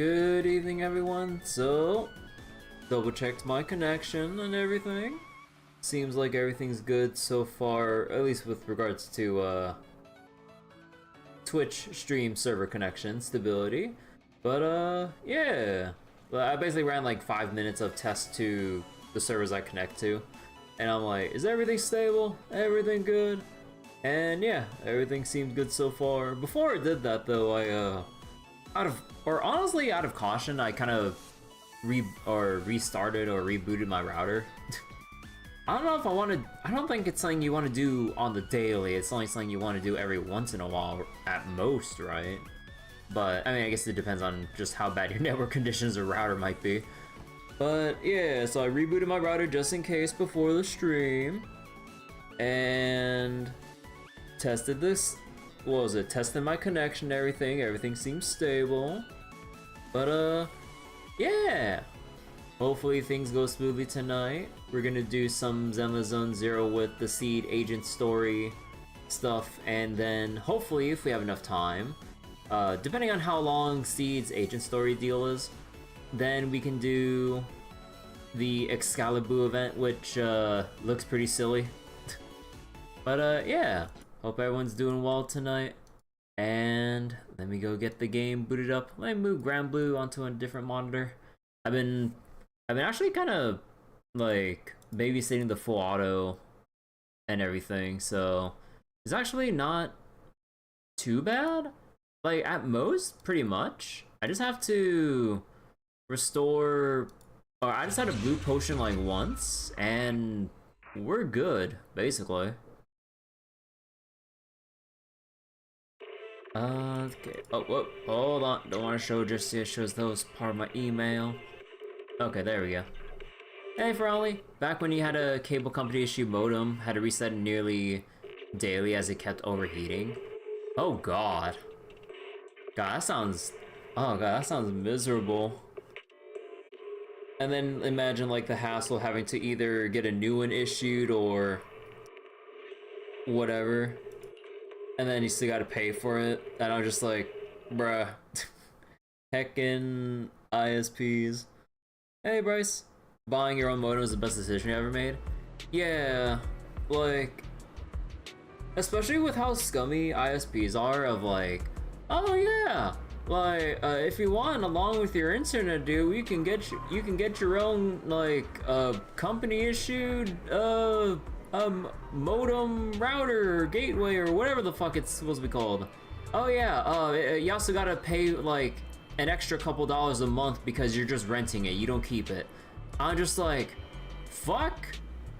Good evening, everyone. So, double checked my connection and everything. Seems like everything's good so far, at least with regards to Twitch stream server connection stability. But yeah. I basically ran like 5 minutes of tests to the servers I connect to. And I'm like, is everything stable? Everything good? And yeah, everything seemed good so far. Before I did that though, I honestly out of caution, I kind of restarted or rebooted my router. I don't know if I don't think it's something you want to do on the daily. It's only something you want to do every once in a while at most, right? But I mean, I guess it depends on just how bad your network conditions or router might be. But yeah, so I rebooted my router just in case before the stream. And tested this, what was it? Tested my connection and everything. Everything seems stable. But yeah. Hopefully things go smoothly tonight. We're gonna do some Zenless Zone Zero with the Seed Agent Story stuff, and then hopefully, if we have enough time, depending on how long Seed's Agent Story deal is, then we can do the Excaliboo event, which looks pretty silly. But yeah, hope everyone's doing well tonight. And let me go get the game booted up. Let me move Grand Blue onto a different monitor. I've been actually kind of like babysitting the full auto and everything, so it's actually not too bad. Like at most, pretty much. I just have to restore, or I just had a blue potion like once, and we're good, basically. Okay. Oh, whoa, hold on. Don't want to show just yet. Shows those part of my email. Okay, there we go. Hey, Ferrari. Back when you had a cable company issue modem, had to reset nearly daily as it kept overheating. Oh God. God, that sounds. Oh God, that sounds miserable. And then imagine like the hassle of having to either get a new one issued or whatever. And then you still gotta pay for it. And I'm just like, bruh. Heckin' ISPs. Hey, Bryce. Buying your own modem is the best decision you ever made? Yeah, like, especially with how scummy ISPs are of like, oh yeah, like, if you want, along with your internet deal, you can get your own like company issued modem router or gateway or whatever the fuck it's supposed to be called. Oh yeah, you also gotta pay like an extra couple dollars a month because you're just renting it, you don't keep it. I'm just like, fuck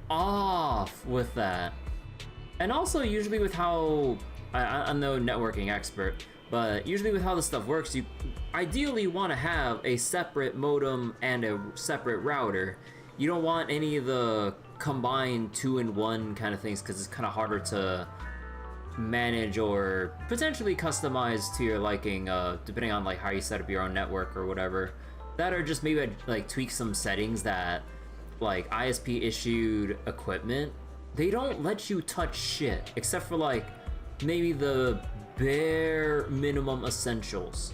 off with that. And also usually with how, I'm no networking expert, but usually with how this stuff works, you ideally want to have a separate modem and a separate router. You don't want any of the combined 2-in-1 kind of things because it's kind of harder to manage or potentially customize to your liking, depending on like how you set up your own network or whatever. That or just maybe like tweak some settings that like ISP issued equipment, they don't let you touch shit except for like maybe the bare minimum essentials,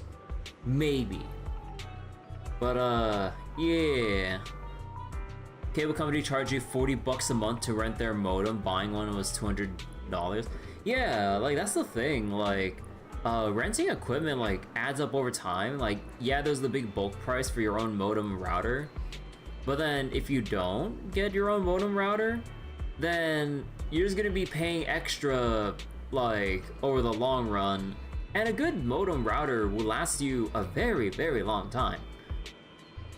maybe. But yeah, cable company charge you $40 a month to rent their modem. Buying one was $200. Yeah, like that's the thing, like renting equipment like adds up over time. Like, yeah, there's the big bulk price for your own modem router, but then if you don't get your own modem router, then you're just gonna be paying extra like over the long run, and a good modem router will last you a very, very long time.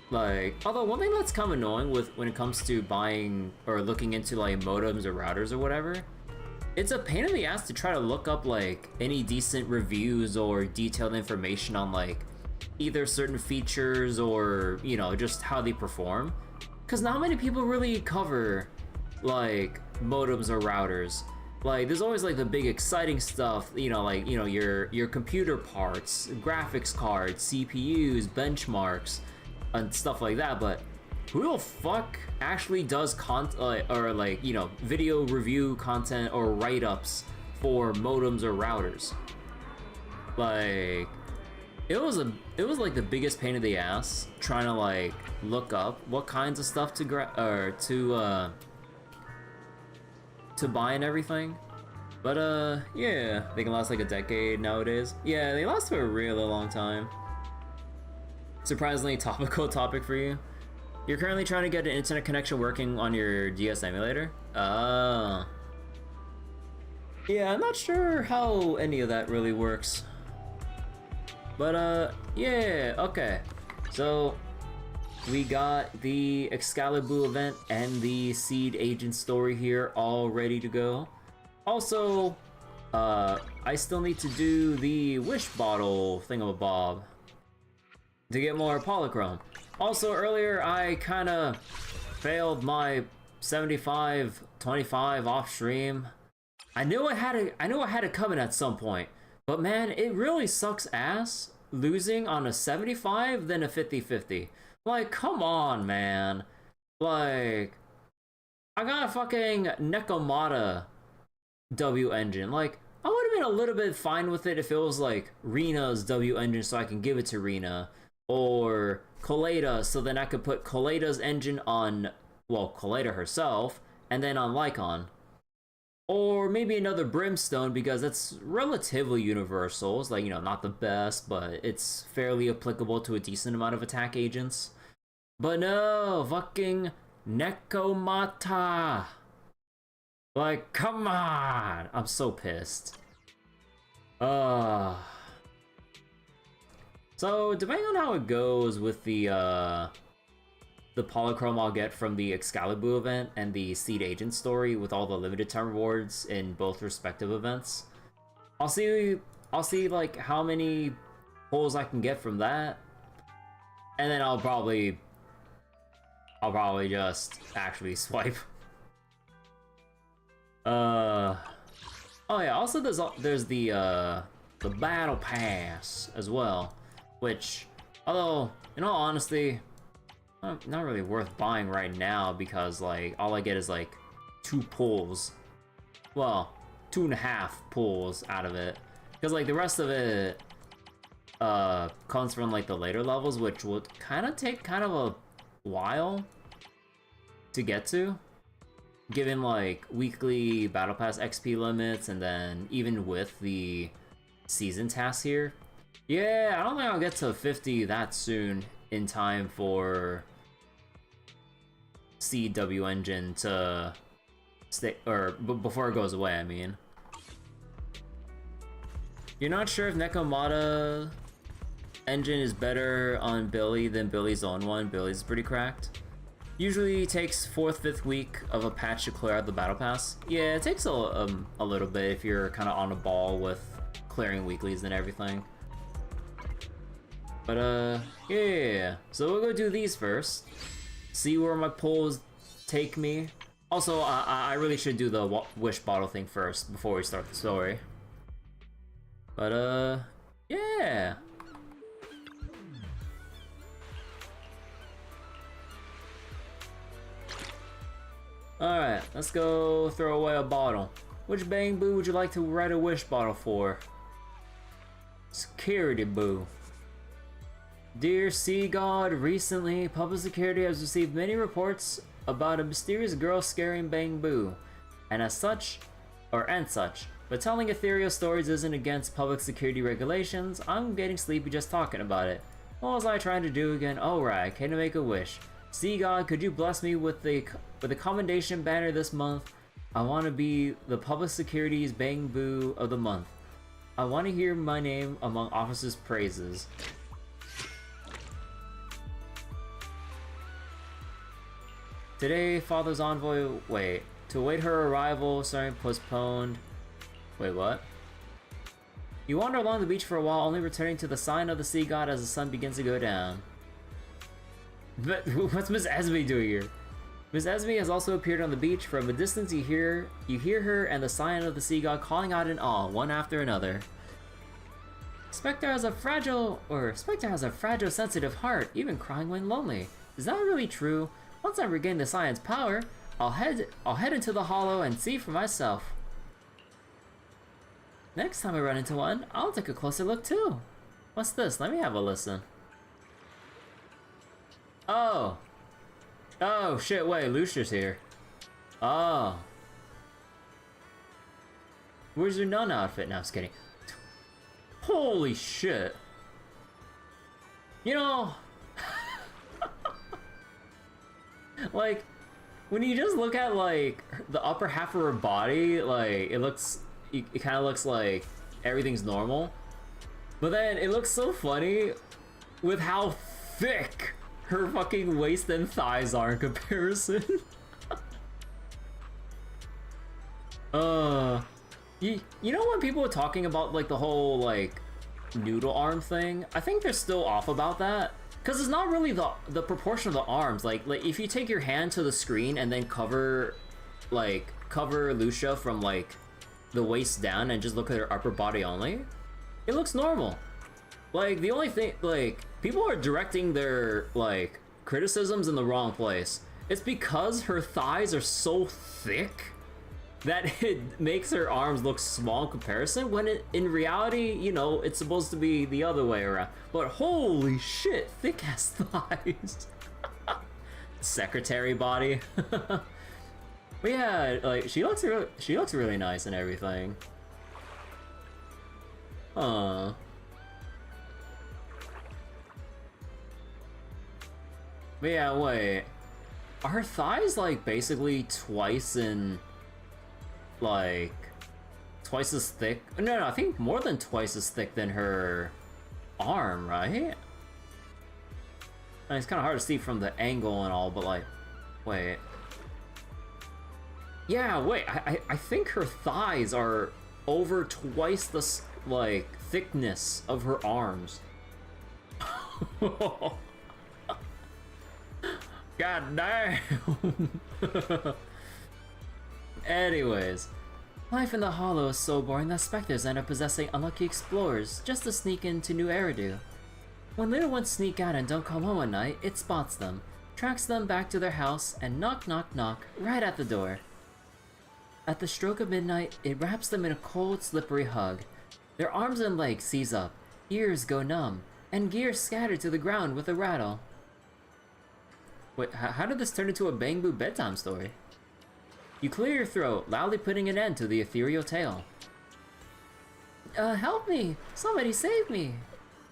Like, although one thing that's kind of annoying with when it comes to buying or looking into like modems or routers or whatever, it's a pain in the ass to try to look up like any decent reviews or detailed information on like either certain features or, you know, just how they perform, because not many people really cover like modems or routers. Like there's always like the big exciting stuff, you know, like, you know, your computer parts, graphics cards, CPUs, benchmarks and stuff like that, but who the fuck actually does or like, you know, video review content or write-ups for modems or routers? Like, it was like the biggest pain in the ass trying to like look up what kinds of stuff to to buy and everything. But yeah, they can last like a decade nowadays. Yeah, they last for a really long time. Surprisingly topical topic for you. You're currently trying to get an internet connection working on your DS emulator? Oh. Yeah, I'm not sure how any of that really works. But yeah, okay. So we got the Excaliboo event and the Seed Agent story here all ready to go. Also, I still need to do the wish bottle thingamabob to get more polychrome. Also, earlier I kinda failed my 75-25 off stream. I knew I had it coming at some point, but man, it really sucks ass losing on a 75 than a 50-50. Like, come on, man. Like, I got a fucking Nekomata W engine. Like, I would have been a little bit fine with it if it was like Rina's W engine so I can give it to Rina. Or Coleta, so then I could put Coleta's engine on, well, Coleta herself, and then on Lycon. Or maybe another Brimstone, because it's relatively universal. It's like, you know, not the best, but it's fairly applicable to a decent amount of attack agents. But no, fucking Nekomata. Like, come on! I'm so pissed. So, depending on how it goes with the polychrome I'll get from the Excaliboo event and the Seed Agent story with all the limited time rewards in both respective events, I'll see like how many pulls I can get from that, and then I'll probably just actually swipe. Oh yeah, also there's the battle pass as well. Which, although, in all honesty, not really worth buying right now because, like, all I get is, like, 2 pulls. Well, 2.5 pulls out of it. Because, like, the rest of it, comes from, like, the later levels, which would kind of take kind of a while to get to. Given, like, weekly Battle Pass XP limits, and then even with the season tasks here. Yeah, I don't think I'll get to 50 that soon in time for CW engine to stay, or before it goes away, I mean. You're not sure if Nekomata engine is better on Billy than Billy's own one. Billy's pretty cracked. Usually takes 4th, 5th week of a patch to clear out the battle pass. Yeah, it takes a little bit if you're kind of on a ball with clearing weeklies and everything. But, yeah. So we'll go do these first. See where my pulls take me. Also, I really should do the wish bottle thing first before we start the story. But, yeah. Alright, let's go throw away a bottle. Which Bang Boo would you like to write a wish bottle for? Security Boo. Dear Sea God, recently, public security has received many reports about a mysterious girl scaring Bang Boo. And such, but telling ethereal stories isn't against public security regulations. I'm getting sleepy just talking about it. What was I trying to do again? Oh right, I came to make a wish. Sea God, could you bless me with the commendation banner this month? I want to be the public security's Bang Boo of the month. I want to hear my name among officers' praises. Today, Father's envoy, to await her arrival, starting postponed. Wait, what? You wander along the beach for a while, only returning to the sign of the sea god as the sun begins to go down. But what's Miss Esme doing here? Miss Esme has also appeared on the beach. From a distance you hear her and the sign of the sea god calling out in awe, one after another. Spectre has a fragile, sensitive heart, even crying when lonely. Is that really true? Once I regain the science power, I'll head into the hollow and see for myself. Next time I run into one, I'll take a closer look too. What's this? Let me have a listen. Oh. Oh, shit, wait, Lucia's here. Oh. Where's your nun outfit? No, I'm just kidding. Holy shit. You know... like, when you just look at, like, the upper half of her body, like, it looks... It kind of looks like everything's normal. But then it looks so funny with how thick her fucking waist and thighs are in comparison. You know when people were talking about like the whole like noodle arm thing? I think they're still off about that. Cause it's not really the proportion of the arms. Like if you take your hand to the screen and then cover Lucia from like the waist down and just look at her upper body only, it looks normal. Like the only thing, like people are directing their like criticisms in the wrong place. It's because her thighs are so thick that it makes her arms look small in comparison, when in reality, you know, it's supposed to be the other way around. But holy shit, thick ass thighs. Secretary body. But yeah, like she looks really nice and everything. Huh. But yeah, wait. Are her thighs like basically twice as thick? No, I think more than twice as thick than her arm, right? I mean, it's kind of hard to see from the angle and all, but like, wait. Yeah, wait, I think her thighs are over twice the, like, thickness of her arms. God damn! Anyways, life in the Hollow is so boring that specters end up possessing unlucky explorers just to sneak into New Eridu. When little ones sneak out and don't come home at night, it spots them, tracks them back to their house, and knock knock knock right at the door. At the stroke of midnight, it wraps them in a cold, slippery hug. Their arms and legs seize up, ears go numb, and gear scattered to the ground with a rattle. Wait, how did this turn into a Bangbu bedtime story? You clear your throat, loudly putting an end to the ethereal tale. Help me! Somebody save me!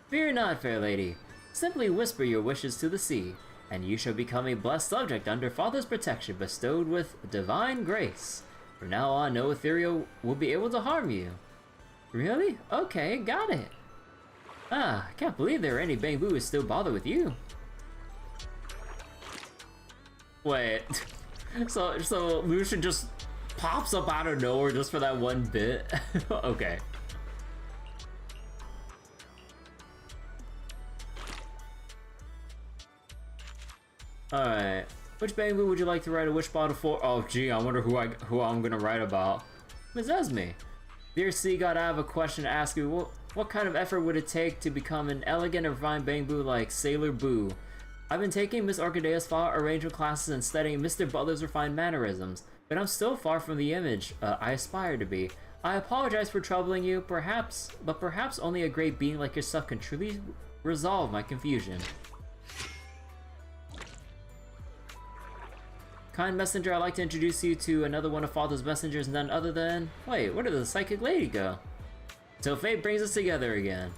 Fear not, fair lady. Simply whisper your wishes to the sea, and you shall become a blessed subject under Father's protection bestowed with divine grace. From now on, no ethereal will be able to harm you. Really? Okay, got it. Ah, I can't believe there are any Bangbu who still bother with you. Wait, so Lucian just pops up out of nowhere just for that one bit? Okay. Alright. Which Bangbu would you like to write a wish bottle for? Oh gee, I wonder who I'm gonna write about. Ms. Esme. Dear Sea God, I have a question to ask you. What kind of effort would it take to become an elegant and refined Bangbu like Sailor Boo? I've been taking Miss Orchidea's flower arrangement classes and studying Mr. Butler's refined mannerisms, but I'm still far from the image I aspire to be. I apologize for troubling you, but perhaps only a great being like yourself can truly resolve my confusion. Kind messenger, I'd like to introduce you to another one of Father's messengers, none other than... Wait, where did the psychic lady go? Till fate brings us together again.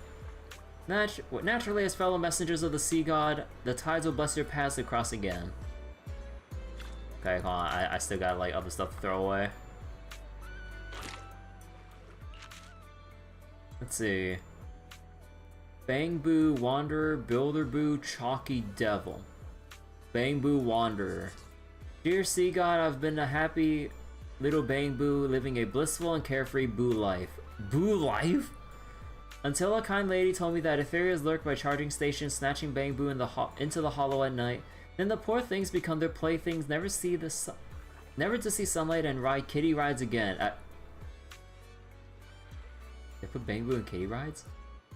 Naturally, as fellow messengers of the sea god, the tides will bless your paths to cross again. Okay, hold on, I still got like other stuff to throw away. Let's see. Bangbu Wanderer, Builderboo, Chalky Devil. Bangbu Wanderer. Dear Sea God, I've been a happy little Bangbu living a blissful and carefree Boo life. Boo life? Until a kind lady told me that Etherias lurk by charging stations, snatching Bangbu into the hollow at night. Then the poor things become their playthings, never to see sunlight and ride kiddie rides again. They put Bangbu in kiddie rides?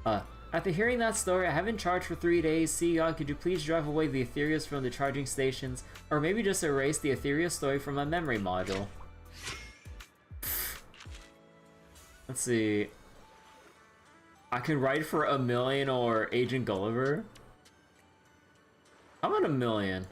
After hearing that story, I haven't charged for 3 days. Sea God, could you please drive away the Etherias from the charging stations? Or maybe just erase the Etheria story from my memory module. Let's see. I can write for a million or Agent Gulliver. How about a million?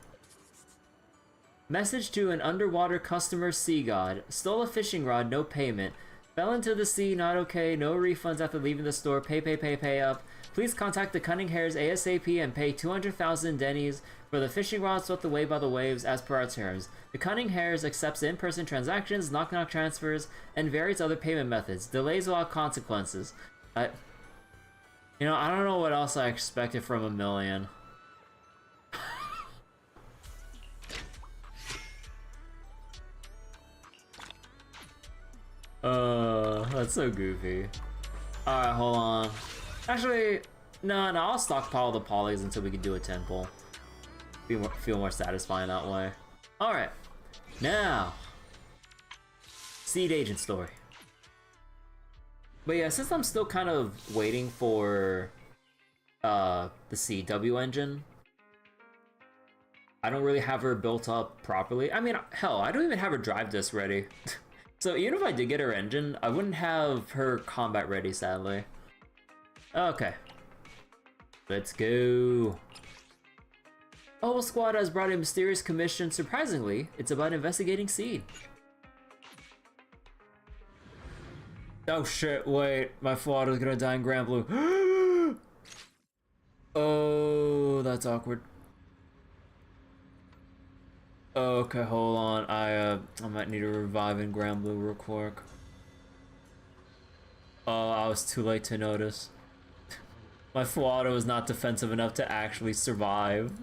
Message to an underwater customer sea god. Stole a fishing rod, no payment. Fell into the sea, not okay. No refunds after leaving the store. Pay up. Please contact the Cunning Hares ASAP and pay 200,000 dennies for the fishing rod swept away by the waves as per our terms. The Cunning Hares accepts in-person transactions, knock-knock transfers, and various other payment methods. Delays will have consequences. You know, I don't know what else I expected from a million. That's so goofy. Alright, hold on. Actually, no, I'll stockpile the polys until we can do a temple. Feel more satisfying that way. Alright, now, Seed Agent story. But yeah, since I'm still kind of waiting for the CW engine, I don't really have her built up properly. I mean, hell, I don't even have her drive disc ready. So even if I did get her engine, I wouldn't have her combat ready, sadly. Okay. Let's go. Oval Squad has brought a mysterious commission. Surprisingly, it's about investigating Seed. Oh shit, wait. My Flautta's gonna die in Grand Blue. Oh, that's awkward. Okay, hold on. I might need to revive in Grand Blue real quick. Oh, I was too late to notice. My Flautta was not defensive enough to actually survive.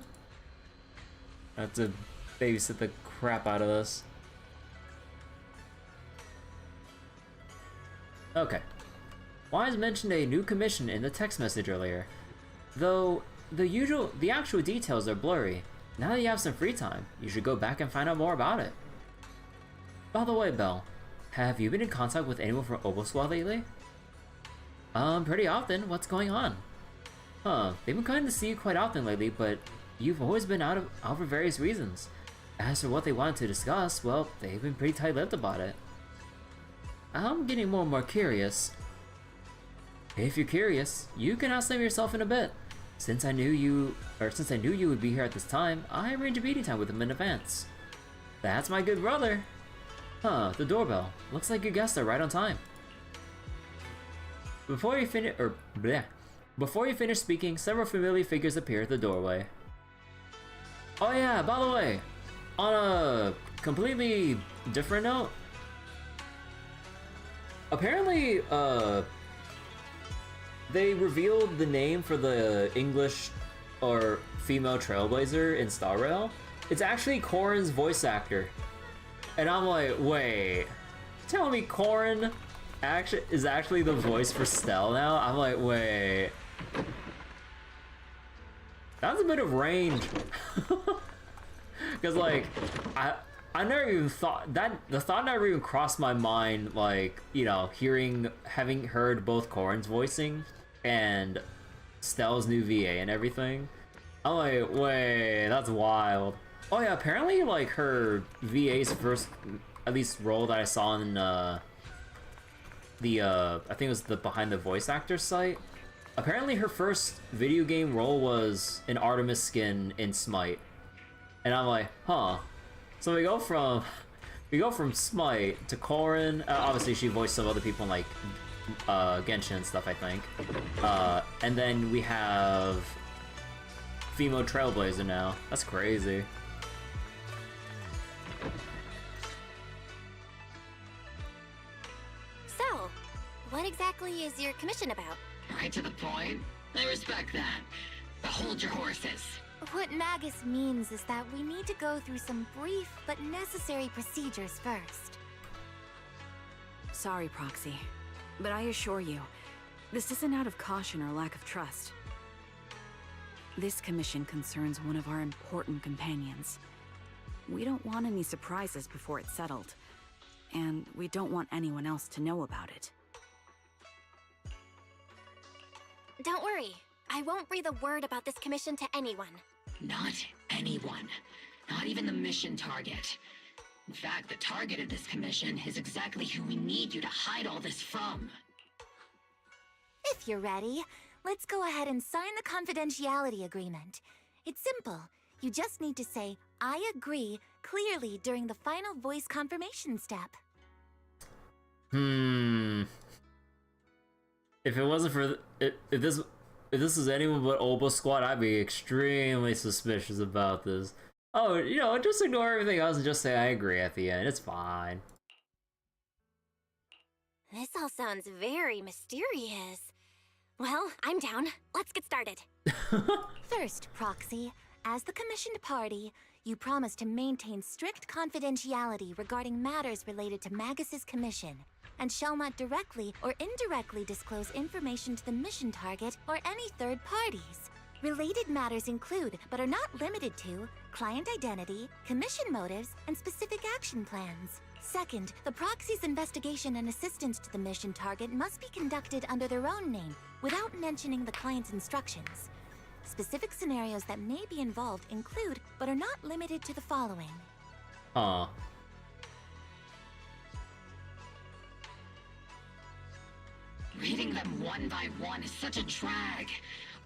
I have to babysit the crap out of this. Okay. Wise mentioned a new commission in the text message earlier. Though the actual details are blurry. Now that you have some free time, you should go back and find out more about it. By the way, Belle, have you been in contact with anyone from Oval Squad lately? Pretty often. What's going on? Huh, they've been coming to see you quite often lately, but you've always been out for various reasons. As for what they wanted to discuss, well, they've been pretty tight-lipped about it. I'm getting more and more curious. If you're curious, you can ask them yourself in a bit. Since I knew you would be here at this time, I arranged a meeting time with them in advance. That's my good brother. Huh, the doorbell. Looks like your guests are right on time. Before you finish speaking, several familiar figures appear at the doorway. Oh yeah, by the way, on a completely different note, apparently, they revealed the name for the English or female Trailblazer in Star Rail. It's actually Corrin's voice actor. And I'm like, wait, tell me Corrin is actually the voice for Stell now? I'm like, wait. That's a bit of range. Because like, I never even thought that, the thought never even crossed my mind, like, you know, having heard both Corrin's voicing and Stell's new VA and everything. I'm like, wait, that's wild. Oh yeah, apparently like her VA's first, at least role that I saw in I think it was the Behind the Voice Actors site. Apparently her first video game role was an Artemis skin in Smite. And I'm like, huh. So we go from Smite to Corrin. Obviously, she voiced some other people in like Genshin and stuff, I think. And then we have female Trailblazer now. That's crazy. So, what exactly is your commission about? Right to the point. I respect that. But hold your horses. What Magus means is that we need to go through some brief but necessary procedures first. Sorry, Proxy, but I assure you, this isn't out of caution or lack of trust. This commission concerns one of our important companions. We don't want any surprises before it's settled, and we don't want anyone else to know about it. Don't worry, I won't breathe a word about this commission to anyone. Not anyone. Not even the mission target. In fact, the target of this commission is exactly who we need you to hide all this from. If you're ready, let's go ahead and sign the confidentiality agreement. It's simple. You just need to say, I agree, clearly during the final voice confirmation step. If it wasn't for if this was anyone but Obo Squad, I'd be extremely suspicious about this. Oh, you know, just ignore everything else and just say I agree at the end. It's fine. This all sounds very mysterious. Well, I'm down. Let's get started. First, Proxy, as the commissioned party, you promise to maintain strict confidentiality regarding matters related to Magus's commission, and shall not directly or indirectly disclose information to the mission target or any third parties. Related matters include, but are not limited to, client identity, commission motives, and specific action plans. Second, the proxy's investigation and assistance to the mission target must be conducted under their own name, without mentioning the client's instructions. Specific scenarios that may be involved include, but are not limited to the following. Reading them one by one is such a drag.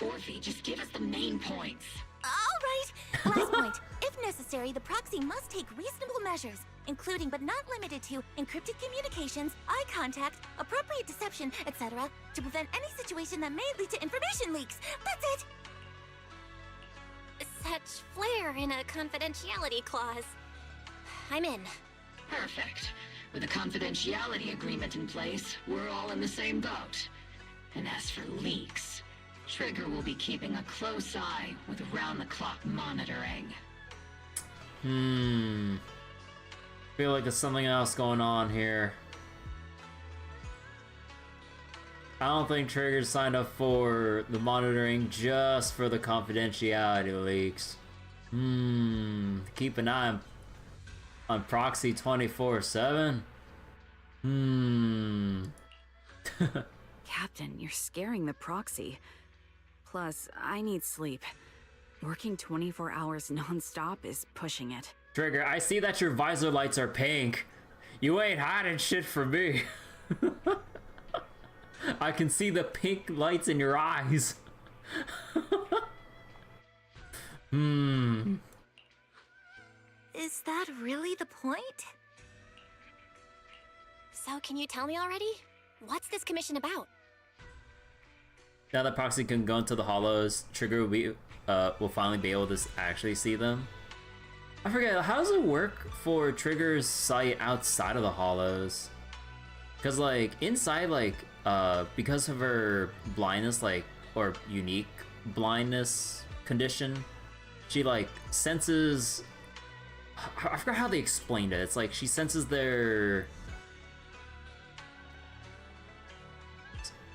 Orphe, just give us the main points. All right. Last point. If necessary, the proxy must take reasonable measures, including but not limited to encrypted communications, eye contact, appropriate deception, etc., to prevent any situation that may lead to information leaks. That's it! Such flair in a confidentiality clause. I'm in. Perfect. With a confidentiality agreement in place, we're all in the same boat. And as for leaks, Trigger will be keeping a close eye with round-the-clock monitoring. Feel like there's something else going on here. I don't think Trigger signed up for the monitoring just for the confidentiality leaks. Keep an eye on Proxy 24/7. Captain, you're scaring the proxy. Plus, I need sleep. Working 24 hours non-stop is pushing it. Trigger, I see that your visor lights are pink. You ain't hiding shit from me. I can see the pink lights in your eyes. Is that really the point? So can you tell me already? What's this commission about? Now that Proxy can go into the hollows, Trigger will finally be able to actually see them. I forget, how does it work for Trigger's sight outside of the hollows? Because like inside, like because of her blindness, like, or unique blindness condition, she like senses, I forgot how they explained it. It's like she senses their,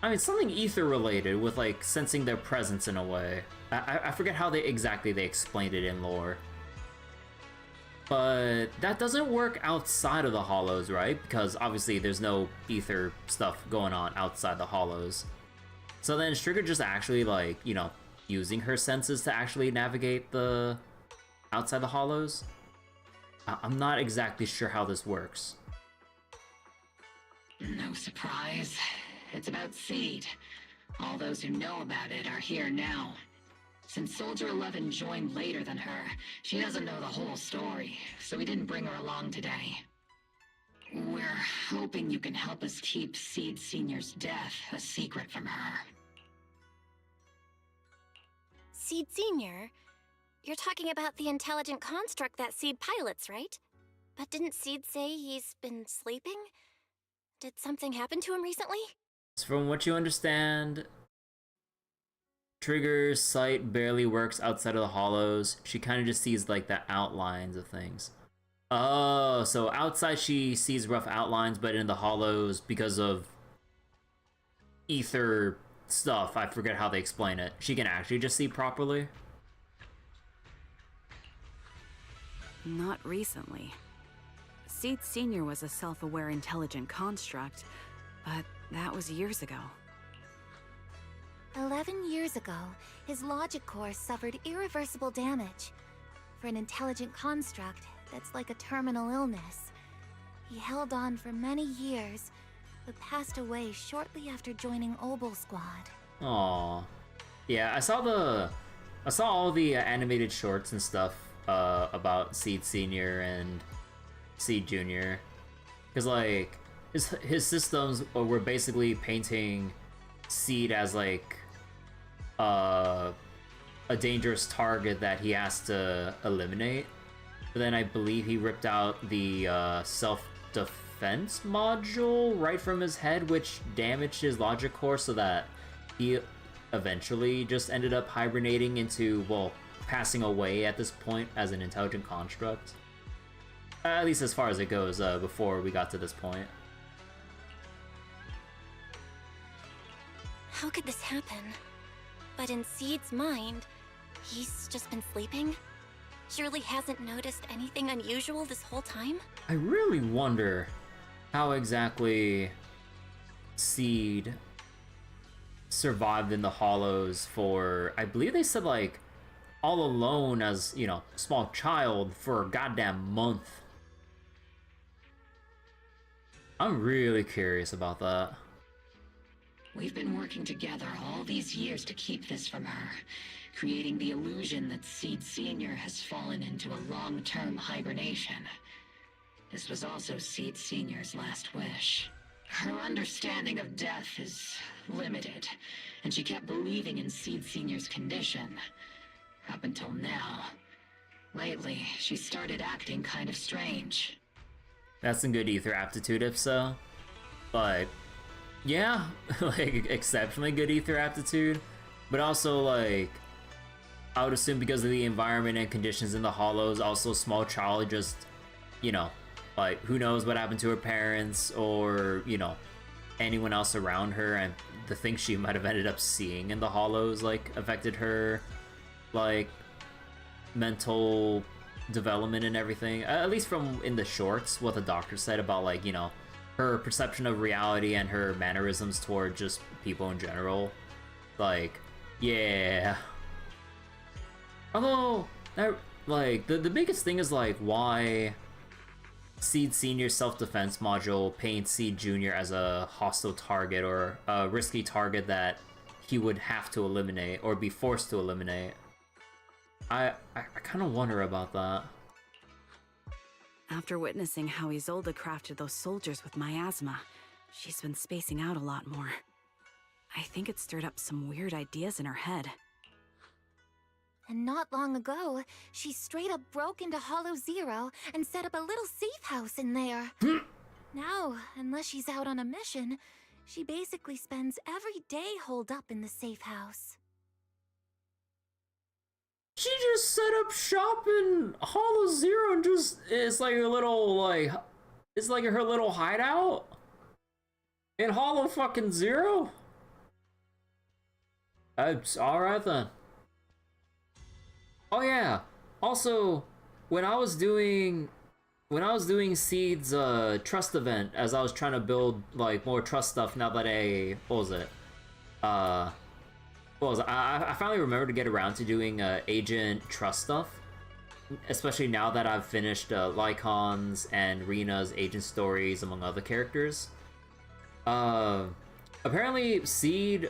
I mean, something ether related with like sensing their presence in a way. I forget how they explained it in lore. But that doesn't work outside of the hollows, right? Because obviously there's no ether stuff going on outside the hollows. So then is Trigger just actually like, you know, using her senses to actually navigate the outside the hollows? I'm not exactly sure how this works. No surprise. It's about Seed. All those who know about it are here now. Since Soldier 11 joined later than her, she doesn't know the whole story, so we didn't bring her along today. We're hoping you can help us keep Seed Senior's death a secret from her. Seed Senior? You're talking about the intelligent construct that Seed pilots, right? But didn't Seed say he's been sleeping? Did something happen to him recently? From what you understand, Trigger's sight barely works outside of the hollows. She kind of just sees like the outlines of things. Oh, so outside she sees rough outlines, but in the hollows, because of ether stuff, I forget how they explain it, she can actually just see properly? Not recently. Seed Senior was a self-aware intelligent construct, but that was years ago. 11 years ago, his logic core suffered irreversible damage. For an intelligent construct, that's like a terminal illness. He held on for many years, who passed away shortly after joining Obel Squad. Aw. Yeah, I saw all the animated shorts and stuff about Seed Senior and Seed Junior, because like his systems were basically painting Seed as like a dangerous target that he has to eliminate. But then I believe he ripped out the self-defense module right from his head, which damaged his logic core, so that he eventually just ended up hibernating into, well, passing away at this point as an intelligent construct. At least as far as it goes, before we got to this point. How could this happen? But in Seed's mind, he's just been sleeping? Surely hasn't noticed anything unusual this whole time? I really wonder how exactly Seed survived in the Hollows for, I believe they said like, all alone as, you know, small child for a goddamn month. I'm really curious about that. We've been working together all these years to keep this from her, creating the illusion that Seed Senior has fallen into a long-term hibernation. This was also Seed Senior's last wish. Her understanding of death is limited, and she kept believing in Seed Senior's condition. Up until now. Lately, she started acting kind of strange. That's some good ether aptitude if so. But yeah, like exceptionally good ether aptitude. But also like, I would assume because of the environment and conditions in the Hollows, also small child just, you know, like who knows what happened to her parents or, you know, anyone else around her, and the things she might have ended up seeing in the Hollows like affected her like mental development and everything, at least from in the shorts, what the doctor said about like, you know, her perception of reality and her mannerisms toward just people in general. Like, yeah. Although that, like, the biggest thing is like why Seed Senior's self-defense module paints Seed Junior as a hostile target or a risky target that he would have to eliminate or be forced to eliminate. I kind of wonder about that. After witnessing how Isolde crafted those soldiers with miasma, she's been spacing out a lot more. I think it stirred up some weird ideas in her head. And not long ago, she straight up broke into Hollow Zero and set up a little safe house in there. Now, unless she's out on a mission, she basically spends every day holed up in the safe house. She just set up shop in Hollow Zero and just, it's like a little, like, it's like her little hideout in Hollow fucking Zero? Alright then. Oh yeah, also, when I was doing Seed's trust event, as I was trying to build like more trust stuff now that I finally remembered to get around to doing agent trust stuff, especially now that I've finished Lycon's and Rena's agent stories among other characters. Apparently Seed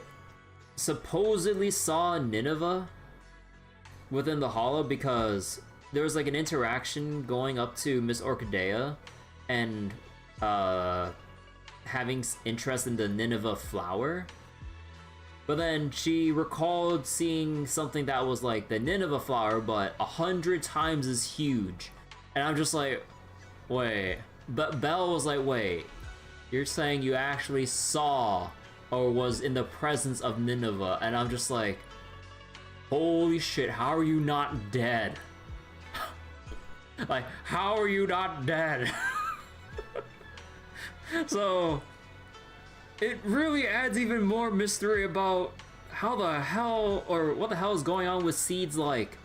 supposedly saw Nineveh within the Hollow because there was like an interaction going up to Miss Orchidea and having interest in the Nineveh flower. But then she recalled seeing something that was like the Nineveh flower, but 100 times as huge. And I'm just like, wait. But Belle was like, wait, you're saying you actually saw or was in the presence of Nineveh? And I'm just like, holy shit, how are you not dead? Like, how are you not dead? So it really adds even more mystery about how the hell, or what the hell is going on with Seed's like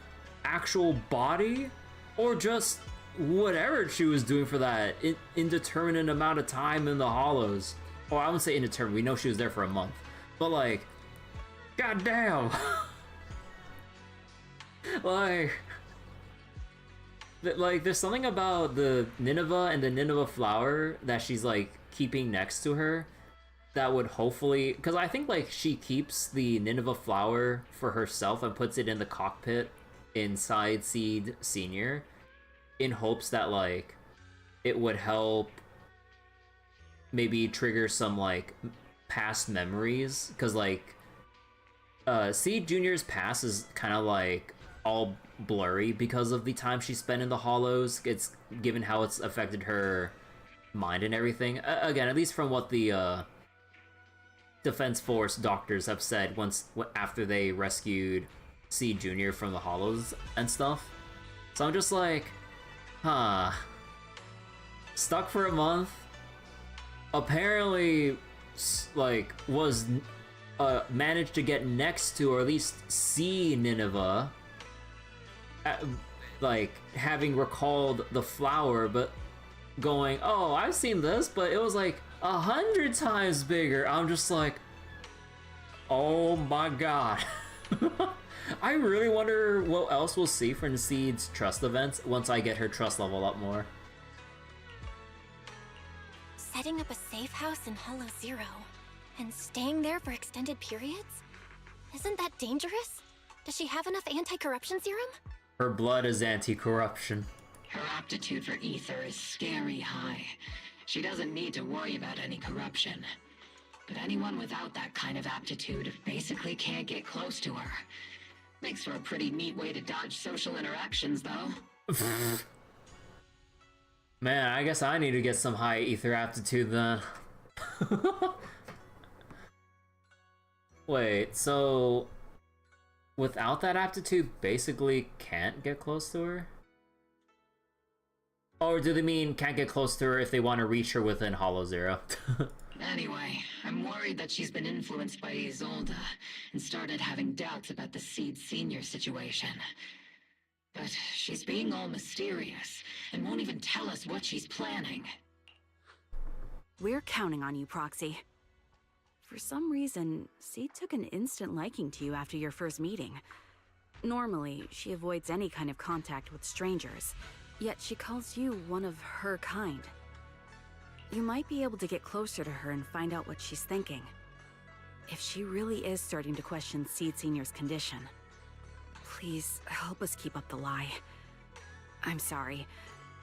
actual body, or just whatever she was doing for that indeterminate amount of time in the Hollows. Or I wouldn't say indeterminate, we know she was there for a month, but like, goddamn. like there's something about the Nineveh and the Nineveh flower that she's like keeping next to her that would hopefully, because I think like she keeps the Nineveh flower for herself and puts it in the cockpit inside Seed Senior in hopes that like it would help maybe trigger some like past memories, because like Seed Junior's past is kind of like all blurry because of the time she spent in the Hollows. It's given how it's affected her mind and everything. Again, at least from what the Defense Force doctors have said after they rescued Seed Junior from the Hollows and stuff. So I'm just like, huh. Stuck for a month. Apparently, like, was managed to get next to, or at least see Nineveh, like, having recalled the flower, but going, oh, I've seen this, but it was like 100 times bigger. I'm just like, oh my god. I really wonder what else we'll see from Seed's trust events once I get her trust level up more. Setting up a safe house in Hollow Zero and staying there for extended periods? Isn't that dangerous? Does she have enough anti-corruption serum? Her blood is anti-corruption. Her aptitude for ether is scary high. She doesn't need to worry about any corruption. But anyone without that kind of aptitude basically can't get close to her. Makes for a pretty neat way to dodge social interactions, though. Man, I guess I need to get some high ether aptitude then. Wait, so without that aptitude, basically can't get close to her? Or do they mean can't get close to her if they want to reach her within Hollow Zero? Anyway, I'm worried that she's been influenced by Isolde and started having doubts about the Seed Senior situation. But she's being all mysterious and won't even tell us what she's planning. We're counting on you, Proxy. For some reason, Seed took an instant liking to you after your first meeting. Normally, she avoids any kind of contact with strangers, yet she calls you one of her kind. You might be able to get closer to her and find out what she's thinking. If she really is starting to question Seed Senior's condition, please help us keep up the lie. I'm sorry.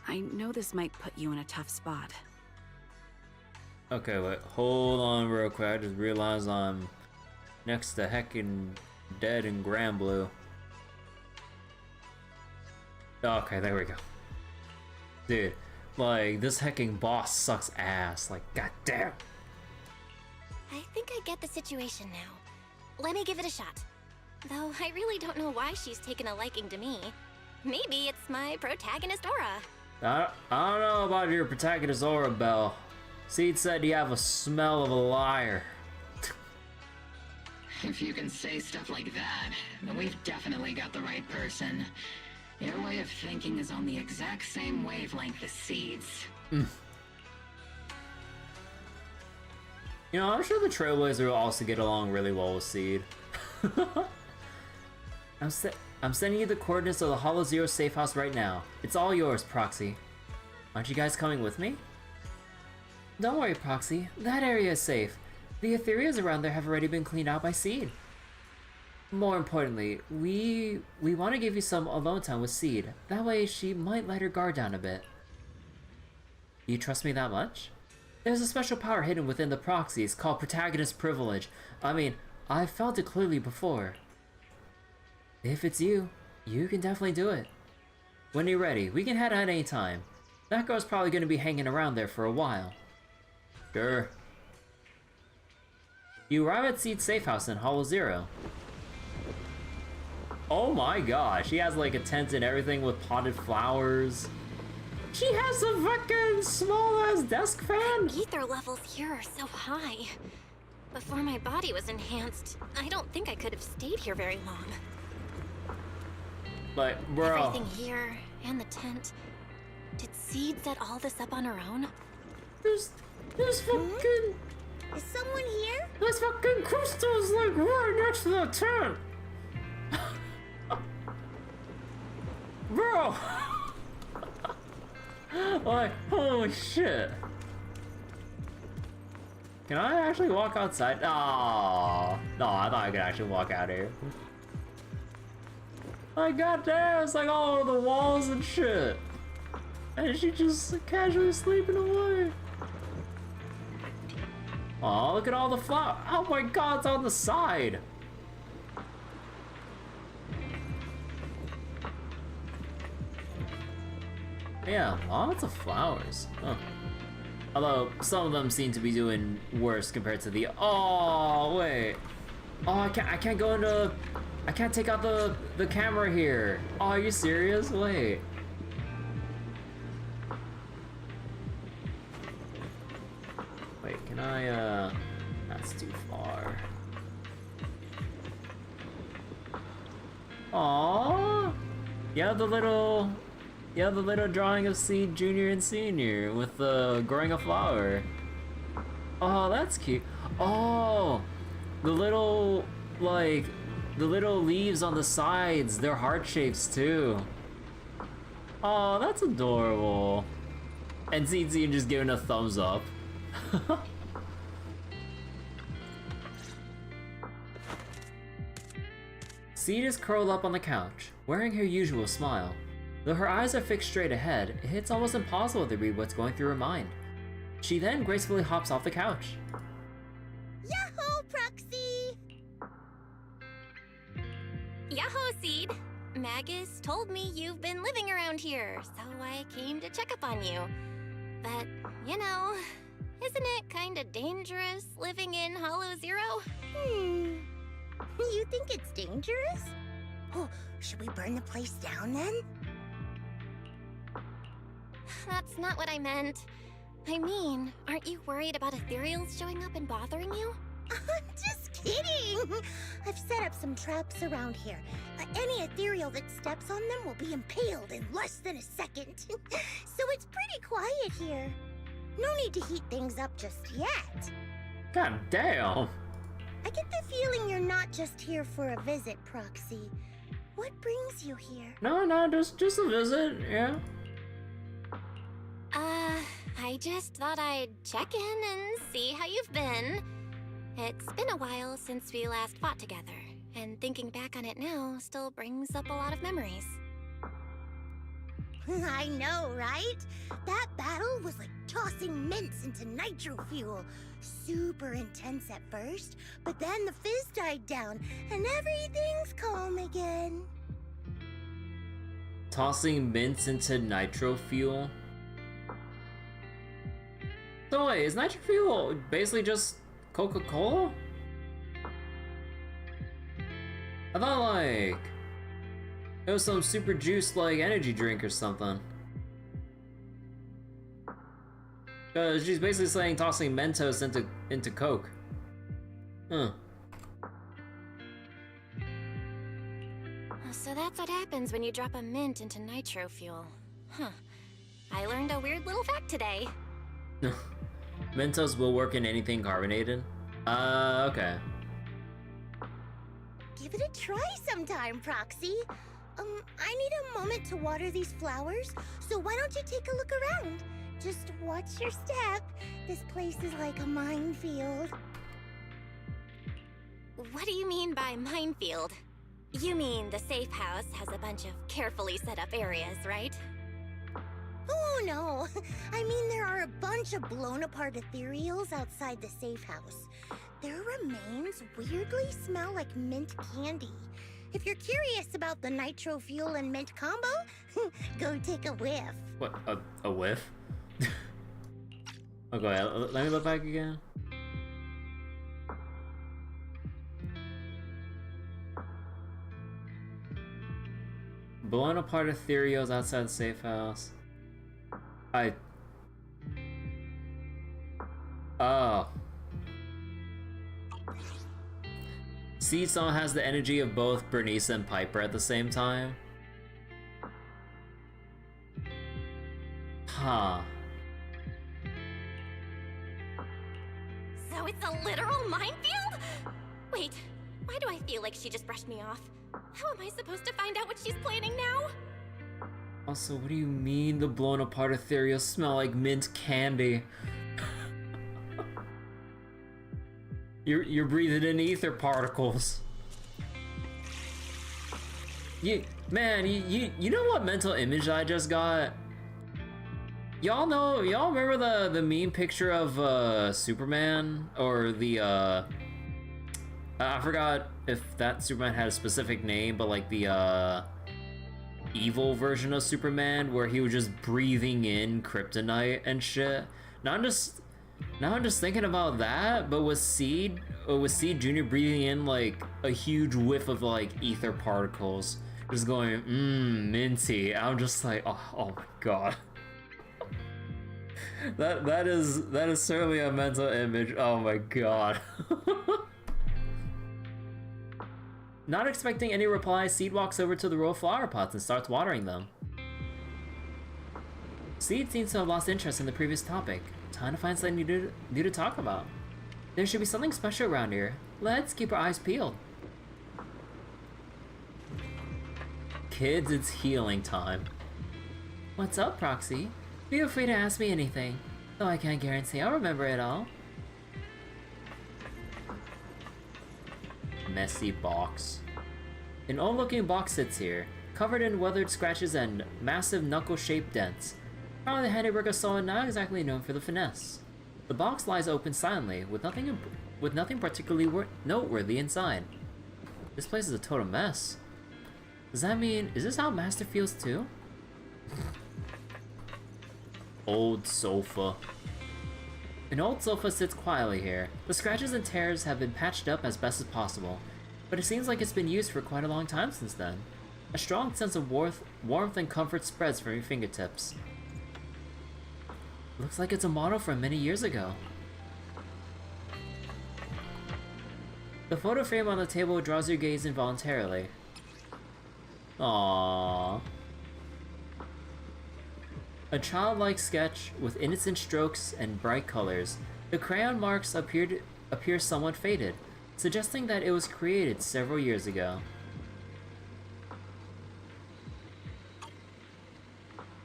I know this might put you in a tough spot. Okay, wait, hold on real quick. I just realized I'm next to heckin' dead and Granblue. Okay, there we go. Dude, like, this hecking boss sucks ass. Like, goddamn. I think I get the situation now. Let me give it a shot. Though I really don't know why she's taken a liking to me. Maybe it's my protagonist aura. I don't know about your protagonist aura, Belle. Seed said you have a smell of a liar. If you can say stuff like that, then we've definitely got the right person. Your way of thinking is on the exact same wavelength as Seed's. You know, I'm sure the Trailblazer will also get along really well with Seed. I'm sending you the coordinates of the Hollow Zero safe house right now. It's all yours, Proxy. Aren't you guys coming with me? Don't worry, Proxy. That area is safe. The Etherias around there have already been cleaned out by Seed. More importantly, we want to give you some alone time with Seed. That way she might let her guard down a bit. You trust me that much? There's a special power hidden within the proxies called Protagonist Privilege. I mean, I've felt it clearly before. If it's you, you can definitely do it. When you're ready, we can head out any time. That girl's probably going to be hanging around there for a while. Sure. You arrive at Seed's safe house in Hollow Zero. Oh my gosh, she has like a tent and everything with potted flowers. She has a fucking small ass desk fan. Ether levels here are so high. Before my body was enhanced, I don't think I could have stayed here very long. Like, bro. Everything here and the tent. Did Seed set all this up on her own? There's fucking... Is someone here? There's fucking crystals like right next to the tent. Bro. Like, holy shit. Can I actually walk outside? Oh, no, I thought I could actually walk out here. Like, goddamn, it's like all over the walls and shit. And she just casually sleeping away. Oh, look at all the flowers. Oh my god, it's on the side. Yeah, lots of flowers. Huh. Although, some of them seem to be doing worse compared to the... Oh, wait. Oh, I can't go into... I can't take out the camera here. Oh, are you serious? Wait. Wait, can I, that's too far. Aww. Yeah, the little drawing of Seed Junior and Senior with the growing a flower. Oh, that's cute. Oh, the little, like, the little leaves on the sides, they're heart shapes too. Oh, that's adorable. And Seed Senior just giving a thumbs up. Seed is curled up on the couch, wearing her usual smile. Though her eyes are fixed straight ahead, it's almost impossible to read what's going through her mind. She then gracefully hops off the couch. Yahoo, Proxy! Yahoo, Seed! Magus told me you've been living around here, so I came to check up on you. But, you know, isn't it kinda dangerous living in Hollow Zero? You think it's dangerous? Oh, should we burn the place down then? That's not what I meant. I mean, aren't you worried about ethereals showing up and bothering you? I'm just kidding! I've set up some traps around here. Any ethereal that steps on them will be impaled in less than a second. So it's pretty quiet here. No need to heat things up just yet. God damn! I get the feeling you're not just here for a visit, Proxy. What brings you here? No, just a visit, yeah. I just thought I'd check in and see how you've been. It's been a while since we last fought together, and thinking back on it now still brings up a lot of memories. I know, right? That battle was like tossing mints into nitro fuel. Super intense at first, but then the fizz died down, and everything's calm again. Tossing mints into nitro fuel? So wait, is nitro fuel basically just Coca-Cola? I thought like it was some super juice like energy drink or something. Cause she's basically saying tossing Mentos into Coke. Huh. So that's what happens when you drop a mint into nitro fuel. Huh. I learned a weird little fact today. Mentos will work in anything carbonated? Okay. Give it a try sometime, Proxy. I need a moment to water these flowers, so why don't you take a look around? Just watch your step. This place is like a minefield. What do you mean by minefield? You mean the safe house has a bunch of carefully set up areas, right? Oh, no. I mean, there are a bunch of blown apart ethereals outside the safe house. Their remains weirdly smell like mint candy. If you're curious about the nitro fuel and mint combo, go take a whiff. What, a whiff? Okay, let me look back again. Blown apart ethereals outside the safe house. Oh. Seed Song has the energy of both Bernice and Piper at the same time. Huh. So it's a literal minefield? Wait, why do I feel like she just brushed me off? How am I supposed to find out what she's planning now? Also, what do you mean the blown apart ethereals smell like mint candy? You're breathing in ether particles. You know what mental image I just got? Y'all remember the meme picture of Superman, or the I forgot if that Superman had a specific name, but like the evil version of Superman where he was just breathing in kryptonite and shit. Now I'm just thinking about that, but with Seed Jr. breathing in like a huge whiff of like ether particles, just going minty. I'm just like, oh my god. that is certainly a mental image. Oh my god. Not expecting any reply, Seed walks over to the row of flower pots and starts watering them. Seed seems to have lost interest in the previous topic. Time to find something new to talk about. There should be something special around here. Let's keep our eyes peeled. Kids, it's healing time. What's up, Proxy? Feel free to ask me anything, though I can't guarantee I'll remember it all. Messy box. An old-looking box sits here, covered in weathered scratches and massive knuckle-shaped dents. Probably the handiwork of someone not exactly known for the finesse. The box lies open silently, with nothing particularly noteworthy inside. This place is a total mess. Does that mean, is this how Master feels too? Old sofa. An old sofa sits quietly here. The scratches and tears have been patched up as best as possible, but it seems like it's been used for quite a long time since then. A strong sense of warmth and comfort spreads from your fingertips. Looks like it's a model from many years ago. The photo frame on the table draws your gaze involuntarily. Aww. A childlike sketch with innocent strokes and bright colors. The crayon marks appear somewhat faded, suggesting that it was created several years ago.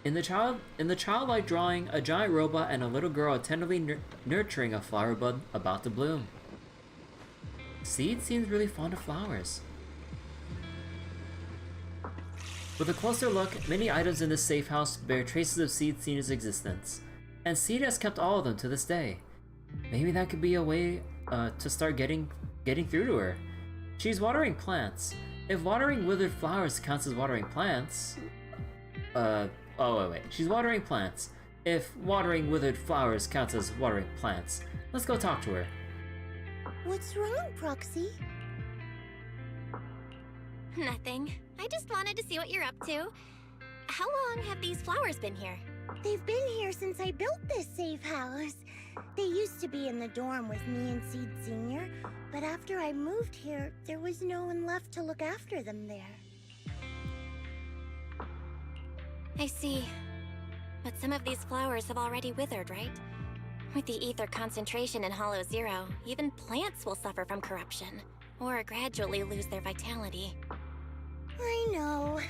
In the childlike drawing, a giant robot and a little girl are tenderly nurturing a flower bud about to bloom. Seed seems really fond of flowers. With a closer look, many items in this safe house bear traces of Seed Senior's existence, and Seed has kept all of them to this day. Maybe that could be a way to start getting through to her. She's watering plants. If watering withered flowers counts as watering plants... Oh, wait. She's watering plants. If watering withered flowers counts as watering plants, let's go talk to her. What's wrong, Proxy? Nothing. I just wanted to see what you're up to. How long have these flowers been here? They've been here since I built this safe house. They used to be in the dorm with me and Seed Senior, but after I moved here, there was no one left to look after them there. I see. But some of these flowers have already withered, right? With the ether concentration in Hollow Zero, even plants will suffer from corruption, or gradually lose their vitality. I know.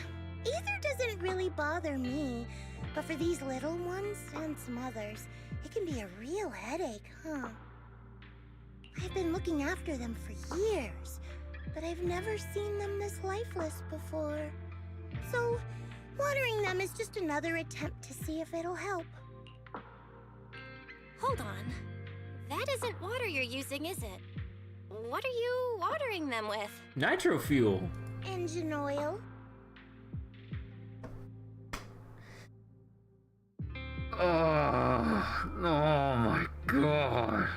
Ether doesn't really bother me, but for these little ones and some others, it can be a real headache, huh? I've been looking after them for years, but I've never seen them this lifeless before. So, watering them is just another attempt to see if it'll help. Hold on. That isn't water you're using, is it? What are you watering them with? Nitro fuel. Engine oil. Oh my god.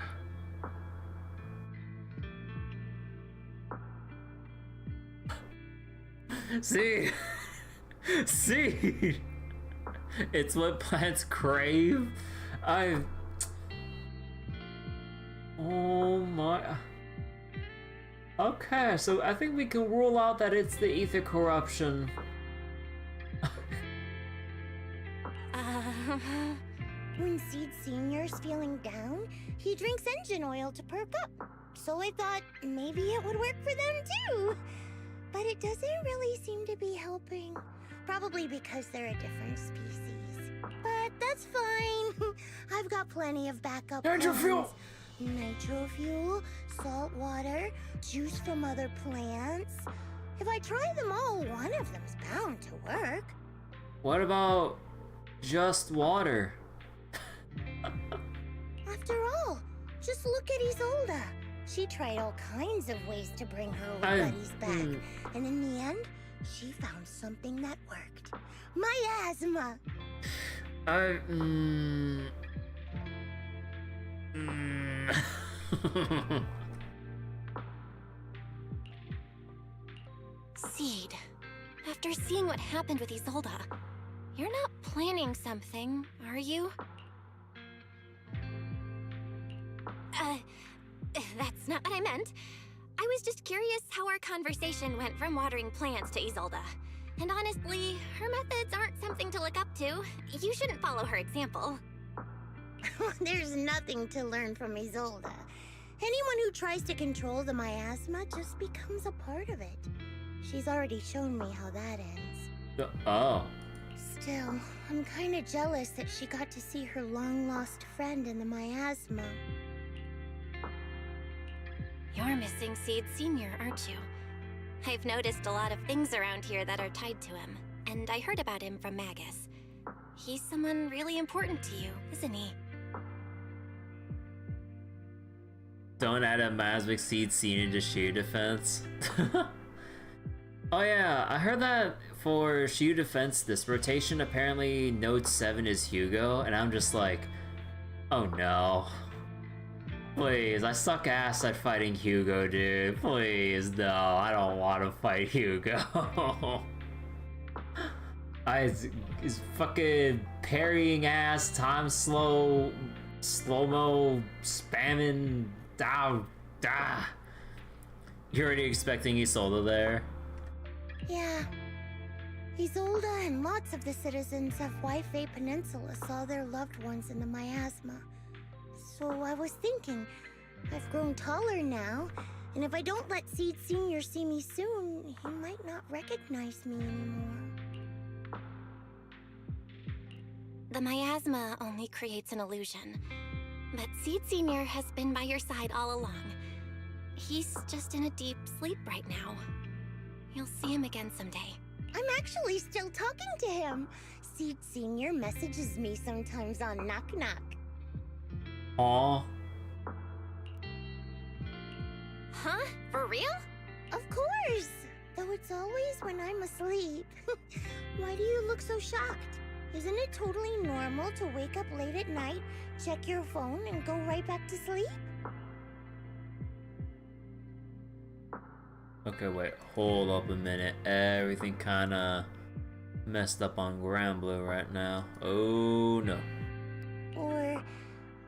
See? See? It's what plants crave. Oh my. Okay, so I think we can rule out that it's the ether corruption. When Seed Senior's feeling down, he drinks engine oil to perk up. So I thought maybe it would work for them too. But it doesn't really seem to be helping. Probably because they're a different species. But that's fine. I've got plenty of backup Nitro plans. fuel! Nitro fuel, salt water, juice from other plants. If I try them all, one of them's bound to work. What about just water? After all, just look at Isolde. She tried all kinds of ways to bring her old buddies back, and in the end, she found something that worked. Miasma! Seed, after seeing what happened with Isolde, you're not planning something, are you? That's not what I meant. I was just curious how our conversation went from watering plants to Isolde. And honestly, her methods aren't something to look up to. You shouldn't follow her example. There's nothing to learn from Isolde. Anyone who tries to control the miasma just becomes a part of it. She's already shown me how that ends. Oh. Still, I'm kinda jealous that she got to see her long-lost friend in the miasma. You're missing Seed Senior, aren't you? I've noticed a lot of things around here that are tied to him, and I heard about him from Magus. He's someone really important to you, isn't he? Don't add a Masmic Seed Senior to Shield Defense. Oh yeah, I heard that for Shield Defense, this rotation apparently Node 7 is Hugo, and I'm just like, oh no. Please, I suck ass at fighting Hugo, dude. Please, no, I don't want to fight Hugo. His fucking parrying ass, time slow-mo, spamming, You're already expecting Isolde there. Yeah. Isolde and lots of the citizens of Waifei Peninsula saw their loved ones in the miasma. So I was thinking, I've grown taller now, and if I don't let Seed Senior see me soon, he might not recognize me anymore. The miasma only creates an illusion, but Seed Senior has been by your side all along. He's just in a deep sleep right now. You'll see him again someday. I'm actually still talking to him. Seed Senior messages me sometimes on Knock Knock. Aw. Huh? For real? Of course! Though it's always when I'm asleep. Why do you look so shocked? Isn't it totally normal to wake up late at night, check your phone, and go right back to sleep? Okay, wait, hold up a minute. Everything kinda messed up on Granblue right now. Oh no. Or,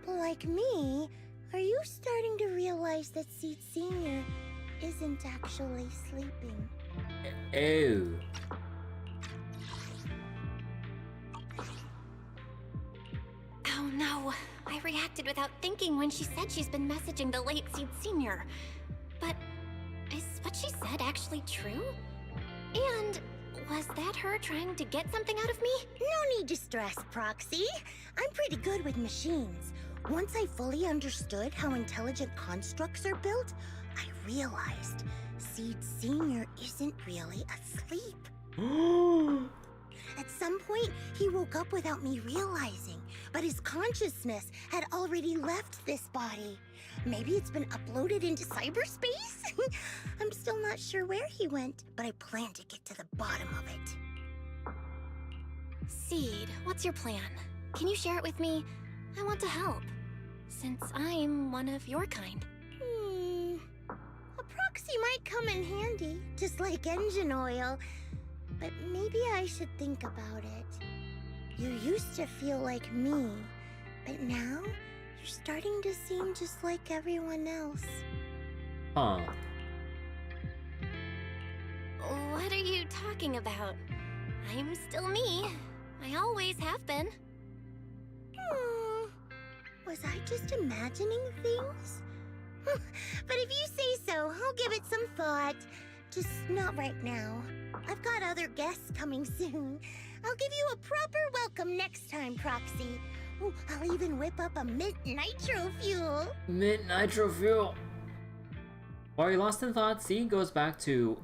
like me, are you starting to realize that Seed Senior isn't actually sleeping? Ew. Oh no, I reacted without thinking when she said she's been messaging the late Seed Senior. But is what she said actually true? And was that her trying to get something out of me? No need to stress, Proxy. I'm pretty good with machines. Once I fully understood how intelligent constructs are built, I realized Seed Senior isn't really asleep. At some point, he woke up without me realizing, but his consciousness had already left this body. Maybe it's been uploaded into cyberspace? I'm still not sure where he went, but I plan to get to the bottom of it. Seed, what's your plan? Can you share it with me? I want to help, since I'm one of your kind. A proxy might come in handy, just like engine oil. But maybe I should think about it. You used to feel like me, but now you're starting to seem just like everyone else. Huh. What are you talking about? I'm still me. I always have been. Was I just imagining things? But if you say so, I'll give it some thought. Just not right now. I've got other guests coming soon. I'll give you a proper welcome next time, Proxy. I'll even whip up a mint nitro fuel. Mint nitro fuel. While you're lost in thought, Seed goes back to...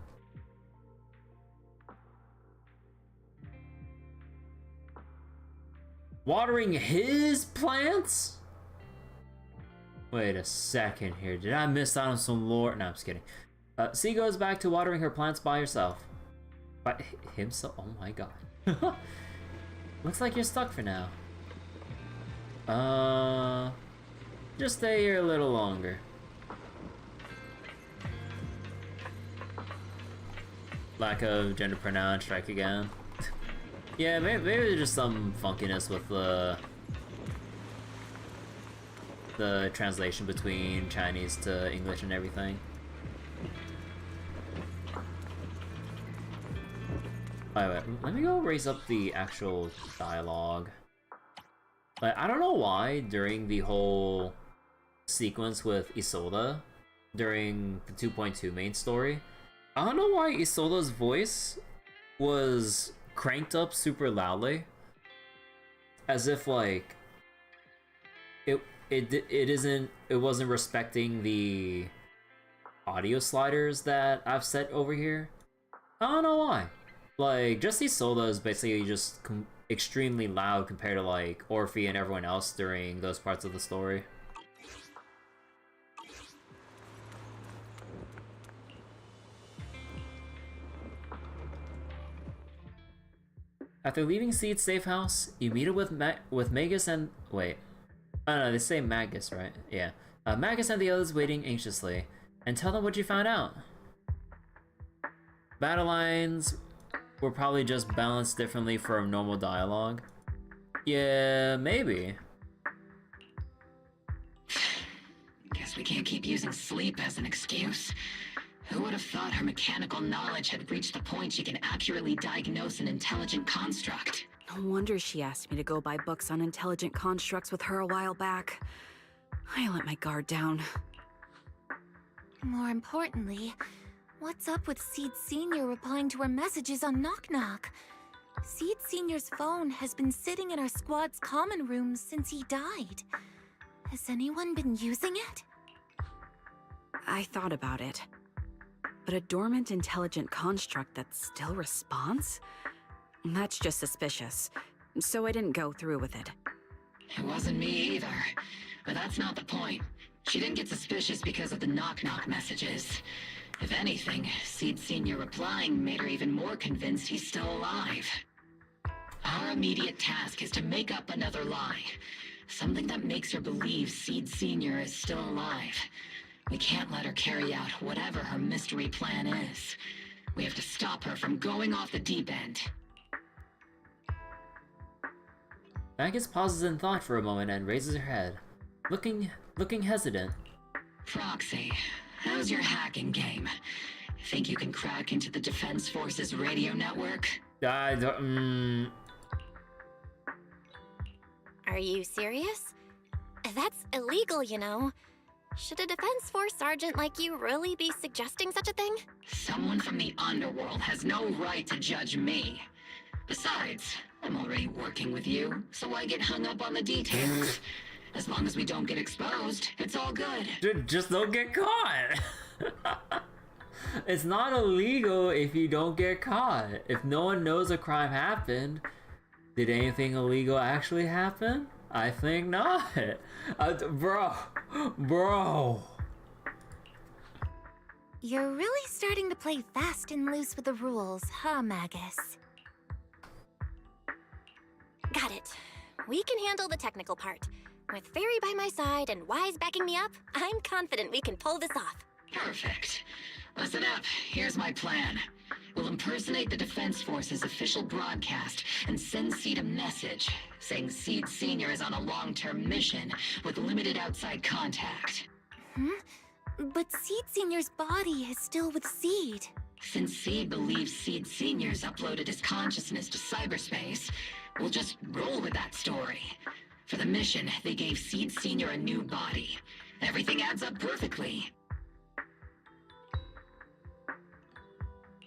watering his plants? Wait a second here. Did I miss out on some lore? No, I'm just kidding. C goes back to watering her plants by herself. By himself? Oh my god. Looks like you're stuck for now. Just stay here a little longer. Lack of gender pronoun, strike again. Yeah, maybe there's just some funkiness with the translation between Chinese to English and everything. Wait, let me go raise up the actual dialogue. Like, I don't know why during the whole sequence with Isolde, during the 2.2 main story, I don't know why Isolde's voice was cranked up super loudly, as if like it wasn't respecting the audio sliders that I've set over here. I don't know why. Like, just Isolde is basically just extremely loud compared to like Orphe and everyone else during those parts of the story. After leaving Seed's safe house, you meet up with Magus and... wait. Oh no, they say Magus, right? Yeah. Magus and the others waiting anxiously, and tell them what you found out. Battle lines were probably just balanced differently for normal dialogue. Yeah, maybe. Guess we can't keep using sleep as an excuse. Who would have thought her mechanical knowledge had reached the point she can accurately diagnose an intelligent construct? No wonder she asked me to go buy books on intelligent constructs with her a while back. I let my guard down. More importantly, what's up with Seed Sr. replying to our messages on Knock Knock? Seed Sr.'s phone has been sitting in our squad's common room since he died. Has anyone been using it? I thought about it. But a dormant intelligent construct that still responds? That's just suspicious. So I didn't go through with it. It wasn't me either. But that's not the point. She didn't get suspicious because of the knock-knock messages. If anything, Seed Sr. replying made her even more convinced he's still alive. Our immediate task is to make up another lie. Something that makes her believe Seed Sr. is still alive. We can't let her carry out whatever her mystery plan is. We have to stop her from going off the deep end. Magus pauses in thought for a moment and raises her head, looking hesitant. Proxy, how's your hacking game? Think you can crack into the Defense Forces radio network? I don't... Are you serious? That's illegal, you know. Should a Defense Force sergeant like you really be suggesting such a thing? Someone from the underworld has no right to judge me. Besides, I'm already working with you, so why get hung up on the details? As long as we don't get exposed, it's all good. Just don't get caught! It's not illegal if you don't get caught. If no one knows a crime happened, did anything illegal actually happen? I think not. Bro. You're really starting to play fast and loose with the rules, huh, Magus? Got it. We can handle the technical part. With Fairy by my side and Wise backing me up, I'm confident we can pull this off. Perfect. Listen up, here's my plan. We'll impersonate the Defense Force's official broadcast and send Seed a message saying Seed Sr. is on a long-term mission with limited outside contact. But Seed Sr.'s body is still with Seed. Since Seed believes Seed Sr.'s uploaded his consciousness to cyberspace, we'll just roll with that story. For the mission, they gave Seed Sr. a new body. Everything adds up perfectly.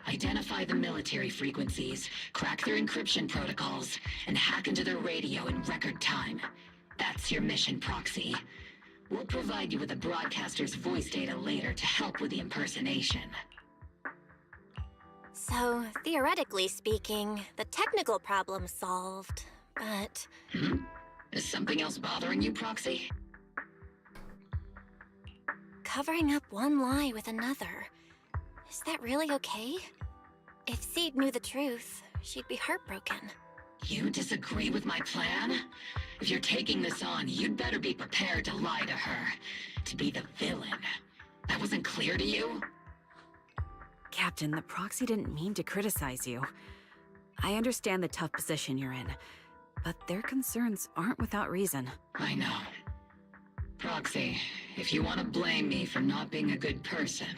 Identify the military frequencies, crack their encryption protocols, and hack into their radio in record time. That's your mission, Proxy. We'll provide you with the broadcaster's voice data later to help with the impersonation. So, theoretically speaking, the technical problem's solved, but... Is something else bothering you, Proxy? covering up one lie with another. Is that really okay? If Seed knew the truth, she'd be heartbroken. You disagree with my plan? If you're taking this on, you'd better be prepared to lie to her. To be the villain. That wasn't clear to you? Captain, the proxy didn't mean to criticize you. I understand the tough position you're in, but their concerns aren't without reason. I know. Proxy, if you want to blame me for not being a good person,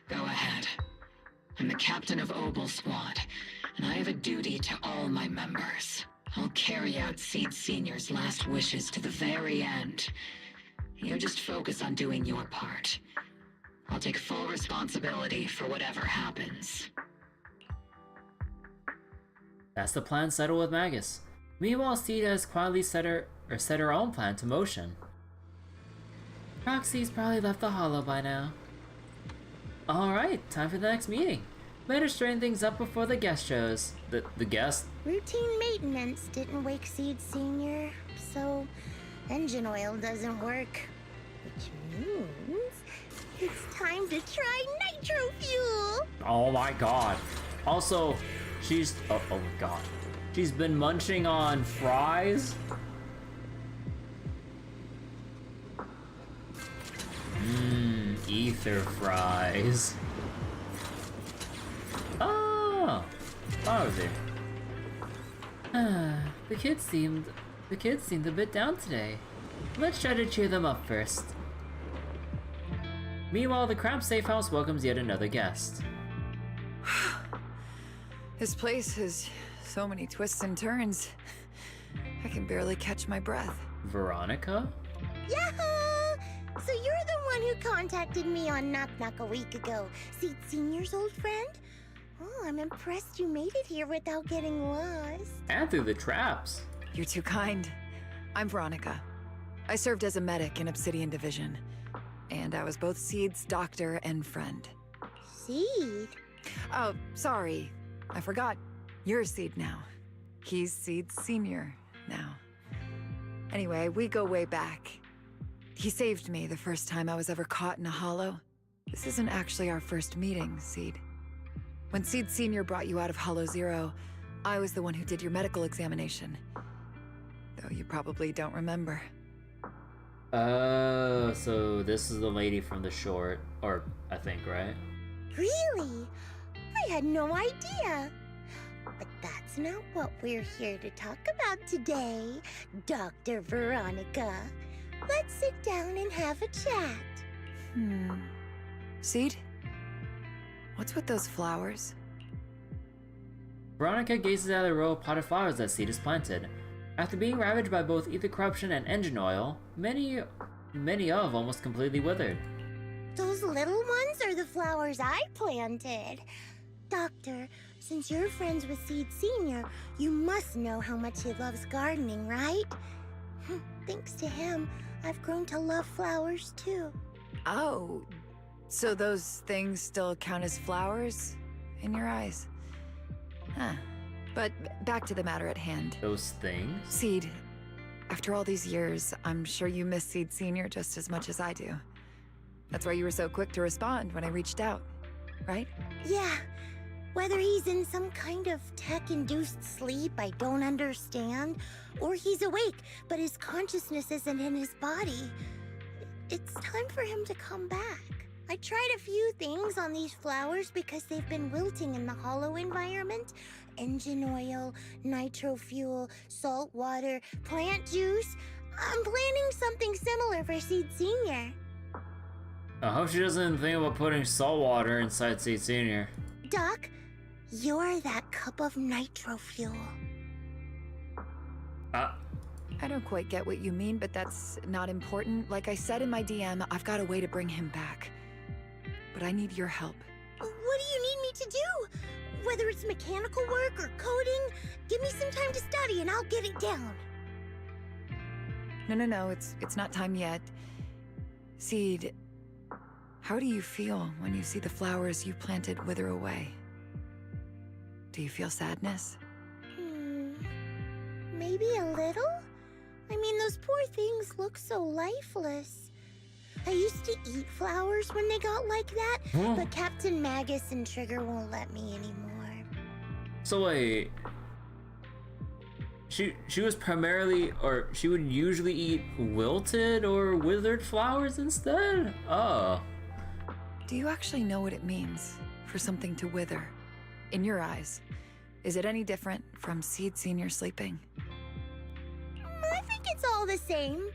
go ahead. I'm the captain of Obel Squad, and I have a duty to all my members. I'll carry out Seed Senior's last wishes to the very end. You just focus on doing your part. I'll take full responsibility for whatever happens. That's the plan settled with Magus. Meanwhile, Seed has quietly set her own plan to motion. Proxy's probably left the hollow by now. Alright, time for the next meeting. Better straighten things up before the guest shows. The guest? Routine maintenance didn't wake Seed Senior, so engine oil doesn't work. Which means it's time to try nitro fuel! Oh my god. Also, she's... Oh my god. She's been munching on fries? Ether fries. Oh! Oh, dear. The kids seemed a bit down today. Let's try to cheer them up first. Meanwhile, the Crab Safe House welcomes yet another guest. This place has so many twists and turns. I can barely catch my breath. Veronica? Yahoo! So you're the one who contacted me on Knock Knock a week ago, Seed Senior's old friend? Oh, I'm impressed you made it here without getting lost. And through the traps. You're too kind. I'm Veronica. I served as a medic in Obsidian Division. And I was both Seed's doctor and friend. Seed? Oh, sorry. I forgot. You're Seed now. He's Seed Senior now. Anyway, we go way back. He saved me the first time I was ever caught in a hollow. This isn't actually our first meeting, Seed. When Seed Senior brought you out of Hollow Zero, I was the one who did your medical examination. Though you probably don't remember. Oh, so this is the lady from the short, or I think, right? Really? I had no idea. But that's not what we're here to talk about today, Dr. Veronica. Let's sit down and have a chat. Seed? What's with those flowers? Veronica gazes at a row of potted flowers that Seed has planted. After being ravaged by both ether corruption and engine oil, many of almost completely withered. Those little ones are the flowers I planted. Doctor, since you're friends with Seed Senior, you must know how much he loves gardening, right? Thanks to him, I've grown to love flowers too. Oh, so those things still count as flowers in your eyes? Huh. But back to the matter at hand. Those things? Seed, after all these years, I'm sure you miss Seed Senior just as much as I do. That's why you were so quick to respond when I reached out, right? Yeah. Whether he's in some kind of tech-induced sleep I don't understand, or he's awake, but his consciousness isn't in his body, it's time for him to come back. I tried a few things on these flowers because they've been wilting in the hollow environment. Engine oil, nitro fuel, salt water, plant juice. I'm planning something similar for Seed Senior. I hope she doesn't think about putting salt water inside Seed Senior. Doc, you're that cup of nitro fuel. I don't quite get what you mean, but that's not important. Like I said in my DM, I've got a way to bring him back. But I need your help. What do you need me to do? Whether it's mechanical work or coding, give me some time to study and I'll get it down. No, it's not time yet. Seed, how do you feel when you see the flowers you planted wither away? Do you feel sadness? Maybe a little? I mean, those poor things look so lifeless. I used to eat flowers when they got like that, but Captain Magus and Trigger won't let me anymore. So wait, she was primarily, or she would usually eat wilted or withered flowers instead? Oh. Do you actually know what it means for something to wither? In your eyes, is it any different from Seed Senior sleeping? I think it's all the same.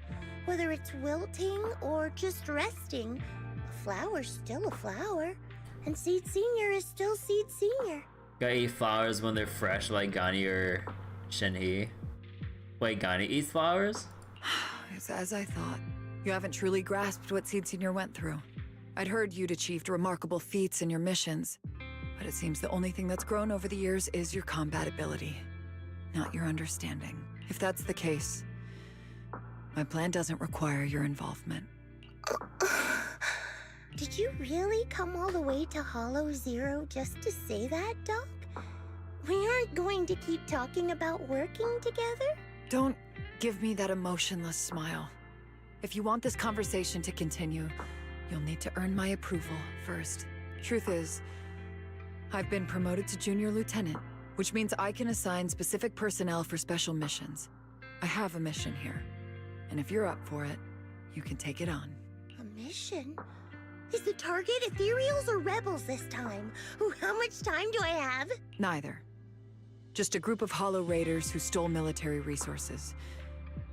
Whether it's wilting or just resting, a flower's still a flower, and Seed Senior is still Seed Senior. Gotta eat flowers when they're fresh, like Gani or Shinhee. Wait, Gani eats flowers? It's as I thought. You haven't truly grasped what Seed Senior went through. I'd heard you'd achieved remarkable feats in your missions, but it seems the only thing that's grown over the years is your combat ability, not your understanding. If that's the case, my plan doesn't require your involvement. Did you really come all the way to Hollow Zero just to say that, Doc? We aren't going to keep talking about working together? Don't give me that emotionless smile. If you want this conversation to continue, you'll need to earn my approval first. Truth is, I've been promoted to Junior Lieutenant, which means I can assign specific personnel for special missions. I have a mission here, and if you're up for it, you can take it on. A mission? Is the target Ethereals or Rebels this time? Ooh, how much time do I have? Neither. Just a group of Hollow Raiders who stole military resources.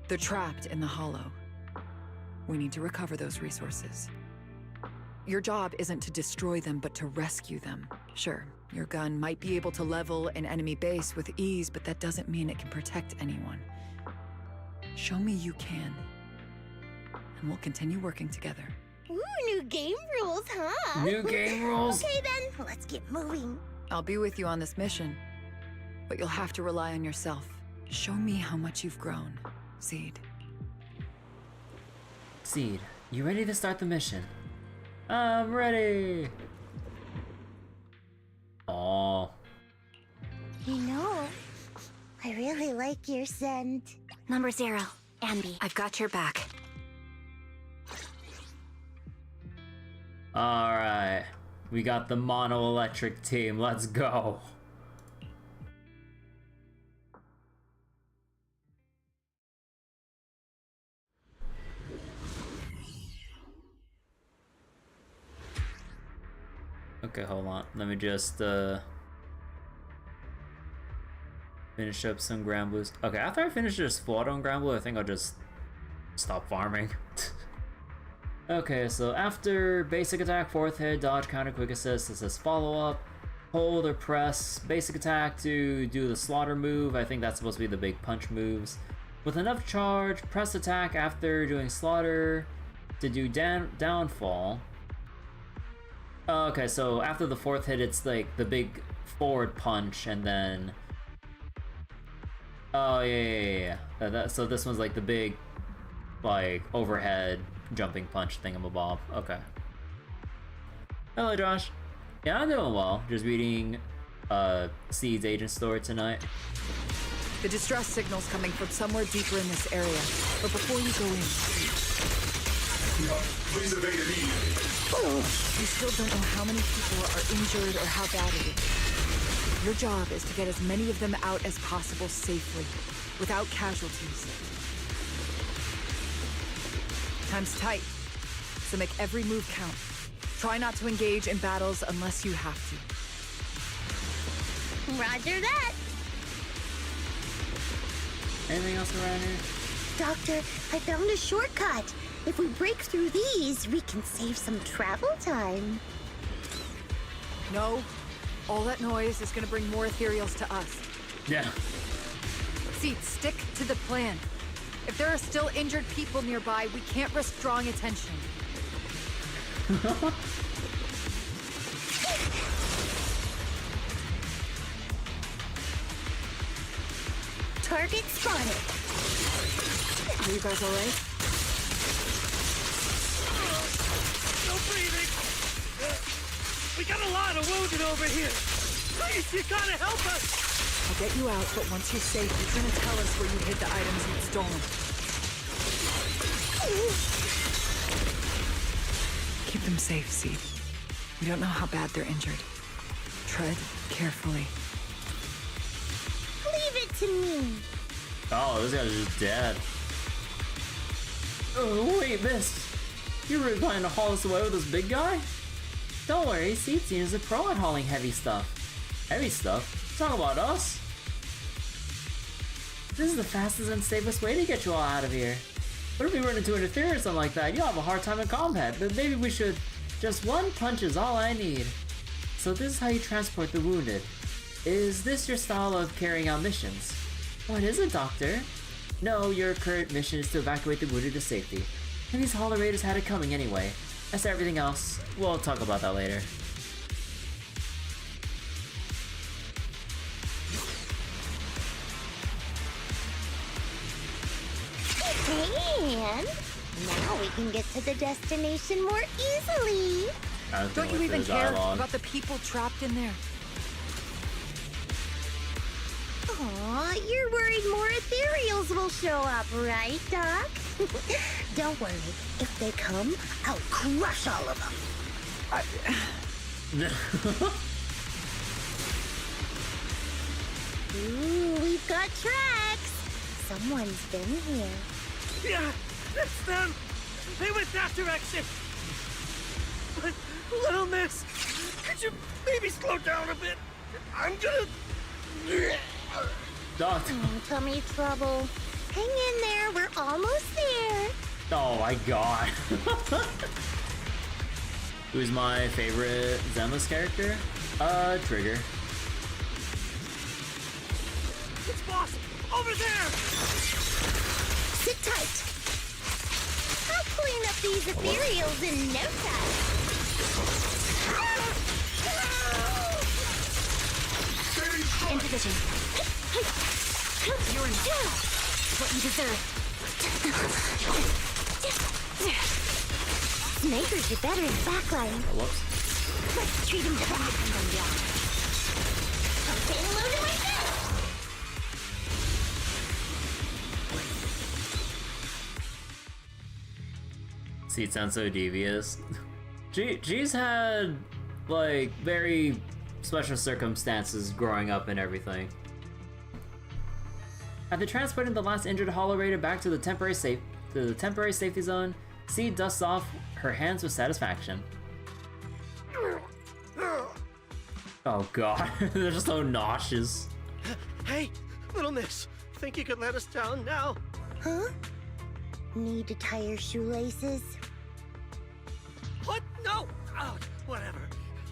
They're trapped in the Hollow. We need to recover those resources. Your job isn't to destroy them, but to rescue them. Sure, your gun might be able to level an enemy base with ease, but that doesn't mean it can protect anyone. Show me you can, and we'll continue working together. Ooh, new game rules, huh? New game rules? Okay then, let's get moving. I'll be with you on this mission, but you'll have to rely on yourself. Show me how much you've grown, Seed. Seed, you ready to start the mission? I'm ready! Aww. You know, I really like your scent. Number 0, Ambi. I've got your back. Alright. We got the mono-electric team. Let's go. Okay, hold on. Let me just finish up some Grand Blues. Okay, after I finish this Flood on Grand Blue, I think I'll just stop farming. Okay, so after basic attack, 4th hit, dodge, counter, quick assist, it says follow up, hold or press basic attack to do the slaughter move. I think that's supposed to be the big punch moves. With enough charge, press attack after doing slaughter to do downfall. Okay, so after the 4th hit, it's like the big forward punch, and then... Oh, yeah. So this one's like the big, like, overhead jumping punch thingamabob. Okay. Hello, Josh. Yeah, I'm doing well. Just reading Seed's agent story tonight. The distress signal's coming from somewhere deeper in this area, but before you go in... Please evade immediately. We still don't know how many people are injured or how bad it is. Your job is to get as many of them out as possible safely, without casualties. Time's tight, so make every move count. Try not to engage in battles unless you have to. Roger that. Anything else around here? Doctor, I found a shortcut. If we break through these, we can save some travel time. No, all that noise is gonna bring more ethereals to us. Yeah. Seed, stick to the plan. If there are still injured people nearby, we can't risk drawing attention. Target spotted. Are you guys alright? breathing! We got a lot of wounded over here! Please, you gotta help us! I'll get you out, but once you're safe, you're gonna tell us where you hid the items you'd stolen. Keep them safe, Seed. We don't know how bad they're injured. Tread carefully. Leave it to me. Oh, this guy's just dead. Oh, wait, Miss. You really planning to haul us away with this big guy? Don't worry, Seed is a pro at hauling heavy stuff. Heavy stuff? Talk about us. This is the fastest and safest way to get you all out of here. But if we run into interference or something like that, you'll have a hard time in combat. But maybe we should... Just one punch is all I need. So this is how you transport the wounded. Is this your style of carrying out missions? What is it, Doctor? No, your current mission is to evacuate the wounded to safety. And these Hollow Raiders had it coming anyway. As to everything else, we'll talk about that later. And now we can get to the destination more easily. Don't you even care about the people trapped in there? Aw, you're worried more ethereals will show up, right, Doc? Don't worry. If they come, I'll crush all of them. Ooh, we've got tracks. Someone's been here. Yeah, it's them! They went that direction! But, little miss, could you maybe slow down a bit? I'm gonna... Doctor. Tummy trouble. Hang in there, we're almost there. Oh my god. Who's my favorite Zenless character? Trigger. It's boss! Over there! Sit tight. I'll clean up these ethereals in no time. In position. You're in. What you deserve. Snipers are better in backline. Whoops. Let's treat him to that. I'm getting loaded myself. See, it sounds so devious. G's had, like, very special circumstances growing up and everything. After transporting the last injured Hollow Raider back to the temporary safety zone, C dusts off her hands with satisfaction. Oh god, they're just so nauseous. Hey, little miss, think you could let us down now? Huh? Need to tie your shoelaces? What? No! Oh, whatever.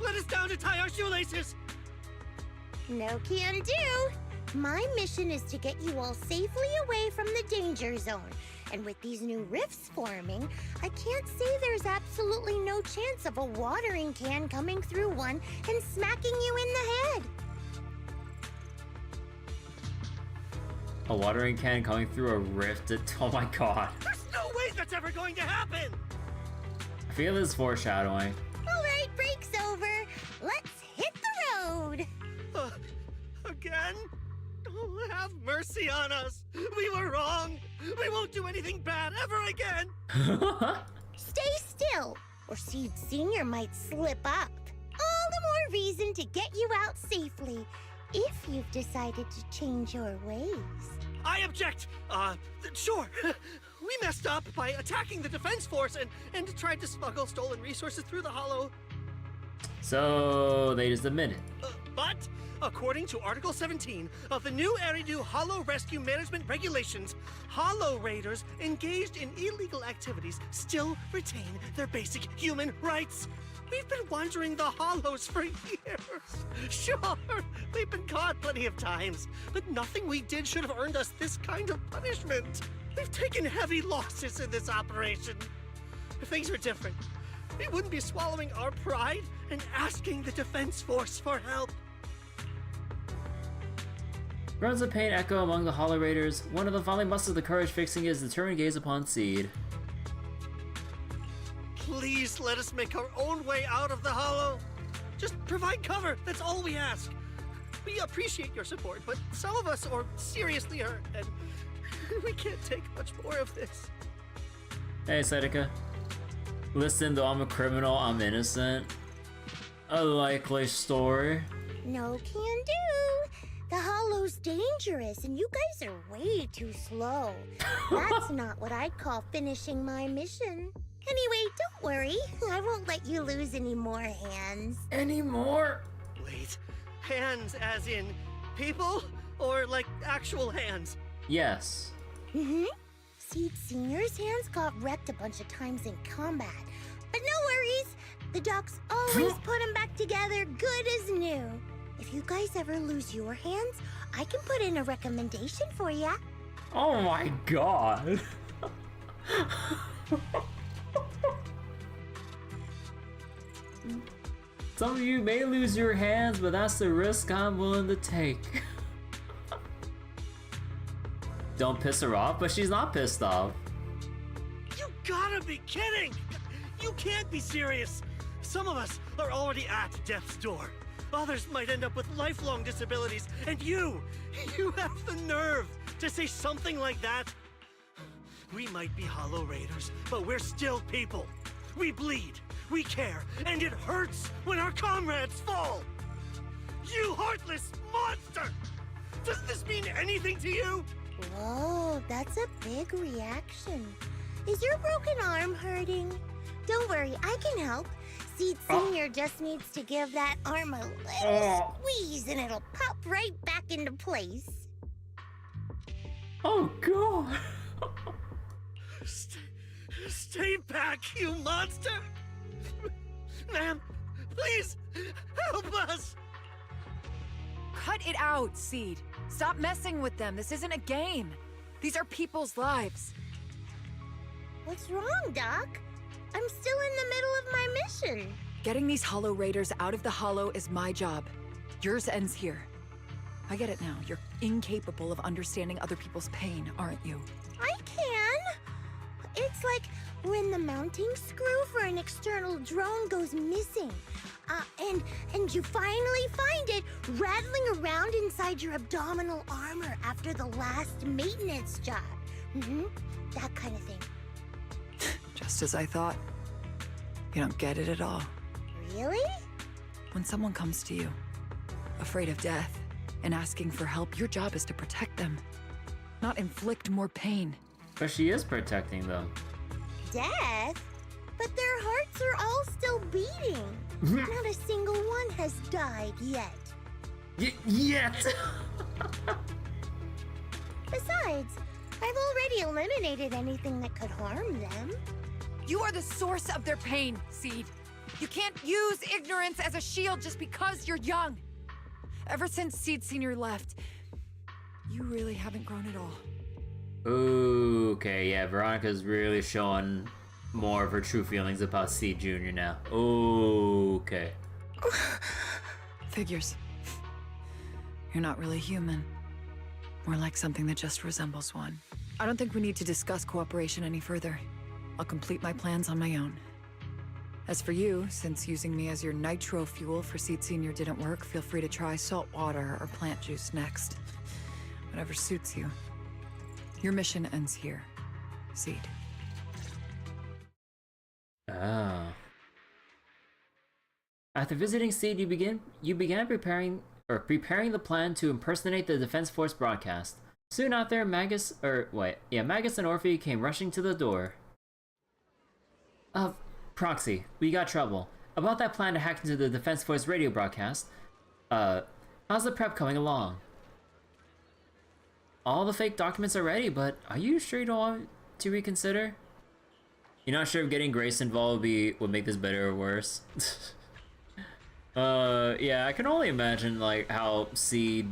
Let us down to tie our shoelaces! No can do. My mission is to get you all safely away from the danger zone. And with these new rifts forming, I can't say there's absolutely no chance of a watering can coming through one and smacking you in the head. A watering can coming through a rift. Oh my god. There's no way that's ever going to happen! I feel this foreshadowing. All right, break's over. Let's hit the road. Again? Oh, have mercy on us. We were wrong. We won't do anything bad ever again. Stay still, or Seed Senior might slip up. All the more reason to get you out safely, if you've decided to change your ways. I object. Sure. We messed up by attacking the defense force and tried to smuggle stolen resources through the Hollow. So they just admit it. But according to Article 17 of the new Eridu Hollow Rescue Management Regulations, Hollow Raiders engaged in illegal activities still retain their basic human rights. We've been wandering the Hollows for years. Sure, we've been caught plenty of times, but nothing we did should have earned us this kind of punishment. We've taken heavy losses in this operation. If things were different, we wouldn't be swallowing our pride and asking the defense force for help. Groans of pain echo among the Hollow Raiders. One of them finally musters the courage, fixing his determined gaze upon Seed. please let us make our own way out of the hollow? Just provide cover, that's all we ask. We appreciate your support, but some of us are seriously hurt, and we can't take much more of this. Hey, Seneca. Listen, though I'm a criminal, I'm innocent. A likely story. No can do. The hollow's dangerous, and you guys are way too slow. That's not what I'd call finishing my mission. Anyway, don't worry. I won't let you lose any more hands. Any more? Wait, hands as in people? Or like actual hands? Yes. Mm-hmm. Seed Senior's hands got wrecked a bunch of times in combat. But no worries. The docs always put them back together good as new. If you guys ever lose your hands, I can put in a recommendation for ya. Oh my god. Some of you may lose your hands, but that's the risk I'm willing to take. Don't piss her off, but she's not pissed off. You gotta be kidding! You can't be serious! Some of us are already at death's door. Others might end up with lifelong disabilities, and you have the nerve to say something like that? We might be Hollow Raiders, but we're still people. We bleed, we care, and it hurts when our comrades fall! You heartless monster! Does this mean anything to you? Whoa, that's a big reaction. Is your broken arm hurting? Don't worry, I can help. Seed Senior just needs to give that arm a little squeeze and it'll pop right back into place. Oh god! Stay back, you monster! Ma'am, please, help us! Cut it out, Seed. Stop messing with them. This isn't a game. These are people's lives. What's wrong, Doc? I'm still in the middle of my mission. Getting these Hollow Raiders out of the Hollow is my job. Yours ends here. I get it now. You're incapable of understanding other people's pain, aren't you? I can. It's like when the mounting screw for an external drone goes missing. And you finally find it rattling around inside your abdominal armor after the last maintenance job. That kind of thing. Just as I thought. You don't get it at all. Really? When someone comes to you, afraid of death, and asking for help, your job is to protect them, not inflict more pain. But she is protecting them. Death? But their hearts are all still beating. Not a single one has died yet. Yet! Besides, I've already eliminated anything that could harm them. You are the source of their pain, Seed. You can't use ignorance as a shield just because you're young. Ever since Seed Senior left, you really haven't grown at all. Okay, yeah, Veronica's really showing more of her true feelings about Seed Jr. now. Okay. Figures. You're not really human. More like something that just resembles one. I don't think we need to discuss cooperation any further. I'll complete my plans on my own. As for you, since using me as your nitro fuel for Seed Senior didn't work, feel free to try salt water or plant juice next. Whatever suits you. Your mission ends here, Seed. Oh. After visiting Seed, you began preparing the plan to impersonate the Defense Force broadcast. Soon after, Magus and Orphe came rushing to the door. Proxy, we got trouble. About that plan to hack into the Defense Force radio broadcast. How's the prep coming along? All the fake documents are ready, but are you sure you don't want to reconsider? You're not sure if getting Grace involved would make this better or worse? Yeah, I can only imagine like how Seed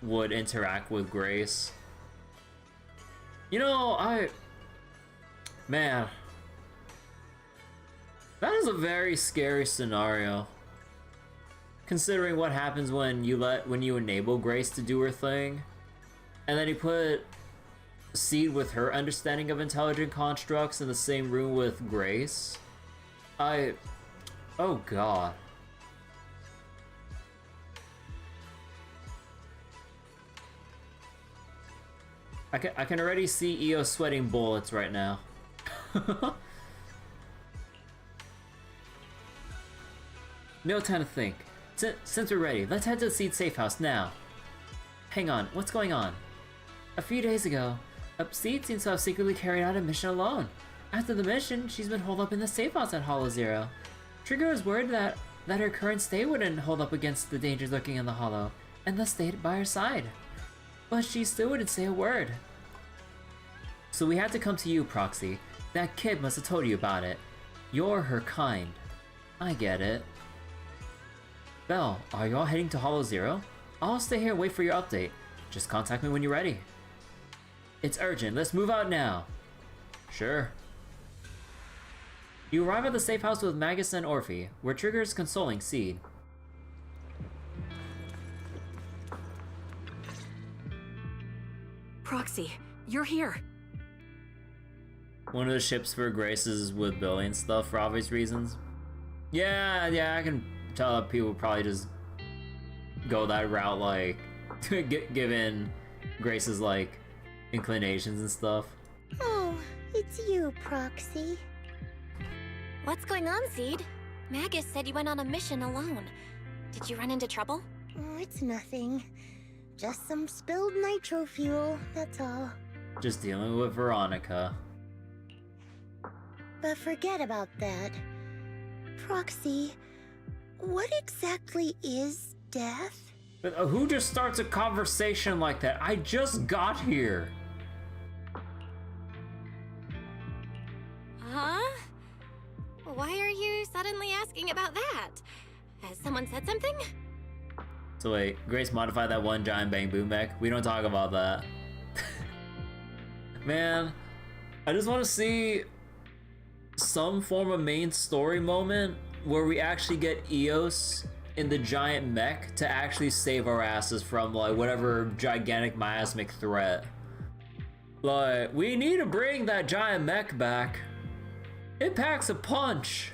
would interact with Grace. You know, man, that is a very scary scenario. Considering what happens when you enable Grace to do her thing, and then you put Seed with her understanding of intelligent constructs in the same room with Grace. Oh god. I can already see EO sweating bullets right now. No time to think. Since we're ready, let's head to the Seed safe house now. Hang on, what's going on? A few days ago, Seed seems to have secretly carried out a mission alone. After the mission, she's been holed up in the safe house at Hollow Zero. Trigger was worried that her current state wouldn't hold up against the dangers lurking in the Hollow, and thus stayed by her side. But she still wouldn't say a word. So we had to come to you, Proxy. That kid must have told you about it. You're her kind. I get it. Belle, are you all heading to Hollow Zero? I'll stay here and wait for your update. Just contact me when you're ready. It's urgent, let's move out now. Sure. You arrive at the safe house with Magus and Orphe, where Trigger is consoling Seed. Proxy, you're here. One of the ships for Grace is with Billy and stuff for obvious reasons. Yeah, I can tell that people probably just go that route, like, given Grace's, like, inclinations and stuff. Oh, it's you, Proxy. What's going on, Seed? Magus said you went on a mission alone. Did you run into trouble? Oh, it's nothing. Just some spilled nitro fuel, that's all. Just dealing with Veronica. But forget about that. Proxy, what exactly is death? But who just starts a conversation like that? I just got here. Huh? Why are you suddenly asking about that? Has someone said something? So wait, Grace modified that one giant bang boom mech? We don't talk about that. Man, I just want to see some form of main story moment where we actually get Eos in the giant mech to actually save our asses from, like, whatever gigantic miasmic threat. Like, we need to bring that giant mech back. It packs a punch.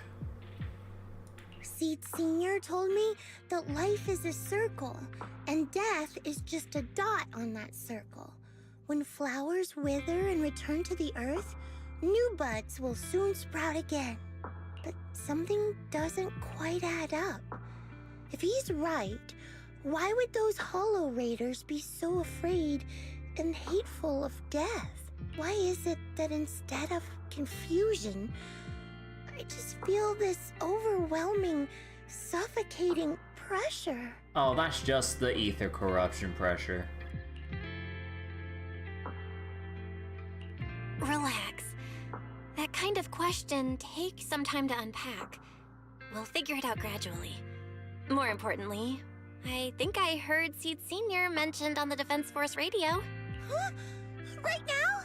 Seed Senior told me that life is a circle, and death is just a dot on that circle. When flowers wither and return to the earth, new buds will soon sprout again. But something doesn't quite add up. If he's right, why would those Hollow Raiders be so afraid and hateful of death? Why is it that instead of confusion, I just feel this overwhelming, suffocating pressure? Oh, that's just the ether corruption pressure. Relax. That kind of question takes some time to unpack. We'll figure it out gradually. More importantly, I think I heard Seed Senior mentioned on the Defense Force radio. Huh? Right now?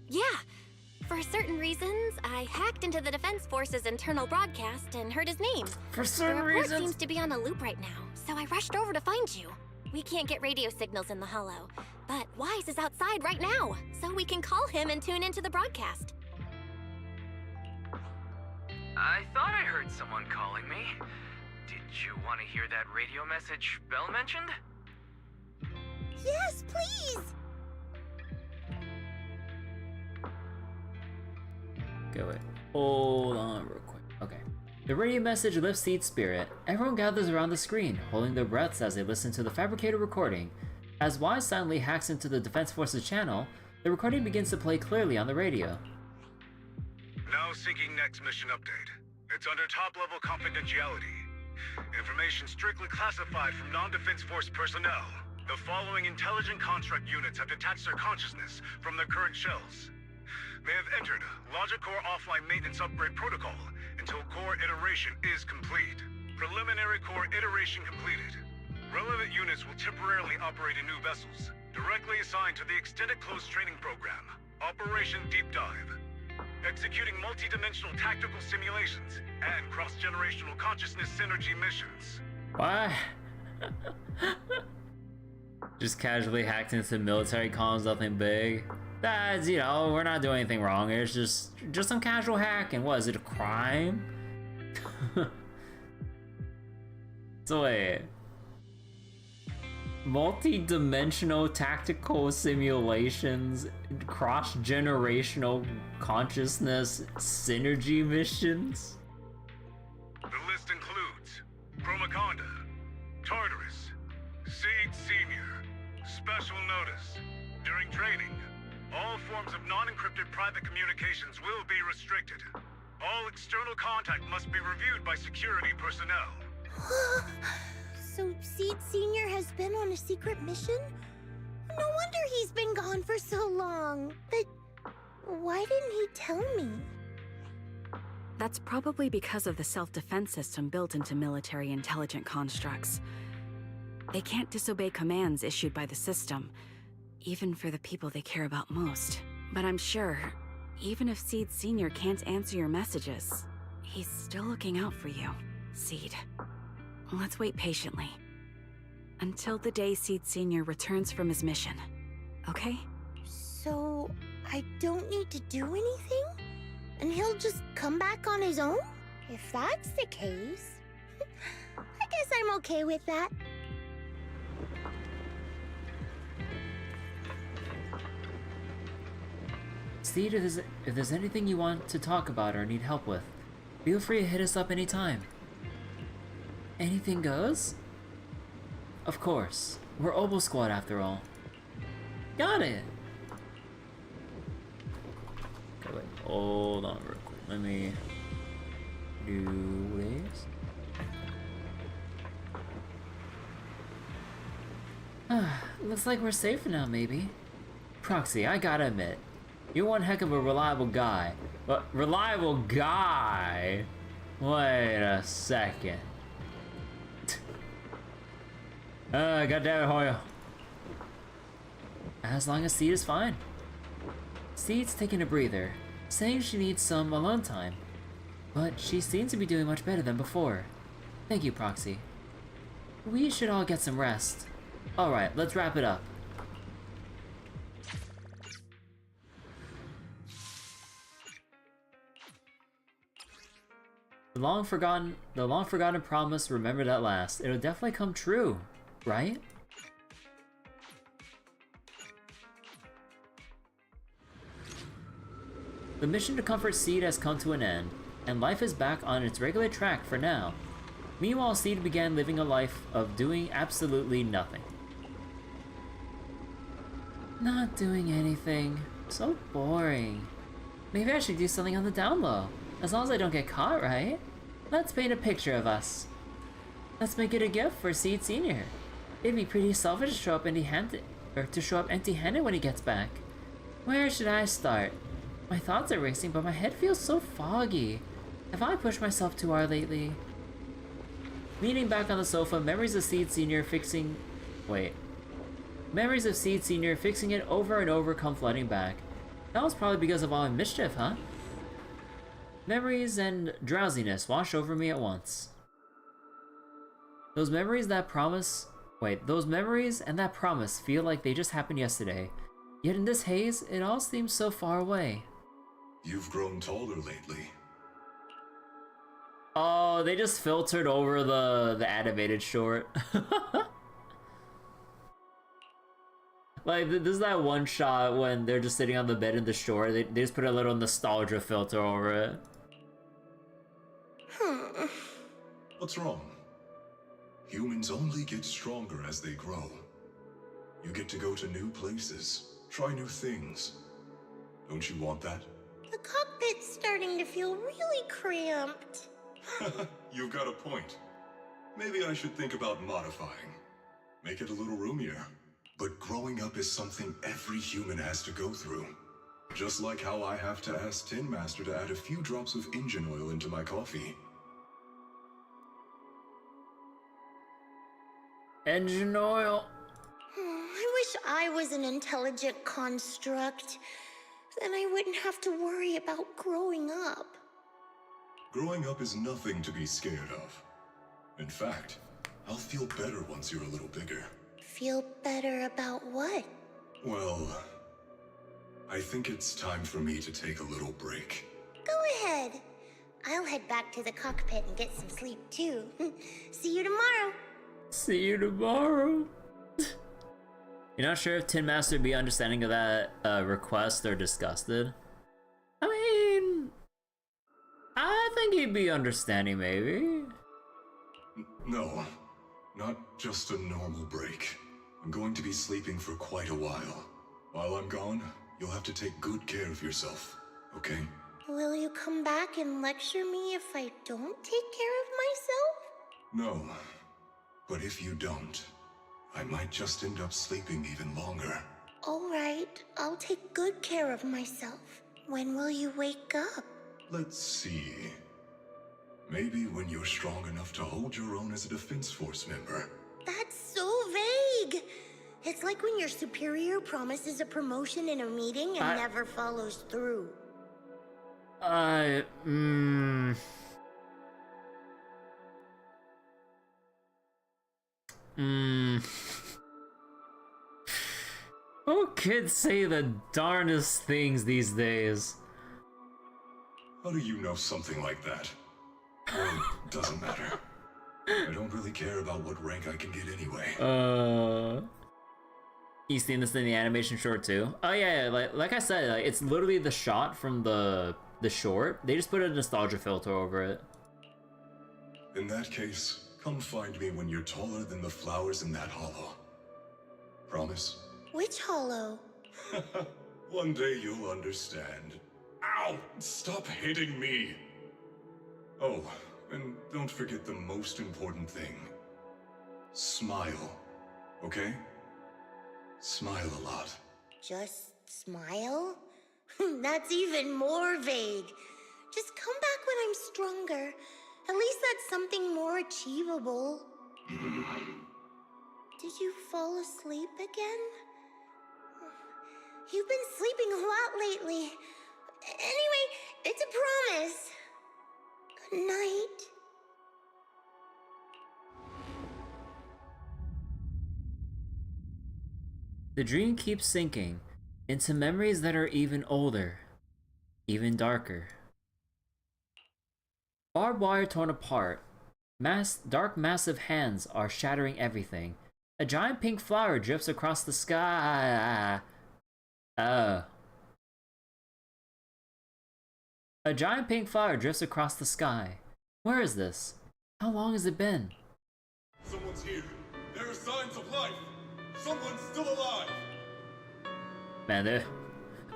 Yeah. For certain reasons, I hacked into the Defense Force's internal broadcast and heard his name. For certain the report reasons? seems to be on a loop right now, so I rushed over to find you. We can't get radio signals in the Hollow, but Wise is outside right now, so we can call him and tune into the broadcast. I thought I heard someone calling me. Did you want to hear that radio message Belle mentioned? Yes, please! Okay, wait. Hold on real quick. Okay. The radio message lifts Seed's spirit. Everyone gathers around the screen, holding their breaths as they listen to the fabricated recording. As Wise silently hacks into the Defense Force's channel, the recording begins to play clearly on the radio. Now seeking next mission update. It's under top-level confidentiality. Information strictly classified from non-Defense Force personnel. The following intelligent construct units have detached their consciousness from their current shells. They have entered Logic Core offline maintenance upgrade protocol until core iteration is complete. Preliminary core iteration completed. Relevant units will temporarily operate in new vessels, directly assigned to the extended closed training program, Operation Deep Dive. Executing multi-dimensional tactical simulations and cross-generational consciousness synergy missions. What? Just casually hacked into military comms, nothing big. That's, you know, we're not doing anything wrong. It's just some casual hacking. What, is it a crime? So wait. Multi-dimensional tactical simulations, cross-generational consciousness synergy missions? The list includes Chromaconda, Tartarus, Seed Senior, Special Notice. During training, all forms of non-encrypted private communications will be restricted. All external contact must be reviewed by security personnel. So Seed Senior has been on a secret mission? No wonder he's been gone for so long. But why didn't he tell me? That's probably because of the self-defense system built into military intelligent constructs. They can't disobey commands issued by the system, even for the people they care about most. But I'm sure, even if Seed Senior can't answer your messages, he's still looking out for you, Seed. Let's wait patiently. Until the day Seed Senior returns from his mission, okay? So I don't need to do anything? And he'll just come back on his own? If that's the case, I guess I'm okay with that. Seed, if there's anything you want to talk about or need help with, feel free to hit us up anytime. Anything goes? Of course. We're Oboe Squad after all. Got it! Okay, wait. Hold on real quick. Let me do this. Looks like we're safe now, maybe. Proxy, I gotta admit, you're one heck of a reliable guy. But reliable guy? Wait a second. Goddamn it, Hoya. As long as Seed is fine. Seed's taking a breather, saying she needs some alone time. But she seems to be doing much better than before. Thank you, Proxy. We should all get some rest. Alright, let's wrap it up. The long forgotten promise remembered at last. It'll definitely come true, right? The mission to comfort Seed has come to an end, and life is back on its regular track for now. Meanwhile, Seed began living a life of doing absolutely nothing. Not doing anything. So boring. Maybe I should do something on the down low. As long as I don't get caught, right? Let's paint a picture of us. Let's make it a gift for Seed Senior. It'd be pretty selfish to show up empty-handed, when he gets back. Where should I start? My thoughts are racing, but my head feels so foggy. Have I pushed myself too hard lately? Leaning back on the sofa, memories of Seed Senior fixing it over and over come flooding back. That was probably because of all my mischief, huh? Memories and drowsiness wash over me at once. Those memories and that promise feel like they just happened yesterday. Yet in this haze, it all seems so far away. You've grown taller lately. Oh, they just filtered over the animated short. Like, this is that one shot when they're just sitting on the bed in the shore. They just put a little nostalgia filter over it. What's wrong? Humans only get stronger as they grow. You get to go to new places, try new things. Don't you want that? The cockpit's starting to feel really cramped. You've got a point. Maybe I should think about modifying. Make it a little roomier. But growing up is something every human has to go through. Just like how I have to ask Tin Master to add a few drops of engine oil into my coffee. Engine oil. I wish I was an intelligent construct. Then I wouldn't have to worry about growing up. Growing up is nothing to be scared of. In fact, I'll feel better once you're a little bigger. Feel better about what? Well, I think it's time for me to take a little break. Go ahead. I'll head back to the cockpit and get some sleep too. See you tomorrow. See you tomorrow. You're not sure if Tin Master would be understanding of that request or disgusted? I mean, I think he'd be understanding, maybe. No, not just a normal break. I'm going to be sleeping for quite a while. While I'm gone, you'll have to take good care of yourself, okay? Will you come back and lecture me if I don't take care of myself? No, but if you don't, I might just end up sleeping even longer. All right, I'll take good care of myself. When will you wake up? Let's see. Maybe when you're strong enough to hold your own as a Defense Force member. That's so vague. It's like when your superior promises a promotion in a meeting and never follows through. Oh, kids say the darndest things these days. How do you know something like that? Well, doesn't matter. I don't really care about what rank I can get anyway. You seen this in the animation short too? Oh yeah, like I said, like, it's literally the shot from the short. They just put a nostalgia filter over it. In that case, come find me when you're taller than the flowers in that hollow. Promise? Which hollow? One day you'll understand. Ow! Stop hitting me! Oh, and don't forget the most important thing. Smile, okay? Smile a lot. Just smile? That's even more vague. Just come back when I'm stronger. At least that's something more achievable. Did you fall asleep again? You've been sleeping a lot lately. Anyway, it's a promise. Good night. The dream keeps sinking into memories that are even older, even darker. Barbed wire torn apart. Dark massive hands are shattering everything. A giant pink flower drips across the sky. A giant pink flower drifts across the sky. Where is this? How long has it been? Someone's here. There are signs of life. Someone's still alive. Man,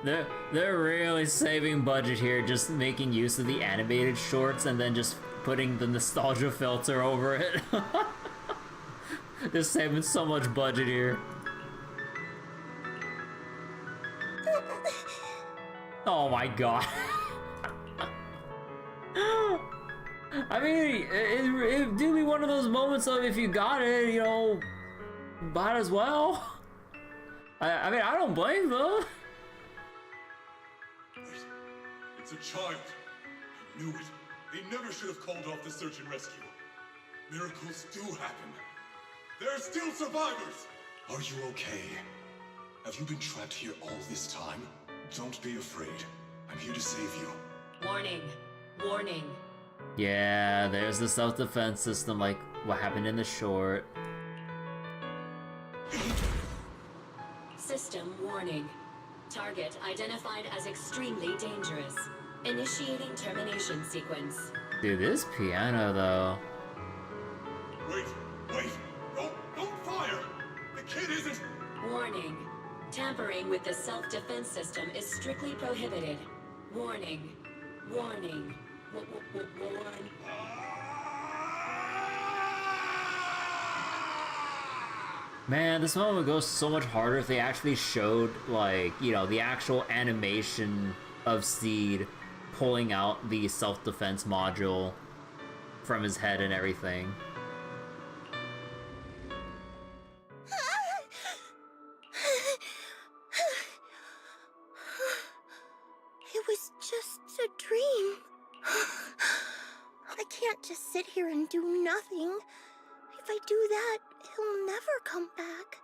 they're really saving budget here, just making use of the animated shorts and then just putting the nostalgia filter over it. They're saving so much budget here. Oh my god. I mean, it do be one of those moments of if you got it, you know, might as well. I mean, I don't blame them. Wait, it's a child. I knew it. They never should have called off the search and rescue. Miracles do happen. There are still survivors. Are you okay? Have you been trapped here all this time? Don't be afraid. I'm here to save you. Warning. Warning. Yeah, there's the self-defense system like what happened in the short. System warning. Target identified as extremely dangerous. Initiating termination sequence. Dude, this piano though. Wait! Don't fire! The kid isn't... Warning. Tampering with the self-defense system is strictly prohibited. Warning. Warning. Warn. Man, this one would go so much harder if they actually showed, like, you know, the actual animation of Seed pulling out the self-defense module from his head and everything. It was just a dream. I can't just sit here and do nothing. If I do that, he'll never come back.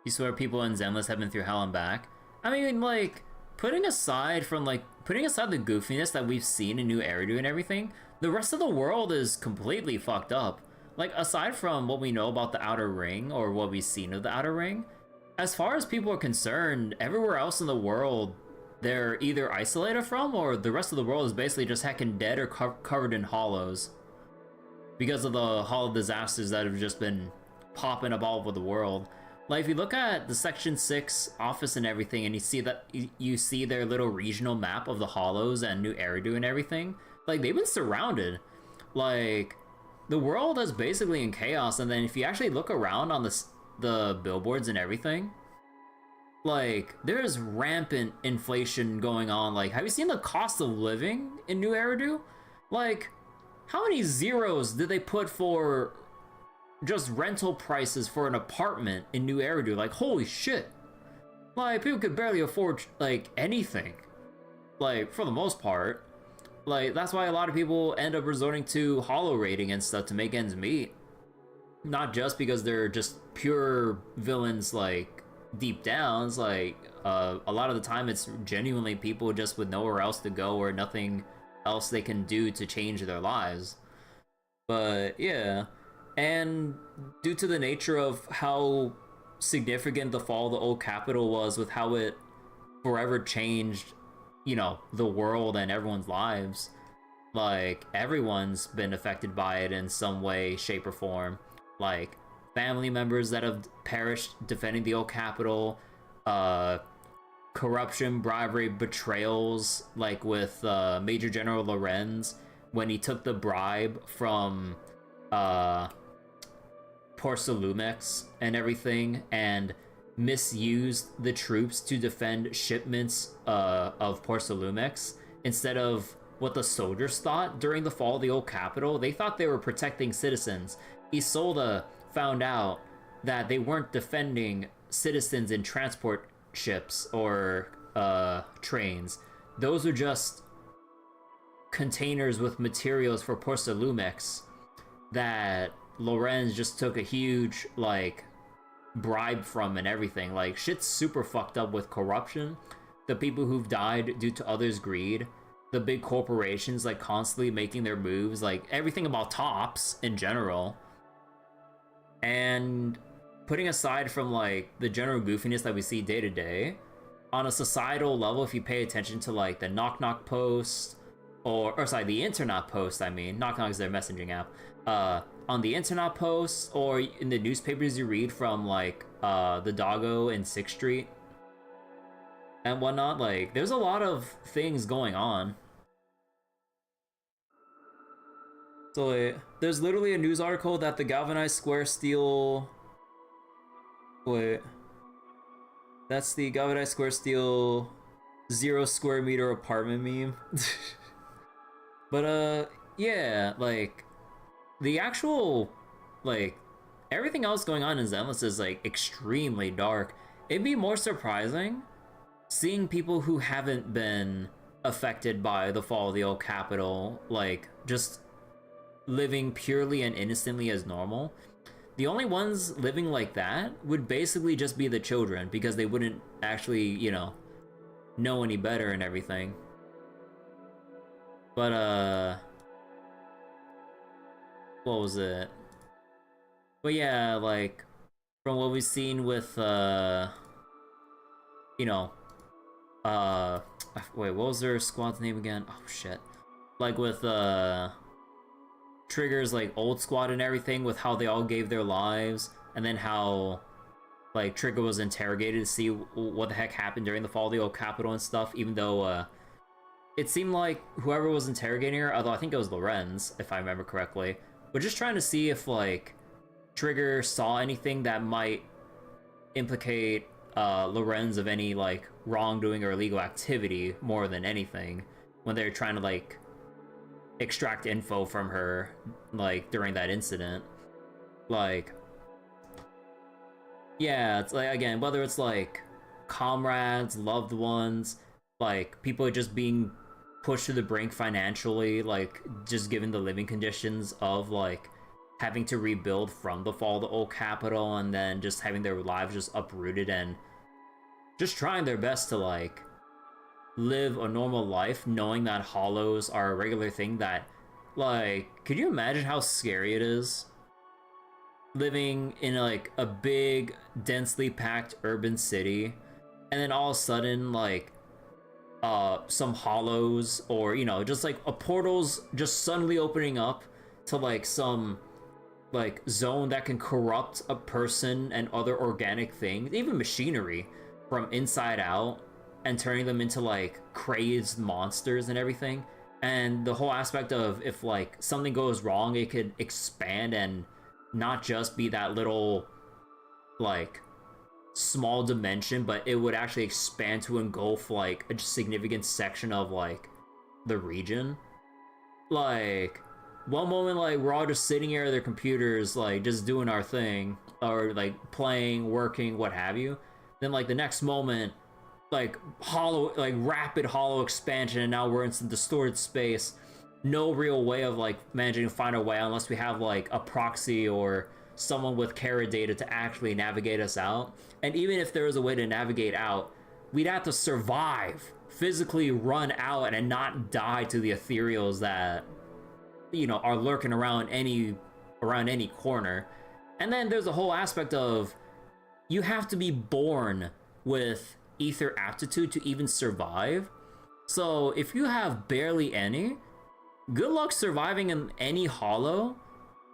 You swear people in Zenless have been through hell and back? I mean, like, putting aside the goofiness that we've seen in New Eridu and everything, the rest of the world is completely fucked up. Like, aside from what we know about the Outer Ring, or what we've seen of the Outer Ring, as far as people are concerned, everywhere else in the world, they're either isolated from, or the rest of the world is basically just heckin' dead or covered in hollows. Because of the hollow disasters that have just been popping up all over the world. Like, if you look at the Section 6 office and everything, and you see their little regional map of the hollows and New Eridu and everything, like, they've been surrounded. Like, the world is basically in chaos, and then if you actually look around on the billboards and everything, like, there's rampant inflation going on. Like, have you seen the cost of living in New Eridu? Like, how many zeros did they put for just rental prices for an apartment in New Eridu? Like, holy shit. Like, people could barely afford, like, anything. Like, for the most part. Like, that's why a lot of people end up resorting to hollow raiding and stuff to make ends meet. Not just because they're just pure villains, like, deep down. It's like, a lot of the time it's genuinely people just with nowhere else to go or nothing else they can do to change their lives. But, yeah. And due to the nature of how significant the fall of the old capital was, with how it forever changed, you know, the world and everyone's lives, like, everyone's been affected by it in some way, shape, or form. Like, family members that have perished defending the old capital, corruption, bribery, betrayals, like with Major General Lorenz, when he took the bribe from Porcelumex and everything, and misused the troops to defend shipments of Porcelumex instead of what the soldiers thought during the fall of the old capital. They thought they were protecting citizens. Isolde found out that they weren't defending citizens in transport ships or trains. Those were just containers with materials for Porcelumex that Lorenz just took a huge, like, bribe from and everything. Like, shit's super fucked up with corruption, the people who've died due to others' greed, the big corporations, like, constantly making their moves, like, everything about Tops in general. And putting aside from, like, the general goofiness that we see day to day, on a societal level, if you pay attention to, like, the Knock Knock post, or sorry, the Internet post, I mean, Knock Knock is their messaging app, on the Internet posts, or in the newspapers you read from, like, the Doggo and 6th Street and whatnot, like, there's a lot of things going on. So, like, there's literally a news article that the galvanized square steel... Wait. That's the galvanized square steel 0 square meter apartment meme. But, yeah, like, the actual, like, everything else going on in Zenless is, like, extremely dark. It'd be more surprising seeing people who haven't been affected by the fall of the old capital, like, just living purely and innocently as normal. The only ones living like that would basically just be the children, because they wouldn't actually, you know any better and everything. But, what was it? But yeah, like, from what we've seen with, you know, wait, what was their squad's name again? Oh, shit. Like, with, Trigger's, like, old squad and everything, with how they all gave their lives, and then how, like, Trigger was interrogated to see what the heck happened during the fall of the old capital and stuff, even though, it seemed like whoever was interrogating her, although I think it was Lorenz, if I remember correctly, but just trying to see if, like, Trigger saw anything that might implicate Lorenz of any, like, wrongdoing or illegal activity more than anything, when they're trying to, like, extract info from her, like, during that incident. Like, yeah, it's like, again, whether it's, like, comrades, loved ones, like, people just being pushed to the brink financially, like, just given the living conditions of, like, having to rebuild from the fall of the old capital, and then just having their lives just uprooted and just trying their best to like live a normal life, knowing that hollows are a regular thing. That, like, could you imagine how scary it is living in like a big, densely packed urban city, and then all of a sudden, like, some hollows, or, you know, just like a portal's just suddenly opening up to like some like zone that can corrupt a person and other organic things, even machinery, from inside out, and turning them into like crazed monsters and everything. And the whole aspect of, if like something goes wrong, it could expand and not just be that little like small dimension, but it would actually expand to engulf like a significant section of like the region. Like, one moment, like, we're all just sitting here at their computers, like, just doing our thing, or like playing, working, what have you. Then like the next moment, like rapid hollow expansion, and now we're in some distorted space. No real way of like managing to find our way unless we have like a proxy or someone with Kara data to actually navigate us out. And even if there was a way to navigate out, we'd have to survive, physically run out and not die to the ethereals that, you know, are lurking around any corner. And then there's a whole aspect of, you have to be born with ether aptitude to even survive. So if you have barely any, good luck surviving in any hollow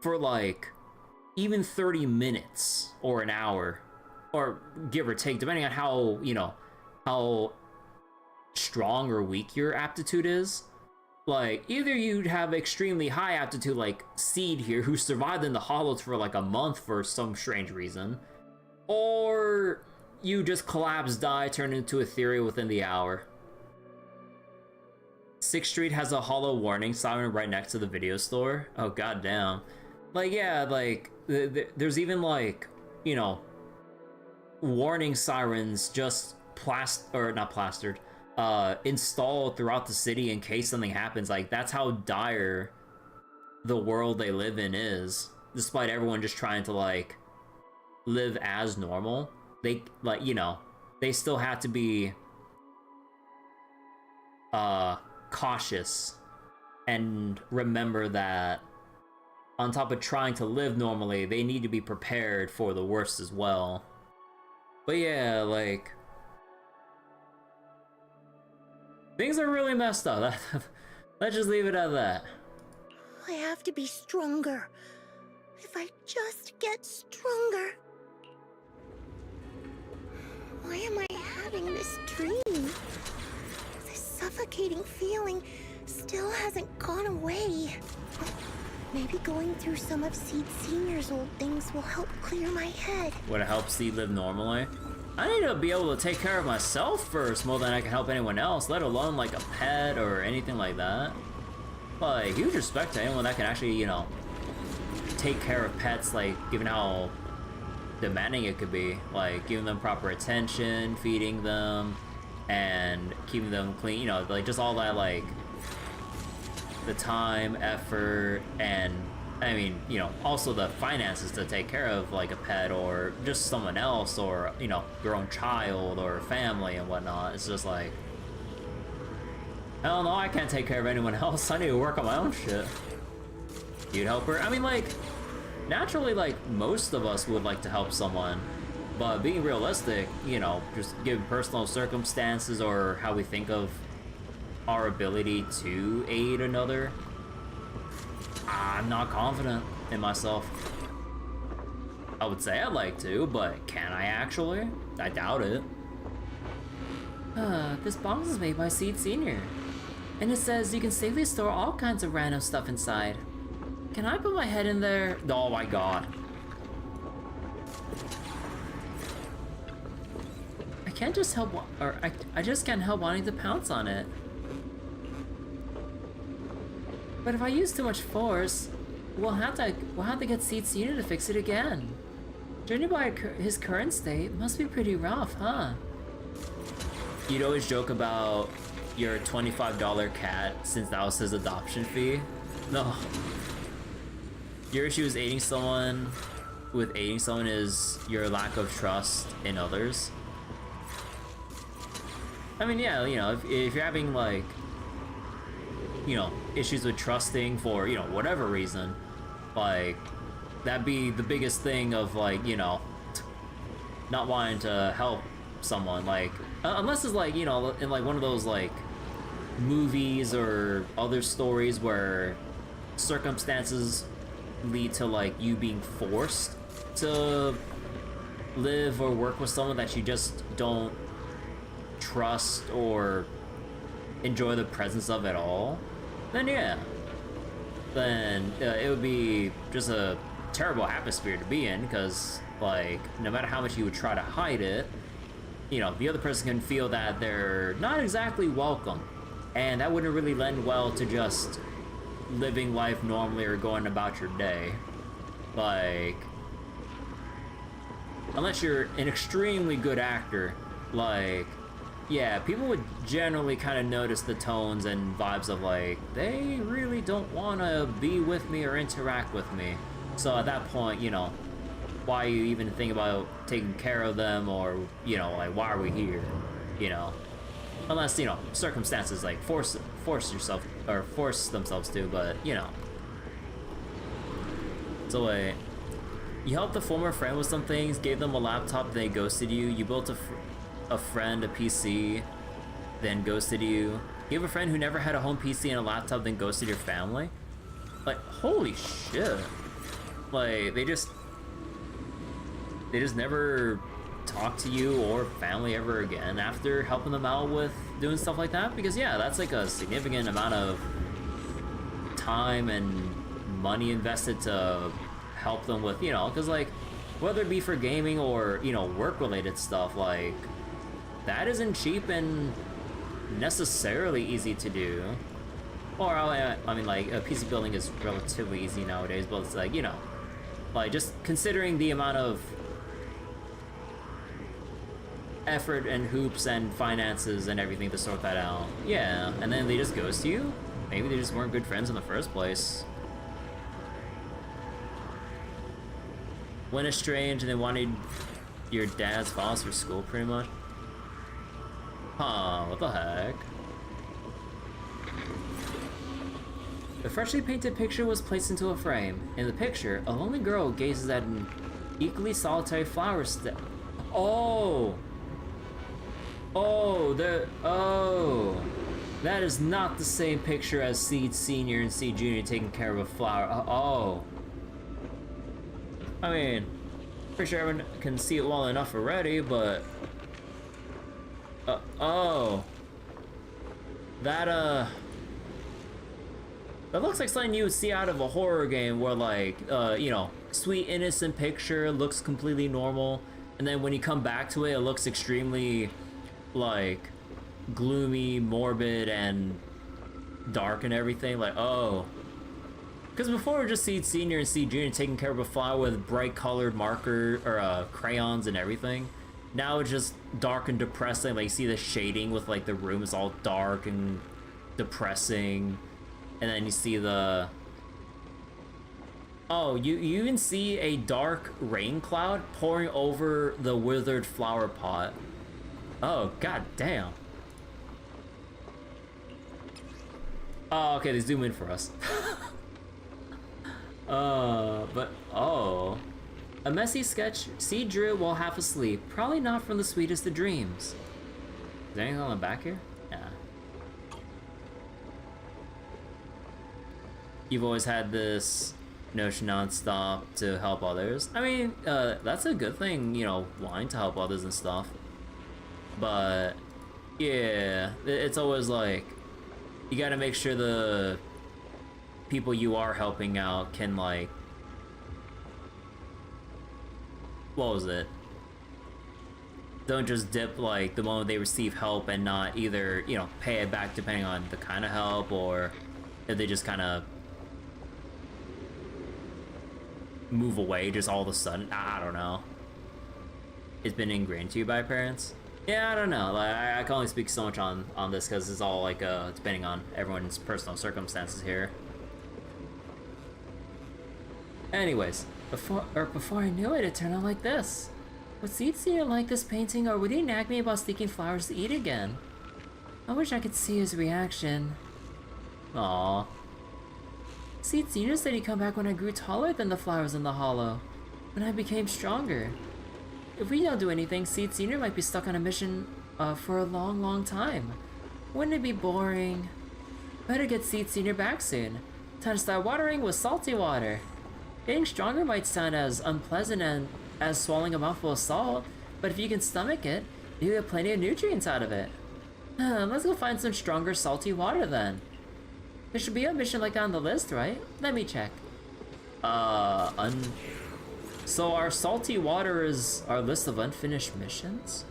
for like even 30 minutes or an hour, or give or take, depending on how, you know, how strong or weak your aptitude is. Like, either you'd have extremely high aptitude, like Seed here, who survived in the hollows for like a month for some strange reason, or you just collapse, die, turn into ethereal within the hour. 6th Street has a hollow warning siren right next to the video store. Oh, goddamn. Like, yeah, like, there's even like, you know, warning sirens just installed throughout the city in case something happens. Like, that's how dire the world they live in is, despite everyone just trying to like live as normal. They, like, you know, they still have to be cautious and remember that on top of trying to live normally, they need to be prepared for the worst as well. But yeah, like, things are really messed up. Let's just leave it at that. I have to be stronger. If I just get stronger. Why am I having this dream? This suffocating feeling still hasn't gone away. Maybe going through some of Seed Senior's old things will help clear my head. Would it help Seed live normally? I need to be able to take care of myself first more than I can help anyone else, let alone like a pet or anything like that. Like, huge respect to anyone that can actually, you know, take care of pets, like, given how demanding it could be. Like, giving them proper attention, feeding them, and keeping them clean, you know, like, just all that, like, the time, effort, and, I mean, you know, also the finances to take care of, like, a pet or just someone else, or, you know, your own child or family and whatnot. It's just like, hell no, I can't take care of anyone else. I need to work on my own shit. You'd help her? I mean, like, naturally, like, most of us would like to help someone, but being realistic, you know, just given personal circumstances or how we think of our ability to aid another, I'm not confident in myself. I would say I'd like to, but can I actually? I doubt it. This box is made by Seed Senior, and it says you can safely store all kinds of random stuff inside. Can I put my head in there? Oh my god. I can't just help, I just can't help wanting to pounce on it. But if I use too much force, we'll have to get Seed Senior to fix it again. Judging by his current state, must be pretty rough, huh? You'd always joke about your $25 cat since that was his adoption fee. No. your issue is aiding someone is your lack of trust in others. I mean, yeah, you know, if you're having like, you know, issues with trusting for, you know, whatever reason, like, that'd be the biggest thing of like, you know, not wanting to help someone, like, unless it's like, you know, in like one of those like movies or other stories where circumstances lead to like you being forced to live or work with someone that you just don't trust or enjoy the presence of at all, then yeah, then it would be just a terrible atmosphere to be in, because like no matter how much you would try to hide it, you know, the other person can feel that they're not exactly welcome, and that wouldn't really lend well to just living life normally or going about your day. Like, unless you're an extremely good actor, like, yeah, people would generally kind of notice the tones and vibes of like, they really don't want to be with me or interact with me. So at that point, you know, why you even think about taking care of them, or, you know, like, why are we here, you know? Unless, you know, circumstances like force yourself or force themselves to, but you know. So wait, you helped a former friend with some things, gave them a laptop, they ghosted you. You built a friend a PC, then ghosted you. You have a friend who never had a home PC and a laptop, then ghosted your family. Like, holy shit! Like, they just never talk to you or family ever again after helping them out with doing stuff like that, because yeah, that's like a significant amount of time and money invested to help them with, you know, because like whether it be for gaming or, you know, work related stuff, like that isn't cheap and necessarily easy to do. Or I mean, like, PC building is relatively easy nowadays, but it's like, you know, like just considering the amount of effort and hoops and finances and everything to sort that out. Yeah, and then they just ghost you? Maybe they just weren't good friends in the first place. Went estranged and they wanted your dad's files for school, pretty much. Huh, what the heck? The freshly painted picture was placed into a frame. In the picture, a lonely girl gazes at an equally solitary flower stem. Oh! Oh, that is not the same picture as Seed Senior and Seed Junior taking care of a flower. Oh. I mean, pretty sure everyone can see it well enough already, but... oh. That looks like something you would see out of a horror game where, like, you know, sweet innocent picture looks completely normal, and then when you come back to it, it looks extremely, like, gloomy, morbid, and dark and everything. Like, oh. Because before we just Seed Senior and Seed Junior taking care of a flower with bright colored marker, or crayons and everything. Now it's just dark and depressing. Like, you see the shading with, like, the room is all dark and depressing. And then you see the... Oh, you even see a dark rain cloud pouring over the withered flower pot. Oh, god damn. Oh, okay, they zoom in for us. But, oh. A messy sketch Seed drew while half asleep. Probably not from the sweetest of dreams. Is there anything on the back here? Yeah. You've always had this notion non-stop to help others. I mean, that's a good thing, you know, wanting to help others and stuff. But, yeah, it's always like, you gotta make sure the people you are helping out can, like, what was it? Don't just dip, like, the moment they receive help and not either, you know, pay it back depending on the kind of help, or if they just kind of move away just all of a sudden. I don't know. It's been ingrained to you by parents? Yeah, I don't know. Like, I can only speak so much on this because it's all, like, depending on everyone's personal circumstances here. Anyways, before I knew it, it turned out like this. Would Seed Senior like this painting, or would he nag me about sneaking flowers to eat again? I wish I could see his reaction. Aww. Seed Senior said he'd come back when I grew taller than the flowers in the hollow, when I became stronger. If we don't do anything, Seed Senior might be stuck on a mission for a long time. Wouldn't it be boring? Better get Seed Senior back soon. Time to start watering with salty water. Getting stronger might sound as unpleasant as swallowing a mouthful of salt, but if you can stomach it, you get plenty of nutrients out of it. Let's go find some stronger salty water then. There should be a mission like that on the list, right? Let me check. So our salty water is our list of unfinished missions?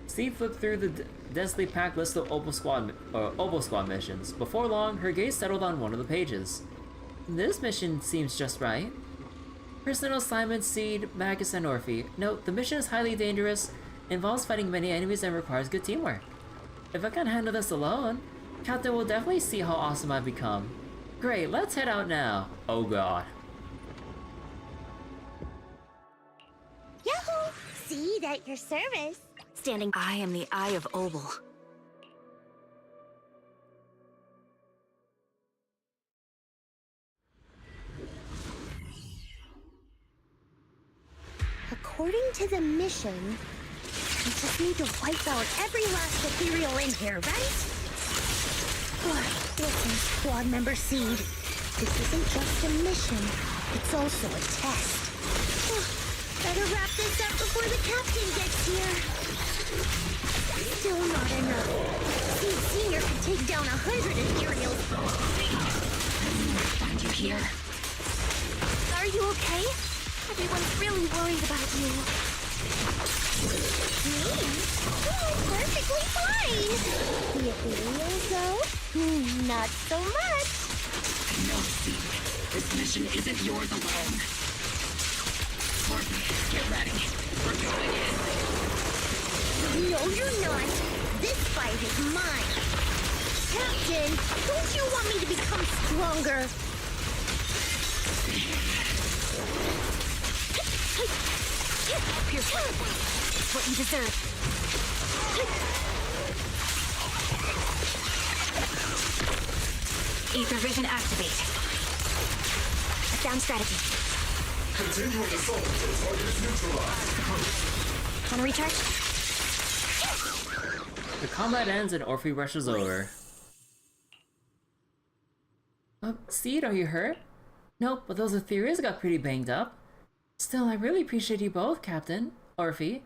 Steve flipped through the densely packed list of Obo Squad missions. Before long, her gaze settled on one of the pages. This mission seems just right. Personal assignment, Seed, Magus, and Orphe. Note, the mission is highly dangerous, involves fighting many enemies, and requires good teamwork. If I can handle this alone, Captain will definitely see how awesome I've become. Great, let's head out now. Oh god. Yahoo! Seed at your service. Standing. I am the Eye of Obel. According to the mission, we just need to wipe out every last ethereal in here, right? Listen, squad member Seed. This isn't just a mission, it's also a test. Better wrap this up before the captain gets here. Still not enough. Seed Senior could take down 100 ethereals. Find you here. Are you okay? Everyone's really worried about you. Me? Oh, perfectly fine. The ethereals, though? Not so much. No, Seed. This mission isn't yours alone. Courtney, get ready. We're going in. No, you're not. This fight is mine. Captain, don't you want me to become stronger? Pierce right away. It's what you deserve. Ether vision activate. A sound strategy. Continuing assault until target is neutralized. Wanna recharge? The combat ends and Orphe rushes over. Seed, are you hurt? Nope, but those ethereals got pretty banged up. Still, I really appreciate you both, Captain, Orphe.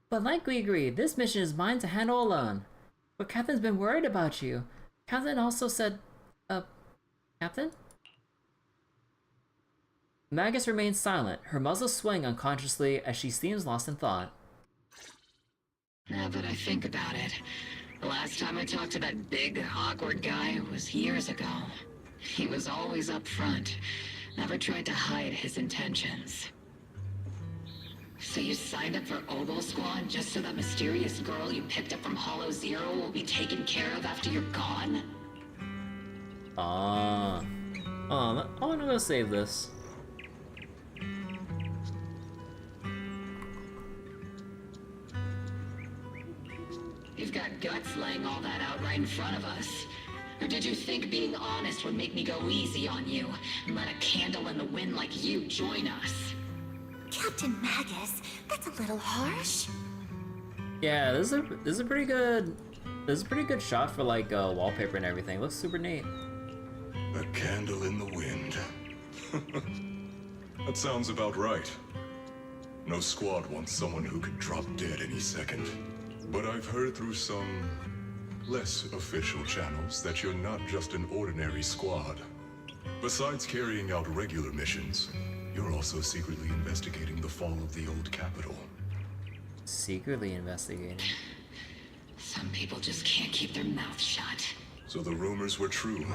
But like we agreed, this mission is mine to handle alone. But Captain's been worried about you. Captain also said, Captain? Magus remains silent, her muzzle swaying unconsciously as she seems lost in thought. Now that I think about it, the last time I talked to that big, awkward guy was years ago. He was always up front, never tried to hide his intentions. So you signed up for Obel Squad just so that mysterious girl you picked up from Hollow Zero will be taken care of after you're gone? I'm gonna save this. You've got guts laying all that out right in front of us. Or did you think being honest would make me go easy on you and let a candle in the wind like you join us? Captain Magus, that's a little harsh. Yeah, this is a pretty good shot for like wallpaper and everything. Looks super neat. A candle in the wind. That sounds about right. No squad wants someone who could drop dead any second. But I've heard through some less official channels that you're not just an ordinary squad. Besides carrying out regular missions, you're also secretly investigating the fall of the old capital. Secretly investigating? Some people just can't keep their mouths shut. So the rumors were true.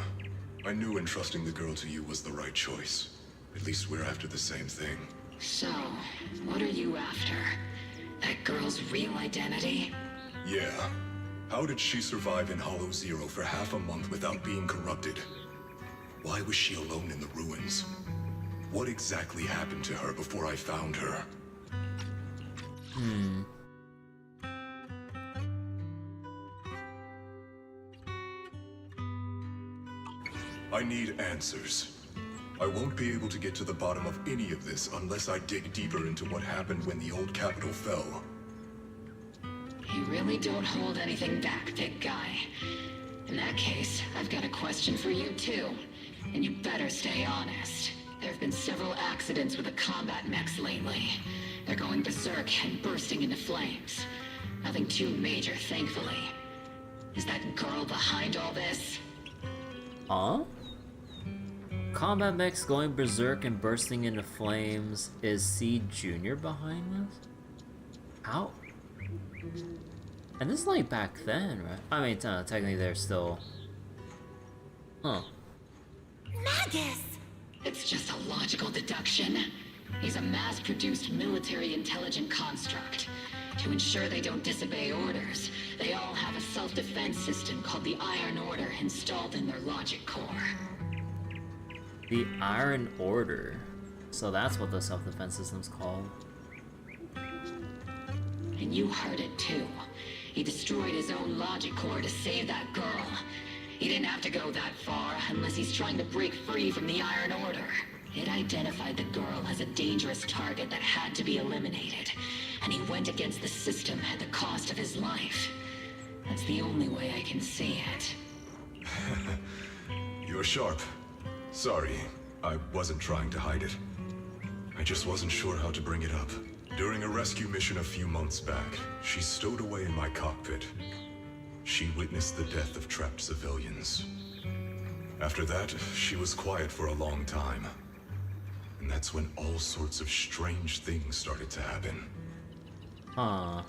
I knew entrusting the girl to you was the right choice. At least we're after the same thing. So, what are you after? That girl's real identity? Yeah. How did she survive in Hollow Zero for half a month without being corrupted? Why was she alone in the ruins? What exactly happened to her before I found her? I need answers. I won't be able to get to the bottom of any of this unless I dig deeper into what happened when the old capital fell. You really don't hold anything back, big guy. In that case, I've got a question for you too. And you better stay honest. There have been several accidents with the combat mechs lately. They're going berserk and bursting into flames. Nothing too major, thankfully. Is that girl behind all this? Huh? Combat mechs going berserk and bursting into flames. Is Seed Jr. behind this? How? And this is like back then, right? I mean, technically they're still... Huh. Magus! It's just a logical deduction. He's a mass-produced military intelligent construct. To ensure they don't disobey orders, they all have a self-defense system called the Iron Order installed in their logic core. The Iron Order. So that's what the self-defense system's called. And you heard it too. He destroyed his own logic core to save that girl. He didn't have to go that far unless he's trying to break free from the Iron Order. It identified the girl as a dangerous target that had to be eliminated. And he went against the system at the cost of his life. That's the only way I can see it. You're sharp. Sorry, I wasn't trying to hide it. I just wasn't sure how to bring it up. During a rescue mission a few months back, she stowed away in my cockpit. She witnessed the death of trapped civilians. After that, she was quiet for a long time. And that's when all sorts of strange things started to happen. Huh.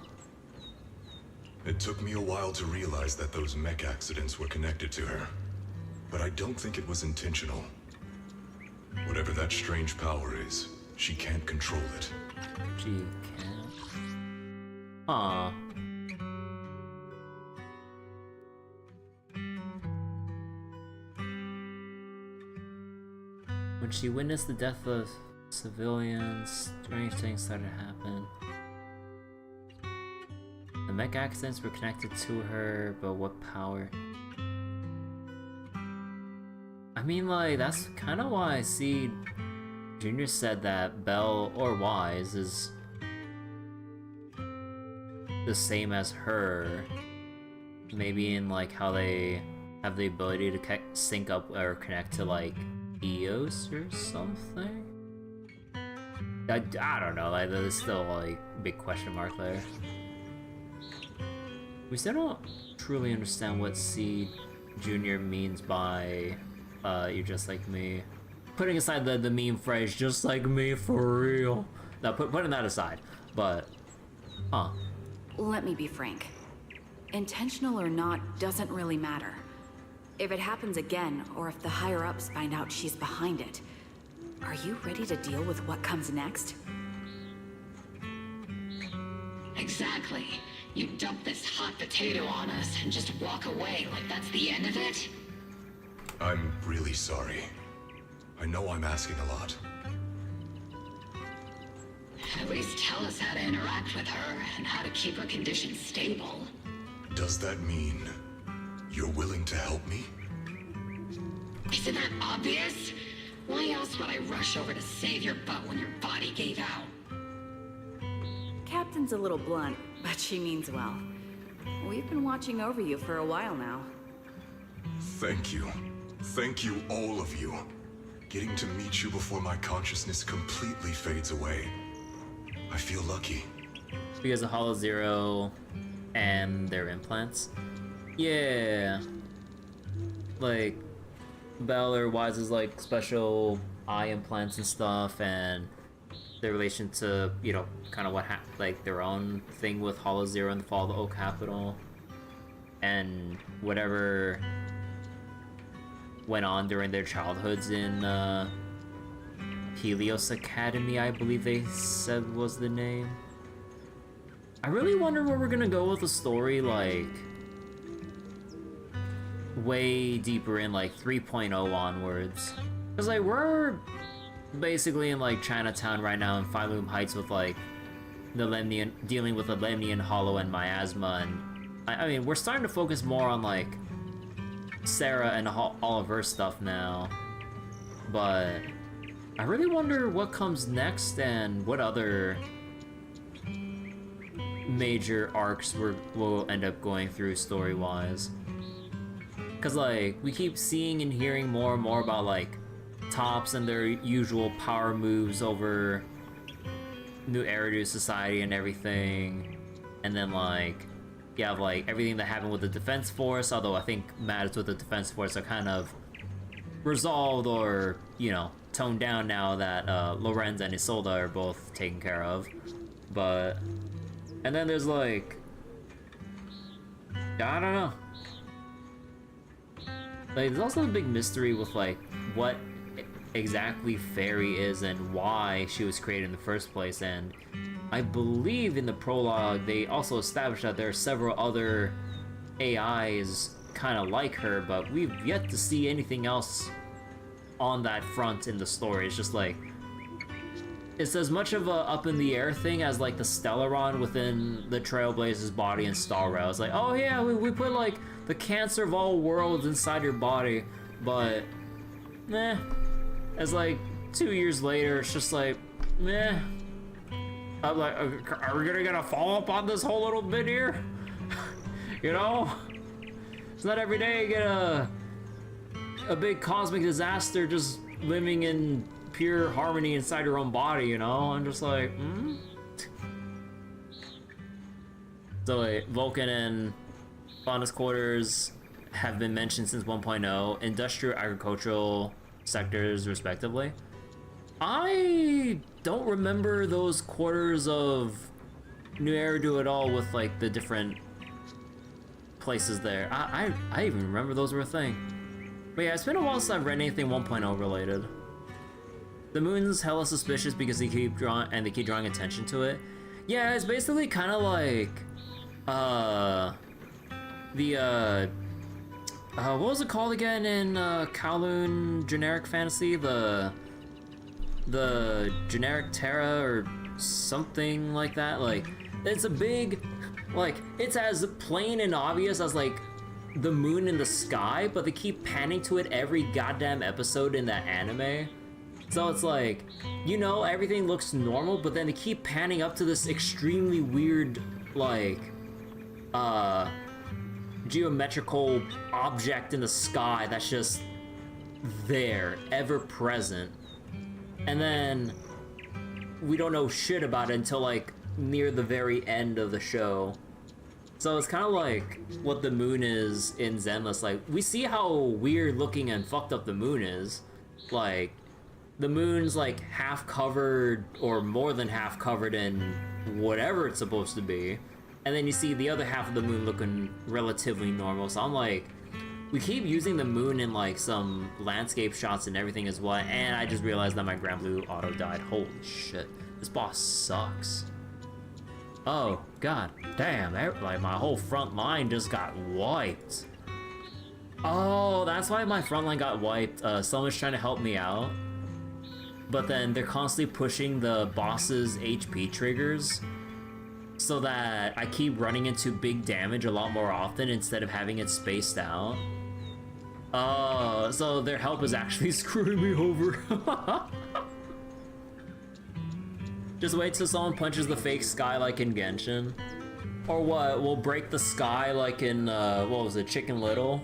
It took me a while to realize that those mech accidents were connected to her. But I don't think it was intentional. Whatever that strange power is, she can't control it. She can't. Huh. When she witnessed the death of civilians, strange things started to happen. The mech accidents were connected to her, but what power? I mean, like, that's kind of why I see Junior said that Belle or Wise is the same as her. Maybe in like how they have the ability to sync up or connect to like Eos or something. I don't know. Like, there's still like a big question mark there. We still don't truly understand what Seed Junior means by "you're just like me." Putting aside the meme phrase, "just like me," for real. Now, putting that aside, but, huh. Let me be frank. Intentional or not doesn't really matter. If it happens again, or if the higher-ups find out she's behind it, are you ready to deal with what comes next? Exactly. You dump this hot potato on us and just walk away like that's the end of it? I'm really sorry. I know I'm asking a lot. At least tell us how to interact with her and how to keep her condition stable. Does that mean you're willing to help me? Isn't that obvious? Why else would I rush over to save your butt when your body gave out? Captain's a little blunt, but she means well. We've been watching over you for a while now. Thank you. Thank you, all of you. Getting to meet you before my consciousness completely fades away. I feel lucky. Because of Hollow Zero and their implants. Yeah. Like, Belle or Wise's like special eye implants and stuff, and their relation to, you know, kind of what like their own thing with Hollow Zero and the fall of the Oak Capital, and whatever went on during their childhoods in Helios Academy, I believe they said was the name. I really wonder where we're gonna go with the story, like, way deeper in like 3.0 onwards. Cause like we're basically in like Chinatown right now in Filoom Heights with like the Lemnian, dealing with the Lemnian Hollow and Miasma, and I mean we're starting to focus more on like Sarah and all of her stuff now. But I really wonder what comes next and what other major arcs we'll end up going through story-wise. Cause like, we keep seeing and hearing more and more about like Tops and their usual power moves over New Eridu society and everything. And then like, you have like everything that happened with the Defense Force, although I think matters with the Defense Force are kind of resolved or, you know, toned down now that Lorenz and Isolde are both taken care of. But, and then there's like, I don't know. Like, there's also a big mystery with like what exactly Fairy is and why she was created in the first place, and I believe in the prologue they also established that there are several other AIs kind of like her, but we've yet to see anything else on that front in the story. It's just like, it's as much of a up in the air thing as like the Stellaron within the Trailblazer's body in Star Rail. It's like, oh yeah, we put like the cancer of all worlds inside your body, but meh. It's like 2 years later, it's just like, meh. I'm like, are we gonna get a follow-up on this whole little bit here? You know? It's not every day you get a big cosmic disaster just living in pure harmony inside your own body, you know? I'm just like, hmm? So like, Vulcan and Faunus Quarters have been mentioned since 1.0, industrial, agricultural sectors respectively. I don't remember those quarters of New Eridu at all with like the different places there. I even remember those were a thing. But yeah, it's been a while since I've read anything 1.0 related. The moon's hella suspicious because they keep drawing attention to it. Yeah, it's basically kind of like what was it called again in Kowloon generic fantasy? The generic Terra or something like that. Like, it's a big, like, it's as plain and obvious as like the moon in the sky, but they keep panning to it every goddamn episode in that anime. So it's like, you know, everything looks normal, but then they keep panning up to this extremely weird, like, geometrical object in the sky that's just there, ever present. And then we don't know shit about it until like near the very end of the show. So it's kind of like what the moon is in Zenless. Like, we see how weird looking and fucked up the moon is. Like, the moon's like half covered or more than half covered in whatever it's supposed to be. And then you see the other half of the moon looking relatively normal. So I'm like, we keep using the moon in like some landscape shots and everything as well. And I just realized that my Grand Blue auto died. Holy shit. This boss sucks. Oh, god damn. Like, my whole front line just got wiped. Oh, that's why my front line got wiped. Someone's trying to help me out. But then they're constantly pushing the boss's HP triggers, so that I keep running into big damage a lot more often instead of having it spaced out. Oh, so their help is actually screwing me over. Just wait till someone punches the fake sky like in Genshin. Or what, we'll break the sky like in, what was it, Chicken Little?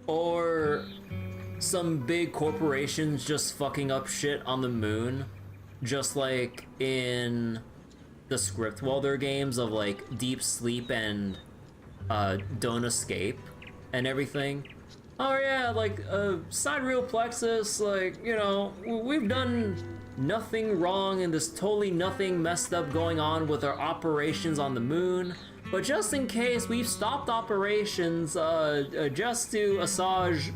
Or some big corporations just fucking up shit on the moon, just like in the Script Welder games of like Deep Sleep and Don't Escape and everything. Oh yeah, like Sidereal Plexus, like, you know, we've done nothing wrong and there's totally nothing messed up going on with our operations on the moon, but just in case, we've stopped operations just to assuage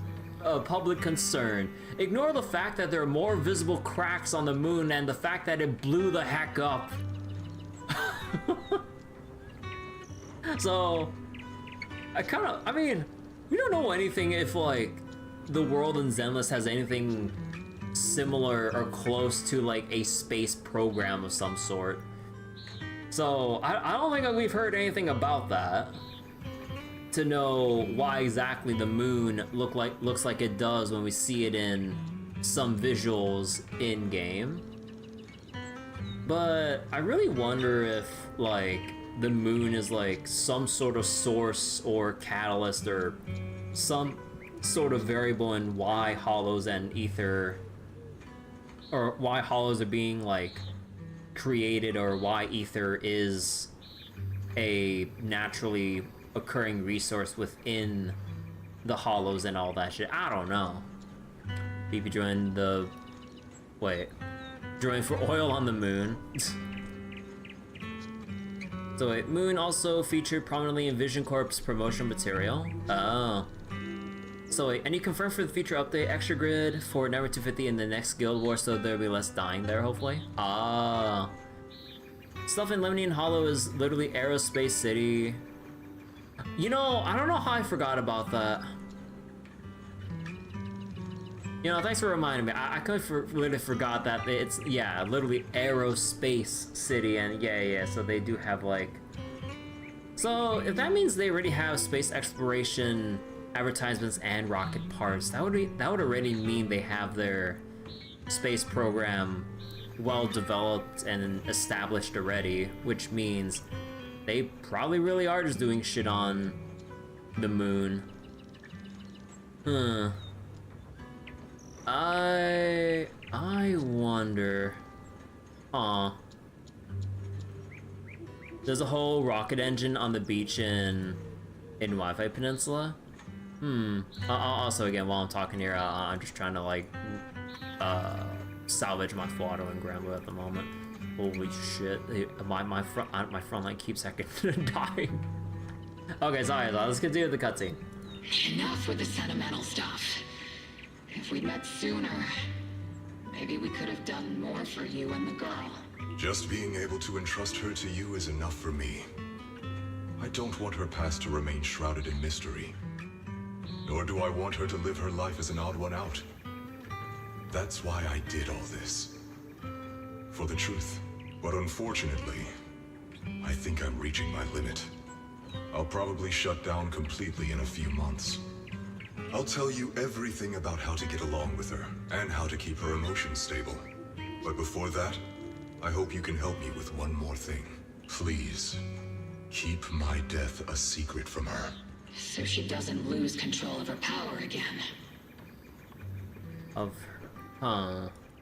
public concern. Ignore the fact that there are more visible cracks on the moon and the fact that it blew the heck up. So, I mean, we don't know anything if, like, the world in Zenless has anything similar or close to, like, a space program of some sort. So, I don't think that we've heard anything about that to know why exactly the moon looks like it does when we see it in some visuals in-game. But I really wonder if, like, the moon is like some sort of source or catalyst or some sort of variable in why hollows and ether, or why hollows are being like created, or why ether is a naturally occurring resource within the hollows and all that shit. I don't know. BP joined the... Wait. Joined for oil on the moon. So wait, Moon also featured prominently in Vision Corp's promotional material. Oh. So wait, and you confirmed for the future update, extra grid for Network 250 in the next Guild War, so there'll be less dying there, hopefully? Ah. Stuff in Lemnian Hollow is literally Aerospace City. You know, I don't know how I forgot about that. You know, thanks for reminding me. I kind of literally forgot that it's, yeah, literally Aerospace City, and yeah, so they do have, like... So, if that means they already have space exploration advertisements and rocket parts, that would already mean they have their space program well developed and established already, which means they probably really are just doing shit on the moon. Huh. I wonder. Aw. There's a whole rocket engine on the beach in Wi-Fi Peninsula. Also, again, while I'm talking here, I'm just trying to like salvage my Flotto and Gramble at the moment. Holy shit! My front line keeps dying. Okay, sorry. Let's continue the cutscene. Enough with the sentimental stuff. If we'd met sooner, maybe we could have done more for you and the girl. Just being able to entrust her to you is enough for me. I don't want her past to remain shrouded in mystery. Nor do I want her to live her life as an odd one out. That's why I did all this. For the truth. But unfortunately, I think I'm reaching my limit. I'll probably shut down completely in a few months. I'll tell you everything about how to get along with her, and how to keep her emotions stable. But before that, I hope you can help me with one more thing. Please, keep my death a secret from her. So she doesn't lose control of her power again.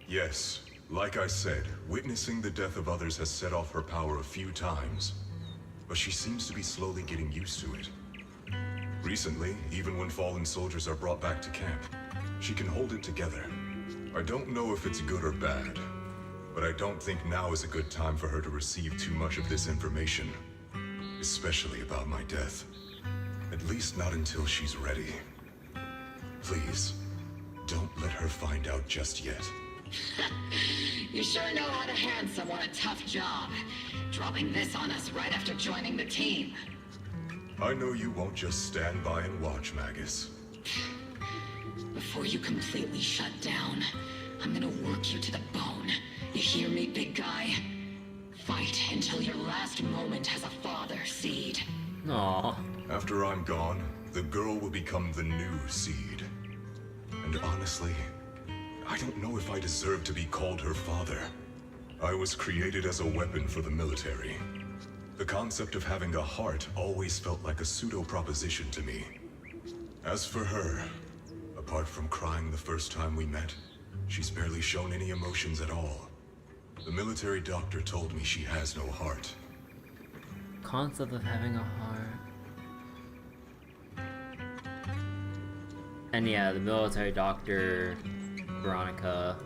Yes, like I said, witnessing the death of others has set off her power a few times. But she seems to be slowly getting used to it. Recently, even when fallen soldiers are brought back to camp, she can hold it together. I don't know if it's good or bad, but I don't think now is a good time for her to receive too much of this information, especially about my death. At least not until she's ready. Please, don't let her find out just yet. You sure know how to hand someone a tough job, dropping this on us right after joining the team. I know you won't just stand by and watch, Magus. Before you completely shut down, I'm gonna work you to the bone. You hear me, big guy? Fight until your last moment has a father, Seed. Aww. After I'm gone, the girl will become the new Seed. And honestly, I don't know if I deserve to be called her father. I was created as a weapon for the military. The concept of having a heart always felt like a pseudo-proposition to me. As for her, apart from crying the first time we met, she's barely shown any emotions at all. The military doctor told me she has no heart. Concept of having a heart. And yeah, the military doctor, Veronica.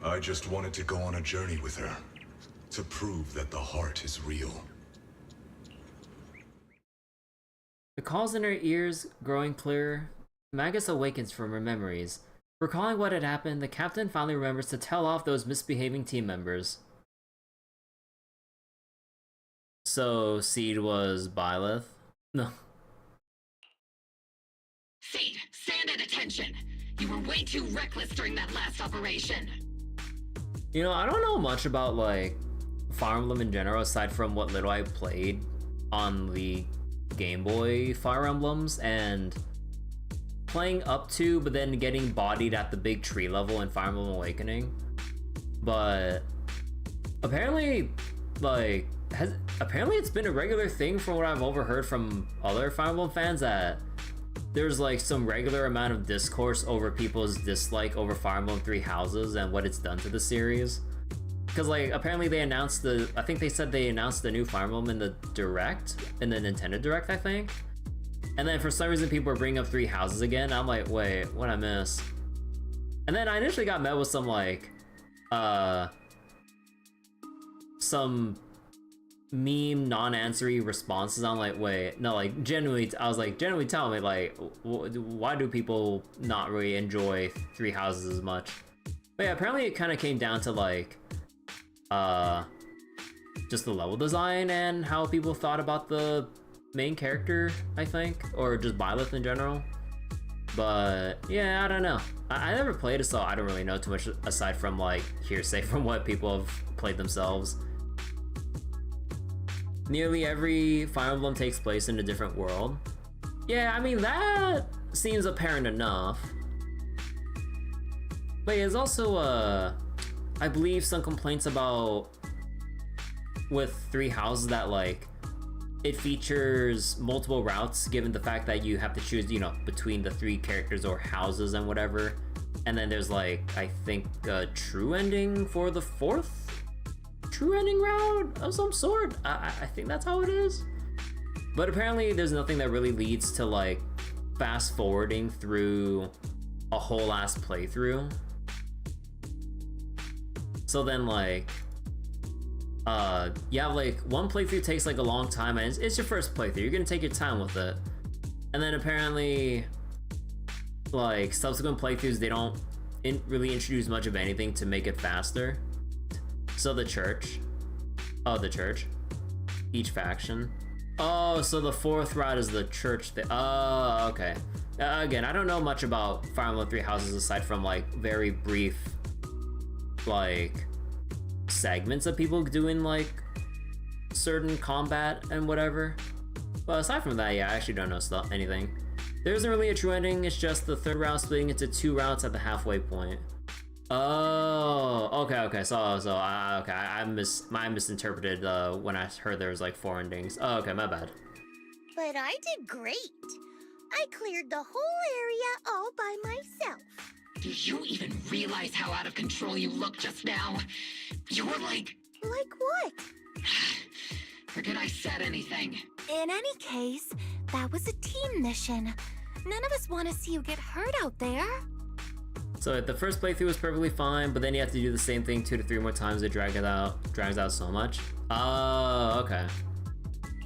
I just wanted to go on a journey with her, to prove that the heart is real. The calls in her ears growing clearer, Magus awakens from her memories. Recalling what had happened, the captain finally remembers to tell off those misbehaving team members. So, Seed was Byleth? No. attention. You were way too reckless during that last operation. You know, I don't know much about like Fire Emblem in general aside from what little I played on the Game Boy Fire Emblems, and playing up to but then getting bodied at the big tree level in Fire Emblem Awakening. But apparently it's been a regular thing from what I've overheard from other Fire Emblem fans, that there's like some regular amount of discourse over people's dislike over Fire Emblem Three Houses and what it's done to the series. Because like apparently I think they said they announced the new Fire Emblem in the Direct, in the Nintendo Direct, I think. And then for some reason people are bringing up Three Houses again. I'm like, wait, what'd I miss? And then I initially got met with some like some meme non-answery responses. I'm like, wait, no, like genuinely, I was like, genuinely tell me, like, why do people not really enjoy Three Houses as much? But yeah, apparently it kind of came down to like just the level design and how people thought about the main character, I think, or just Byleth in general. But yeah, I don't know. I never played it, so I don't really know too much aside from like hearsay from what people have played themselves. Nearly every Fire Emblem takes place in a different world. Yeah, I mean, that seems apparent enough. But there's also, I believe, some complaints about with Three Houses that, like, it features multiple routes given the fact that you have to choose, you know, between the three characters or houses and whatever. And then there's, like, I think a true ending for the fourth true ending route of some sort. I think that's how it is. But apparently there's nothing that really leads to like fast forwarding through a whole ass playthrough. So then like yeah, like one playthrough takes like a long time, and it's your first playthrough, you're gonna take your time with it. And then apparently like subsequent playthroughs, they don't really introduce much of anything to make it faster. So the church, each faction. Oh, so the fourth route is the church thing. Oh, okay. Again, I don't know much about Fire Emblem Three Houses aside from like very brief like segments of people doing like certain combat and whatever. But aside from that, yeah, I actually don't know anything. There isn't really a true ending, it's just the third route splitting into two routes at the halfway point. Oh, okay. So okay, I misinterpreted when I heard there was like four endings. Oh, okay, my bad. But I did great. I cleared the whole area all by myself. Do you even realize how out of control you looked just now? You were like... Like what? Forget I said anything. In any case, that was a team mission. None of us want to see you get hurt out there. So the first playthrough was perfectly fine, but then you have to do the same thing 2 to 3 more times. It drags out so much. Oh, okay.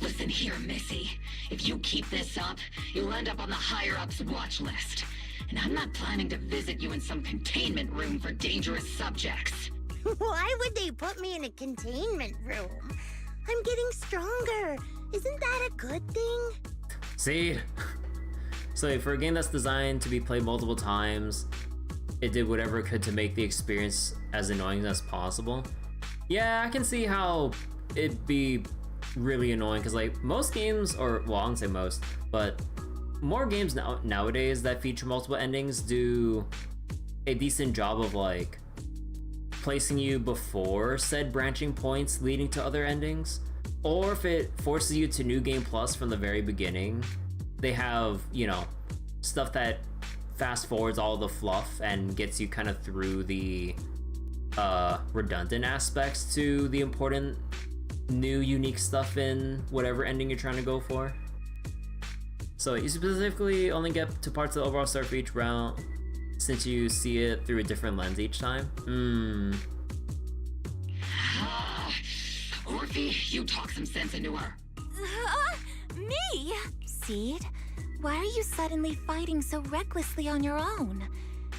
Listen here, Missy. If you keep this up, you'll end up on the higher-ups watch list. And I'm not planning to visit you in some containment room for dangerous subjects. Why would they put me in a containment room? I'm getting stronger. Isn't that a good thing? See? So for a game that's designed to be played multiple times, it did whatever it could to make the experience as annoying as possible. Yeah, I can see how it'd be really annoying, because like most games, or well, I won't say most, but more games nowadays that feature multiple endings do a decent job of like placing you before said branching points leading to other endings. Or if it forces you to New Game Plus from the very beginning, they have, you know, stuff that fast forwards all the fluff and gets you kind of through the redundant aspects to the important new unique stuff in whatever ending you're trying to go for. So you specifically only get to parts of the overall story for each route, since you see it through a different lens each time. Orphe, you talk some sense into her. Me? Seed? Why are you suddenly fighting so recklessly on your own?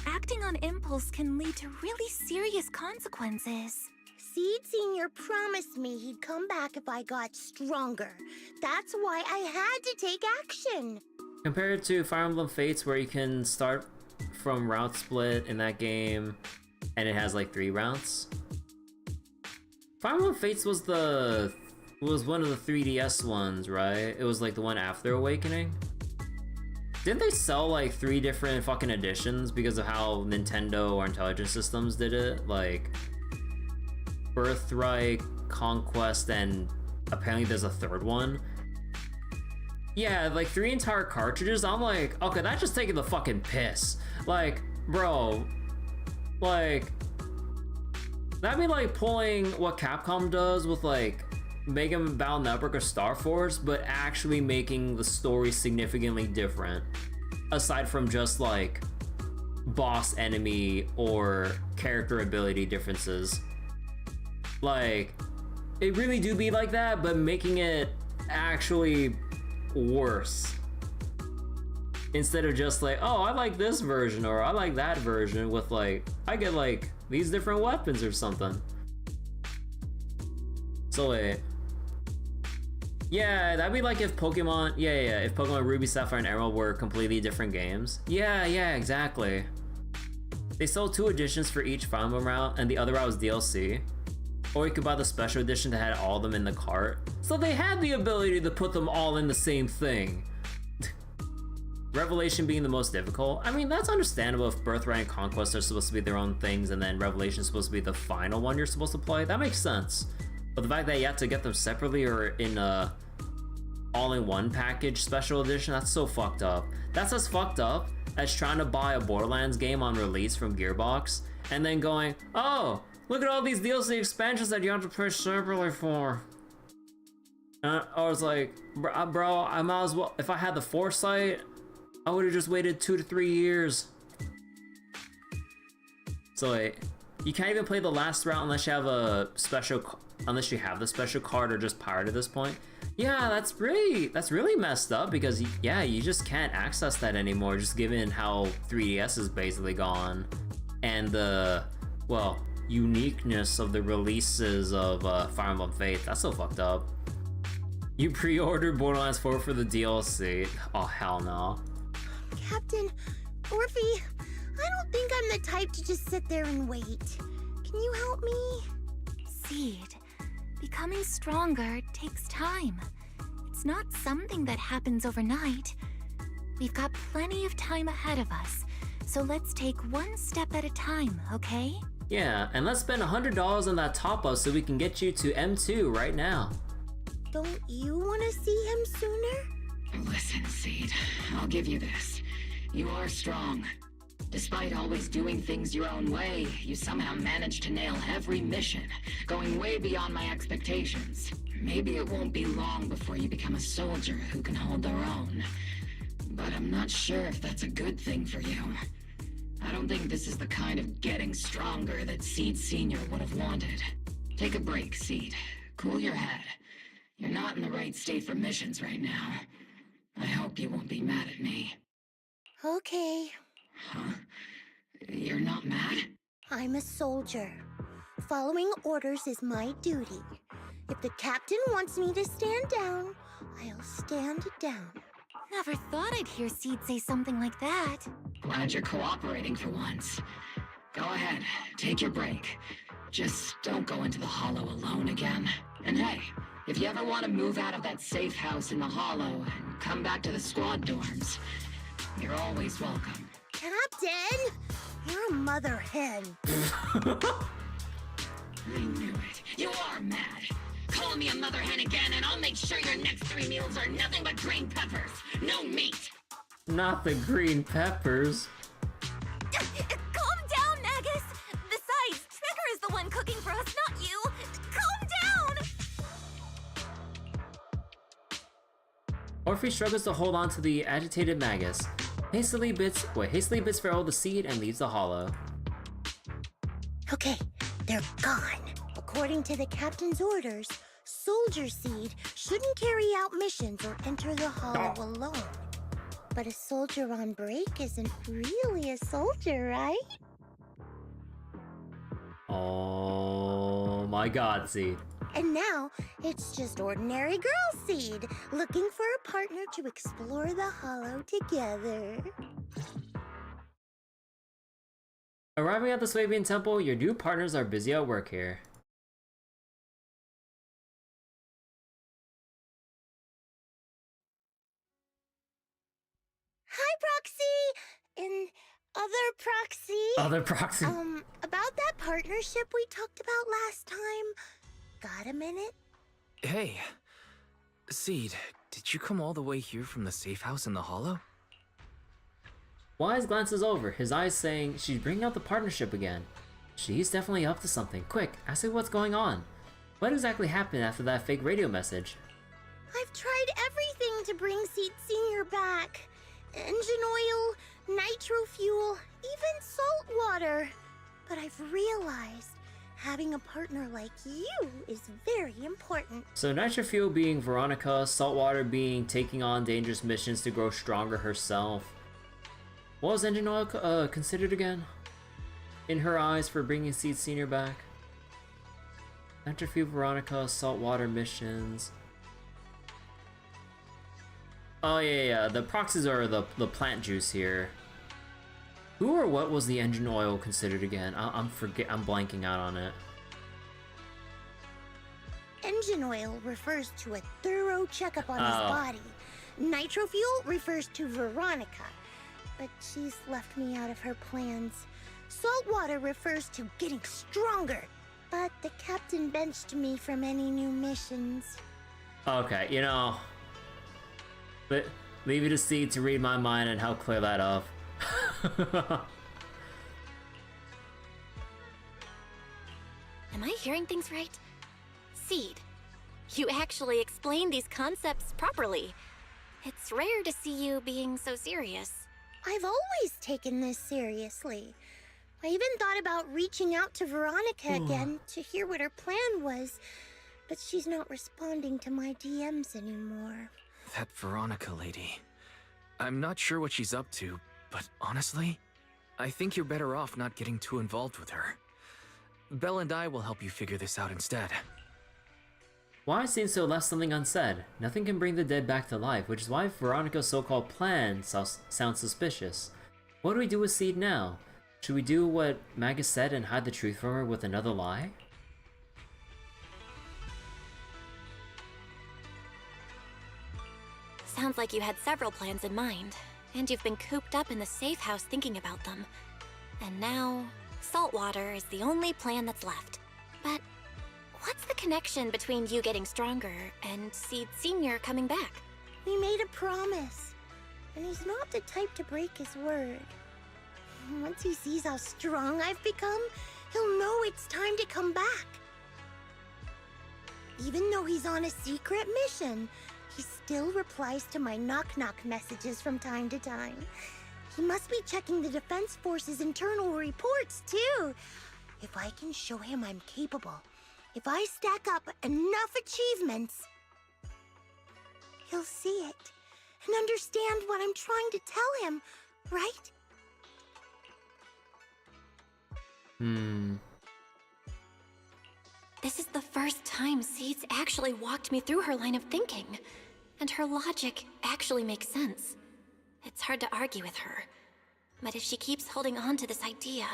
Acting on impulse can lead to really serious consequences. Seed Senior promised me he'd come back if I got stronger. That's why I had to take action. Compared to Fire Emblem Fates, where you can start from route split in that game, and it has like 3 routes. Fire Emblem Fates was one of the 3DS ones, right? It was like the one after Awakening. Didn't they sell like 3 different fucking editions because of how Nintendo or Intelligent Systems did it? Like Birthright, Conquest, and apparently there's a 3rd one. Yeah, like 3 entire cartridges. I'm like, okay, that's just taking the fucking piss. Like, bro, like, that'd be like pulling what Capcom does with like Mega Man Battle Network or Star Force, but actually making the story significantly different, aside from just like boss enemy or character ability differences. Like, it really do be like that, but making it actually worse. Instead of just like, oh, I like this version or I like that version with like, I get like these different weapons or something. So wait. Yeah, that'd be like if Pokemon, if Pokemon Ruby, Sapphire, and Emerald were completely different games. Yeah, exactly. They sold 2 editions for each Fire Emblem route, and the other route was DLC. Or you could buy the special edition that had all of them in the cart. So they had the ability to put them all in the same thing. Revelation being the most difficult. I mean, that's understandable if Birthright and Conquest are supposed to be their own things, and then Revelation is supposed to be the final one you're supposed to play. That makes sense. But the fact that you have to get them separately or in a all-in-one package special edition, that's so fucked up. That's as fucked up as trying to buy a Borderlands game on release from Gearbox and then going, oh, look at all these DLC expansions that you have to pay separately for. I was like, bro, I might as well, if I had the foresight, I would have just waited 2 to 3 years. So wait, you can't even play the last route unless you have a special, unless you have the special card or just pirate at this point. Yeah, that's really messed up because yeah, you just can't access that anymore, just given how 3DS is basically gone and the, well, uniqueness of the releases of Fire Emblem Fates. That's so fucked up. You pre-ordered Borderlands 4 for the DLC. Oh, hell no. Captain, Orphe, I don't think I'm the type to just sit there and wait. Can you help me? Seed, becoming stronger takes time. It's not something that happens overnight. We've got plenty of time ahead of us, so let's take one step at a time, okay? Yeah, and let's spend $100 on that top-up so we can get you to M2 right now. Don't you want to see him sooner? Listen, Seed, I'll give you this. You are strong. Despite always doing things your own way, you somehow managed to nail every mission, going way beyond my expectations. Maybe it won't be long before you become a soldier who can hold their own. But I'm not sure if that's a good thing for you. I don't think this is the kind of getting stronger that Seed Sr. would have wanted. Take a break, Seed. Cool your head. You're not in the right state for missions right now. I hope you won't be mad at me. Okay. Huh? You're not mad? I'm a soldier. Following orders is my duty. If the captain wants me to stand down, I'll stand down. Never thought I'd hear Seed say something like that. Glad you're cooperating for once. Go ahead, take your break. Just don't go into the Hollow alone again. And hey, if you ever want to move out of that safe house in the Hollow and come back to the squad dorms, you're always welcome. Captain! You're a mother hen. I knew it. You are mad. Call me a mother hen again and I'll make sure your next 3 meals are nothing but green peppers. No meat. Not the green peppers. Calm down, Nagus! Besides, Trigger is the one cooking for us, not you! Calm down! Orphe struggles to hold on to the agitated Magus. Hastily bits farewell the Seed and leaves the Hollow. Okay, they're gone. According to the captain's orders, Soldier Seed shouldn't carry out missions or enter the Hollow alone. But a soldier on break isn't really a soldier, right? Oh my god, Seed. And now, it's just ordinary girl Seed, looking for a partner to explore the Hollow together. Arriving at the Swabian Temple, your new partners are busy at work here. Hi, Proxy! And other Proxy? Other Proxy. About that partnership we talked about last time. Got a minute? Hey, Seed, did you come all the way here from the safe house in the hollow? Wise glances over, his eyes saying she's bringing out the partnership again. She's definitely up to something. Quick, ask her what's going on. What exactly happened after that fake radio message? I've tried everything to bring Seed Senior back. Engine oil, nitro fuel, even salt water. But I've realized having a partner like you is very important. So nitro fuel being Veronica, saltwater being taking on dangerous missions to grow stronger herself. What was engine oil considered again? In her eyes for bringing Seed Senior back? Nitro fuel, Veronica, saltwater missions. Oh yeah, the proxies are the plant juice here. Who or what was the engine oil considered again? I'm blanking out on it. Engine oil refers to a thorough checkup on his body. Nitro fuel refers to Veronica, but she's left me out of her plans. Salt water refers to getting stronger, but the captain benched me from any new missions. Okay, you know, leave it to Seed to read my mind and help clear that up. Am I hearing things right? Seed, you actually explained these concepts properly. It's rare to see you being so serious. I've always taken this seriously. I even thought about reaching out to Veronica again to hear what her plan was, but she's not responding to my DMs anymore. That Veronica lady. I'm not sure what she's up to, but honestly, I think you're better off not getting too involved with her. Belle and I will help you figure this out instead. Why seems to have left something unsaid? Nothing can bring the dead back to life, which is why Veronica's so-called plan sounds suspicious. What do we do with Seed now? Should we do what Magus said and hide the truth from her with another lie? Sounds like you had several plans in mind, and you've been cooped up in the safe house thinking about them. And now, saltwater is the only plan that's left. But what's the connection between you getting stronger and Seed Senior coming back? We made a promise, and he's not the type to break his word. Once he sees how strong I've become, he'll know it's time to come back. Even though he's on a secret mission, he still replies to my knock-knock messages from time to time. He must be checking the Defense Force's internal reports, too. If I can show him I'm capable, if I stack up enough achievements, he'll see it and understand what I'm trying to tell him, right? This is the first time Seed's actually walked me through her line of thinking, and her logic actually makes sense. It's hard to argue with her, but if she keeps holding on to this idea,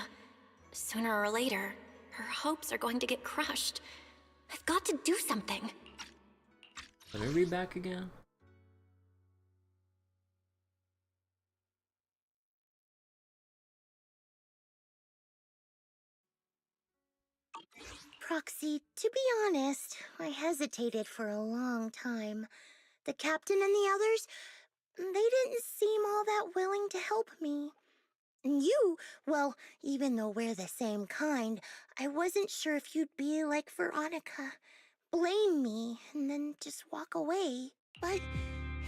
sooner or later, her hopes are going to get crushed. I've got to do something. Let me read back again. Proxy, to be honest, I hesitated for a long time. The captain and the others, they didn't seem all that willing to help me. And you, well, even though we're the same kind, I wasn't sure if you'd be like Veronica. Blame me, and then just walk away. But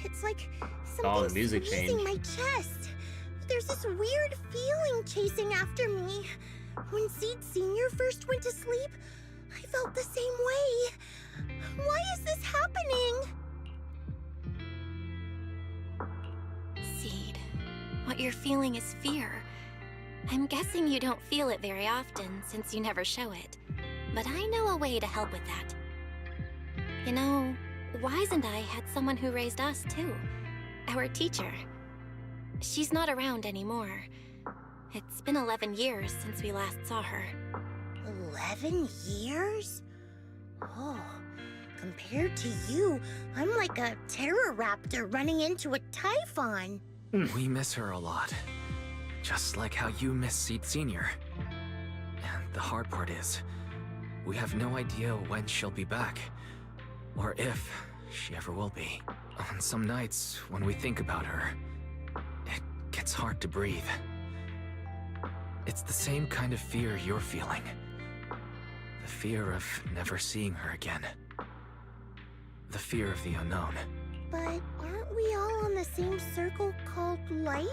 it's like something's squeezing my chest. There's this weird feeling chasing after me. When Seed Senior first went to sleep, I felt the same way. Why is this happening? Seed, what you're feeling is fear. I'm guessing you don't feel it very often since you never show it. But I know a way to help with that. You know, Wise and I had someone who raised us too. Our teacher. She's not around anymore. It's been 11 years since we last saw her. 11 years? Oh, compared to you, I'm like a terror raptor running into a typhon. We miss her a lot. Just like how you miss Seed Senior. And the hard part is, we have no idea when she'll be back. Or if she ever will be. On some nights, when we think about her, it gets hard to breathe. It's the same kind of fear you're feeling. The fear of never seeing her again. The fear of the unknown. But aren't we all on the same circle called life?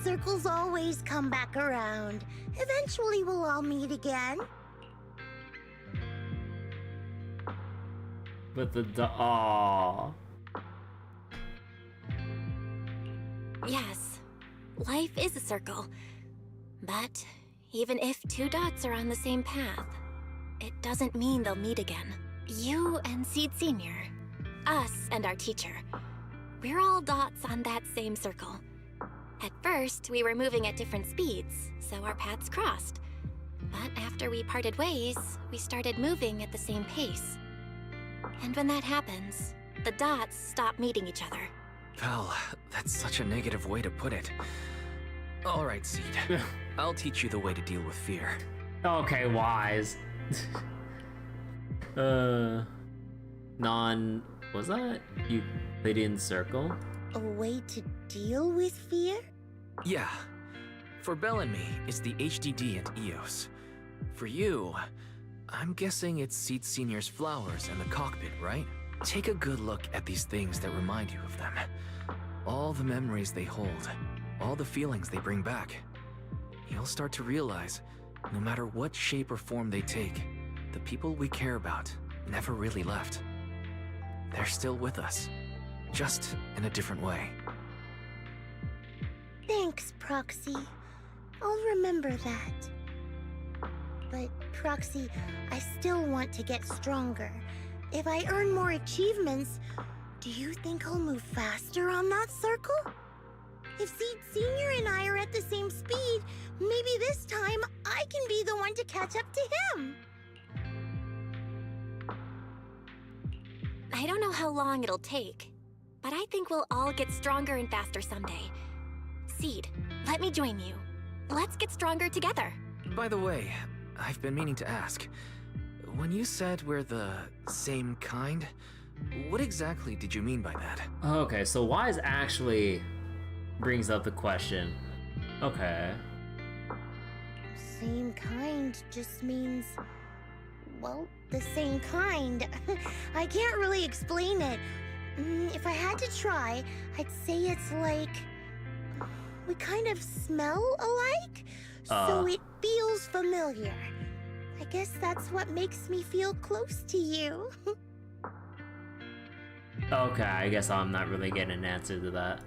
Circles always come back around. Eventually we'll all meet again. But the aww. Yes, life is a circle. But even if two dots are on the same path, it doesn't mean they'll meet again. You and Seed Senior, us and our teacher, we're all dots on that same circle. At first, we were moving at different speeds, so our paths crossed. But after we parted ways, we started moving at the same pace. And when that happens, the dots stop meeting each other. Well, that's such a negative way to put it. Alright, Seed. I'll teach you the way to deal with fear. Okay, wise. Was that Euclidean circle? A way to deal with fear? Yeah. For Belle and me, it's the HDD and EOS. For you, I'm guessing it's Seed Senior's flowers and the cockpit, right? Take a good look at these things that remind you of them. All the memories they hold, all the feelings they bring back. You'll start to realize, no matter what shape or form they take, the people we care about never really left. They're still with us, just in a different way. Thanks, Proxy. I'll remember that. But, Proxy, I still want to get stronger. If I earn more achievements, do you think I'll move faster on that circle? If Seed Senior and I are at the same speed, maybe this time I can be the one to catch up to him. I don't know how long it'll take, but I think we'll all get stronger and faster someday. Seed, let me join you. Let's get stronger together. By the way, I've been meaning to ask. When you said we're the same kind, what exactly did you mean by that? Okay, so Wise actually brings up the question. Okay. Same kind just means, well, the same kind. I can't really explain it. If I had to try, I'd say it's like we kind of smell alike, so it feels familiar. I guess that's what makes me feel close to you. Okay, I guess I'm not really getting an answer to that.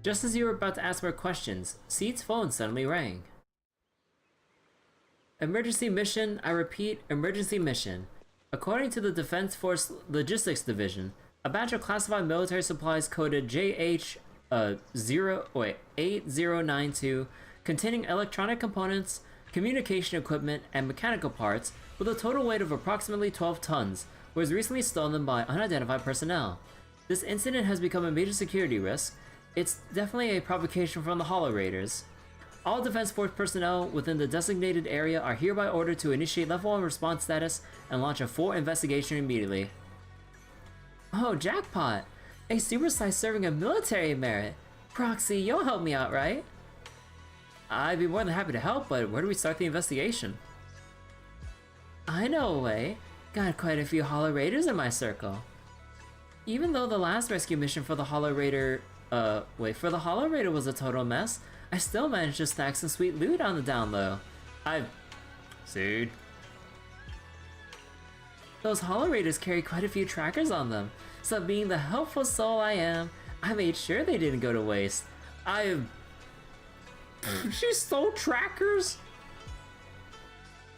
Just as you were about to ask more questions, Seed's phone suddenly rang. Emergency mission, I repeat, emergency mission. According to the Defense Force Logistics Division, a batch of classified military supplies coded JH8092 containing electronic components, communication equipment, and mechanical parts with a total weight of approximately 12 tons was recently stolen by unidentified personnel. This incident has become a major security risk. It's definitely a provocation from the Hollow Raiders. All Defense Force personnel within the designated area are hereby ordered to initiate level 1 response status and launch a full investigation immediately. Oh, jackpot! A super-size serving of military merit! Proxy, you'll help me out, right? I'd be more than happy to help, but where do we start the investigation? I know a way. Got quite a few Hollow Raiders in my circle. Even though the last rescue mission for the Hollow Raider was a total mess, I still managed to stack some sweet loot on the down low. Seed. Those Hollow Raiders carry quite a few trackers on them, so being the helpful soul I am, I made sure they didn't go to waste. She stole trackers?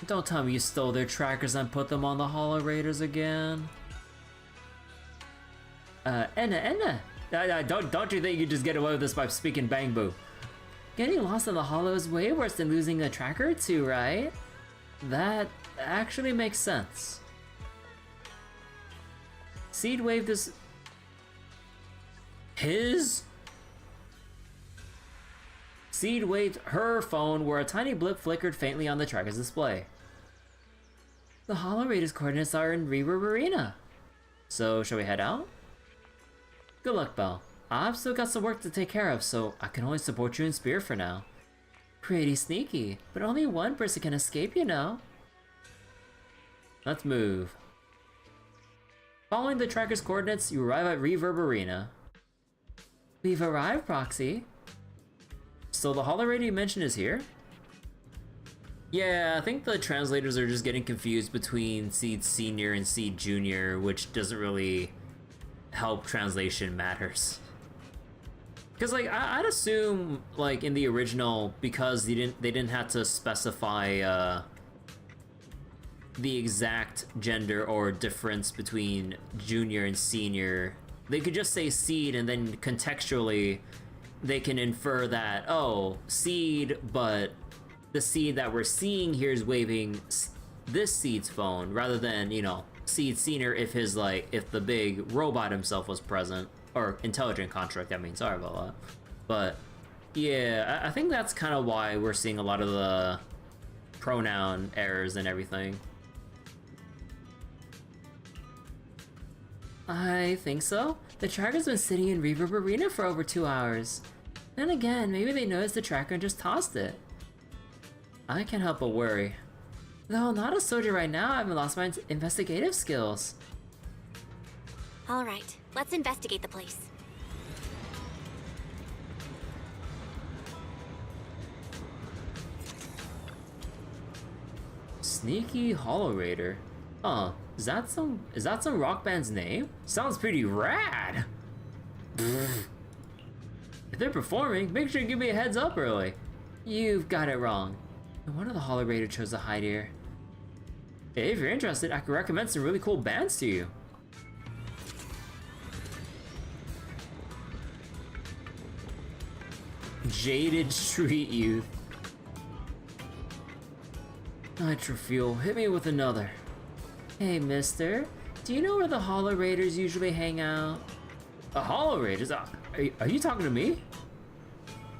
Don't tell me you stole their trackers and put them on the Hollow Raiders again. Enna. Don't you think you just get away with this by speaking Bang Boo? Getting lost in the hollow is way worse than losing a tracker or two, right? That actually makes sense. Seed waved Seed waved her phone where a tiny blip flickered faintly on the tracker's display. The Hollow Raiders coordinates are in Reverb Arena. So, shall we head out? Good luck, Belle. I've still got some work to take care of, so I can only support you in spirit for now. Pretty sneaky, but only one person can escape, you know. Let's move. Following the tracker's coordinates, you arrive at Reverb Arena. We've arrived, Proxy. So the Hollow Raider you mentioned is here? Yeah, I think the translators are just getting confused between Seed Senior and Seed Junior, which doesn't really help translation matters. Because like I'd assume like in the original, because they didn't have to specify the exact gender or difference between junior and senior, they could just say seed, and then contextually they can infer that, oh, seed, but the seed that we're seeing here is waving this seed's phone, rather than, you know, Seed Senior if if the big robot himself was present, or intelligent construct, I mean, sorry about that. But yeah, I think that's kind of why we're seeing a lot of the pronoun errors and everything. I think so. The tracker's been sitting in Reverb Arena for over 2 hours. Then again, maybe they noticed the tracker and just tossed it. I can't help but worry. Though not a soldier right now, I haven't lost my investigative skills. Alright, let's investigate the place. Sneaky Hollow Raider. Huh, is that some rock band's name? Sounds pretty rad! If they're performing, make sure to give me a heads up early. You've got it wrong. No wonder the Hollow Raider chose to hide here. Hey, if you're interested, I could recommend some really cool bands to you. Jaded Street Youth. Nitro Fuel, hit me with another. Hey, mister. Do you know where the Hollow Raiders usually hang out? The Hollow Raiders? Are you talking to me?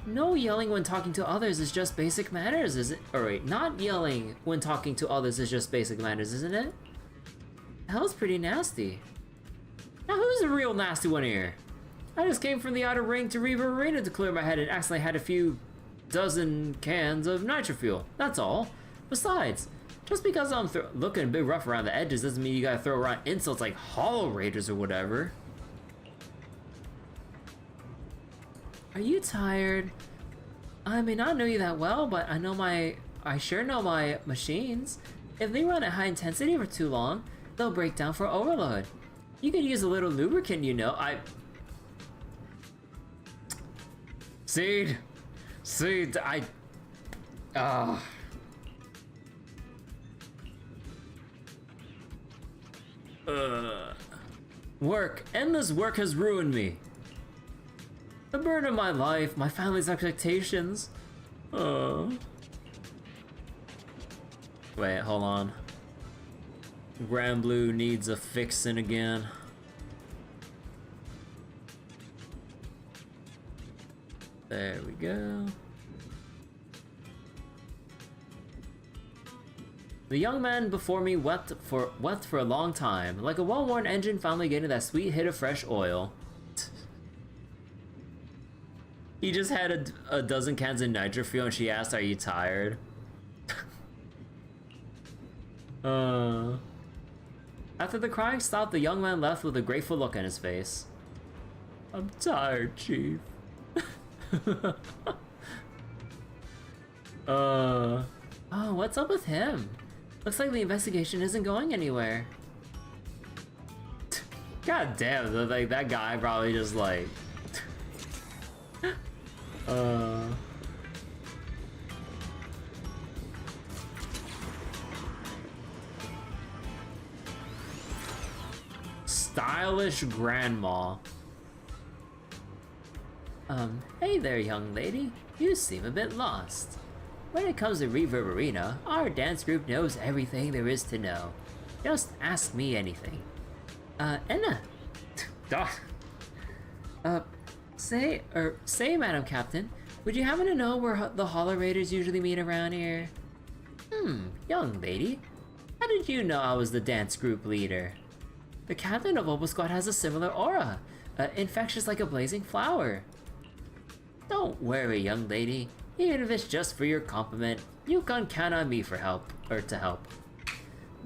No yelling when talking to others is just basic manners, is it? Or wait, not yelling when talking to others is just basic manners, isn't it? Hell's pretty nasty. Now who's the real nasty one here? I just came from the outer ring to Reverb Arena to clear my head and accidentally had a few dozen cans of nitro fuel. That's all. Besides, just because I'm looking a bit rough around the edges doesn't mean you gotta throw around insults like Hollow Raiders or whatever. Are you tired? I may not know you that well, but I sure know my machines. If they run at high intensity for too long, they'll break down for overload. You could use a little lubricant, you know. Seed, Work. Endless work has ruined me. The burden of my life, my family's expectations. Wait, hold on. Grand Blue needs a fixin' again. There we go. The young man before me wept for a long time, like a well-worn engine finally getting that sweet hit of fresh oil. He just had a dozen cans of nitro fuel and she asked, "Are you tired?" After the crying stopped, the young man left with a grateful look on his face. I'm tired, Chief. Oh, what's up with him? Looks like the investigation isn't going anywhere. God damn, like that guy probably just like Stylish grandma. Hey there, young lady. You seem a bit lost. When it comes to Reverb Arena, our dance group knows everything there is to know. Just ask me anything. Enna. Say, Madam Captain, would you happen to know where the Hollow Raiders usually meet around here? Young lady. How did you know I was the dance group leader? The captain of Opal Squad has a similar aura, infectious like a blazing flower. Don't worry, young lady. Even if it's just for your compliment, you can count on me for help, or to help.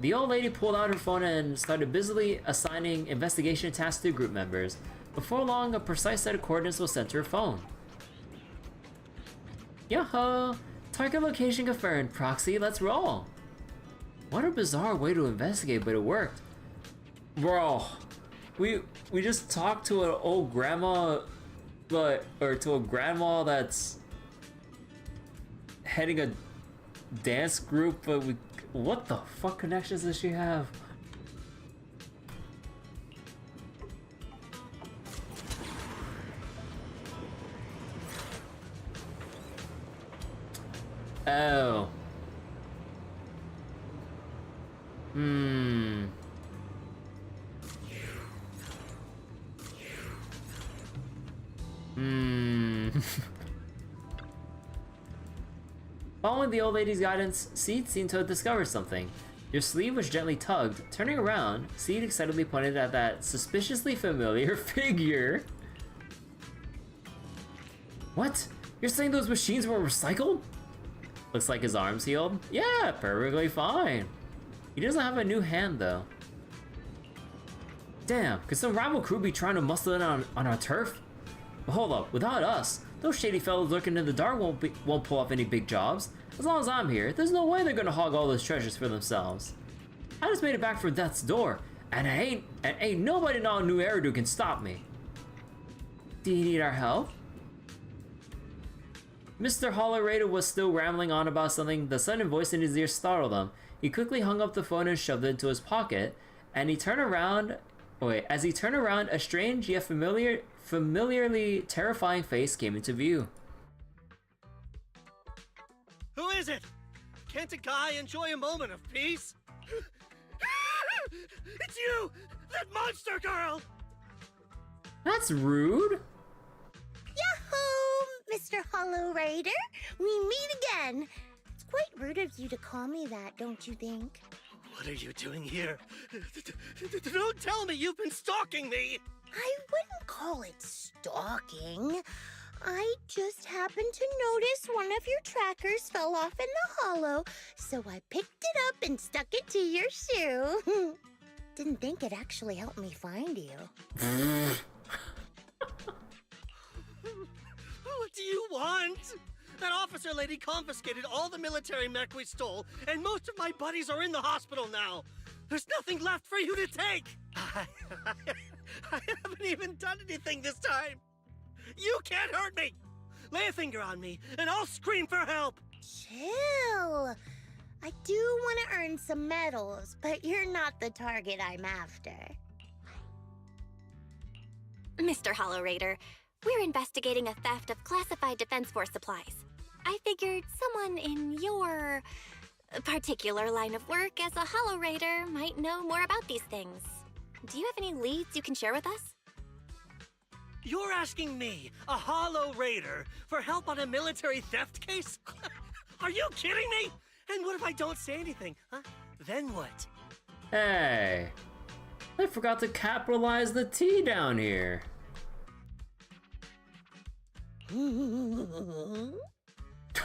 The old lady pulled out her phone and started busily assigning investigation tasks to group members. Before long, a precise set of coordinates was sent to her phone. Yo-ho! Target location confirmed. Proxy, let's roll! What a bizarre way to investigate, but it worked. Bro, we just talked to an old grandma, or to a grandma that's heading a dance group, but what the fuck connections does she have? Oh. Following the old lady's guidance, Seed seemed to have discovered something. Your sleeve was gently tugged. Turning around, Seed excitedly pointed at that suspiciously familiar figure. What? You're saying those machines were recycled? Looks like his arm's healed? Yeah, perfectly fine. He doesn't have a new hand though. Damn, could some rival crew be trying to muscle in on our turf? But hold up, without us, those shady fellows lurking in the dark won't pull off any big jobs. As long as I'm here, there's no way they're gonna hog all those treasures for themselves. I just made it back from death's door, and ain't nobody in New Eridu can stop me. Do you need our help? Mr. Hollow Raider was still rambling on about something. The sudden voice in his ear startled him. He quickly hung up the phone and shoved it into his pocket, and as he turned around, a strange yet familiarly terrifying face came into view. Who is it? Can't a guy enjoy a moment of peace? It's you! That monster girl! That's rude. Yahoo, Mr. Hollow Raider. We meet again. It's quite rude of you to call me that, don't you think? What are you doing here? Don't tell me you've been stalking me! I wouldn't call it stalking. I just happened to notice one of your trackers fell off in the hollow, so I picked it up and stuck it to your shoe. Didn't think it actually helped me find you. What do you want? That officer lady confiscated all the military mech we stole, and most of my buddies are in the hospital now. There's nothing left for you to take. I haven't even done anything this time. You can't hurt me. Lay a finger on me, and I'll scream for help. Chill. I do want to earn some medals, but you're not the target I'm after. Mr. Hollow Raider, we're investigating a theft of classified Defense Force supplies. I figured someone in your particular line of work as a Hollow Raider might know more about these things. Do you have any leads you can share with us? You're asking me, a Hollow Raider, for help on a military theft case? Are you kidding me? And what if I don't say anything, huh? Then what? Hey, I forgot to capitalize the T down here.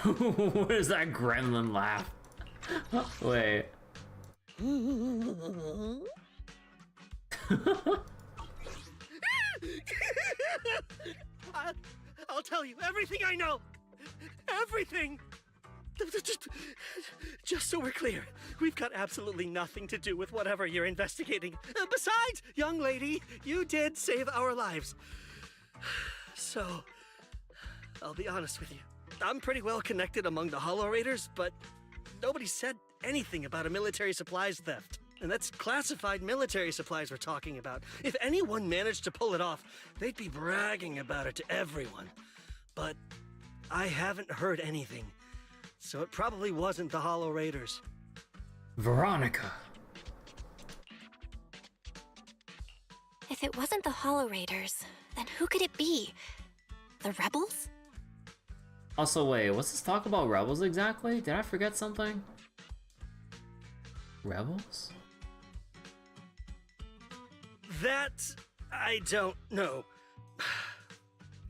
What is that gremlin laugh? Wait. I'll tell you everything I know. Everything. Just so we're clear, we've got absolutely nothing to do with whatever you're investigating. Besides, young lady, you did save our lives. So, I'll be honest with you. I'm pretty well connected among the Hollow Raiders, but nobody said anything about a military supplies theft. And that's classified military supplies we're talking about. If anyone managed to pull it off, they'd be bragging about it to everyone. But I haven't heard anything, so it probably wasn't the Hollow Raiders. Veronica. If it wasn't the Hollow Raiders, then who could it be? The rebels? Also, wait, what's this talk about rebels exactly? Did I forget something? Rebels? That I don't know.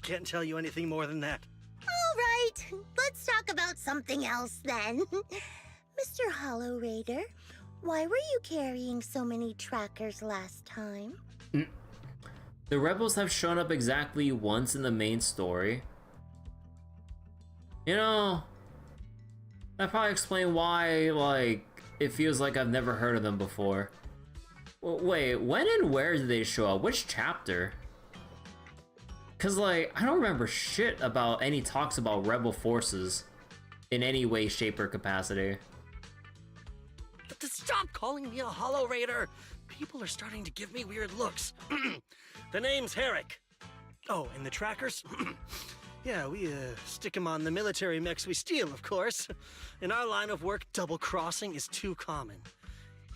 Can't tell you anything more than that. All right, let's talk about something else then. Mr. Hollow Raider, why were you carrying so many trackers last time? The rebels have shown up exactly once in the main story. You know, that probably explains why, like, it feels like I've never heard of them before. Wait, when and where did they show up? Which chapter? Cause like, I don't remember shit about any talks about rebel forces in any way, shape, or capacity. Stop calling me a Hollow Raider! People are starting to give me weird looks. The name's Herrick. Oh, and the trackers? Yeah, we stick them on the military mechs we steal, of course. In our line of work, double-crossing is too common.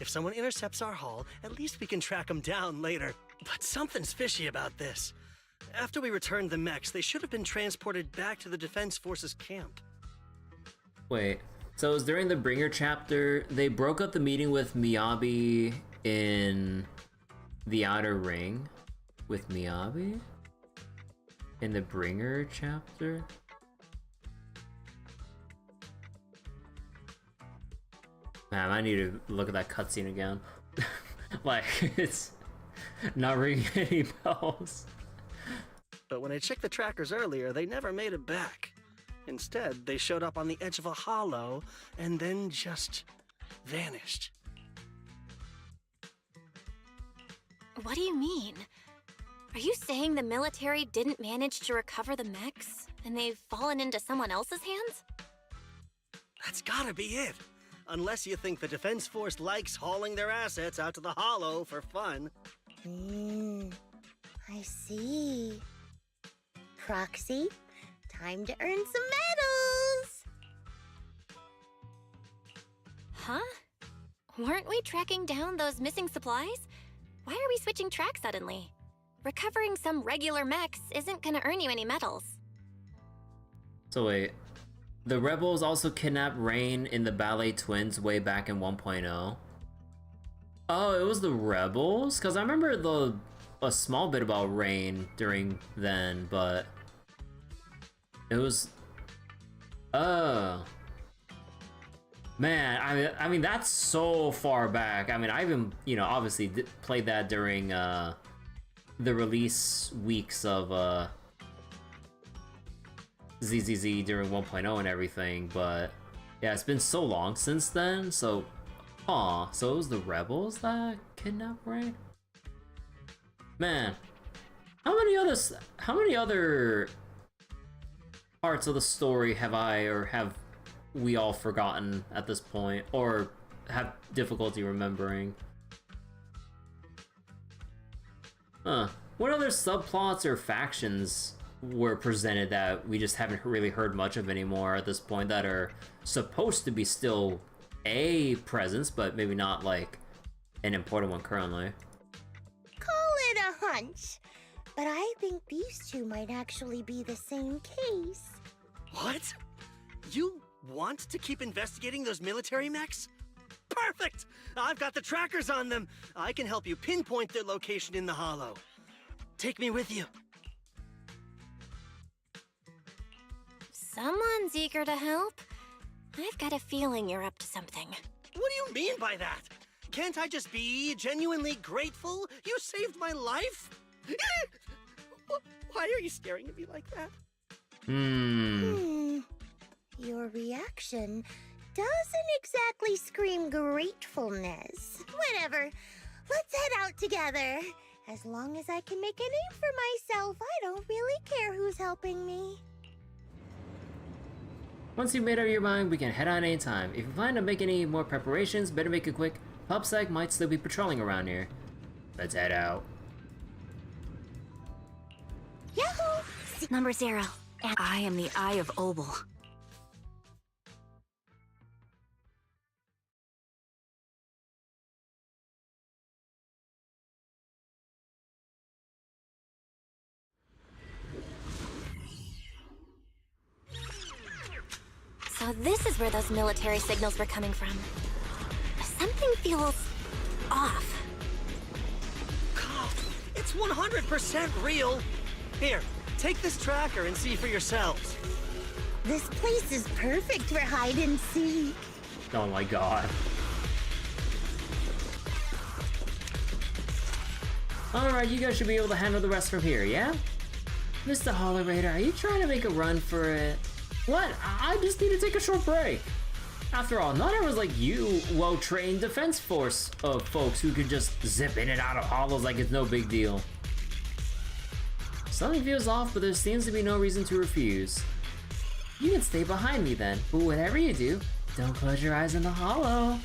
If someone intercepts our haul, at least we can track them down later. But something's fishy about this. After we returned the mechs, they should have been transported back to the Defense Forces camp. Wait, so it was during the Bringer chapter, they broke up the meeting with Miyabi in the Outer Ring? With Miyabi? In the Bringer chapter? Man, I need to look at that cutscene again. Like, it's not ringing any bells. But when I checked the trackers earlier, they never made it back. Instead, they showed up on the edge of a hollow and then just vanished. What do you mean? Are you saying the military didn't manage to recover the mechs, and they've fallen into someone else's hands? That's gotta be it. Unless you think the Defense Force likes hauling their assets out to the hollow for fun. I see. Proxy, time to earn some medals! Huh? Weren't we tracking down those missing supplies? Why are we switching tracks suddenly? Recovering some regular mechs isn't gonna earn you any medals. So wait, the rebels also kidnapped Rain in the Ballet Twins way back in 1.0? Oh, it was the rebels? Because I remember a small bit about Rain during then, but it was... Oh. Man, I mean that's so far back. I mean, I even, you know, obviously played that during the release weeks of ZZZ during 1.0 and everything, but yeah, it's been so long since then, so... so it was the rebels that kidnapped Rain? Man, how many other parts of the story have we all forgotten at this point, or have difficulty remembering? What other subplots or factions were presented that we just haven't really heard much of anymore at this point, that are supposed to be still a presence, but maybe not like an important one currently? Call it a hunch, but I think these two might actually be the same case. What? You want to keep investigating those military mechs? Perfect! I've got the trackers on them. I can help you pinpoint their location in the hollow. Take me with you. Someone's eager to help. I've got a feeling you're up to something. What do you mean by that? Can't I just be genuinely grateful? You saved my life? Why are you staring at me like that? Your reaction doesn't exactly scream gratefulness. Whatever. Let's head out together. As long as I can make a name for myself, I don't really care who's helping me. Once you've made up your mind, we can head on anytime. If you plan to make any more preparations, better make it quick. PubSec might still be patrolling around here. Let's head out. Yahoo! Number 0. And I am the Eye of Obel. So this is where those military signals were coming from. Something feels off. It's 100% real. Here, take this tracker and see for yourselves. This place is perfect for hide and seek. Oh my god. Alright, you guys should be able to handle the rest from here, yeah? Mr. Hollow Raider, are you trying to make a run for it? What? I just need to take a short break. After all, not everyone's like you, well-trained defense force of folks who can just zip in and out of hollows like it's no big deal. Something feels off, but there seems to be no reason to refuse. You can stay behind me then, but whatever you do, don't close your eyes in the hollow.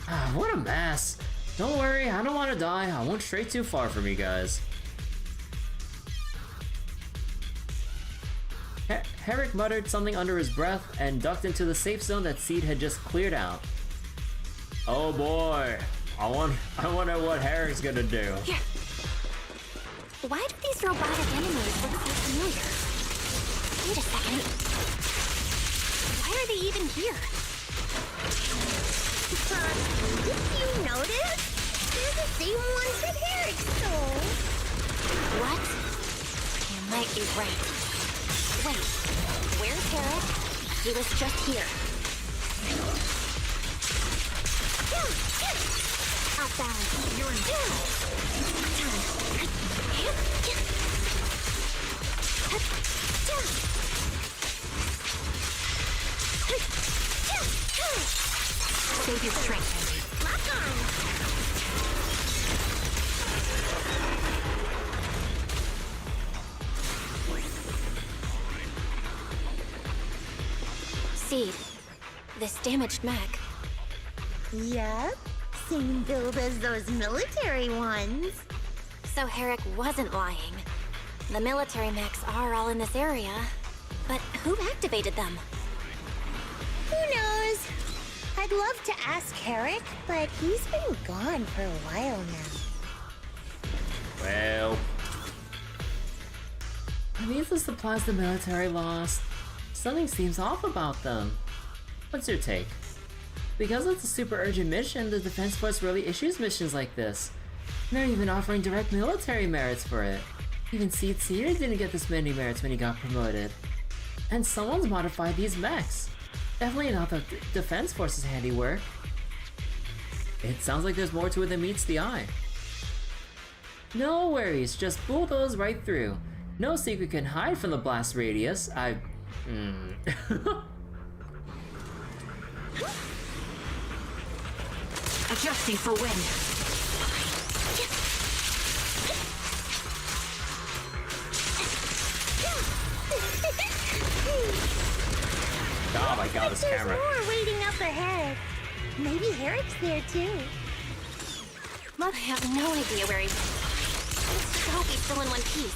Ah, what a mess. Don't worry, I don't want to die. I won't stray too far from you guys. Herrick muttered something under his breath and ducked into the safe zone that Seed had just cleared out. Oh boy, I wonder what Herrick's gonna do. Here. Why do these robotic enemies look so familiar? Wait a second. Why are they even here? Did you notice? They're the same ones that Herrick stole. What? You might be right. Wait, where's Herrick? He was just here. Off balance. You're Save your strength. Lock on. Seed, this damaged mech. Yep, same build as those military ones. So Herrick wasn't lying. The military mechs are all in this area. But who activated them? Who knows? I'd love to ask Herrick, but he's been gone for a while now. Well... Are these the supplies the military lost? Something seems off about them. What's your take? Because it's a super urgent mission, the Defense Force rarely issues missions like this. They're even offering direct military merits for it. Even Seed Seer didn't get this many merits when he got promoted. And someone's modified these mechs. Definitely not the Defense Force's handiwork. It sounds like there's more to it than meets the eye. No worries, just bulldoze right through. No secret can hide from the blast radius. Adjusting for wind. Oh my god, this camera. There's more waiting up ahead. Maybe Herrick's there too. I have no idea where he went. Let's hope he's still in one piece.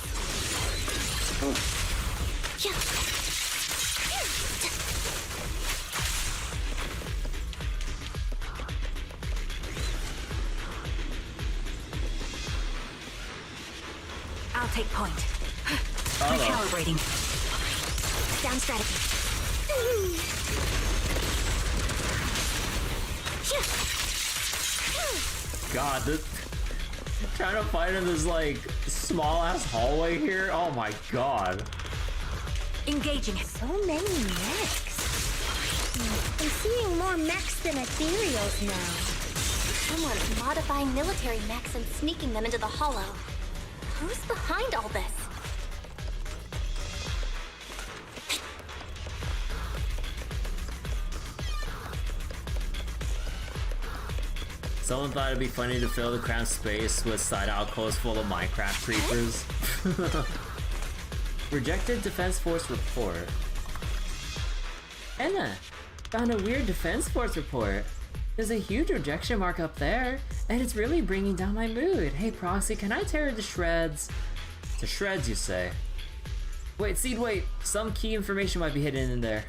I'll take point. Recalibrating. Down strategy. God, this... Trying to fight in this, like, small-ass hallway here? Oh my god. Engaging it. So many mechs. I'm seeing more mechs than ethereals now. Someone's modifying military mechs and sneaking them into the hollow. Who's behind all this? Someone thought it'd be funny to fill the cramped space with side alcoves full of Minecraft creepers. Rejected Defense Force report. Enna, found a weird Defense Force report. There's a huge rejection mark up there, and it's really bringing down my mood. Hey Proxy, can I tear it to shreds? To shreds, you say? Wait, Seed, wait. Some key information might be hidden in there.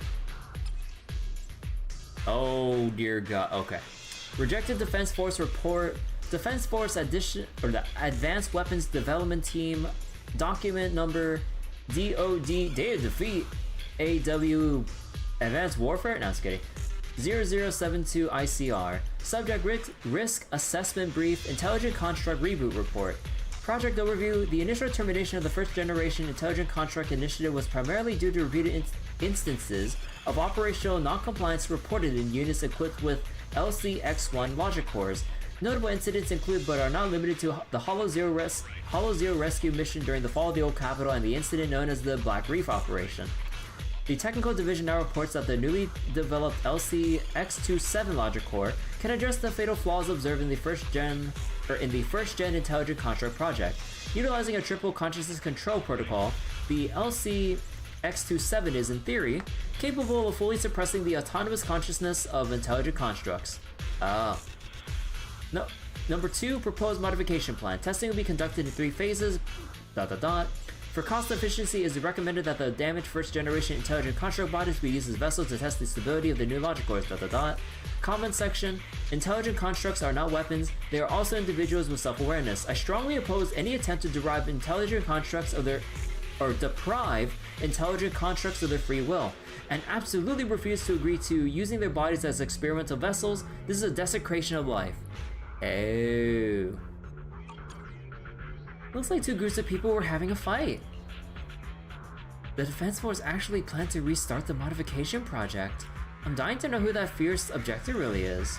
Oh dear God. Okay. Rejected Defense Force report. Defense Force addition or the Advanced Weapons Development Team. Document number DOD Day of Defeat AW Advanced Warfare. No, I was kidding. 0072 ICR. Subject risk assessment brief. Intelligent construct reboot report. Project overview. The initial termination of the first generation Intelligent Construct Initiative was primarily due to repeated instances of operational non-compliance reported in units equipped with LCX-1 logic cores. Notable incidents include but are not limited to the Hollow Zero rescue mission during the fall of the Old Capital and the incident known as the Black Reef Operation. The Technical Division now reports that the newly developed LCX-27 logic core can address the fatal flaws observed in the first gen Intelligent Construct project. Utilizing a triple consciousness control protocol, the LCX-27 is, in theory, capable of fully suppressing the autonomous consciousness of intelligent constructs. No. Number 2, proposed modification plan. Testing will be conducted in 3 phases. For cost efficiency, it is recommended that the damaged first generation intelligent construct bodies be used as vessels to test the stability of the new logic cores. Comment section. Intelligent constructs are not weapons, they are also individuals with self-awareness. I strongly oppose any attempt to deprive intelligent constructs of their free will, and absolutely refuse to agree to using their bodies as experimental vessels. This is a desecration of life. Oh. Looks like 2 groups of people were having a fight. The Defense Force actually planned to restart the modification project. I'm dying to know who that fierce objector really is.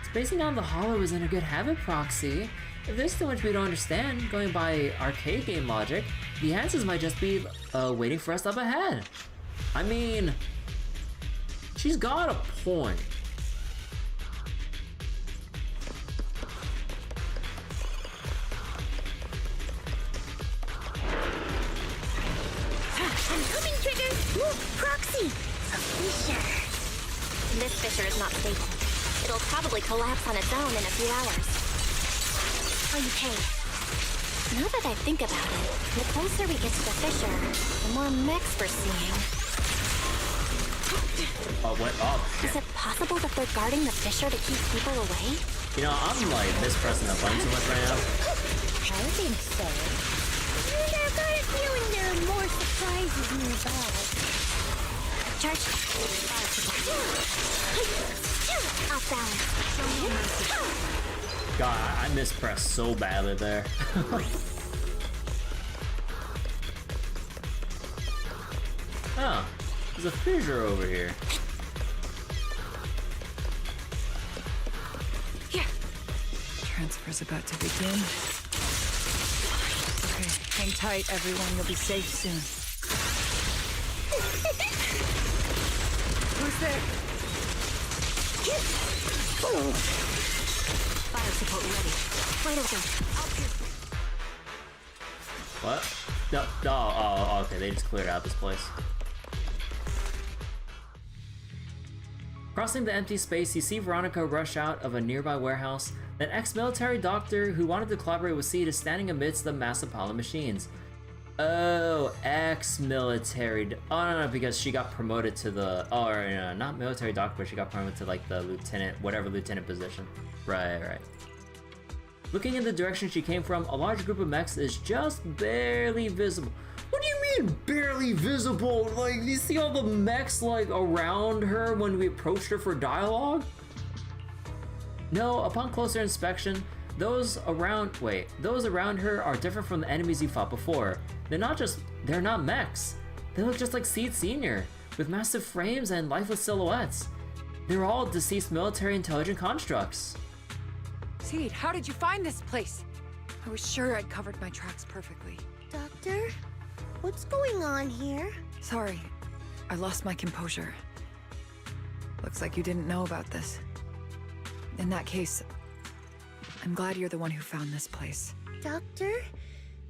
Spacing on the Hollow isn't a good habit, Proxy. If there's too much we don't understand, going by arcade game logic, the answers might just be waiting for us up ahead. I mean, she's got a point. I'm coming, Trigger! Move, Proxy! A fissure. This fissure is not stable. It'll probably collapse on its own in a few hours. Okay. Now that I think about it, the closer we get to the fissure, the more mechs we're seeing. Oh, what? Oh, shit. Is it possible that they're guarding the fissure to keep people away? You know, I'm like mispressing the button too much right now. I think so. And I've got a feeling there are more surprises nearby. Charge. Off balance. God, I mispressed so badly there. Oh, there's a fissure over here. Here. Transfer's about to begin. Okay, hang tight, everyone. You'll be safe soon. Who's there? Fire support ready. Right over. What? No, oh, okay, they just cleared out this place. Crossing the empty space, you see Veronica rush out of a nearby warehouse. An ex-military doctor who wanted to collaborate with Seed is standing amidst the massive pile of machines. Oh, ex-military. Oh, no, because she got promoted to the... Oh, no, not military doctor, but she got promoted to, like, the lieutenant, whatever lieutenant position. Right. Looking in the direction she came from, a large group of mechs is just barely visible. What do you mean, barely visible? Like, you see all the mechs, like, around her when we approached her for dialogue? No, upon closer inspection, those around her are different from the enemies you fought before. They're not mechs. They look just like Seed Senior, with massive frames and lifeless silhouettes. They're all deceased military intelligent constructs. Seed, how did you find this place? I was sure I'd covered my tracks perfectly. Doctor? What's going on here? Sorry, I lost my composure. Looks like you didn't know about this. In that case, I'm glad you're the one who found this place. Doctor?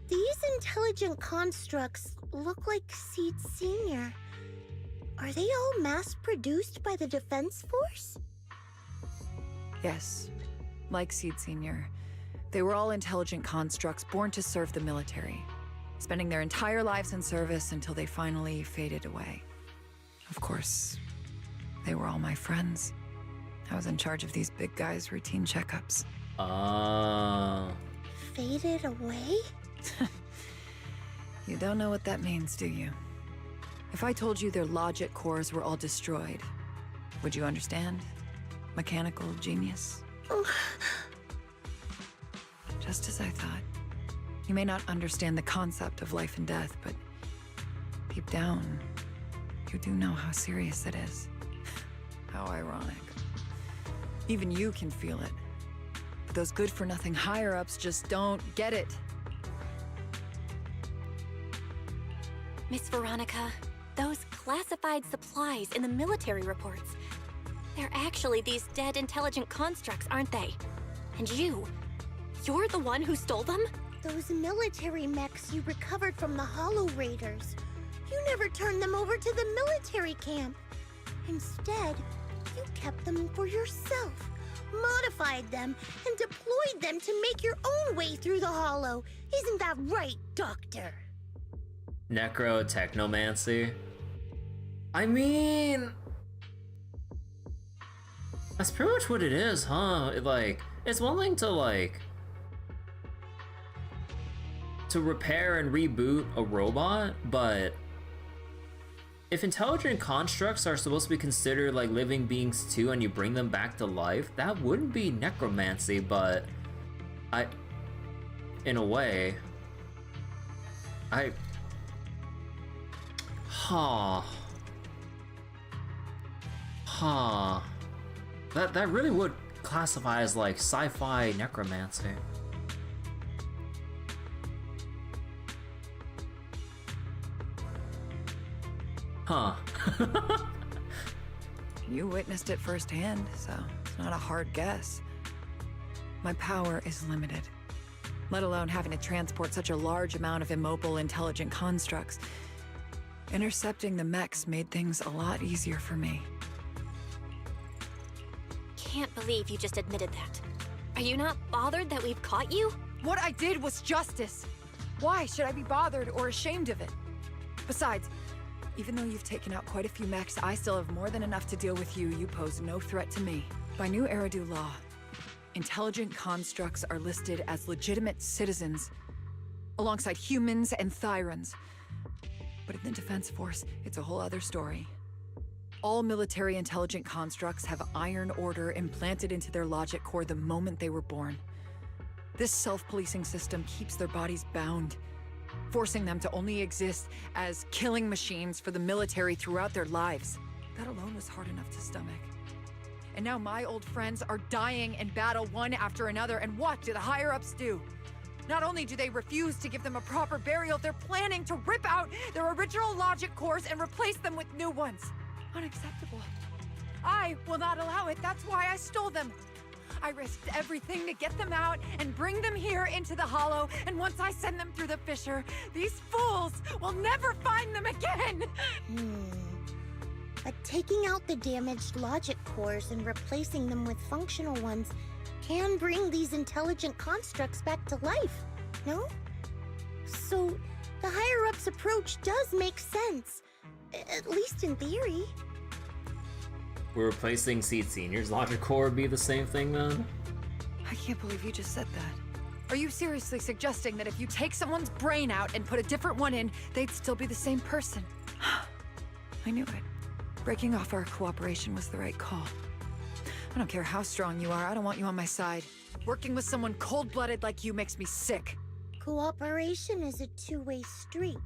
These intelligent constructs look like Seed Senior. Are they all mass-produced by the Defense Force? Yes, like Seed Senior. They were all intelligent constructs born to serve the military. spending their entire lives in service until they finally faded away. Of course, they were all my friends. I was in charge of these big guys' routine checkups. Faded away? You don't know what that means, do you? If I told you their logic cores were all destroyed, would you understand? Mechanical genius? Just as I thought. You may not understand the concept of life and death, but deep down, you do know how serious it is. How ironic. Even you can feel it. But those good-for-nothing higher-ups just don't get it. Miss Veronica, those classified supplies in the military reports, they're actually these dead intelligent constructs, aren't they? And you're the one who stole them? Those military mechs you recovered from the Hollow Raiders. You never turned them over to the military camp. Instead, you kept them for yourself, modified them, and deployed them to make your own way through the Hollow. Isn't that right, Doctor? Necrotechnomancy? I mean... that's pretty much what it is, huh? It's one thing to, to repair and reboot a robot, but if intelligent constructs are supposed to be considered like living beings too, and you bring them back to life, that wouldn't be necromancy, but in a way, that really would classify as like sci-fi necromancy. Huh. You witnessed it firsthand, so it's not a hard guess. My power is limited, let alone having to transport such a large amount of immobile, intelligent constructs. Intercepting the mechs made things a lot easier for me. Can't believe you just admitted that. Are you not bothered that we've caught you? What I did was justice. Why should I be bothered or ashamed of it? Besides, even though you've taken out quite a few mechs, I still have more than enough to deal with you. You pose no threat to me. By new Eridu law, intelligent constructs are listed as legitimate citizens, alongside humans and Thyrans. But in the Defense Force, it's a whole other story. All military intelligent constructs have Iron Order implanted into their logic core the moment they were born. This self-policing system keeps their bodies bound, forcing them to only exist as killing machines for the military throughout their lives. That alone was hard enough to stomach. And now my old friends are dying in battle one after another, and what do the higher-ups do? Not only do they refuse to give them a proper burial, they're planning to rip out their original logic cores and replace them with new ones. Unacceptable. I will not allow it. That's why I stole them. I risked everything to get them out and bring them here into the Hollow, and once I send them through the fissure, these fools will never find them again! But taking out the damaged logic cores and replacing them with functional ones can bring these intelligent constructs back to life, no? So, the higher-ups approach does make sense, at least in theory. We're replacing Seed Senior's logic core be the same thing then? I can't believe you just said that. Are you seriously suggesting that if you take someone's brain out and put a different one in, they'd still be the same person? I knew it. Breaking off our cooperation was the right call. I don't care how strong you are, I don't want you on my side. Working with someone cold-blooded like you makes me sick. Cooperation is a two-way street.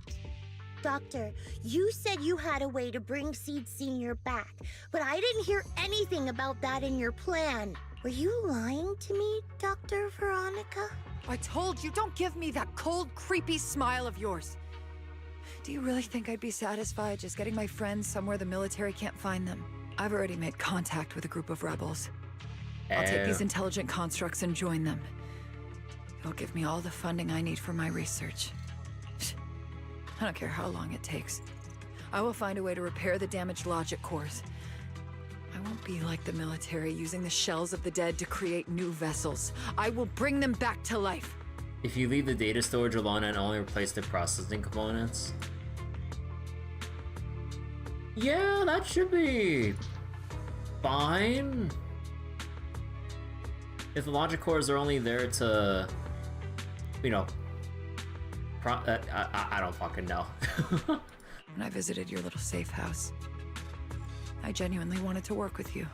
Doctor, you said you had a way to bring Seed Senior back, but I didn't hear anything about that in your plan. Were you lying to me, Dr. Veronica? I told you, don't give me that cold, creepy smile of yours. Do you really think I'd be satisfied just getting my friends somewhere the military can't find them? I've already made contact with a group of rebels. I'll take these intelligent constructs and join them. They'll give me all the funding I need for my research. I don't care how long it takes. I will find a way to repair the damaged logic cores. I won't be like the military, using the shells of the dead to create new vessels. I will bring them back to life. If you leave the data storage alone and only replace the processing components. Yeah, that should be fine. If the logic cores are only there to, you know, I don't fucking know. When I visited your little safe house, I genuinely wanted to work with you.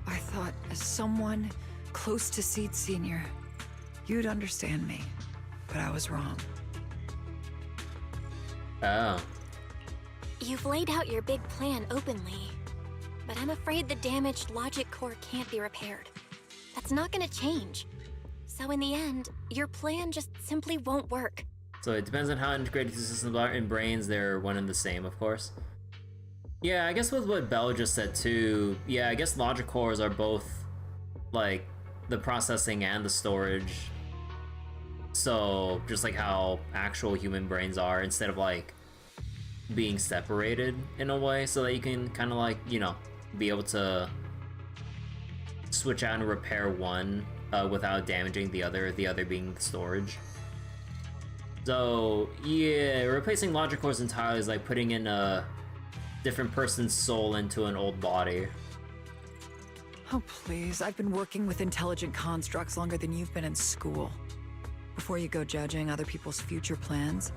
I thought, as someone close to Seed Senior, you'd understand me, but I was wrong. Oh. You've laid out your big plan openly, but I'm afraid the damaged logic core can't be repaired. That's not gonna change. So in the end, your plan just simply won't work. So it depends on how integrated the systems are. In brains, they're one and the same, of course. Yeah, I guess with what Belle just said too, yeah, I guess logic cores are both, like, the processing and the storage. So, just like how actual human brains are, instead of, like, being separated in a way, so that you can kind of, like, you know, be able to switch out and repair one without damaging the other being the storage. So, yeah, replacing logic cores entirely is like putting in a different person's soul into an old body. Oh, please. I've been working with intelligent constructs longer than you've been in school. Before you go judging other people's future plans,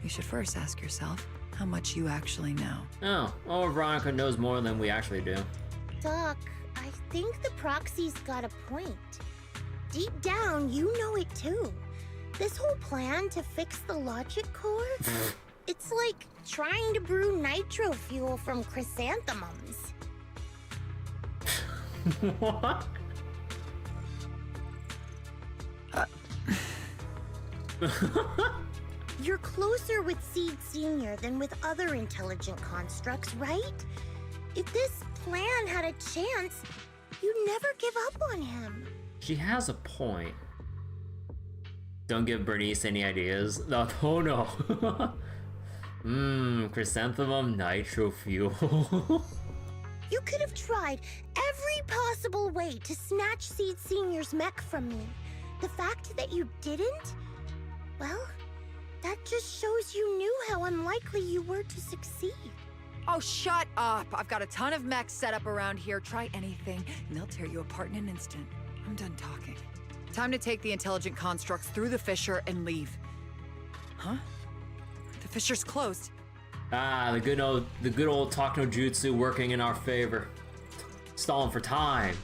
you should first ask yourself how much you actually know. Oh, Veronica knows more than we actually do. Doc, I think the proxy's got a point. Deep down, you know it too. This whole plan to fix the logic core, it's like trying to brew nitro fuel from chrysanthemums. What? You're closer with Seed Senior than with other intelligent constructs, right? If this plan had a chance, you'd never give up on him. She has a point. Don't give Bernice any ideas. No, oh no. Chrysanthemum nitro fuel. You could have tried every possible way to snatch Seed Senior's mech from me. The fact that you didn't, well, that just shows you knew how unlikely you were to succeed. Oh, shut up! I've got a ton of mechs set up around here. Try anything, and they'll tear you apart in an instant. I'm done talking. Time to take the intelligent constructs through the fissure and leave. Huh? The fissure's closed. Ah, the good old talk no jutsu working in our favor. Stalling for time.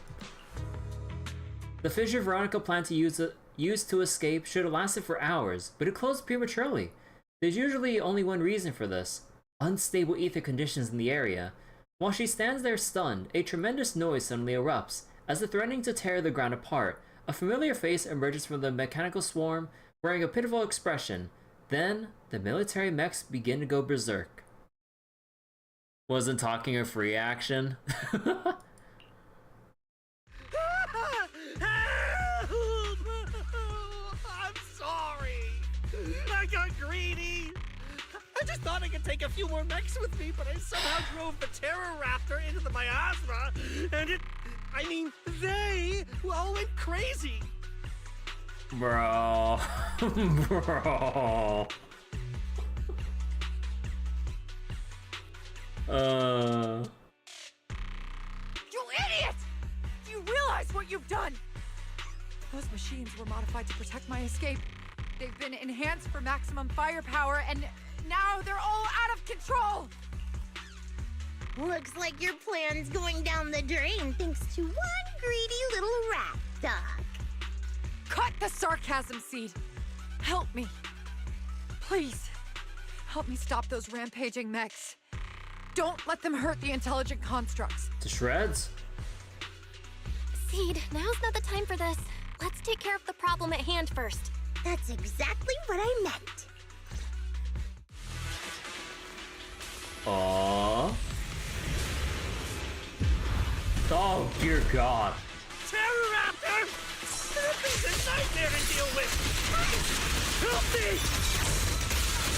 The fissure Veronica planned to use to escape should have lasted for hours, but it closed prematurely. There's usually only one reason for this: unstable ether conditions in the area. While she stands there stunned, a tremendous noise suddenly erupts. As if threatening to tear the ground apart, a familiar face emerges from the mechanical swarm, wearing a pitiful expression. Then, the military mechs begin to go berserk. Wasn't talking a free action? Help! I'm sorry. I got greedy. I just thought I could take a few more mechs with me, but I somehow drove the Terror Raptor into the miasma, and they all went crazy. Bro. Bro. You idiot! Do you realize what you've done? Those machines were modified to protect my escape. They've been enhanced for maximum firepower, and now they're all out of control! Looks like your plan's going down the drain thanks to one greedy little rat, Doc. Cut the sarcasm, Seed. Help me. Please. Help me stop those rampaging mechs. Don't let them hurt the intelligent constructs. To shreds? Seed, now's not the time for this. Let's take care of the problem at hand first. That's exactly what I meant. Aww. Oh, dear God. Terror Raptor! That thing's a nightmare to deal with! Help me!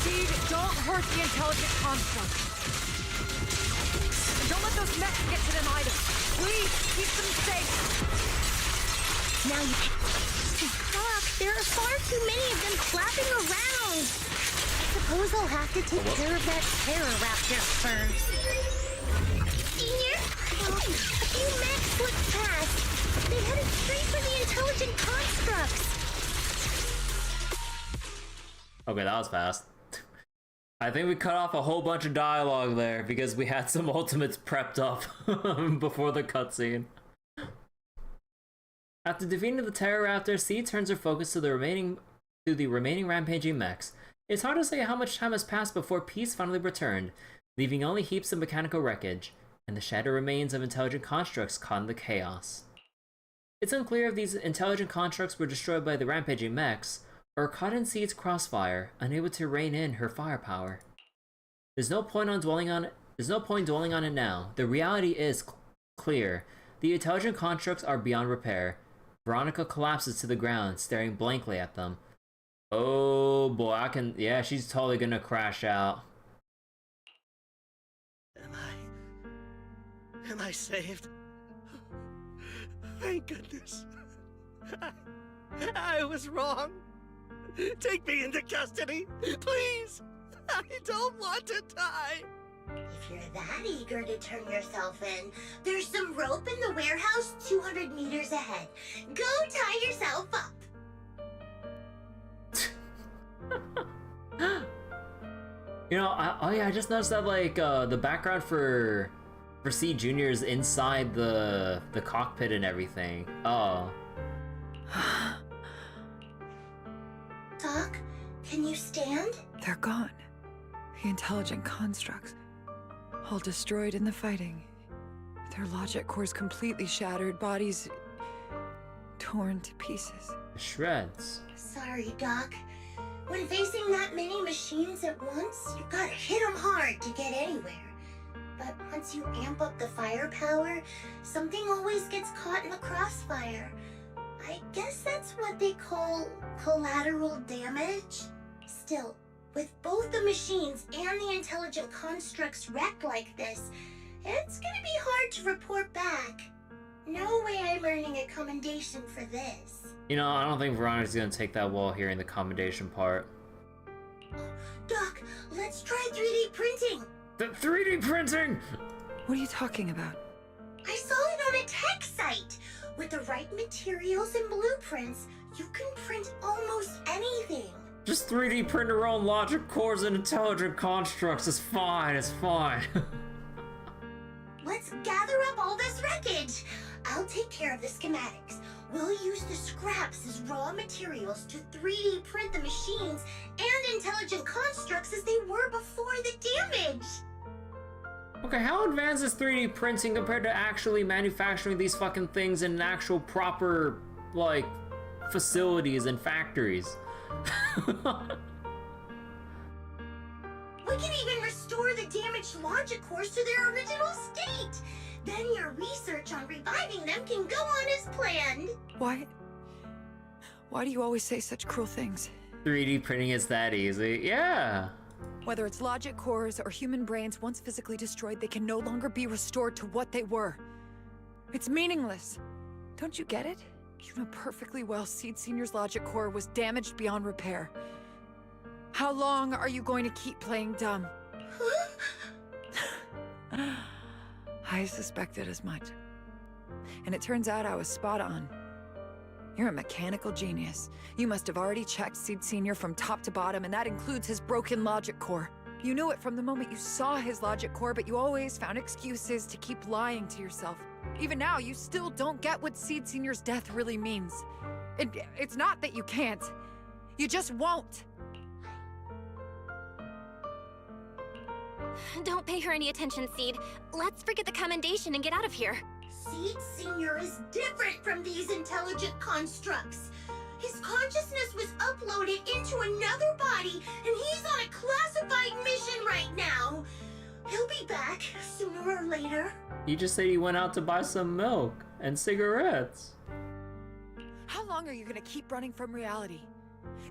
Seed, don't hurt the intelligent constructs. And don't let those mechs get to them either. Please, keep them safe. Now you can... Doc, there are far too many of them flapping around. I suppose I'll have to take care of that terror raptor first. Senior? Oh, a few mechs slipped past. They headed straight for the intelligent constructs. Okay, that was fast. I think we cut off a whole bunch of dialogue there because we had some ultimates prepped up before the cutscene. After defeating the Terror Raptor, Seed turns her focus to the remaining rampaging mechs. It's hard to say how much time has passed before peace finally returned, leaving only heaps of mechanical wreckage and the shattered remains of intelligent constructs caught in the chaos. It's unclear if these intelligent constructs were destroyed by the rampaging mechs, or caught in Seed's crossfire, unable to rein in her firepower. There's no point dwelling on it now. The reality is clear. The intelligent constructs are beyond repair. Veronica collapses to the ground, staring blankly at them. Oh boy, yeah, she's totally gonna crash out. Am I saved? Thank goodness. I was wrong. Take me into custody, please! I don't want to die! If you're that eager to turn yourself in, there's some rope in the warehouse 200 meters ahead. Go tie yourself up! You know, I just noticed that, like, the background for C Jr. is inside the cockpit and everything. Oh. Doc, can you stand? They're gone. The intelligent constructs. All destroyed in the fighting. Their logic cores completely shattered, bodies torn to pieces. Shreds. Sorry, Doc. When facing that many machines at once, you gotta hit them hard to get anywhere. But once you amp up the firepower, something always gets caught in the crossfire. I guess that's what they call collateral damage. Still, with both the machines and the intelligent constructs wrecked like this, it's gonna be hard to report back. No way I'm earning a commendation for this. You know, I don't think Veronica's gonna take that well hearing the commendation part. Doc, let's try 3D printing! The 3D printing! What are you talking about? I saw it on a tech site! With the right materials and blueprints, you can print almost anything. Just 3D print your own logic cores and intelligent constructs. It's fine, it's fine. Let's gather up all this wreckage. I'll take care of the schematics. We'll use the scraps as raw materials to 3D print the machines and intelligent constructs as they were before the damage. Okay, how advanced is 3D printing compared to actually manufacturing these fucking things in actual proper, like, facilities and factories? We can even restore the damaged logic cores to their original state. Then your research on reviving them can go on as planned. Why do you always say such cruel things? 3D printing is that easy? Yeah. Whether it's logic cores or human brains, once physically destroyed, they can no longer be restored to what they were. It's meaningless. Don't you get it? You know perfectly well Seed Senior's logic core was damaged beyond repair. How long are you going to keep playing dumb? I suspected as much. And it turns out I was spot on. You're a mechanical genius. You must have already checked Seed Senior from top to bottom, and that includes his broken logic core. You knew it from the moment you saw his logic core, but you always found excuses to keep lying to yourself. Even now, you still don't get what Seed Senior's death really means. It's not that you can't. You just won't. Don't pay her any attention, Seed. Let's forget the commendation and get out of here. Seed Senior is different from these intelligent constructs. His consciousness was uploaded into another body, and he's on a classified mission right now. He'll be back sooner or later. You just said he went out to buy some milk and cigarettes. How long are you gonna keep running from reality?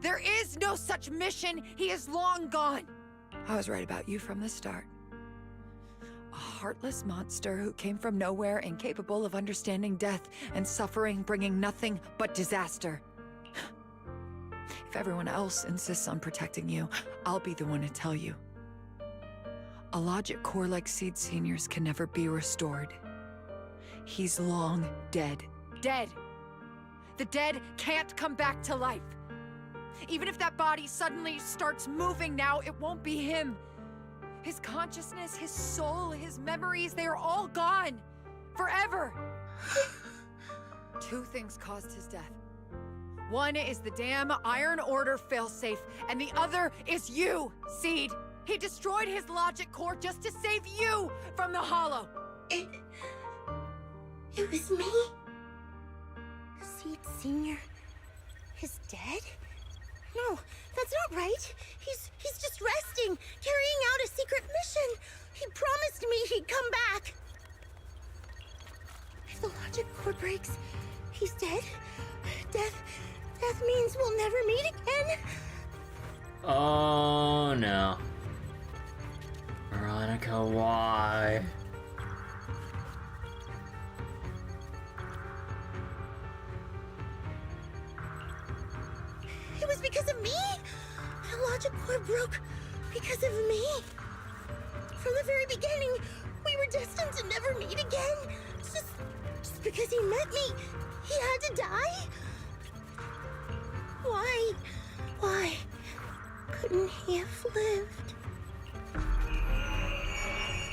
There is no such mission. He is long gone. I was right about you from the start. Oh, heartless monster who came from nowhere, incapable of understanding death and suffering, bringing nothing but disaster. If everyone else insists on protecting you, I'll be the one to tell you. A logic core like Seed Senior's can never be restored. He's long dead. Dead! The dead can't come back to life. Even if that body suddenly starts moving now, it won't be him. His consciousness, his soul, his memories, they are all gone. Forever. Two things caused his death. One is the damn Iron Order failsafe, and the other is you, Seed. He destroyed his logic core just to save you from the Hollow. It was me? Seed Senior is dead? No, that's not right. He's just resting, carrying out a secret mission. He promised me he'd come back. If the logic core breaks, he's dead. Death means we'll never meet again. Oh no. Veronica, why? It was because of me. The logic core broke because of me. From the very beginning, we were destined to never meet again. Just because he met me, he had to die? Why couldn't he have lived?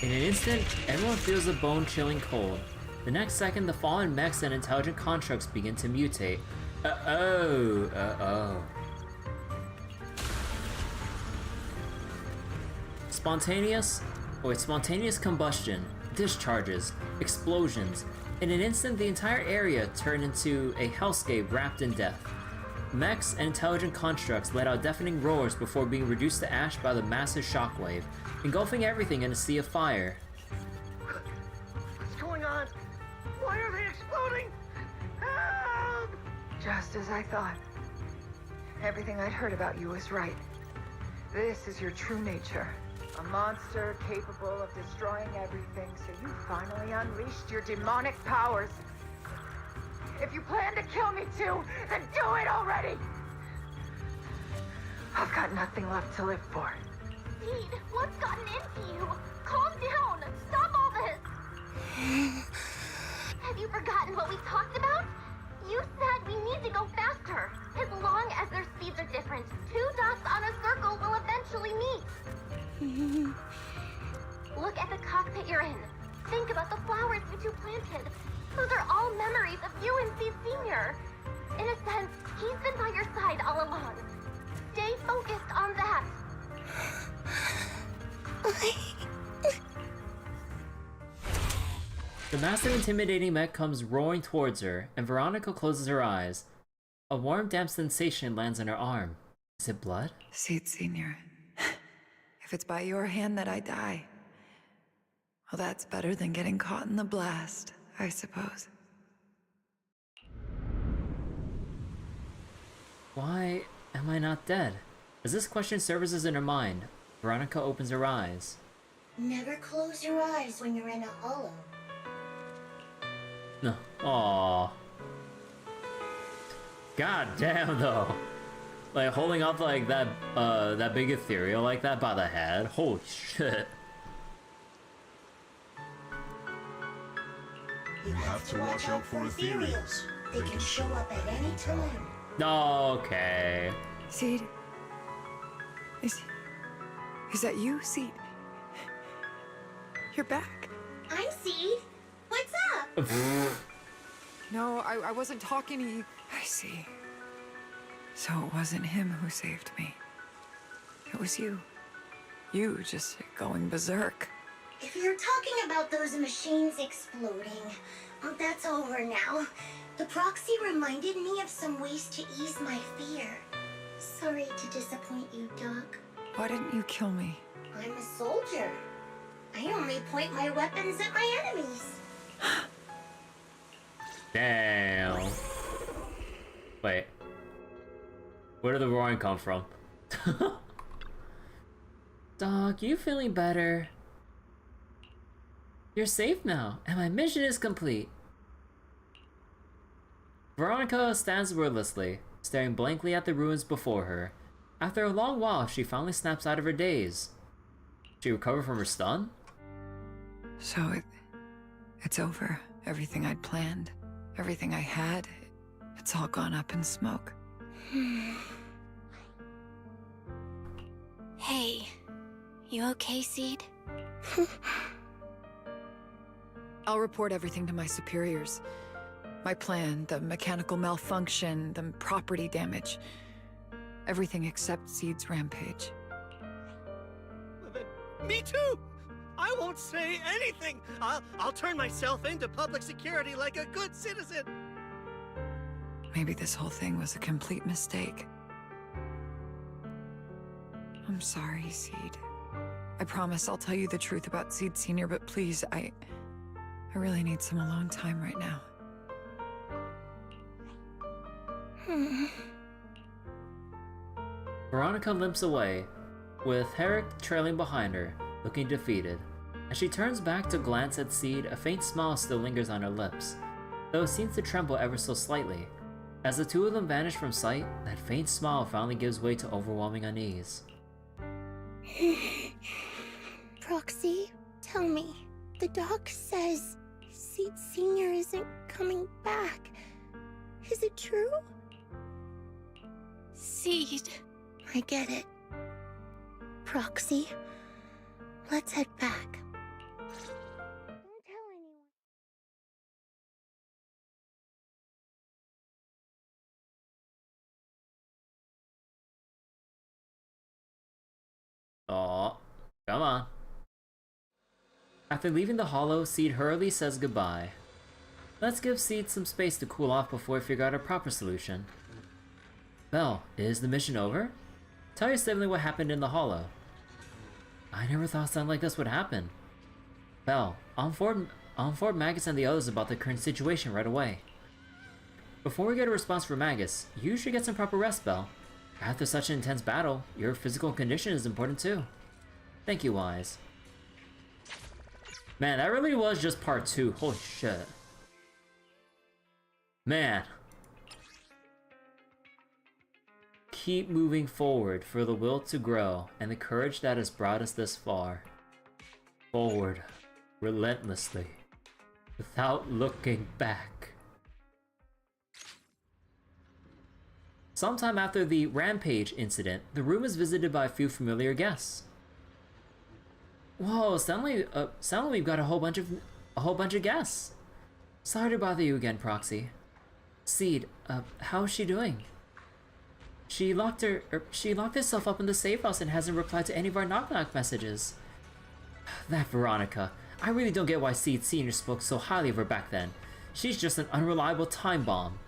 In an instant, everyone feels a bone-chilling cold. The next second, the fallen mechs and intelligent constructs begin to mutate. Uh-oh. Spontaneous combustion, discharges, explosions. In an instant, the entire area turned into a hellscape wrapped in death. Mechs and intelligent constructs let out deafening roars before being reduced to ash by the massive shockwave, engulfing everything in a sea of fire. What's going on? Why are they exploding? Help! Just as I thought. Everything I'd heard about you was right. This is your true nature. A monster capable of destroying everything, so you finally unleashed your demonic powers. If you plan to kill me too, then do it already! I've got nothing left to live for. Seed, what's gotten into you? Calm down! Stop all this! Have you forgotten what we talked about? You said we need to go faster. As long as their speeds are different, two dots on a circle will eventually meet. Look at the cockpit you're in. Think about the flowers which you planted. Those are all memories of you and Seed Senior. In a sense, he's been by your side all along. Stay focused on that. The massive intimidating mech comes roaring towards her, and Veronica closes her eyes. A warm, damp sensation lands on her arm. Is it blood? Seed Senior. If it's by your hand that I die, well, that's better than getting caught in the blast, I suppose. Why am I not dead? As this question surfaces in her mind, Veronica opens her eyes. Never close your eyes when you're in a hollow. No. Aww. God damn though. Like holding up like that that big ethereal like that by the head. Holy shit. You have to watch out for ethereals. They can show up at any time. Okay. Seed? Is that you, Seed? You're back. I'm Seed. What's up? No, I wasn't talking to you. I see. So it wasn't him who saved me. It was you. You just going berserk. If you're talking about those machines exploding, that's over now. The proxy reminded me of some ways to ease my fear. Sorry to disappoint you, Doc. Why didn't you kill me? I'm a soldier. I only point my weapons at my enemies. Damn. Wait. Where did the roaring come from? Doc, you feeling better? You're safe now, and my mission is complete. Veronica stands wordlessly, staring blankly at the ruins before her. After a long while, she finally snaps out of her daze. She recovered from her stun? So it's over. Everything I'd planned, everything I had, it's all gone up in smoke. Hey, you okay, Seed? I'll report everything to my superiors. My plan, the mechanical malfunction, the property damage. Everything except Seed's rampage. Me too! I won't say anything! I'll turn myself into public security like a good citizen! Maybe this whole thing was a complete mistake. I'm sorry, Seed. I promise I'll tell you the truth about Seed Senior, but please, I really need some alone time right now. Veronica limps away, with Herrick trailing behind her, looking defeated. As she turns back to glance at Seed, a faint smile still lingers on her lips, though it seems to tremble ever so slightly. As the two of them vanish from sight, that faint smile finally gives way to overwhelming unease. Proxy, tell me. The doc says Seed Senior isn't coming back. Is it true? Seed. I get it. Proxy, let's head back. Don't tell anyone. Aw, come on. After leaving the hollow, Seed hurriedly says goodbye. Let's give Seed some space to cool off before we figure out a proper solution. Belle, is the mission over? Tell your sibling what happened in the hollow. I never thought something like this would happen. Belle, I'll inform Magus and the others about the current situation right away. Before we get a response from Magus, you should get some proper rest, Belle. After such an intense battle, your physical condition is important too. Thank you, Wise. Man, that really was just part 2. Holy shit. Man. Keep moving forward for the will to grow and the courage that has brought us this far. Forward, relentlessly, without looking back. Sometime after the Rampage incident, the room is visited by a few familiar guests. Whoa, suddenly we've got a whole bunch of guests. Sorry to bother you again, Proxy. Seed, how is she doing? She locked herself up in the safe house and hasn't replied to any of our knock-knock messages. That Veronica. I really don't get why Seed Senior spoke so highly of her back then. She's just an unreliable time bomb.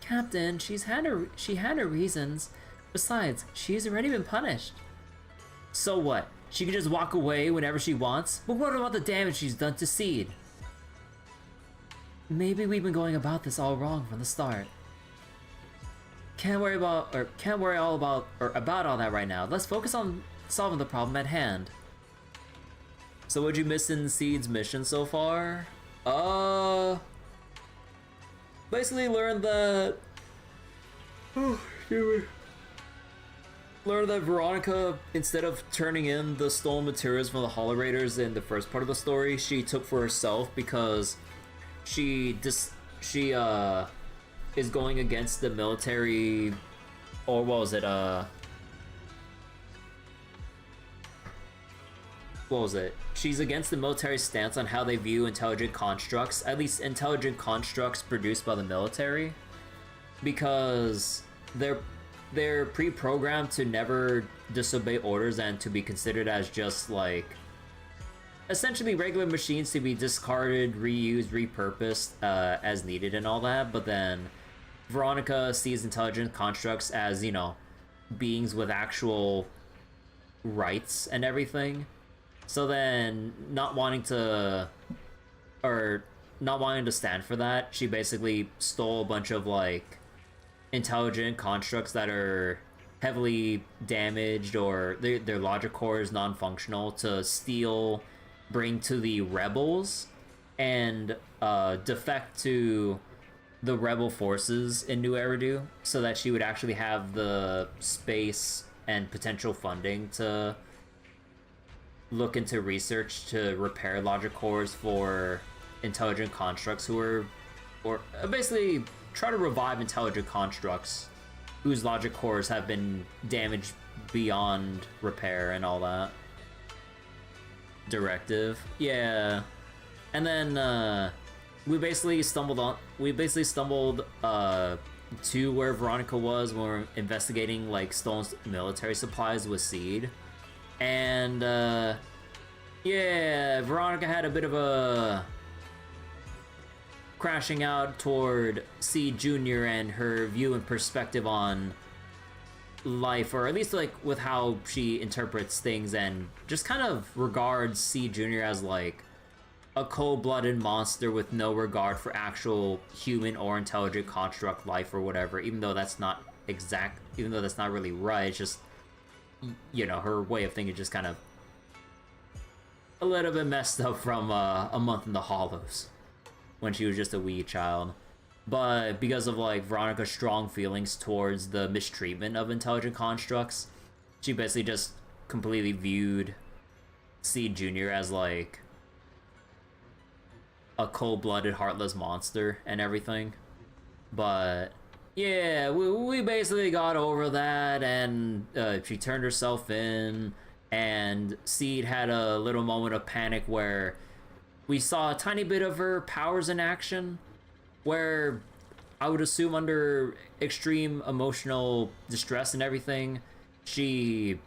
Captain, she had her reasons. Besides, she's already been punished. So what? She can just walk away whenever she wants? But what about the damage she's done to Seed? Maybe we've been going about this all wrong from the start. Can't worry about all that right now. Let's focus on solving the problem at hand. So what'd you miss in Seed's mission so far? Basically learned that Veronica, instead of turning in the stolen materials from the Hollow Raiders in the first part of the story, she took for herself because she is going against the military, or what was it, what was it? She's against the military's stance on how they view intelligent constructs, at least intelligent constructs produced by the military, because they're pre-programmed to never disobey orders and to be considered as just like essentially regular machines to be discarded, reused, repurposed as needed and all that. But then Veronica sees intelligent constructs as, you know, beings with actual rights and everything. So then, not wanting to stand for that, she basically stole a bunch of like intelligent constructs that are heavily damaged or their logic core is non-functional to steal bring to the rebels and defect to the rebel forces in New Eridu so that she would actually have the space and potential funding to look into research to repair logic cores for intelligent constructs who are, or basically try to revive intelligent constructs whose logic cores have been damaged beyond repair and all that. Directive. Yeah. And then we basically stumbled to where Veronica was when we were investigating like stolen military supplies with Seed. And yeah, Veronica had a bit of a crashing out toward Seed Jr. and her view and perspective on life, or at least like with how she interprets things and just kind of regards Seed Jr. as like a cold-blooded monster with no regard for actual human or intelligent construct life or whatever, even though that's not really right. It's just, you know, her way of thinking just kind of a little bit messed up from a month in the Hollows when she was just a wee child. But because of like Veronica's strong feelings towards the mistreatment of intelligent constructs, she basically just completely viewed Seed Jr. as like a cold-blooded, heartless monster and everything. But yeah, we basically got over that, and she turned herself in, and Seed had a little moment of panic where we saw a tiny bit of her powers in action, where I would assume under extreme emotional distress and everything, she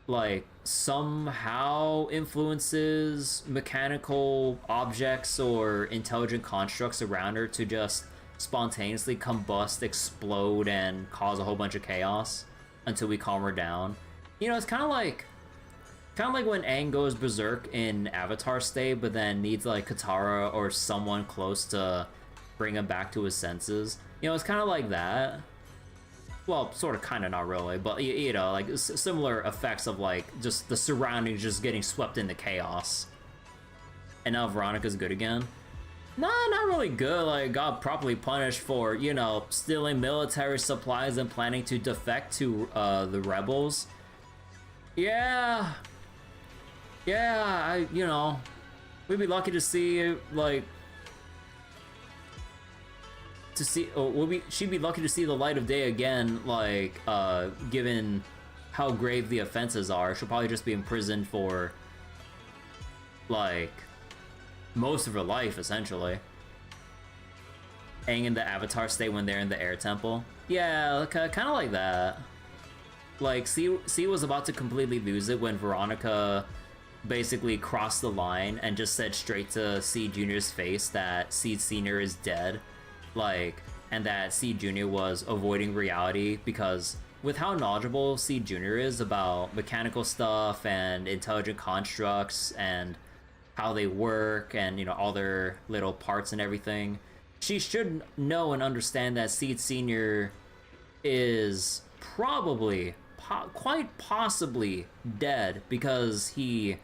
like somehow influences mechanical objects or intelligent constructs around her to just spontaneously combust, explode, and cause a whole bunch of chaos until we calm her down. You know, it's kind of like when Aang goes berserk in Avatar state, but then needs like Katara or someone close to bring him back to his senses. You know, it's kind of like that. Well, sort of, kind of, not really, but you know, like similar effects of like just the surroundings just getting swept into chaos. And now Veronica's good again. Nah, not really good. Like, got properly punished for, you know, stealing military supplies and planning to defect to the rebels. Yeah, you know, we'd be lucky to see like she'd be lucky to see the light of day again, like, given how grave the offenses are. She'll probably just be imprisoned for, like, most of her life, essentially. Aang in the Avatar state when they're in the Air Temple. Yeah, kind of like that. Like, C was about to completely lose it when Veronica basically crossed the line and just said straight to Seed Jr.'s face that Seed Sr. is dead. Like, and that Seed Jr. was avoiding reality because with how knowledgeable Seed Jr. is about mechanical stuff and intelligent constructs and how they work and, you know, all their little parts and everything, she should know and understand that Seed Sr. is probably, quite possibly dead because he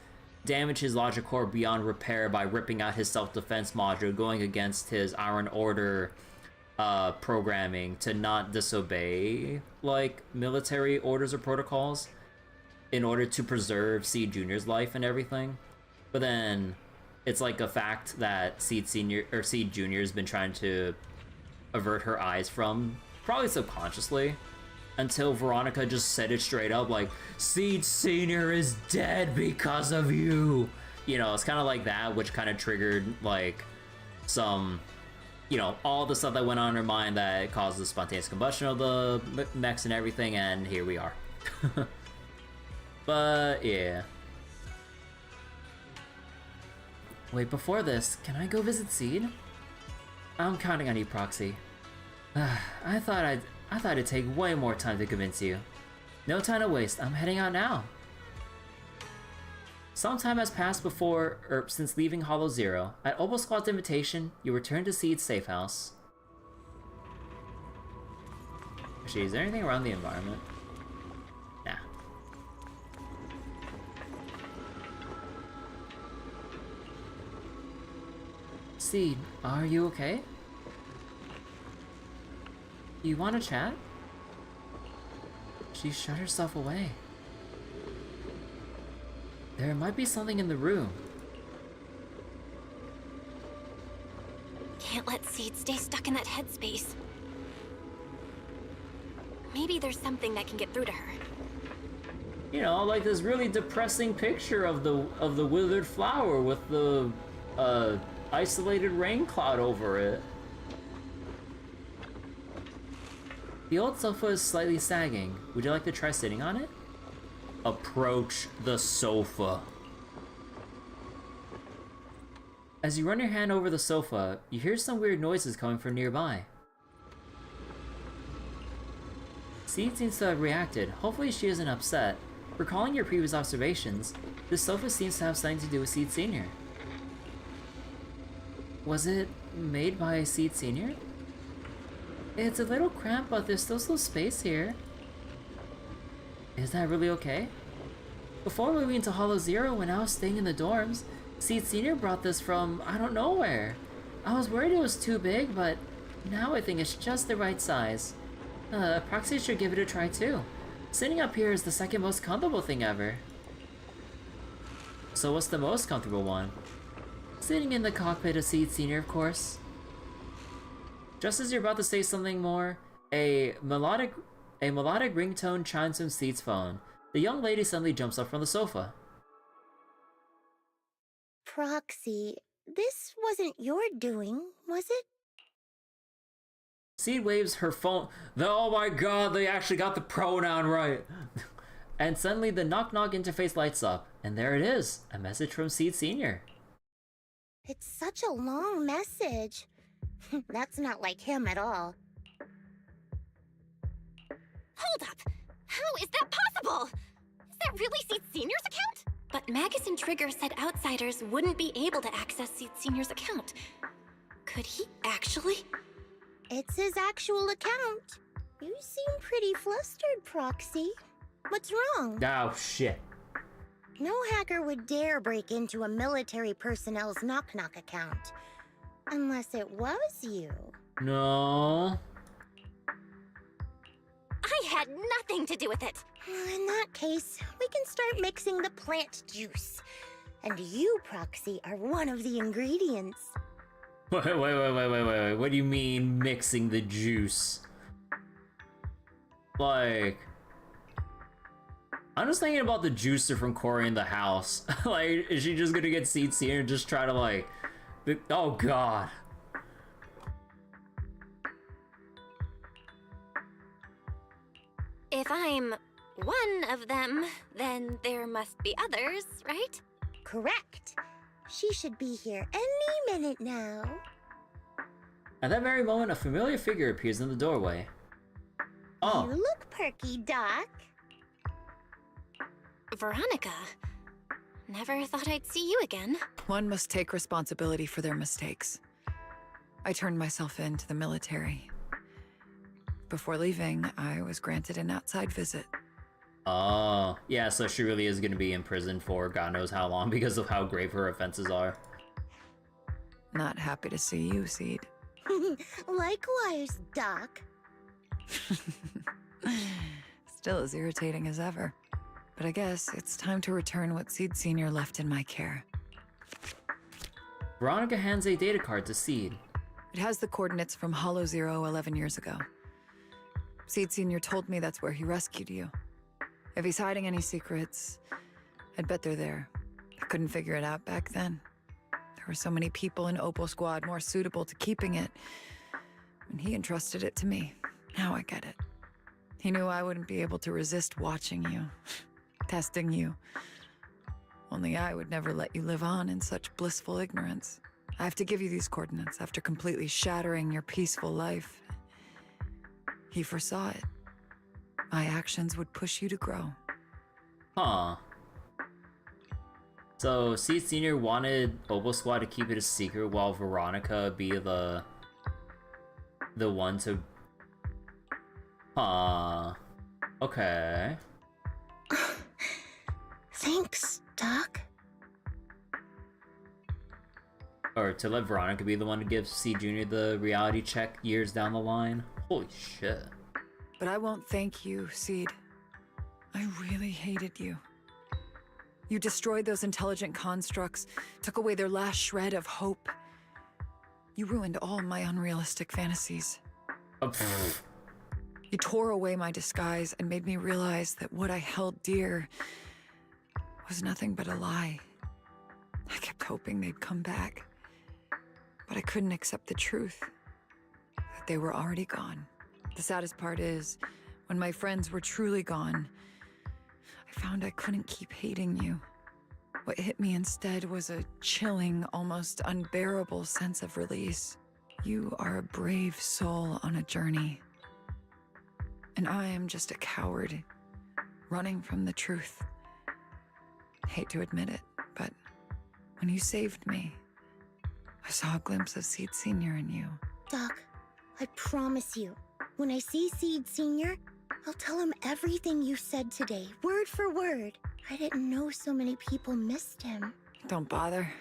damaged his logic core beyond repair by ripping out his self-defense module, going against his Iron Order programming to not disobey like military orders or protocols in order to preserve Seed Jr.'s life and everything. But then it's like a fact that Seed Jr. has been trying to avert her eyes from, probably subconsciously, until Veronica just said it straight up, like, Seed Sr. is dead because of you. You know, it's kind of like that, which kind of triggered, like, some, you know, all the stuff that went on in her mind that caused the spontaneous combustion of the mechs and everything, and here we are. But, yeah. Wait, before this, can I go visit Seed? I'm counting on you, Proxy. I thought it'd take way more time to convince you. No time to waste, I'm heading out now. Some time has passed since leaving Hollow Zero. At Opal Squad's invitation, you return to Seed's safe house. Actually, is there anything around the environment? Nah. Seed, are you okay? You want to chat? She shut herself away. There might be something in the room. Can't let Seed stay stuck in that headspace. Maybe there's something that can get through to her. You know, like this really depressing picture of the withered flower with the isolated rain cloud over it. The old sofa is slightly sagging. Would you like to try sitting on it? Approach the sofa. As you run your hand over the sofa, you hear some weird noises coming from nearby. Seed seems to have reacted. Hopefully she isn't upset. Recalling your previous observations, this sofa seems to have something to do with Seed Sr. Was it made by Seed Sr.? It's a little cramped, but there's still some space here. Is that really okay? Before moving to Hollow Zero, when I was staying in the dorms, Seed Sr. brought this from I don't know where. I was worried it was too big, but now I think it's just the right size. Proxy should give it a try too. Sitting up here is the second most comfortable thing ever. So what's the most comfortable one? Sitting in the cockpit of Seed Sr., of course. Just as you're about to say something more, a melodic ringtone chimes from Seed's phone. The young lady suddenly jumps up from the sofa. Proxy, this wasn't your doing, was it? Seed waves her phone. Oh my god, they actually got the pronoun right. And suddenly the knock-knock interface lights up, and there it is, a message from Seed Sr. It's such a long message. That's not like him at all. Hold up! How is that possible? Is that really Seed Sr.'s account? But Magus and Trigger said outsiders wouldn't be able to access Seed Sr.'s account. Could he actually? It's his actual account. You seem pretty flustered, Proxy. What's wrong? Oh, shit. No hacker would dare break into a military personnel's knock-knock account. Unless it was you. No. I had nothing to do with it. In that case, we can start mixing the plant juice. And you, Proxy, are one of the ingredients. Wait. What do you mean mixing the juice? Like, I'm just thinking about the juicer from Cory in the house. Like, is she just gonna get Seed Sr. and just try to like, oh god. If I'm one of them, then there must be others, right? Correct. She should be here any minute now. At that very moment, a familiar figure appears in the doorway. Oh. You look perky, Doc. Veronica. Never thought I'd see you again. One must take responsibility for their mistakes. I turned myself in to the military. Before leaving, I was granted an outside visit. Oh, yeah, so she really is going to be in prison for God knows how long because of how grave her offenses are. Not happy to see you, Seed. Likewise, Doc. Still as irritating as ever. But I guess it's time to return what Seed Sr. left in my care. Veronica hands a data card to Seed. It has the coordinates from Hollow Zero 11 years ago. Seed Sr. told me that's where he rescued you. If he's hiding any secrets, I'd bet they're there. I couldn't figure it out back then. There were so many people in Opal Squad more suitable to keeping it, and he entrusted it to me. Now I get it. He knew I wouldn't be able to resist watching you, testing you. Only I would never let you live on in such blissful ignorance. I have to give you these coordinates after completely shattering your peaceful life. He foresaw it. My actions would push you to grow. Huh. So, Seed Sr. wanted Opal Squad to keep it a secret while Veronica be the one to... Huh. Okay. Thanks, Doc. or to let Veronica be the one to give Seed Jr. the reality check years down the line. Holy shit. But I won't thank you, Seed. I really hated you. You destroyed those intelligent constructs, took away their last shred of hope. You ruined all my unrealistic fantasies. You tore away my disguise and made me realize that what I held dear was nothing but a lie. I kept hoping they'd come back, but I couldn't accept the truth that they were already gone. The saddest part is, when my friends were truly gone, I found I couldn't keep hating you. What hit me instead was a chilling, almost unbearable sense of release. You are a brave soul on a journey. And I am just a coward, running from the truth. Hate to admit it, but when you saved me, I saw a glimpse of Seed Sr. in you. Doc, I promise you, when I see Seed Sr., I'll tell him everything you said today, word for word. I didn't know so many people missed him. Don't bother.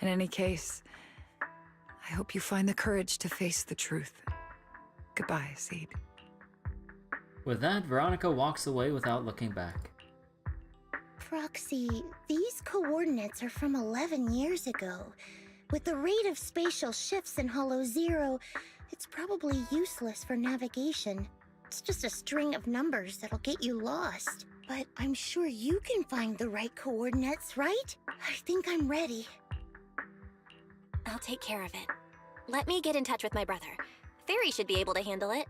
In any case, I hope you find the courage to face the truth. Goodbye, Seed. With that, Veronica walks away without looking back. Proxy, these coordinates are from 11 years ago. With the rate of spatial shifts in Hollow Zero, it's probably useless for navigation. It's just a string of numbers that'll get you lost. But I'm sure you can find the right coordinates, right? I think I'm ready. I'll take care of it. Let me get in touch with my brother. Fairy should be able to handle it.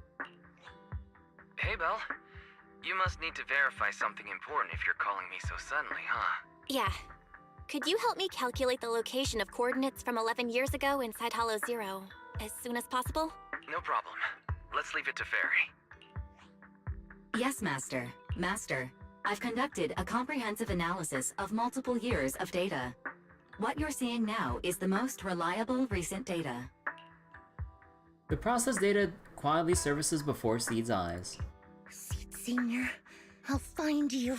Hey, Belle. You must need to verify something important if you're calling me so suddenly, huh? Yeah. Could you help me calculate the location of coordinates from 11 years ago inside Hollow Zero as soon as possible? No problem. Let's leave it to Fairy. Yes, Master. Master, I've conducted a comprehensive analysis of multiple years of data. What you're seeing now is the most reliable recent data. The processed data quietly surfaces before Seed's eyes. Seed Sr., I'll find you.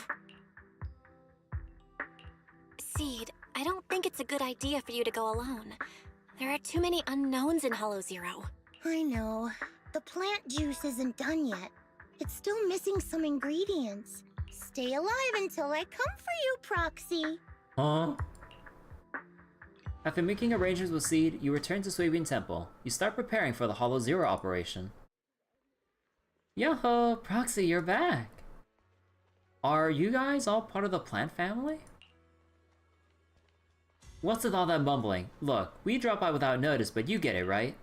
Seed, I don't think it's a good idea for you to go alone. There are too many unknowns in Hollow Zero. I know. The plant juice isn't done yet. It's still missing some ingredients. Stay alive until I come for you, Proxy. Huh? After making arrangements with Seed, you return to Swabian Temple. You start preparing for the Hollow Zero operation. Yo-ho, Proxy, you're back! Are you guys all part of the plant family? What's with all that mumbling? Look, we dropped by without notice, but you get it, right?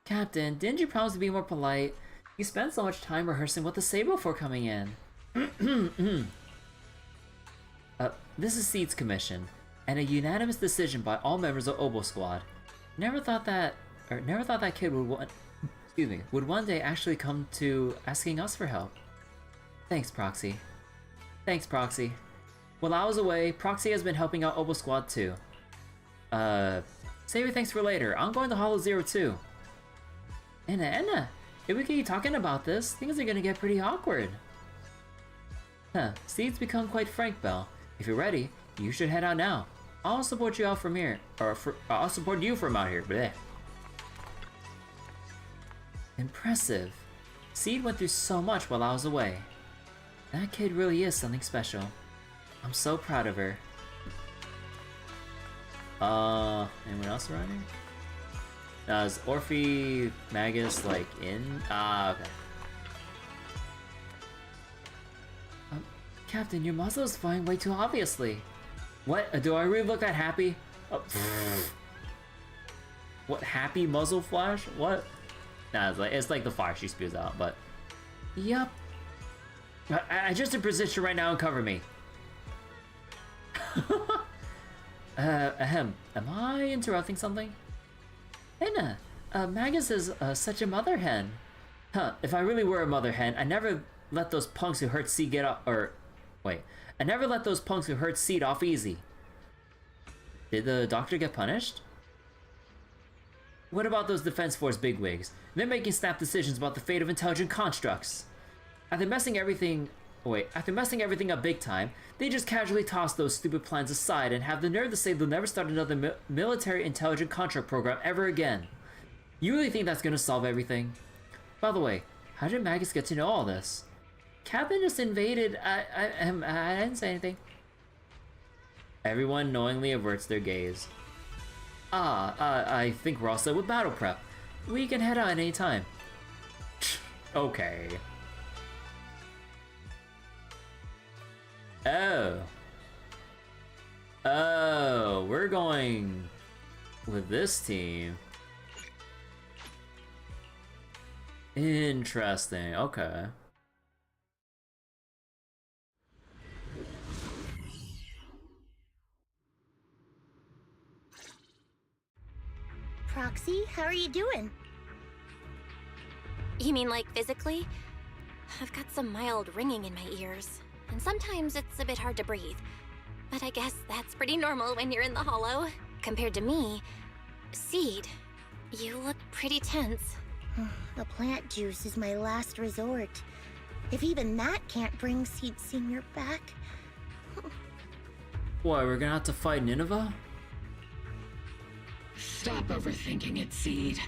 Captain, didn't you promise to be more polite? You spent so much time rehearsing what to say before coming in. This is Seed's commission, and a unanimous decision by all members of Obo Squad. Never thought that kid would one day actually come to asking us for help. Thanks, Proxy. Thanks, Proxy. While I was away, Proxy has been helping out Obo Squad too. Save your thanks for later. I'm going to Hollow Zero too. Enna, if we keep talking about this, things are gonna get pretty awkward. Huh, Seed's become quite frank, Belle. If you're ready, you should head out now. I'll support you out from here, I'll support you from out here, bleh. Impressive. Seed went through so much while I was away. That kid really is something special. I'm so proud of her. Anyone else around here? Is Orphe Magus, like, in? Okay. Captain, your muzzle is flying way too obviously. What? Do I really look that happy? Oh, what, happy muzzle flash? What? Nah, it's like the fire she spews out, but... Yup. I just in position right now and cover me. Am I interrupting something? Enna, Magus is such a mother hen. Huh, if I really were a mother hen, I never let those punks who hurt Seed get off, I never let those punks who hurt Seed off easy. Did the doctor get punished? What about those Defense Force bigwigs? They're making snap decisions about the fate of intelligent constructs. After messing everything Wait, after messing everything up big time, they just casually toss those stupid plans aside and have the nerve to say they'll never start another military intelligent contract program ever again. You really think that's gonna solve everything? By the way, how did Magus get to know all this? Captain just invaded. I didn't say anything. Everyone knowingly averts their gaze. I think we're all set with battle prep. We can head out at any time. Okay. Oh, we're going with this team. Interesting, okay. Proxy, how are you doing? You mean like physically? I've got some mild ringing in my ears, and sometimes it's a bit hard to breathe. But I guess that's pretty normal when you're in the hollow. Compared to me, Seed, you look pretty tense. The plant juice is my last resort. If even that can't bring Seed Senior back. What, we're gonna have to fight Nineveh? Stop overthinking it, Seed.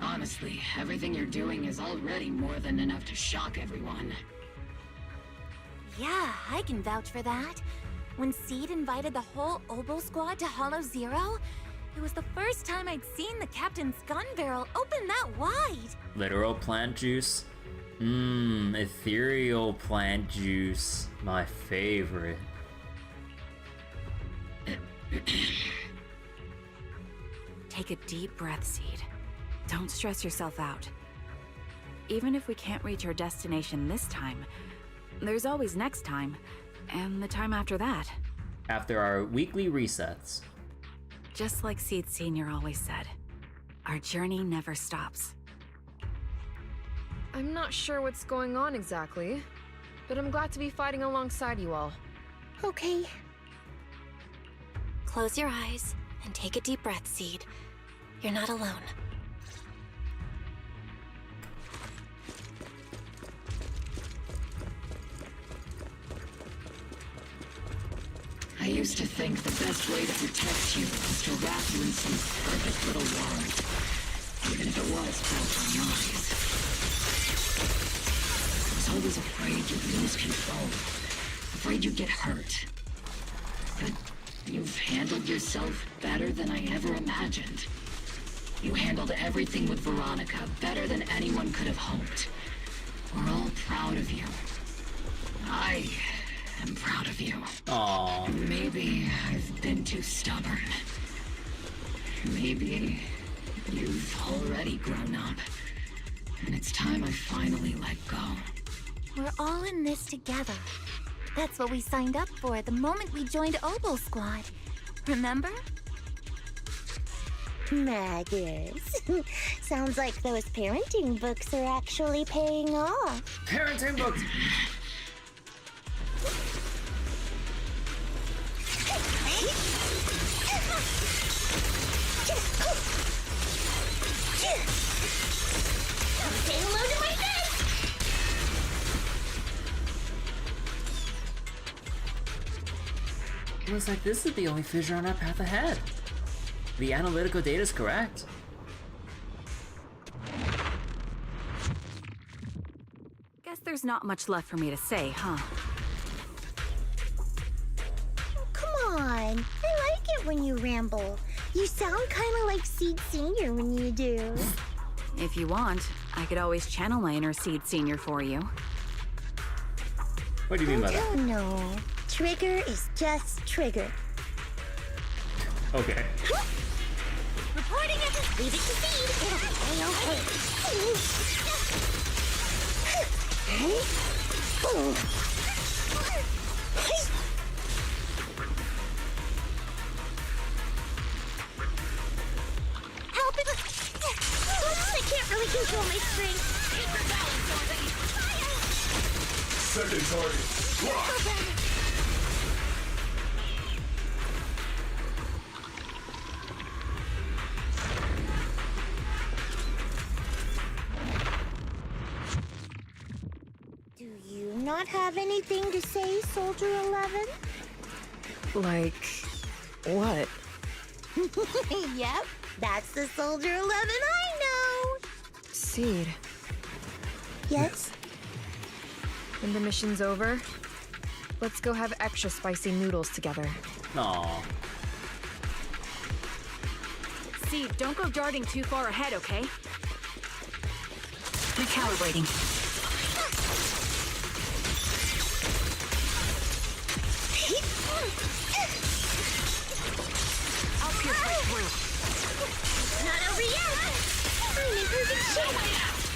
Honestly, everything you're doing is already more than enough to shock everyone. Yeah, I can vouch for that. When Seed invited the whole Obol squad to Hollow Zero, it was the first time I'd seen the captain's gun barrel open that wide. Literal plant juice? Ethereal plant juice. My favorite. Take a deep breath, Seed. Don't stress yourself out. Even if we can't reach our destination this time, there's always next time, and the time after that. After our weekly resets. Just like Seed Senior always said, our journey never stops. I'm not sure what's going on exactly, but I'm glad to be fighting alongside you all. Okay. Close your eyes and take a deep breath, Seed. You're not alone. I used to think the best way to protect you was to wrap you in some perfect little world, even if it was built on lies. I was always afraid you'd lose control, afraid you'd get hurt. But you've handled yourself better than I ever imagined. You handled everything with Veronica better than anyone could have hoped. We're all proud of you. I am proud of you. Aww. Maybe I've been too stubborn. Maybe you've already grown up. And it's time I finally let go. We're all in this together. That's what we signed up for the moment we joined Obol Squad. Remember? Magus. Sounds like those parenting books are actually paying off. Parenting books! Say hello to my fist! Looks like this is the only fissure on our path ahead. The analytical data is correct. Guess there's not much left for me to say, huh? Come on. I like it when you ramble. You sound kind of like Seed Senior when you do. If you want, I could always channel my inner Seed Senior for you. What do you mean by that? Oh no. Trigger is just Trigger. Okay. Reporting it. Leave it to Seed. It'll be A-okay. Help it! I can't really control my strength. Keep your balance, Dorothy. Second target. Lock. not have anything to say, Soldier 11? Like, what? Yep, that's the Soldier 11 I know! Seed. Yes? When the mission's over, let's go have extra spicy noodles together. Aw. Seed, don't go darting too far ahead, okay? Recalibrating. I'll pierce right through. Not over yet! I'm in perfect shape!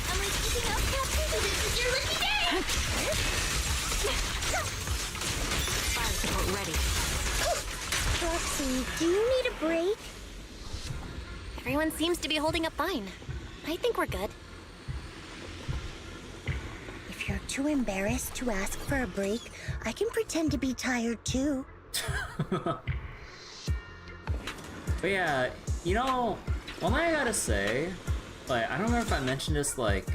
I'm like keeping up Captain, so this is your lucky day! Fire support ready. Roxy, do you need a break? Everyone seems to be holding up fine. I think we're good. If you're too embarrassed to ask for a break, I can pretend to be tired too. But yeah, you know, one thing I gotta say, like, I don't remember if I mentioned this, like,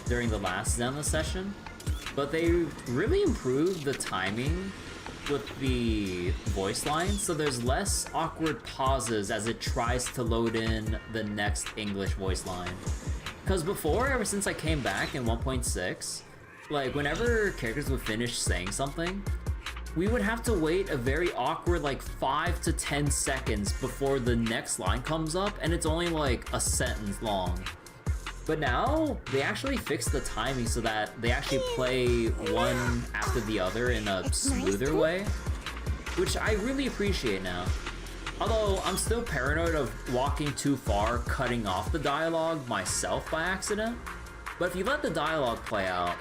during the last Zenless session, but they really improved the timing with the voice lines, so there's less awkward pauses as it tries to load in the next English voice line. Because before, ever since I came back in 1.6, like, whenever characters would finish saying something, we would have to wait a very awkward, like, 5 to 10 seconds before the next line comes up, and it's only, like, a sentence long. But now, they actually fixed the timing so that they actually play one after the other in a smoother way, which I really appreciate now. Although, I'm still paranoid of walking too far, cutting off the dialogue myself by accident. But if you let the dialogue play out,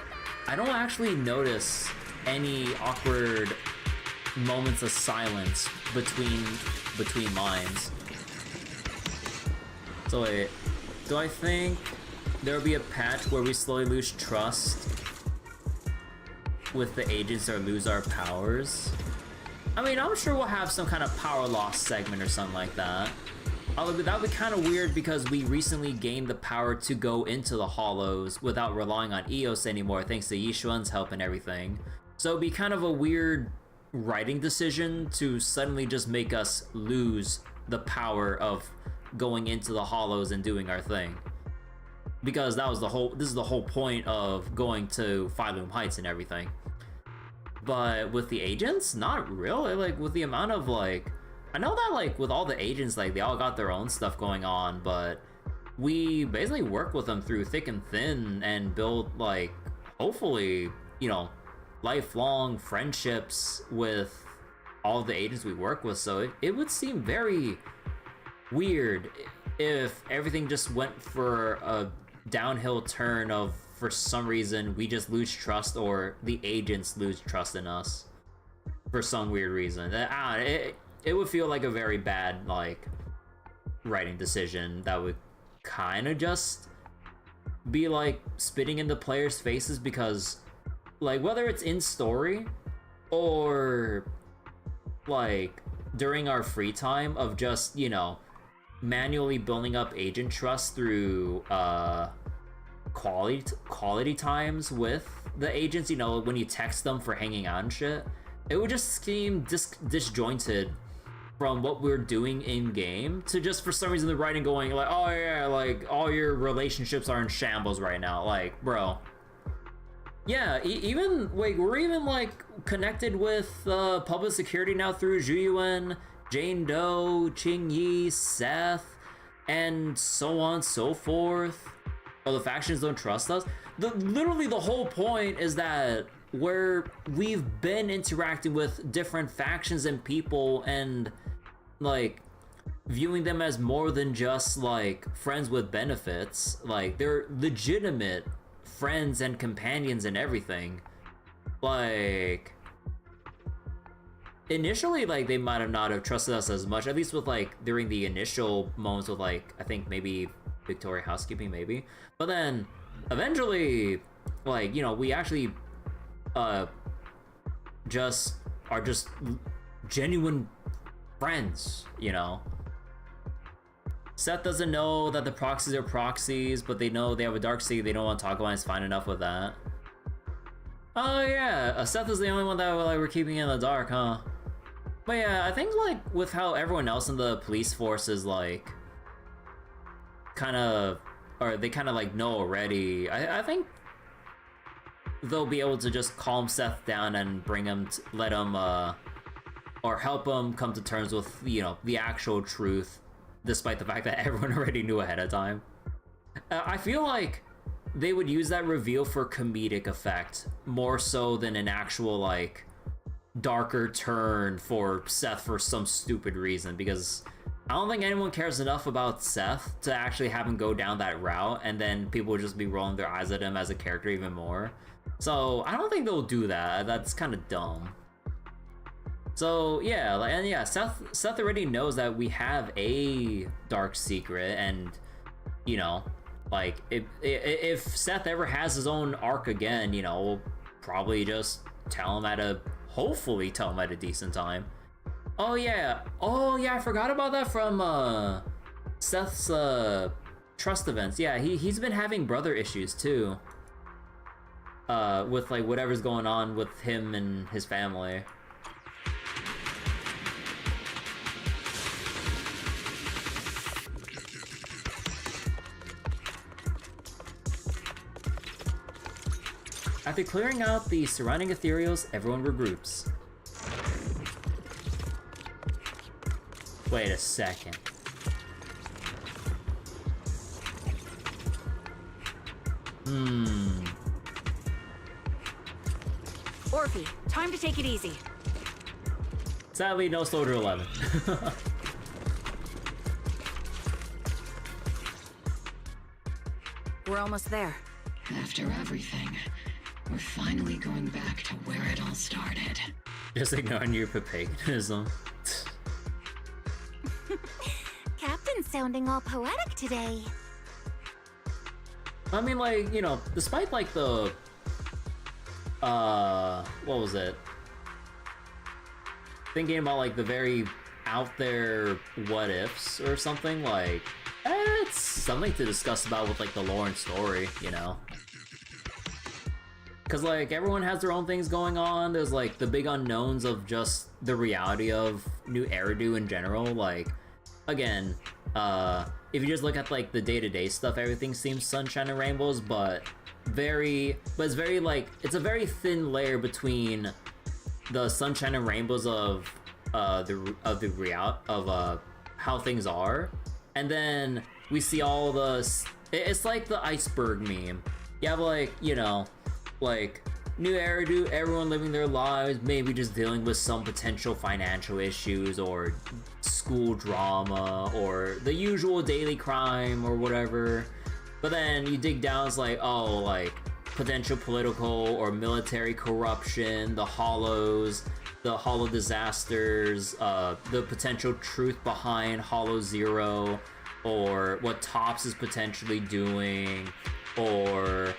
I don't actually notice any awkward moments of silence between lines. So wait, do I think there'll be a patch where we slowly lose trust with the agents or lose our powers? I mean, I'm sure we'll have some kind of power loss segment or something like that. Although that would be kind of weird because we recently gained the power to go into the hollows without relying on Eos anymore thanks to Yishuan's help and everything. So it'd be kind of a weird writing decision to suddenly just make us lose the power of going into the hollows and doing our thing. Because that was this is the whole point of going to Phylum Heights and everything. But with the agents, not really. Like, with the amount of, like, I know that, like, with all the agents, like, they all got their own stuff going on, but we basically work with them through thick and thin and build, like, hopefully, you know, lifelong friendships with all the agents we work with. So it would seem very weird if everything just went for a downhill turn of, for some reason, we just lose trust or the agents lose trust in us for some weird reason. It would feel like a very bad, like, writing decision that would kind of just be like spitting in the players' faces because, like, whether it's in story or like during our free time of just, you know, manually building up agent trust through quality times with the agents, you know, when you text them for hanging out and shit, it would just seem disjointed from what we're doing in game to just for some reason the writing going like, oh yeah, like all your relationships are in shambles right now. Like, bro, yeah, even like we're even like connected with public security now through Zhuyuan, Jane Doe, Qing Yi, Seth, and so on and so forth. Oh, the factions don't trust us. Literally the whole point is that we've been interacting with different factions and people and like viewing them as more than just like friends with benefits. Like, they're legitimate friends and companions and everything. Like, initially, like, they might have not have trusted us as much, at least with like during the initial moments with like, I think maybe Victoria Housekeeping, maybe. But then eventually, like, you know, we actually just are just genuine friends, you know. Seth doesn't know that the proxies are proxies, but they know they have a dark secret they don't want to talk about. It's fine enough with that. Oh yeah, Seth is the only one that like we're keeping in the dark, huh? But yeah, I think like with how everyone else in the police force is like kind of, or they kind of like know already, I think they'll be able to just calm Seth down and bring him, let him, or help him come to terms with, you know, the actual truth, despite the fact that everyone already knew ahead of time. I feel like they would use that reveal for comedic effect more so than an actual like darker turn for Seth for some stupid reason, because I don't think anyone cares enough about Seth to actually have him go down that route, and then people would just be rolling their eyes at him as a character even more. So I don't think they'll do that. That's kind of dumb. So yeah, and yeah, Seth already knows that we have a dark secret, and you know, like if Seth ever has his own arc again, you know, we'll probably just hopefully tell him at a decent time. Oh yeah, I forgot about that from Seth's trust events. Yeah, he's been having brother issues too. With like whatever's going on with him and his family. After clearing out the surrounding ethereals, everyone regroups. Wait a second. Orphe, time to take it easy. Sadly, no Soldier 11. We're almost there. After everything, we're finally going back to where it all started. Just ignoring your paganism. Captain's sounding all poetic today. I mean, like, you know, despite like the what was it? Thinking about like the very out there what ifs or something, like it's something to discuss about with like the lore and story, you know? Because like everyone has their own things going on. There's like the big unknowns of just the reality of New Eridu in general. Like, again, if you just look at like the day-to-day stuff, everything seems sunshine and rainbows, but it's very like, it's a very thin layer between the sunshine and rainbows of the reality of how things are, and then we see all it's like the iceberg meme. You have like, you know, like New Eridu, everyone living their lives, maybe just dealing with some potential financial issues or school drama or the usual daily crime or whatever. But then you dig down, it's like, oh, like potential political or military corruption, the hollows, the hollow disasters, the potential truth behind Hollow Zero, or what Topps is potentially doing, or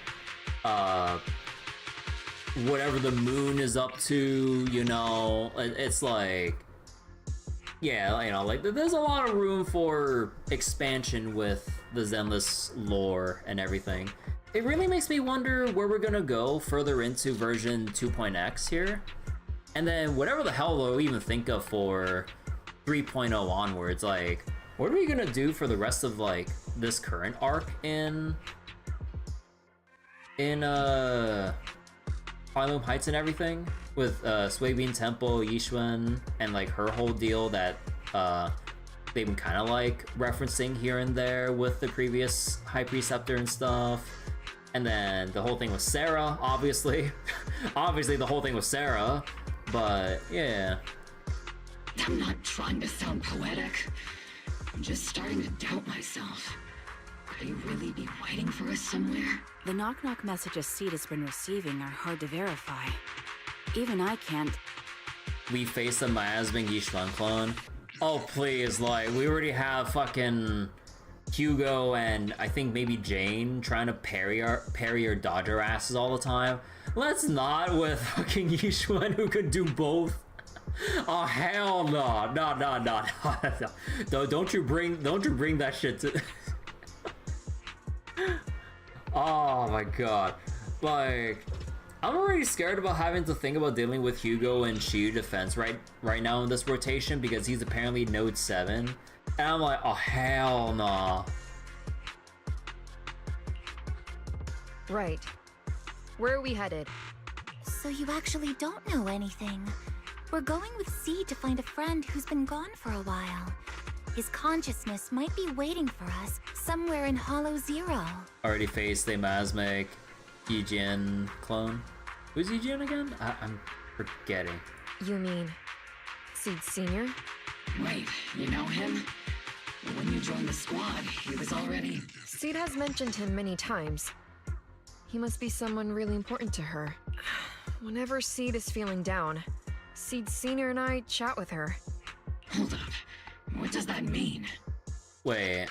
whatever the moon is up to, you know. It's like, yeah, you know, like there's a lot of room for expansion with the Zenless lore and everything. It really makes me wonder where we're gonna go further into version 2.x here. And then whatever the hell they'll even think of for 3.0 onwards, like, what are we gonna do for the rest of like this current arc in Heirloom Heights and everything, with Suibean Temple, Yishuan, and like her whole deal that they've been kind of like referencing here and there with the previous High Preceptor and stuff. And then the whole thing with Sarah, obviously. Obviously the whole thing with Sarah, but yeah. I'm not trying to sound poetic. I'm just starting to doubt myself. Could he really be waiting for us somewhere? The knock-knock messages Seed has been receiving are hard to verify. Even I can't. We face a miasming Yishuan clone. Oh please, like, we already have fucking Hugo and I think maybe Jane trying to parry or dodge our asses all the time. Let's not with fucking Yishuan, who could do both. Oh hell no. No. Don't you bring that shit to oh my god. Like, I'm already scared about having to think about dealing with Hugo and Shiyu defense right now in this rotation because he's apparently Node 7. And I'm like, oh hell nah. Right. Where are we headed? So you actually don't know anything. We're going with Seed to find a friend who's been gone for a while. His consciousness might be waiting for us somewhere in Hollow Zero. Already faced a Masmic Yijin clone. Who's Yijin again? I'm forgetting. You mean Seed Senior? Wait, you know him? When you joined the squad, he was already... Seed has mentioned him many times. He must be someone really important to her. Whenever Seed is feeling down, Seed Senior and I chat with her. Hold up. What does that mean? Wait.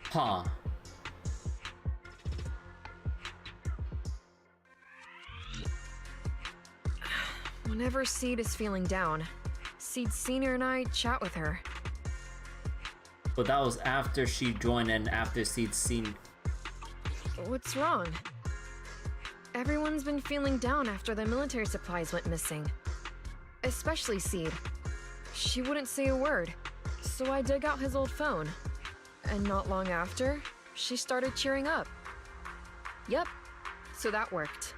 Huh. Whenever Seed is feeling down, Seed Senior and I chat with her. But that was after she joined and after Seed seen. What's wrong? Everyone's been feeling down after the military supplies went missing. Especially Seed. She wouldn't say a word, so I dug out his old phone. And not long after, she started cheering up. Yep, so that worked.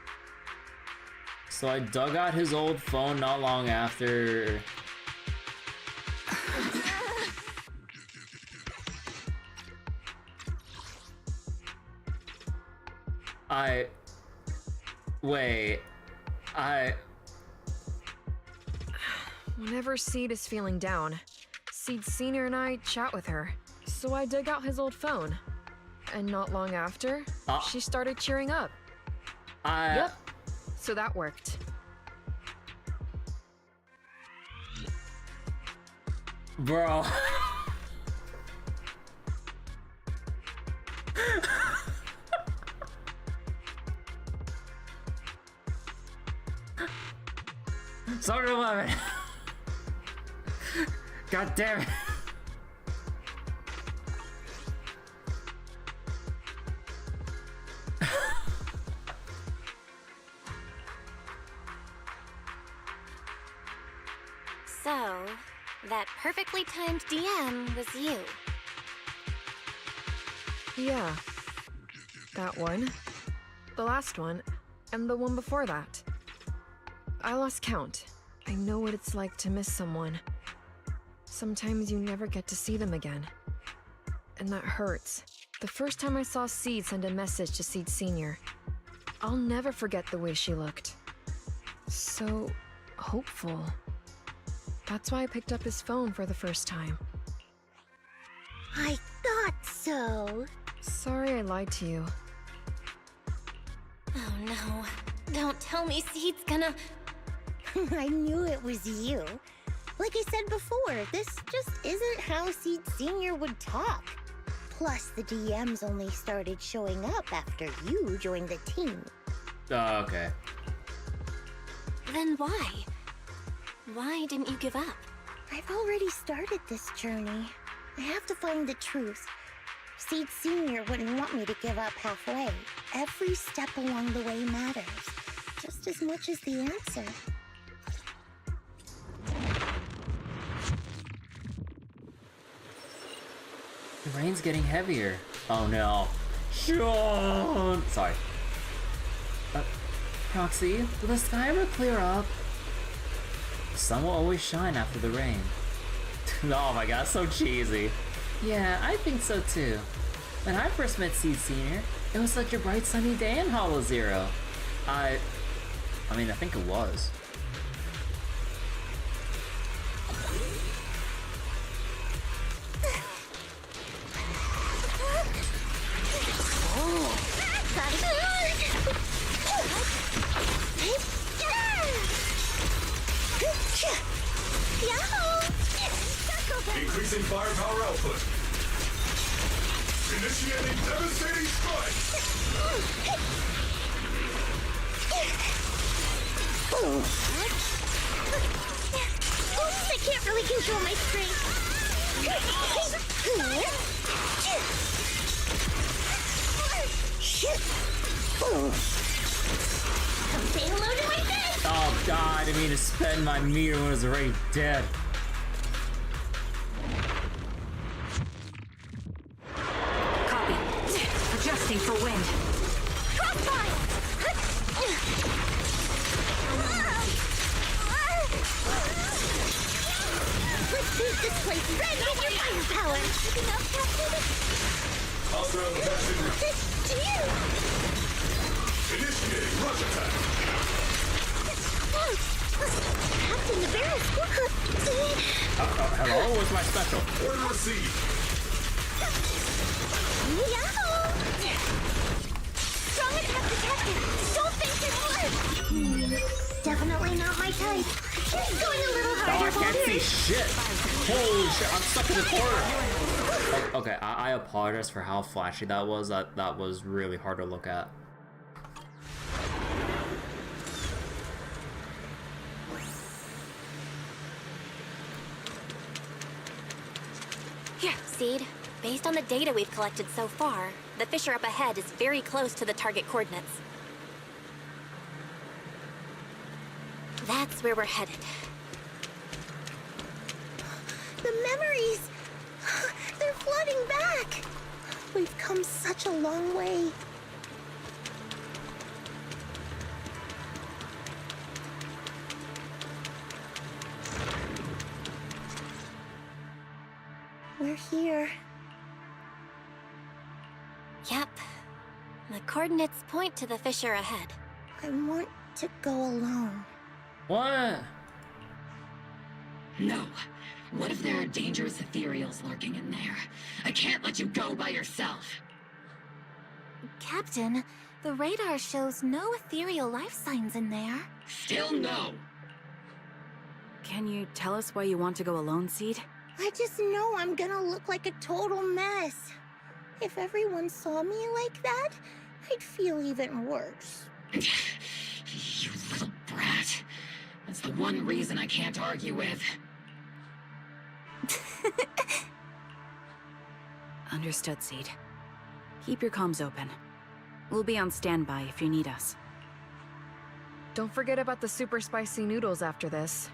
So I dug out his old phone not long after. Whenever Seed is feeling down, Seed Senior and I chat with her. So I dug out his old phone. And not long after, she started cheering up. Yep, so that worked. Bro. Sorry, 11. God damn it. So, that perfectly timed DM was you. Yeah. That one. The last one. And the one before that. I lost count. I know what it's like to miss someone. Sometimes you never get to see them again. And that hurts. The first time I saw Seed send a message to Seed Senior, I'll never forget the way she looked. So hopeful. That's why I picked up his phone for the first time. I thought so. Sorry I lied to you. Oh no. Don't tell me Seed's gonna... I knew it was you. Like I said before, this just isn't how Seed Senior would talk. Plus, the DMs only started showing up after you joined the team. Oh, okay. Then why? Why didn't you give up? I've already started this journey. I have to find the truth. Seed Senior wouldn't want me to give up halfway. Every step along the way matters, just as much as the answer. The rain's getting heavier. Oh no. Sean! Sorry. Proxy, will the sky ever clear up? The sun will always shine after the rain. Oh my god, so cheesy. Yeah, I think so too. When I first met Seed Senior, it was such a bright sunny day in Hollow Zero. I mean, I think it was. Increasing firepower output. Initiating devastating strike. I can't really control my strength. Say hello to my face! Oh god, I didn't mean to spend my meter when it was already dead. Copy. Adjusting for wind. Crossfire! Let's beat this place. Red, get your firepower! Keeping up, Captain? Hostile attack It's you! Initiating rush attack. Captain, the barrel squad! Hello? What's my special? Order received. Yahoo! Strong attack protected! Don't think it's definitely not my type. Keep going a little Oh, harder, I can't Walter. see shit! Holy shit, I'm stuck in the corner! Okay, I apologize for how flashy that was. That was really hard to look at. Yeah, Seed. Based on the data we've collected so far, the fissure up ahead is very close to the target coordinates. That's where we're headed. The memories! They're flooding back! We've come such a long way. We're here. Yep. The coordinates point to the fissure ahead. I want to go alone. What? No. What if there are dangerous ethereals lurking in there? I can't let you go by yourself. Captain, the radar shows no ethereal life signs in there. Still no. Can you tell us why you want to go alone, Seed? I just know I'm gonna look like a total mess. If everyone saw me like that, I'd feel even worse. You little brat. That's the one reason I can't argue with. Understood, Seed. Keep your comms open. We'll be on standby if you need us. Don't forget about the super spicy noodles after this.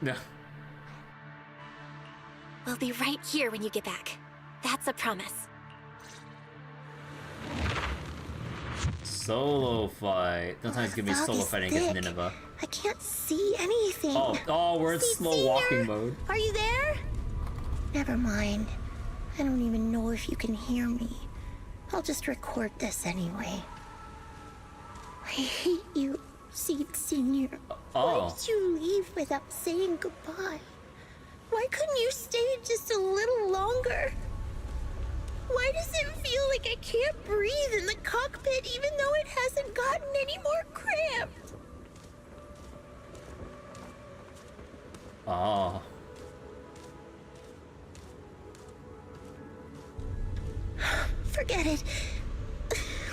Yeah. We'll be right here when you get back. That's a promise. Solo fight. Sometimes give me Fog solo is fighting against thick. Nineveh. I can't see anything. Oh, we're in See, slow walking Senior? mode. Are you there? Never mind. I don't even know if you can hear me. I'll just record this anyway. I hate you, Seed Senior. Why did you leave without saying goodbye? Why couldn't you stay just a little longer? Why does it feel like I can't breathe in the cockpit even though it hasn't gotten any more cramped? Oh. Forget it.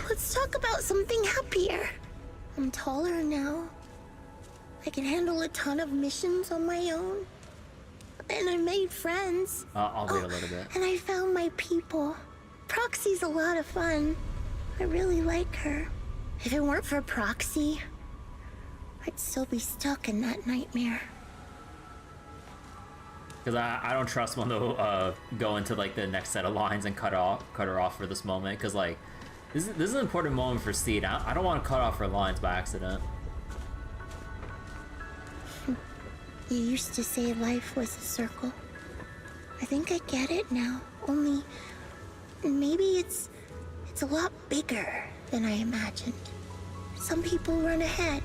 Let's talk about something happier. I'm taller now. I can handle a ton of missions on my own. And I made friends. I'll wait a little bit. And I found my people. Proxy's a lot of fun. I really like her. If it weren't for Proxy, I'd still be stuck in that nightmare. Because I don't trust one to go into like the next set of lines and cut her off for this moment. Because like this is an important moment for Seed. I don't want to cut off her lines by accident. You used to say life was a circle. I think I get it now. Only maybe it's a lot bigger than I imagined. Some people run ahead,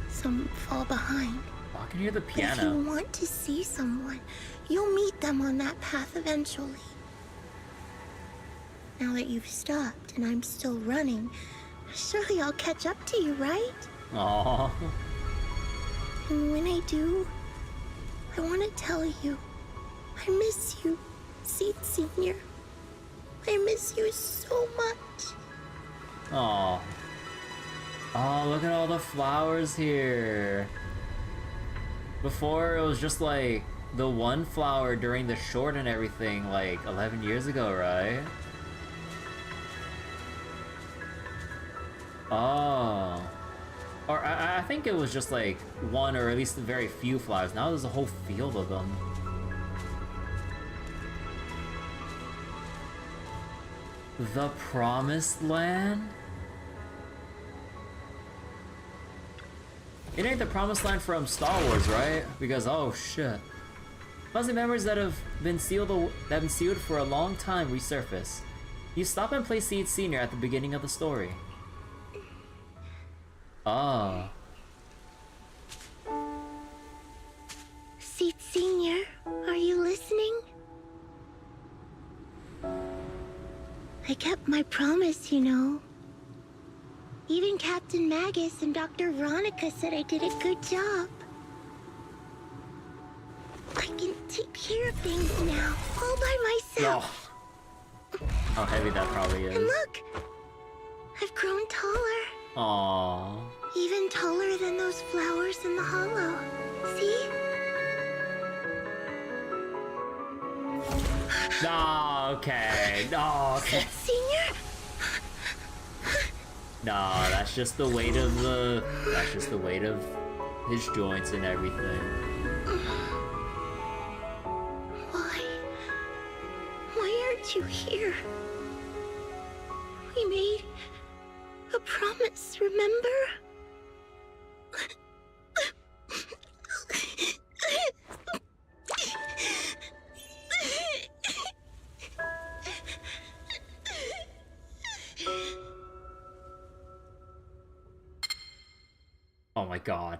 some fall behind. Oh, I can hear the But if piano. you want to see someone, you'll meet them on that path eventually. Now that you've stopped and I'm still running, surely I'll catch up to you, right? Aww. And when I do, I want to tell you, I miss you, Seed Senior. I miss you so much. Aww. Oh, look at all the flowers here. Before it was just like the one flower during the short and everything, like 11 years ago, right? Oh. Or I think it was just like one or at least a very few flowers. Now there's a whole field of them. The Promised Land? It ain't the Promised Land from Star Wars, right? Because oh shit. Fuzzy memories that have been sealed for a long time resurface. You stop and play Seed Senior at the beginning of the story. Ah. Seed Senior, are you listening? I kept my promise, you know. Even Captain Magus and Dr. Veronica said I did a good job. I can take care of things now, all by myself. Oh. How heavy that probably is. And look, I've grown taller. Aww. Even taller than those flowers in the hollow. See? No, okay. No, okay. Senior? No, that's just the weight of the... That's just the weight of his joints and everything. Why aren't you here? We made a promise, remember? Oh my god.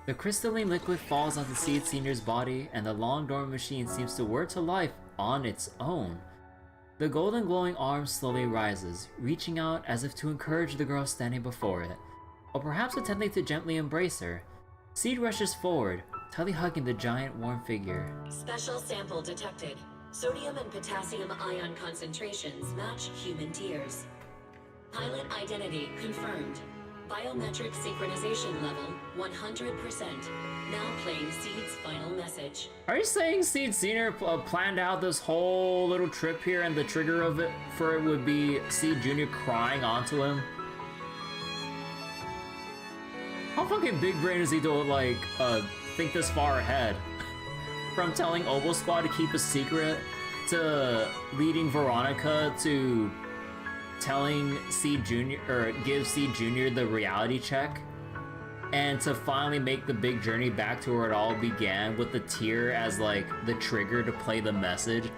The crystalline liquid falls onto Seed Senior's body, and the long dormant machine seems to whir to life on its own. The golden glowing arm slowly rises, reaching out as if to encourage the girl standing before it, or perhaps attempting to gently embrace her. Seed rushes forward, tightly hugging the giant warm figure. Special sample detected. Sodium and potassium ion concentrations match human tears. Pilot identity confirmed. Biometric synchronization level 100%. Now playing Seed's final message. Are you saying Seed Senior planned out this whole little trip here, and the trigger of it for it would be Seed Jr. crying onto him? How fucking big brain is he to like think this far ahead? From telling Oboe Squad to keep a secret, to leading Veronica, to telling Seed Jr. or give Seed Jr. the reality check, and to finally make the big journey back to where it all began with the tear as like the trigger to play the message.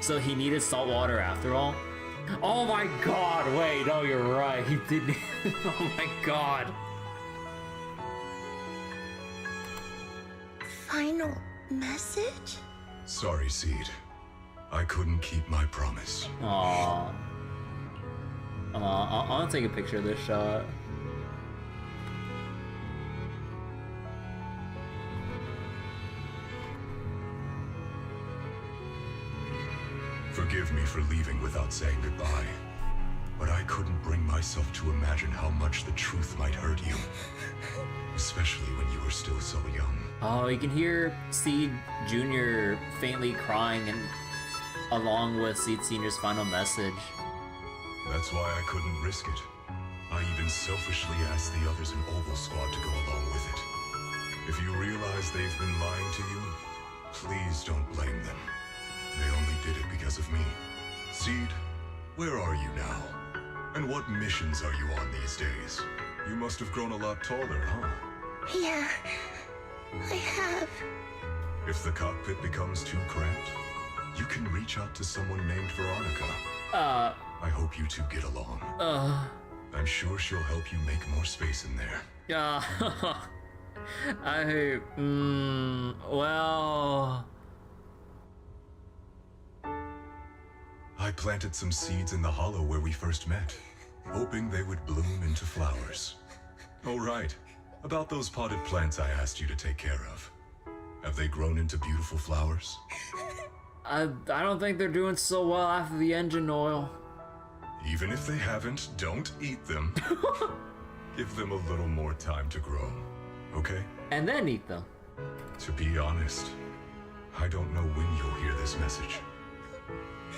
So he needed salt water after all. Oh my god, wait, no, you're right, he didn't. Oh my god. Final message? Sorry, Seed. I couldn't keep my promise. Aww. I want to take a picture of this shot. Forgive me for leaving without saying goodbye, but I couldn't bring myself to imagine how much the truth might hurt you. Especially when you were still so young. Oh, you can hear Seed Jr. faintly crying, and along with Seed Senior's final message. That's why I couldn't risk it. I even selfishly asked the others in Oboe Squad to go along with it. If you realize they've been lying to you, please don't blame them. They only did it because of me. Seed, where are you now? And what missions are you on these days? You must have grown a lot taller, huh? Yeah, I have. If the cockpit becomes too cramped, you can reach out to someone named Veronica. I hope you two get along. I'm sure she'll help you make more space in there. Well... I planted some seeds in the hollow where we first met, hoping they would bloom into flowers. Oh right, about those potted plants I asked you to take care of. Have they grown into beautiful flowers? I don't think they're doing so well after the engine oil. Even if they haven't, don't eat them. Give them a little more time to grow, okay? And then eat them. To be honest, I don't know when you'll hear this message.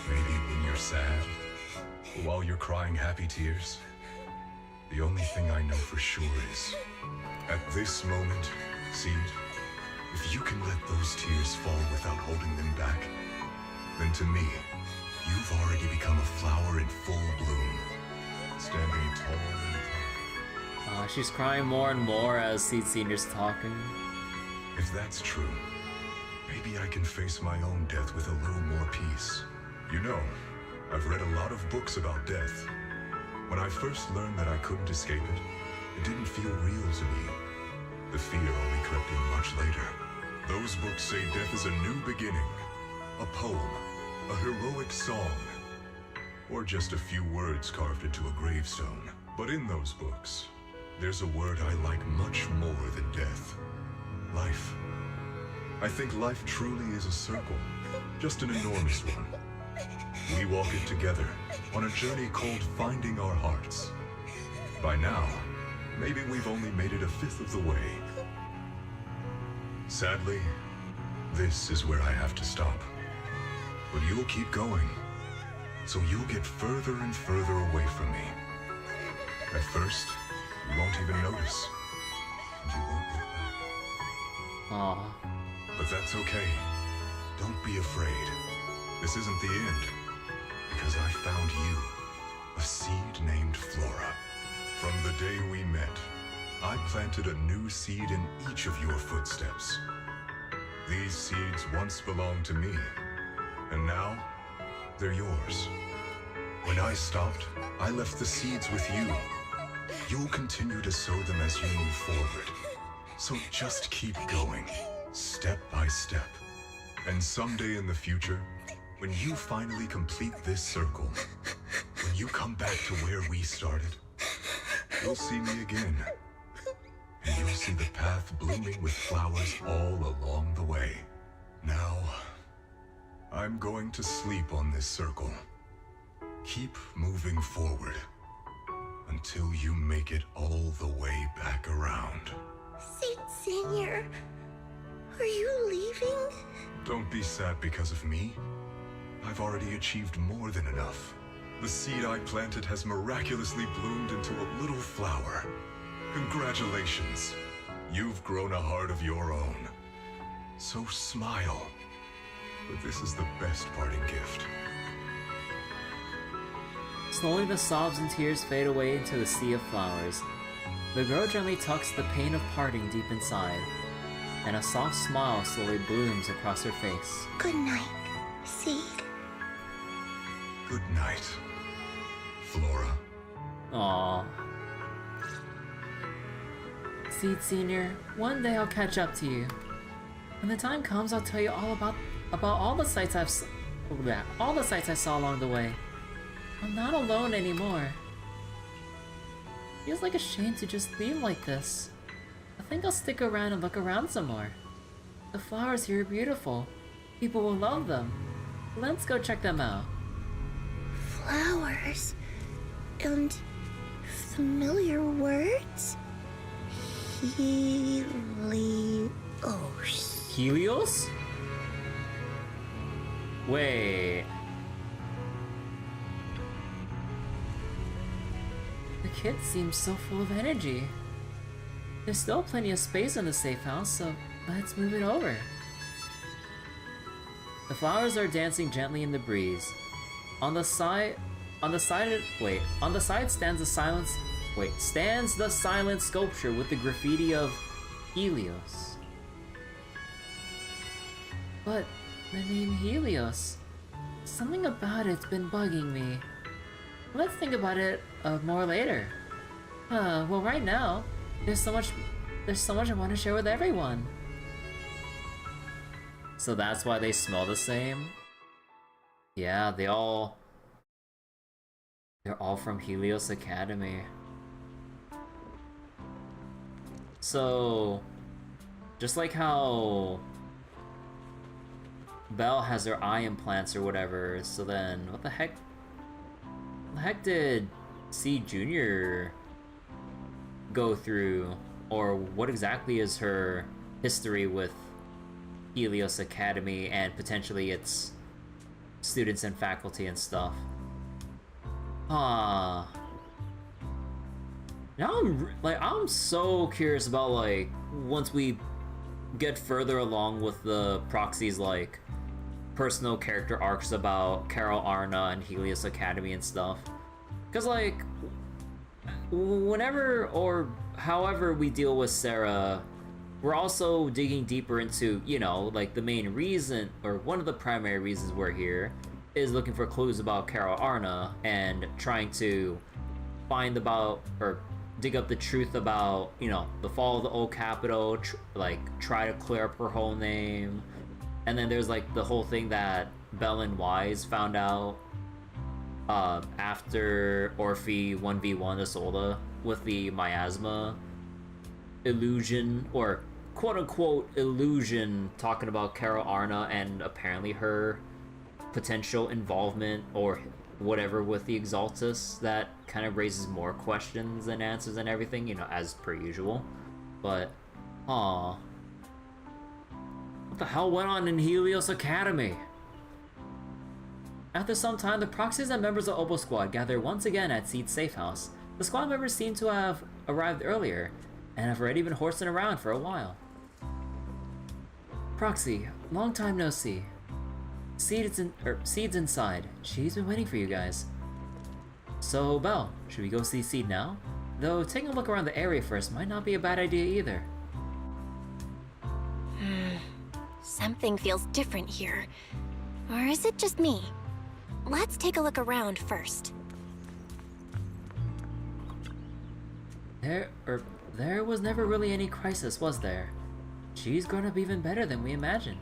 Maybe when you're sad, or while you're crying happy tears. The only thing I know for sure is, at this moment, Seed, if you can let those tears fall without holding them back, then to me, you've already become a flower in full bloom, standing tall and proud. She's crying more and more as Seed Senior's talking. If that's true, maybe I can face my own death with a little more peace. You know, I've read a lot of books about death. When I first learned that I couldn't escape it, it didn't feel real to me. The fear only crept in much later. Those books say death is a new beginning, a poem, a heroic song, or just a few words carved into a gravestone. But in those books, there's a word I like much more than death. Life. I think life truly is a circle, just an enormous one. We walk it together on a journey called finding our hearts. By now, maybe we've only made it a fifth of the way. Sadly, this is where I have to stop. But you'll keep going, so you'll get further and further away from me. At first, you won't even notice, and you won't look back. Aww. But that's okay. Don't be afraid. This isn't the end, because I found you, a seed named Flora. From the day we met, I planted a new seed in each of your footsteps. These seeds once belonged to me, and now they're yours. When I stopped, I left the seeds with you. You'll continue to sow them as you move forward. So just keep going, step by step. And someday in the future, when you finally complete this circle, when you come back to where we started, you'll see me again. And you'll see the path blooming with flowers all along the way. Now, I'm going to sleep on this circle. Keep moving forward until you make it all the way back around. Seed Senior, are you leaving? Don't be sad because of me. I've already achieved more than enough. The seed I planted has miraculously bloomed into a little flower. Congratulations. You've grown a heart of your own. So smile. But this is the best parting gift. Slowly the sobs and tears fade away into the sea of flowers. The girl gently tucks the pain of parting deep inside, and a soft smile slowly blooms across her face. Good night, Seed. Good night, Flora. Aww. Seed Senior, one day I'll catch up to you. When the time comes, I'll tell you all about all the sights I saw along the way. I'm not alone anymore. Feels like a shame to just leave like this. I think I'll stick around and look around some more. The flowers here are beautiful. People will love them. Let's go check them out. Flowers and familiar words? Helios. Helios? Wait. The kid seems so full of energy. There's still plenty of space in the safe house, so let's move it over. The flowers are dancing gently in the breeze. On the side stands the silent sculpture with the graffiti of Helios. But the name Helios, something about it's been bugging me. Let's think about it more later. Well, right now, there's so much I want to share with everyone. So that's why they smell the same? Yeah, they're all from Helios Academy. So, just like how Belle has her eye implants or whatever, so then what the heck did C Jr. go through, or what exactly is her history with Helios Academy and potentially its students and faculty and stuff. Now I'm so curious about, like, once we get further along with the Proxy's, like, personal character arcs about Carol Arna and Helios Academy and stuff. Because, like, whenever or however we deal with Sarah, we're also digging deeper into, you know, like, the main reason, or one of the primary reasons we're here is looking for clues about Carol Arna and trying to find about, or dig up the truth about, you know, the fall of the old capital, try to clear up her whole name. And then there's, like, the whole thing that Belle and Wise found out after Orphe 1v1 Isolde with the miasma illusion, or quote-unquote illusion, talking about Carol Arna and apparently her potential involvement or whatever with the Exaltus. That kind of raises more questions than answers and everything, you know, as per usual. But, what the hell went on in Helios Academy? After some time, the Proxies and members of Obo Squad gather once again at Seed's safe house. The squad members seem to have arrived earlier, and have already been horsing around for a while. Proxy, long time no see. Seed's inside. She's been waiting for you guys. So, Belle, should we go see Seed now? Though, taking a look around the area first might not be a bad idea either. Something feels different here. Or is it just me? Let's take a look around first. There was never really any crisis, was there? She's grown up even better than we imagined.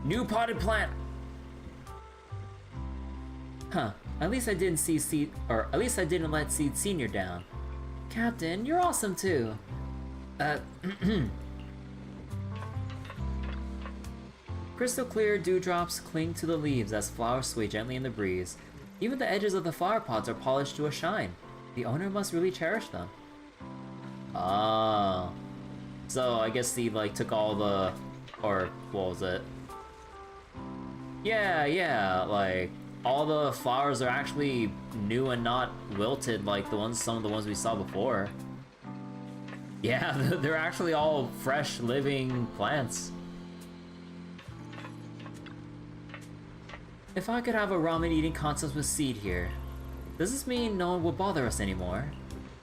New potted plant! Huh, at least I didn't see Seed, or at least I didn't let Seed Senior down. Captain, you're awesome too. Crystal clear dewdrops cling to the leaves as flowers sway gently in the breeze. Even the edges of the flower pots are polished to a shine. The owner must really cherish them. Ah. So I guess he, like, took all the, or what was it? Yeah, like, all the flowers are actually new and not wilted like some of the ones we saw before. Yeah, they're actually all fresh, living plants. If I could have a ramen eating contest with Seed here, does this mean no one will bother us anymore?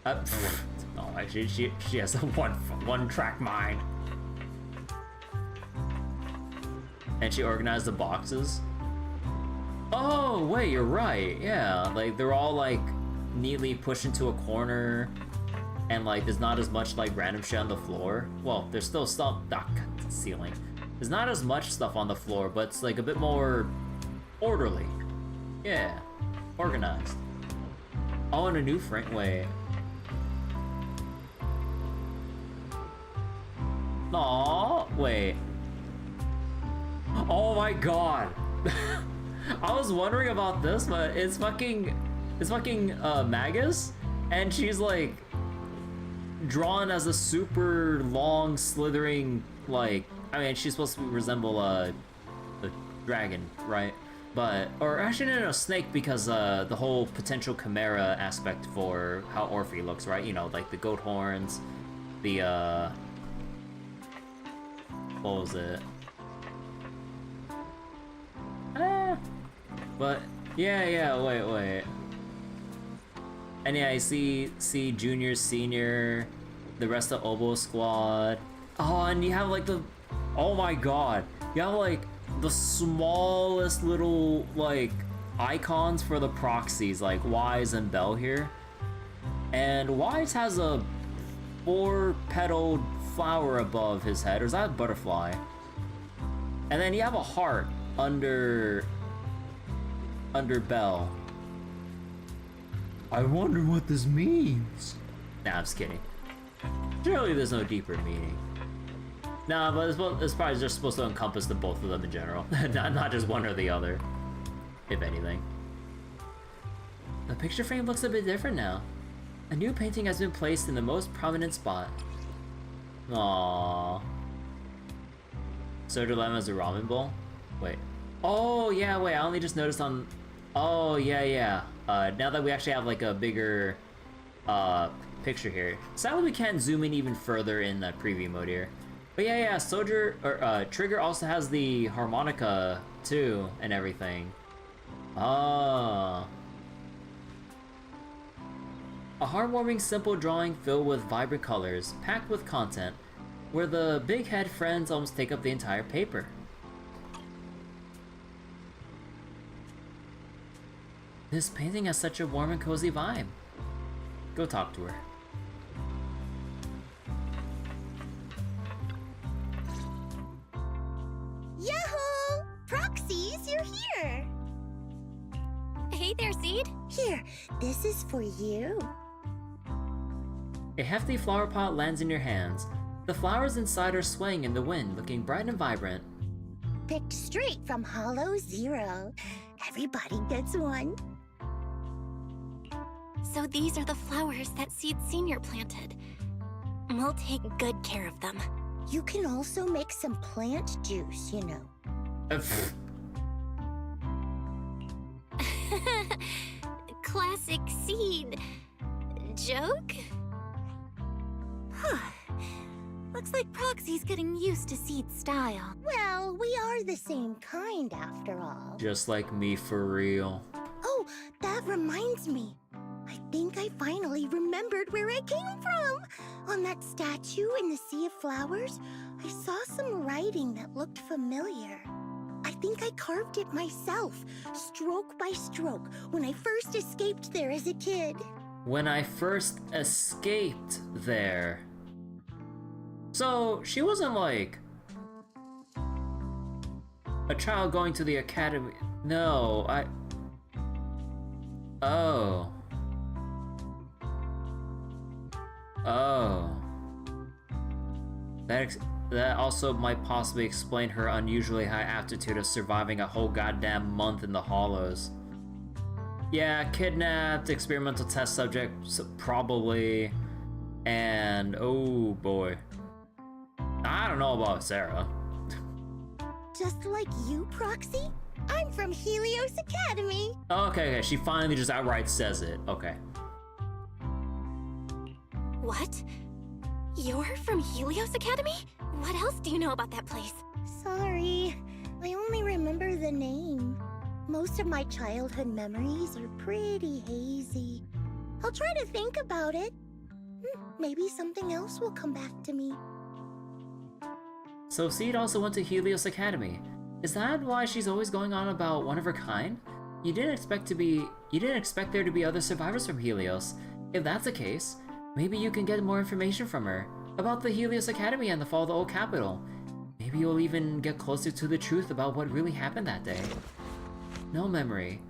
No, actually, she has a one-track mind. And she organized the boxes. Oh, wait, you're right. Yeah, like, they're all, like, neatly pushed into a corner. And, like, there's not as much, like, random shit on the floor. Well, there's still stuff... Ah, the ceiling. There's not as much stuff on the floor, but it's, like, a bit more orderly. Yeah, organized. Oh, and a new frame. Wait. Aww, wait. Oh my god. I was wondering about this, but it's fucking Magus, and she's like drawn as a super long slithering, like, I mean, she's supposed to resemble a dragon, right? But, or actually no, snake, because the whole potential chimera aspect for how Orphe looks, right? You know, like the goat horns, the what was it? But yeah, wait. And yeah, I see Junior, Senior, the rest of Obo Squad. Oh, and you have like oh my god, you have like the smallest little like icons for the proxies, like Wise and Belle here. And Wise has a 4-petaled flower above his head, or is that a butterfly? And then you have a heart under Belle. I wonder what this means. Nah, I'm just kidding. Surely there's no deeper meaning. Nah, but it's probably just supposed to encompass the both of them in general. not just one or the other, if anything. The picture frame looks a bit different now. A new painting has been placed in the most prominent spot. Aww. Soda Lemon has a ramen bowl? Wait. Oh, yeah, wait, I only just noticed on... Oh, yeah. Now that we actually have, like, a bigger, picture here. Sadly, we can't zoom in even further in the preview mode here. But yeah, Trigger also has the harmonica, too, and everything. Ah. A heartwarming, simple drawing filled with vibrant colors, packed with content, where the big head friends almost take up the entire paper. This painting has such a warm and cozy vibe. Go talk to her. Yahoo! Proxies, you're here! Hey there, Seed. Here, this is for you. A hefty flower pot lands in your hands. The flowers inside are swaying in the wind, looking bright and vibrant. Picked straight from Hollow Zero. Everybody gets one. So these are the flowers that Seed Senior planted. We'll take good care of them. You can also make some plant juice, you know. Classic Seed. Joke? Huh. Looks like Proxy's getting used to Seed's style. Well, we are the same kind after all. Just like me for real. Oh, that reminds me. I think I finally remembered where I came from. On that statue in the Sea of Flowers, I saw some writing that looked familiar. I think I carved it myself, stroke by stroke, when I first escaped there as a kid. When I first escaped there. So, she wasn't like a child going to the academy. No, Oh. That also might possibly explain her unusually high aptitude of surviving a whole goddamn month in the Hollows. Yeah, kidnapped, experimental test subject, probably, and oh boy. I don't know about Sarah. Just like you, Proxy? I'm from Helios Academy. Okay, she finally just outright says it. Okay. What? You're from Helios Academy? What else do you know about that place? Sorry, I only remember the name. Most of my childhood memories are pretty hazy. I'll try to think about it. Maybe something else will come back to me. So Seed also went to Helios Academy. Is that why she's always going on about one of her kind? You didn't expect there to be other survivors from Helios. If that's the case, maybe you can get more information from her about the Helios Academy and the fall of the old capital. Maybe you'll even get closer to the truth about what really happened that day. No memory.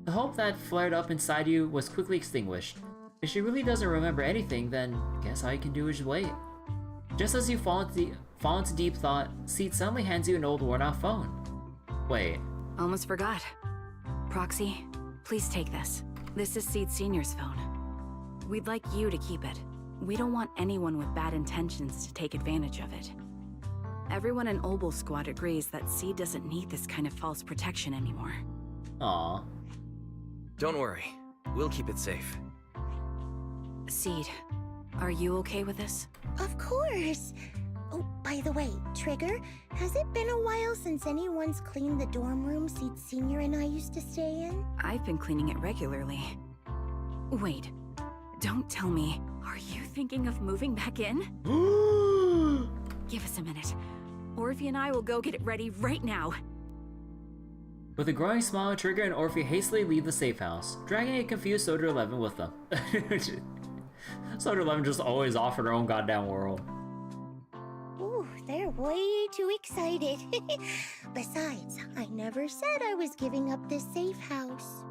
The hope that flared up inside you was quickly extinguished. If she really doesn't remember anything, then guess all you can do is wait. Just as you fall into deep thought, Seed suddenly hands you an old worn-out phone. Wait. Almost forgot. Proxy, please take this. This is Seed Senior's phone. We'd like you to keep it. We don't want anyone with bad intentions to take advantage of it. Everyone in Obel Squad agrees that Seed doesn't need this kind of false protection anymore. Aww. Don't worry. We'll keep it safe. Seed, are you okay with this? Of course. Oh, by the way, Trigger, has it been a while since anyone's cleaned the dorm room Seed Senior and I used to stay in? I've been cleaning it regularly. Wait, don't tell me. Are you thinking of moving back in? Give us a minute. Orphe and I will go get it ready right now. With a growing smile, Trigger and Orphe hastily leave the safe house, dragging a confused Soda 11 with them. Soda 11 just always off in her own goddamn world. Ooh, they're way too excited. Besides, I never said I was giving up this safe house.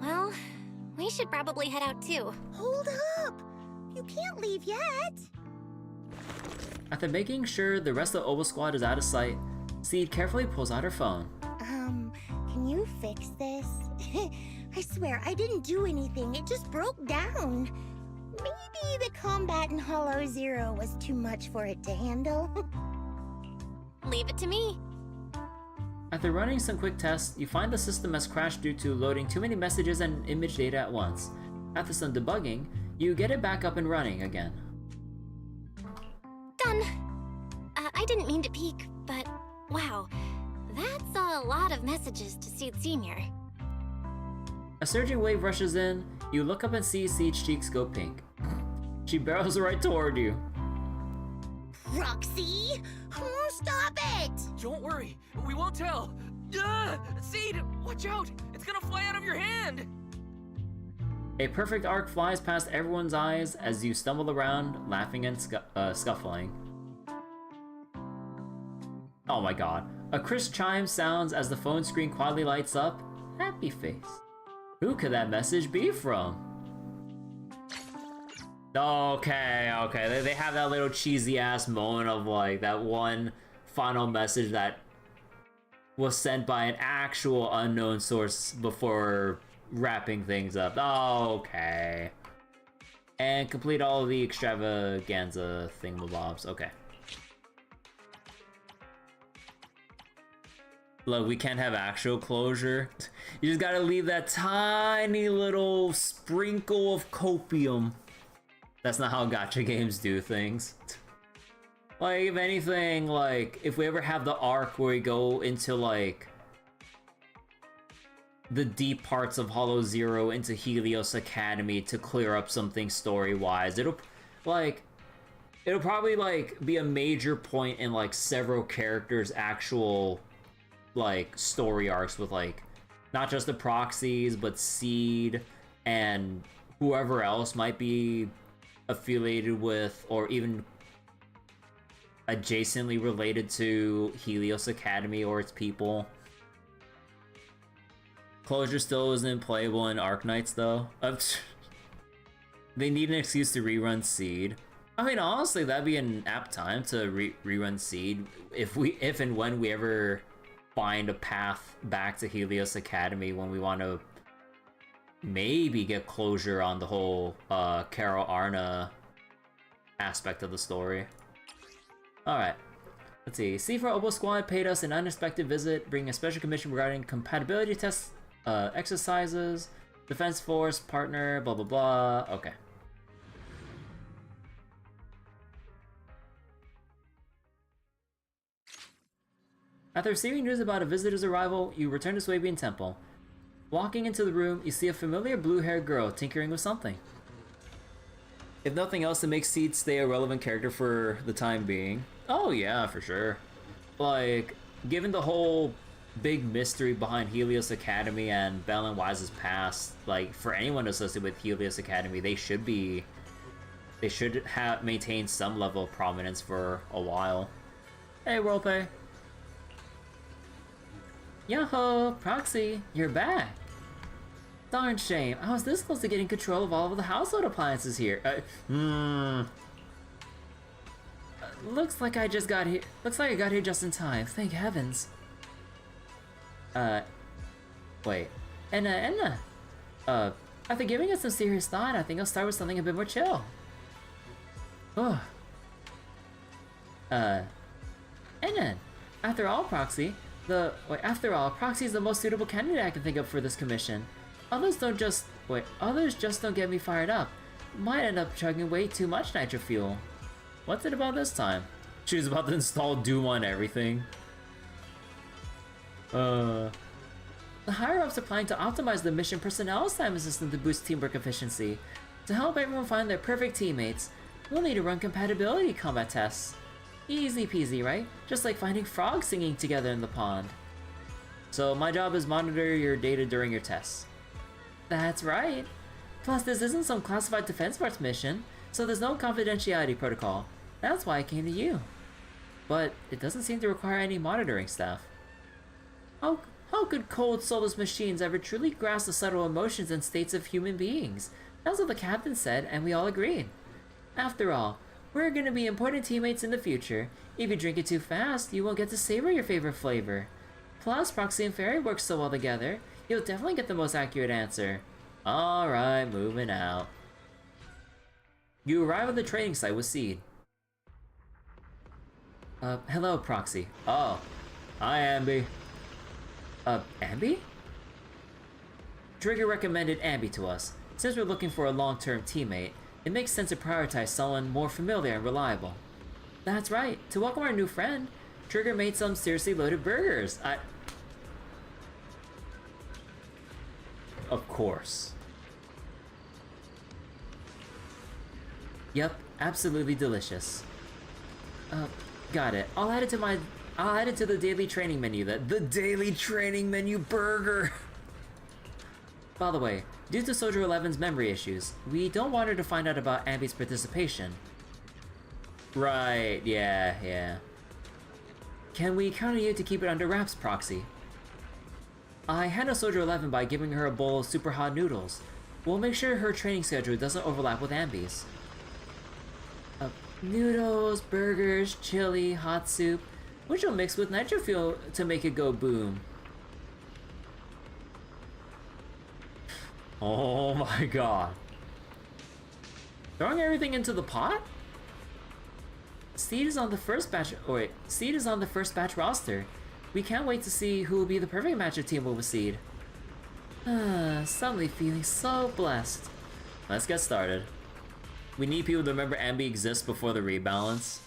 Well, we should probably head out too. Hold up! You can't leave yet! After making sure the rest of the Obel Squad is out of sight, Seed carefully pulls out her phone. Can you fix this? I swear, I didn't do anything. It just broke down. Maybe the combat in Hollow Zero was too much for it to handle. Leave it to me. After running some quick tests, you find the system has crashed due to loading too many messages and image data at once. After some debugging, you get it back up and running again. Done. I didn't mean to peek, but wow, that's a lot of messages to Seed Senior. A surging wave rushes in, you look up and see Seed's cheeks go pink. She barrels right toward you. Roxy! Oh, stop it! Don't worry, we won't tell. Seed, watch out! It's gonna fly out of your hand! A perfect arc flies past everyone's eyes as you stumble around, laughing and scuffling. Oh my god. A crisp chime sounds as the phone screen quietly lights up. Happy face. Who could that message be from? Okay. They have that little cheesy ass moment of like that one final message that was sent by an actual unknown source before wrapping things up. Okay. And complete all of the extravaganza thingamabobs. Okay. Look, we can't have actual closure. You just gotta leave that tiny little sprinkle of copium. That's not how gacha games do things. Like, if anything, like, if we ever have the arc where we go into, like, the deep parts of Hollow Zero into Helios Academy to clear up something story-wise, it'll probably, like, be a major point in, like, several characters' actual, like, story arcs with, like, not just the proxies, but Seed and whoever else might be affiliated with or even adjacently related to Helios Academy or its people. Closure still isn't playable in Arknights though. They need an excuse to rerun Seed. I mean, honestly, that'd be an apt time to rerun Seed if and when we ever find a path back to Helios Academy, when we want to maybe get closure on the whole Carol Arna aspect of the story. Alright, let's see. C4 Obo Squad paid us an unexpected visit, bringing a special commission regarding compatibility tests, exercises, Defense Force, partner, blah blah blah. Okay. After receiving news about a visitor's arrival, you return to Swabian Temple. Walking into the room, you see a familiar blue-haired girl tinkering with something. If nothing else, it makes Seed stay a relevant character for the time being. Oh yeah, for sure. Like, given the whole big mystery behind Helios Academy and Bell and Wise's past, like, for anyone associated with Helios Academy, they should have maintained some level of prominence for a while. Hey, Rolepay. Yo-ho, Proxy, you're back. Darn shame, I was this close to getting control of all of the household appliances here. Looks like I got here just in time, thank heavens. Wait. Enna. After giving it some serious thought, I think I'll start with something a bit more chill. Oh. Enna, after all, Proxy is the most suitable candidate I can think of for this commission. Others just don't get me fired up. Might end up chugging way too much nitro fuel. What's it about this time? She was about to install Doom on everything. The higher-ups are planning to optimize the mission personnel assignment system to boost teamwork efficiency. To help everyone find their perfect teammates, we'll need to run compatibility combat tests. Easy peasy, right? Just like finding frogs singing together in the pond. So my job is monitor your data during your tests. That's right. Plus, this isn't some classified defense force mission, so there's no confidentiality protocol. That's why I came to you. But it doesn't seem to require any monitoring staff. How could cold, soulless machines ever truly grasp the subtle emotions and states of human beings? That's what the captain said, and we all agreed. After all, we're gonna be important teammates in the future. If you drink it too fast, you won't get to savor your favorite flavor. Plus, Proxy and Fairy work so well together, You'll definitely get the most accurate answer. Alright, moving out. You arrive at the training site with Seed. Hello, Proxy. Oh. Hi, Ambi. Ambi? Trigger recommended Ambi to us. Since we're looking for a long-term teammate, it makes sense to prioritize someone more familiar and reliable. That's right. To welcome our new friend, Trigger made some seriously loaded burgers. Of course. Yep, absolutely delicious. Got it. I'll add it to the daily training menu. The daily training menu burger. By the way, due to Soldier 11's memory issues, we don't want her to find out about Ambi's participation. Right, yeah. Can we count on you to keep it under wraps, Proxy? I handle Soldier 11 by giving her a bowl of super hot noodles. We'll make sure her training schedule doesn't overlap with Ambi's. Noodles, burgers, chili, hot soup, which will mix with nitro fuel to make it go boom. Oh my god. Throwing everything into the pot? Seed is on the first batch. Oh wait, Seed is on the first batch roster. We can't wait to see who will be the perfect match of Team Up with Seed. Suddenly feeling so blessed. Let's get started. We need people to remember Ambi exists before the rebalance.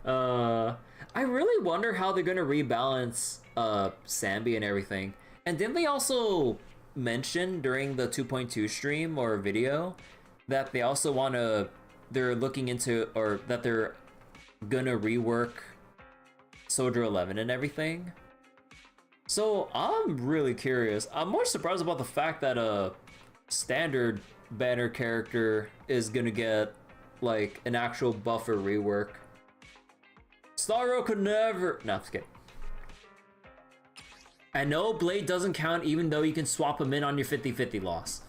I really wonder how they're gonna rebalance Sambi and everything. And didn't they also mention during the 2.2 stream or video that they also they're looking into, or that they're gonna rework Soldier 11 and everything? So I'm really curious. I'm more surprised about the fact that a standard banner character is gonna get like an actual buff or rework. Starro could never. No, I'm just kidding. I know Blade doesn't count even though you can swap him in on your 50-50 loss.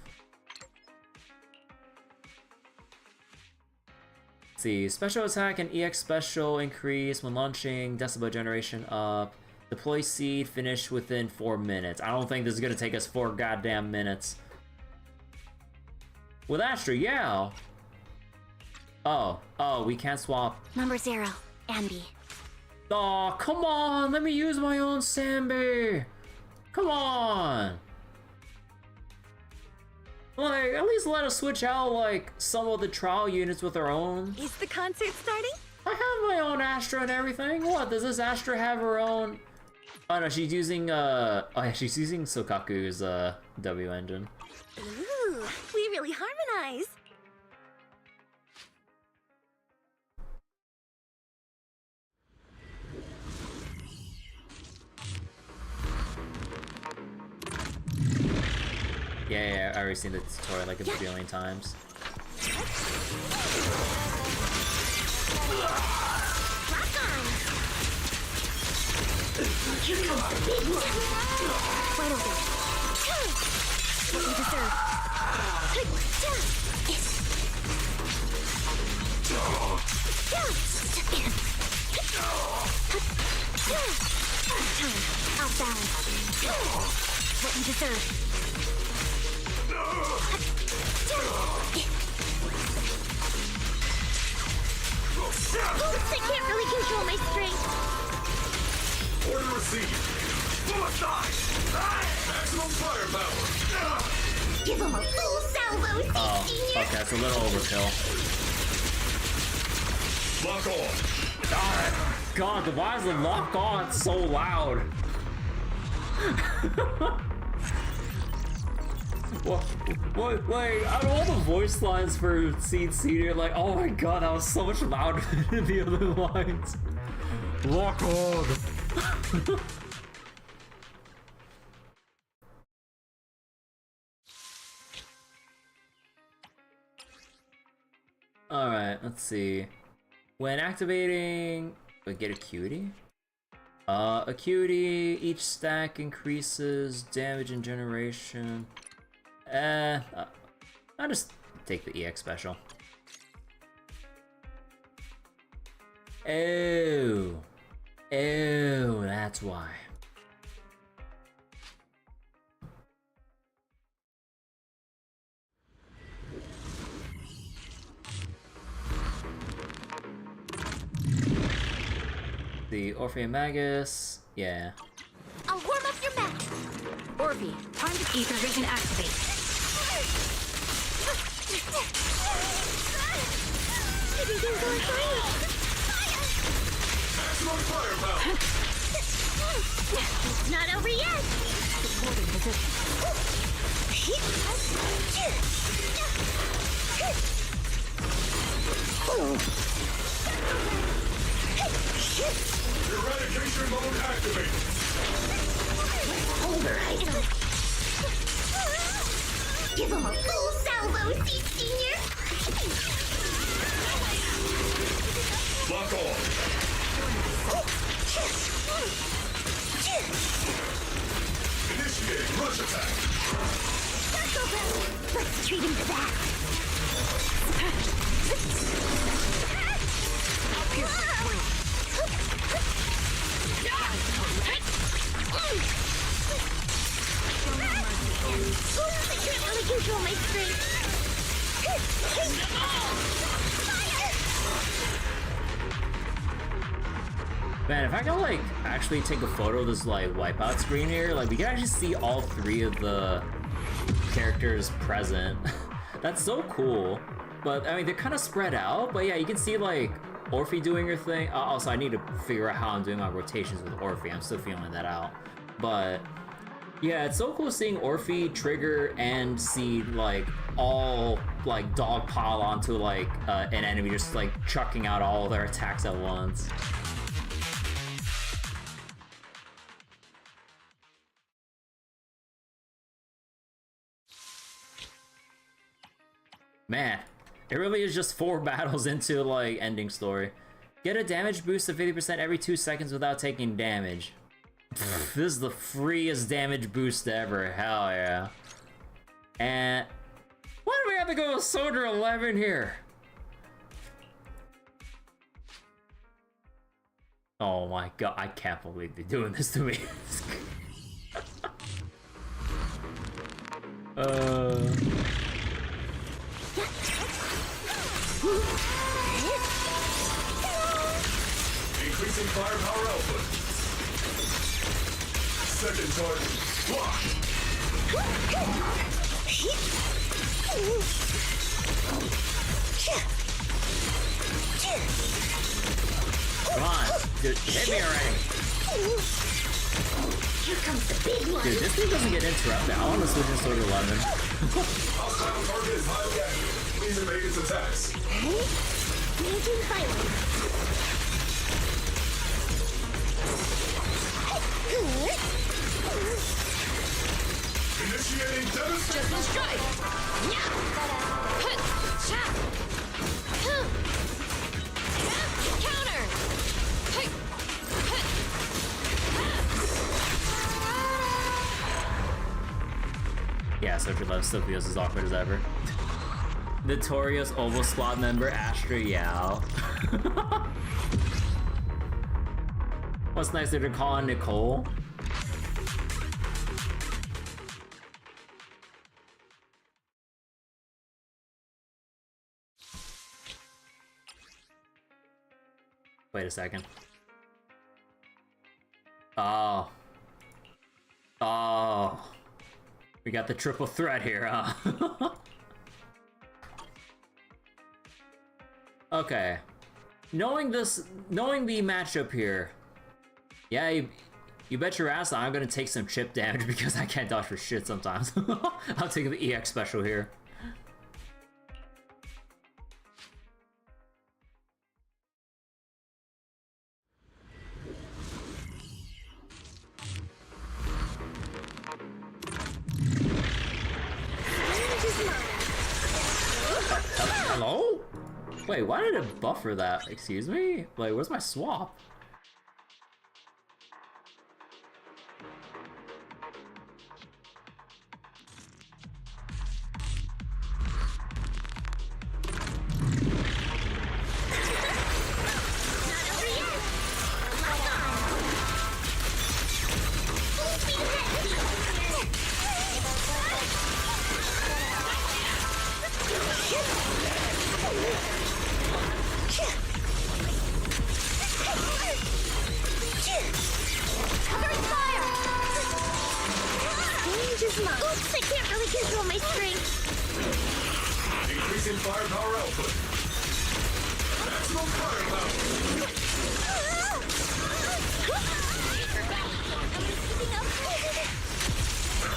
Let's see, special attack and EX special increase when launching, decibel generation up, deploy seed, finish within 4 minutes. I don't think this is gonna take us 4 goddamn minutes. With Astra, yeah. Oh, we can't swap. Number 0, Ambi. Oh, come on, let me use my own Sambi. Come on. Like, at least let us switch out, like, some of the trial units with our own. Is the concert starting? I have my own Astra and everything. What, does this Astra have her own? Oh no, she's using, oh yeah, she's using Sokaku's, W engine. Ooh, we really harmonize. Yeah, I already seen the tutorial like a billion times. Rock on! Wide open. What you deserve. Time. Off balance. What you deserve. Oops, I can't really control my strength. Order received. Suicide! Maximum firepower! Give him a full salvo, Oh, okay, it's a little overkill. Lock on! God, why is the lock on so loud? What, like, out of all the voice lines for Seed Senior, like, oh my god, that was so much louder than the other lines. Lock on! Alright, let's see. When activating... Wait, get Acuity? Acuity, each stack increases damage and generation. I'll just take the EX special. Oh, that's why. The Orpheum Magus. Yeah. I'll warm up your map. Orphe, time to ether vision activate. Everything's on fire. Maximum firepower! It's not over yet. Supporting position. Eradication mode activated! Pulverize. Give him a full salvo, Seed Senior. Lock on! Initiate rush attack! Let's treat him to that. I can't really control my strength. Man, if I could like actually take a photo of this like wipeout screen here, like we can actually see all three of the characters present. That's so cool. But I mean, they're kind of spread out. But yeah, you can see like Orphe doing her thing. Also, I need to figure out how I'm doing my rotations with Orphe. I'm still feeling that out. But yeah, it's so cool seeing Orphe, Trigger, and Seed like all like dogpile onto like an enemy, just like chucking out all their attacks at once. Man, it really is just 4 battles into like ending story. Get a damage boost of 50% every 2 seconds without taking damage. This is the freest damage boost ever, hell yeah. And why do we have to go with Soldier 11 here? Oh my god, I can't believe they're doing this to me. Increasing firepower output. Second target. Lock. Come on, dude, hit me already. Here comes the big one. Dude, this thing doesn't get interrupted. I want to switch to Soldier 11. Hostile target is highly active. Please evade its attacks. Maintain silence. Initiating devastation. Just strike. Counter! Yeah, Soldier 11 still feels as awkward as ever. Notorious Oval Squad member Astra Yao. What's nicer to call on Nicole? Wait a second. Oh. Oh. We got the triple threat here, huh? Okay. Knowing the matchup here, yeah, you bet your ass I'm gonna take some chip damage because I can't dodge for shit sometimes. I'll take the EX special here. Hello? Wait, why did it buffer that? Excuse me? Like, where's my swap? ice drink. Increasing firepower output. Maximum firepower.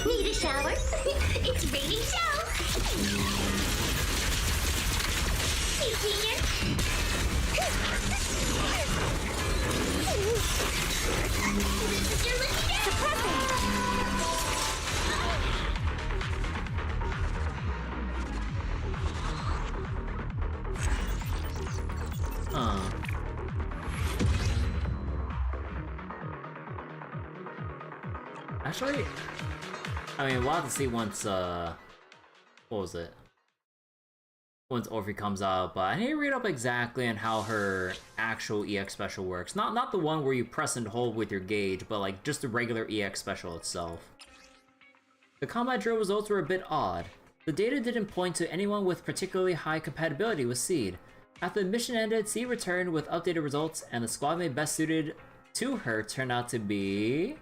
Need a shower? It's raining show. Hey, Senior. This is your lucky day. Actually, I mean, we'll have to see once, what was it? Once Orphe comes out, but I need to read up exactly on how her actual EX special works. Not the one where you press and hold with your gauge, but like just the regular EX special itself. The combat drill results were a bit odd. The data didn't point to anyone with particularly high compatibility with Seed. After the mission ended, Seed returned with updated results, and the squad mate best suited to her turned out to be...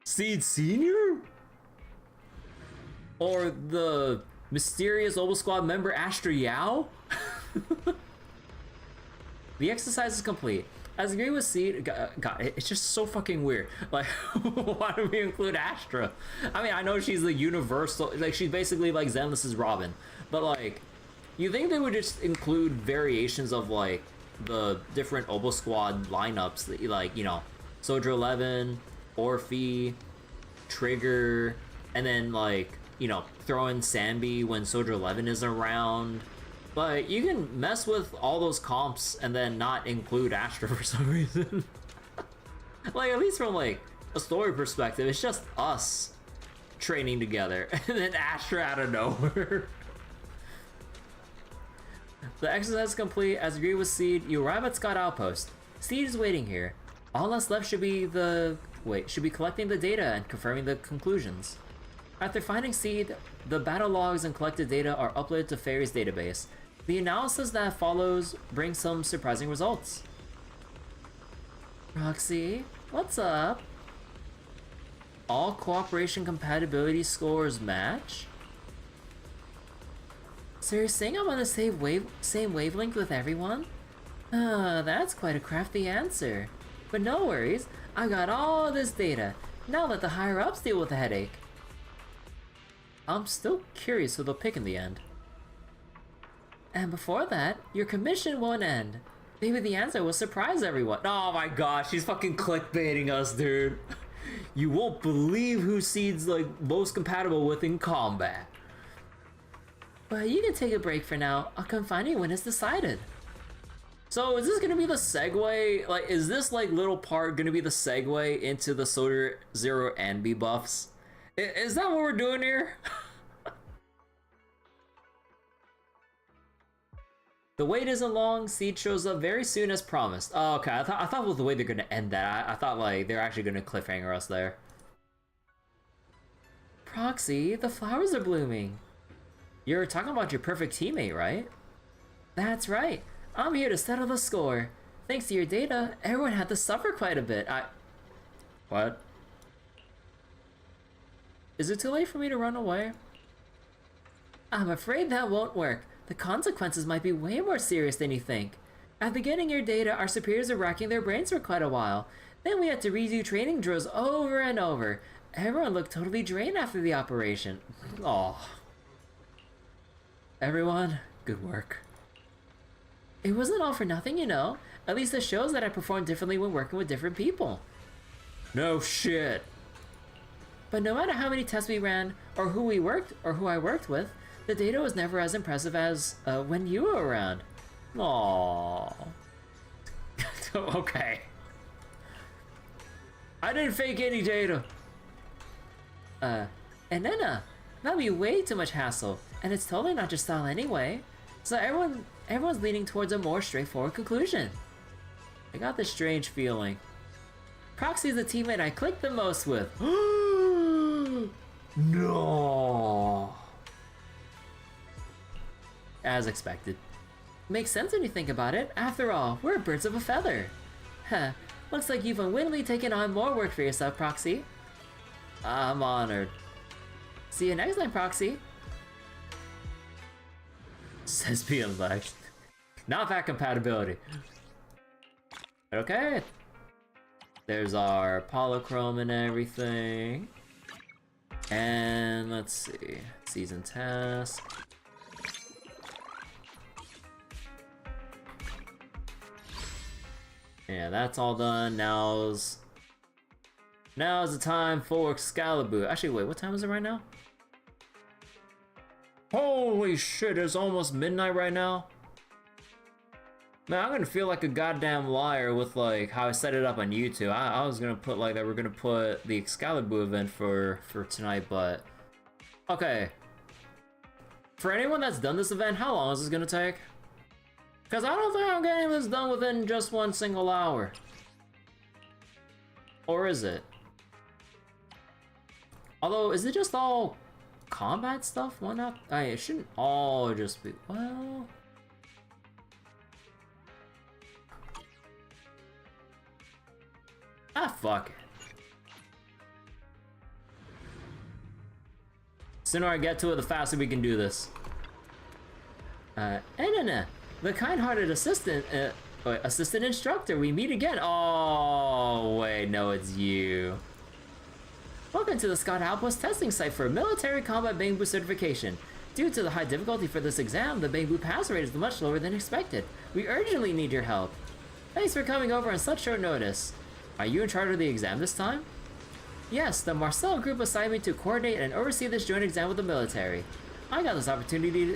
Seed Senior? Or the mysterious Oval Squad member Astra Yao? The exercise is complete. As agreed with Seed, God, it's just so fucking weird. Like, why do we include Astra? I mean, I know she's the universal, like, she's basically like Zenless' Robin, but like, you think they would just include variations of like the different Oval Squad lineups, that, like, you know, Soldier 11, Orphe, Trigger, and then like, you know, throw in Sambi when Soldier 11 is around. But you can mess with all those comps and then not include Astra for some reason. Like, at least from like a story perspective, it's just us training together and then Astra out of nowhere. The exercise is complete. As agreed with Seed, you arrive at Scott Outpost. Seed is waiting here. All that's left should be collecting the data and confirming the conclusions. After finding Seed, the battle logs and collected data are uploaded to Fairy's database. The analysis that follows brings some surprising results. Roxy, what's up? All cooperation compatibility scores match? So you're saying I'm on the same wavelength with everyone? That's quite a crafty answer. But no worries, I got all this data. Now let the higher-ups deal with the headache. I'm still curious who they'll pick in the end. And before that, your commission won't end. Maybe the answer will surprise everyone. Oh my gosh, she's fucking clickbaiting us, dude. You won't believe who Seed's like most compatible with in combat. But you can take a break for now. I'll come find you when it's decided. So is this gonna be the segue? Like, is this like little part gonna be the segue into the Soldier Zero Anby buffs? Is that what we're doing here? The wait isn't long. Seed shows up very soon as promised. Oh, okay. I thought with the way they're gonna end that, I thought like they're actually gonna cliffhanger us there. Proxy, the flowers are blooming. You're talking about your perfect teammate, right? That's right. I'm here to settle the score. Thanks to your data, everyone had to suffer quite a bit. What? Is it too late for me to run away? I'm afraid that won't work. The consequences might be way more serious than you think. After getting your data, our superiors are racking their brains for quite a while. Then we had to redo training drills over and over. Everyone looked totally drained after the operation. Oh. Everyone, good work. It wasn't all for nothing, you know. At least it shows that I perform differently when working with different people. No shit. But no matter how many tests we ran, or who I worked with, the data was never as impressive as when you were around. Aww. Okay. I didn't fake any data. And then, that'd be way too much hassle, and it's totally not your style anyway. So everyone's leaning towards a more straightforward conclusion. I got this strange feeling. Proxy's the teammate I clicked the most with. No. As expected. Makes sense when you think about it. After all, we're birds of a feather. Huh. Looks like you've unwittingly taken on more work for yourself, Proxy. I'm honored. See you next time, Proxy. Thespian legs. Not that compatibility. Okay. There's our polychrome and everything. And let's see. Season task. Yeah, that's all done. Now's the time for Excaliboo. Actually, wait, what time is it right now? Holy shit, it's almost midnight right now. Man, I'm gonna feel like a goddamn liar with like how I set it up on YouTube. I was gonna put like that we're gonna put the Excaliboo event for tonight, but okay. For anyone that's done this event, how long is this gonna take? Because I don't think I'm getting this done within just 1 single hour. Or is it? Although, is it just all combat stuff? Why not? It shouldn't all just be, well... Ah, fuck it. Sooner I get to it, the faster we can do this. Enana, the kind-hearted assistant instructor, we meet again. Oh, wait, no, it's you. Welcome to the Scott Outpost testing site for military combat Bangboo certification. Due to the high difficulty for this exam, the Bangboo pass rate is much lower than expected. We urgently need your help. Thanks for coming over on such short notice. Are you in charge of the exam this time? Yes, the Marcel group assigned me to coordinate and oversee this joint exam with the military. I got this opportunity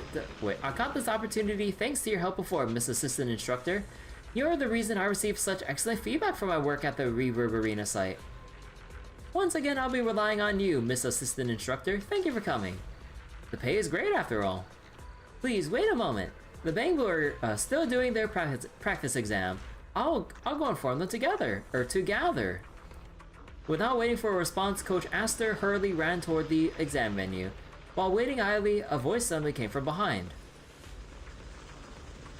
thanks to your help before, Miss Assistant Instructor. You're the reason I received such excellent feedback for my work at the Reverb Arena site. Once again, I'll be relying on you, Miss Assistant Instructor. Thank you for coming. The pay is great after all. Please, wait a moment. The Bangboo are still doing their practice exam. I'll go inform them to gather. Without waiting for a response, Coach Aster hurriedly ran toward the exam venue. While waiting idly, a voice suddenly came from behind.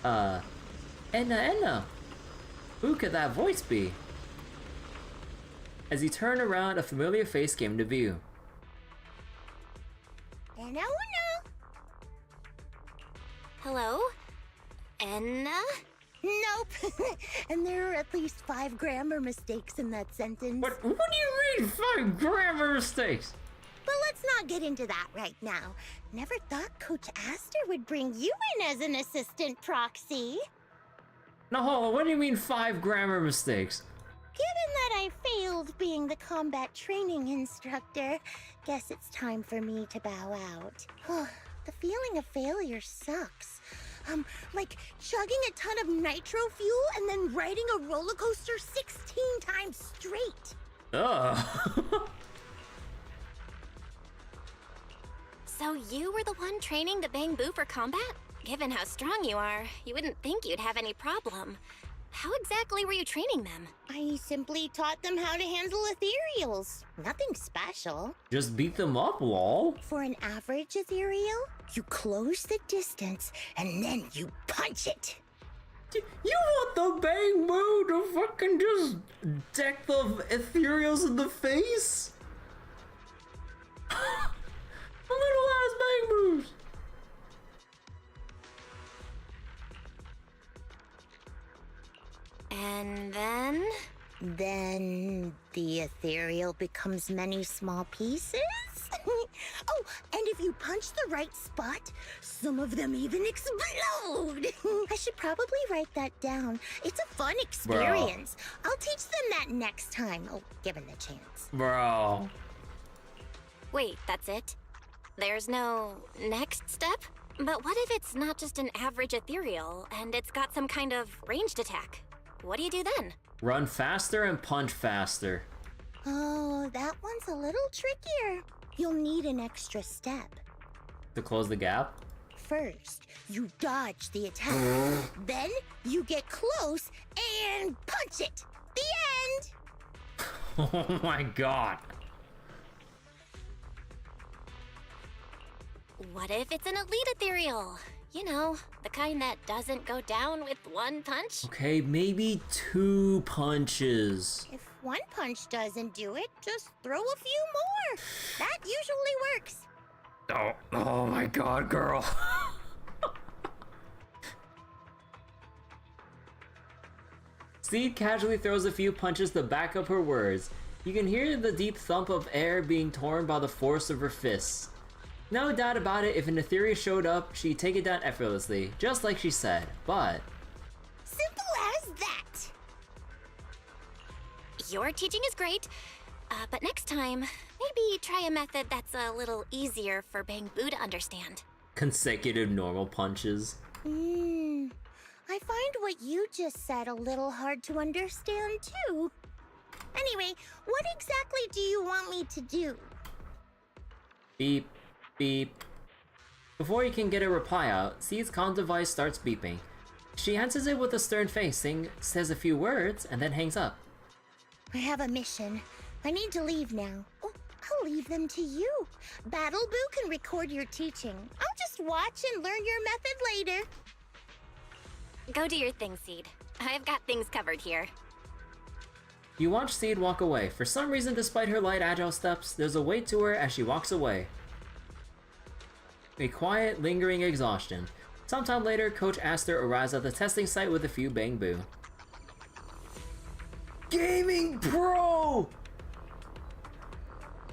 Enna. Who could that voice be? As he turned around, a familiar face came into view. Enna. Hello? Enna? Nope. And there are at least 5 grammar mistakes in that sentence. What do you mean 5 grammar mistakes? But let's not get into that right now. Never thought Coach Aster would bring you in as an assistant proxy. No, hold on, what do you mean 5 grammar mistakes? Given that I failed being the combat training instructor, guess it's time for me to bow out. The feeling of failure sucks. Like chugging a ton of nitro fuel and then riding a roller coaster 16 times straight. Ugh. So you were the one training the Bangboo for combat? Given how strong you are, you wouldn't think you'd have any problem. How exactly were you training them? I simply taught them how to handle ethereals. Nothing special. Just beat them up, lol. For an average ethereal, you close the distance and then you punch it. You want the Bangboo to fucking just deck the ethereals in the face? Little ass Bangboos! And then? Then the ethereal becomes many small pieces? Oh, and if you punch the right spot, some of them even explode! I should probably write that down. It's a fun experience. Bro. I'll teach them that next time. Oh, given the chance. Bro. Wait, that's it? There's no next step? But what if it's not just an average ethereal, and it's got some kind of ranged attack? What do you do then? Run faster and punch faster. Oh, that one's a little trickier. You'll need an extra step. To close the gap? First, you dodge the attack. Then, you get close and punch it. The end! Oh my god. What if it's an elite ethereal? You know, the kind that doesn't go down with one punch? Okay, maybe 2 punches. If one punch doesn't do it, just throw a few more. That usually works. Oh my god, girl. Seed casually throws a few punches to back up her words. You can hear the deep thump of air being torn by the force of her fists. No doubt about it, if an Etheria showed up, she'd take it down effortlessly, just like she said, but... Simple as that! Your teaching is great, but next time, maybe try a method that's a little easier for Bangbu to understand. Consecutive normal punches. I find what you just said a little hard to understand, too. Anyway, what exactly do you want me to do? Beep, beep. Before you can get a reply out, Seed's comm device starts beeping. She answers it with a stern face, says a few words, and then hangs up. I have a mission. I need to leave now. Oh, I'll leave them to you. Battleboo can record your teaching. I'll just watch and learn your method later. Go do your thing, Seed. I've got things covered here. You watch Seed walk away. For some reason, despite her light agile steps, there's a weight to her as she walks away. A quiet, lingering exhaustion. Sometime later, Coach Aster arrives at the testing site with a few Bangbu. Gaming Pro!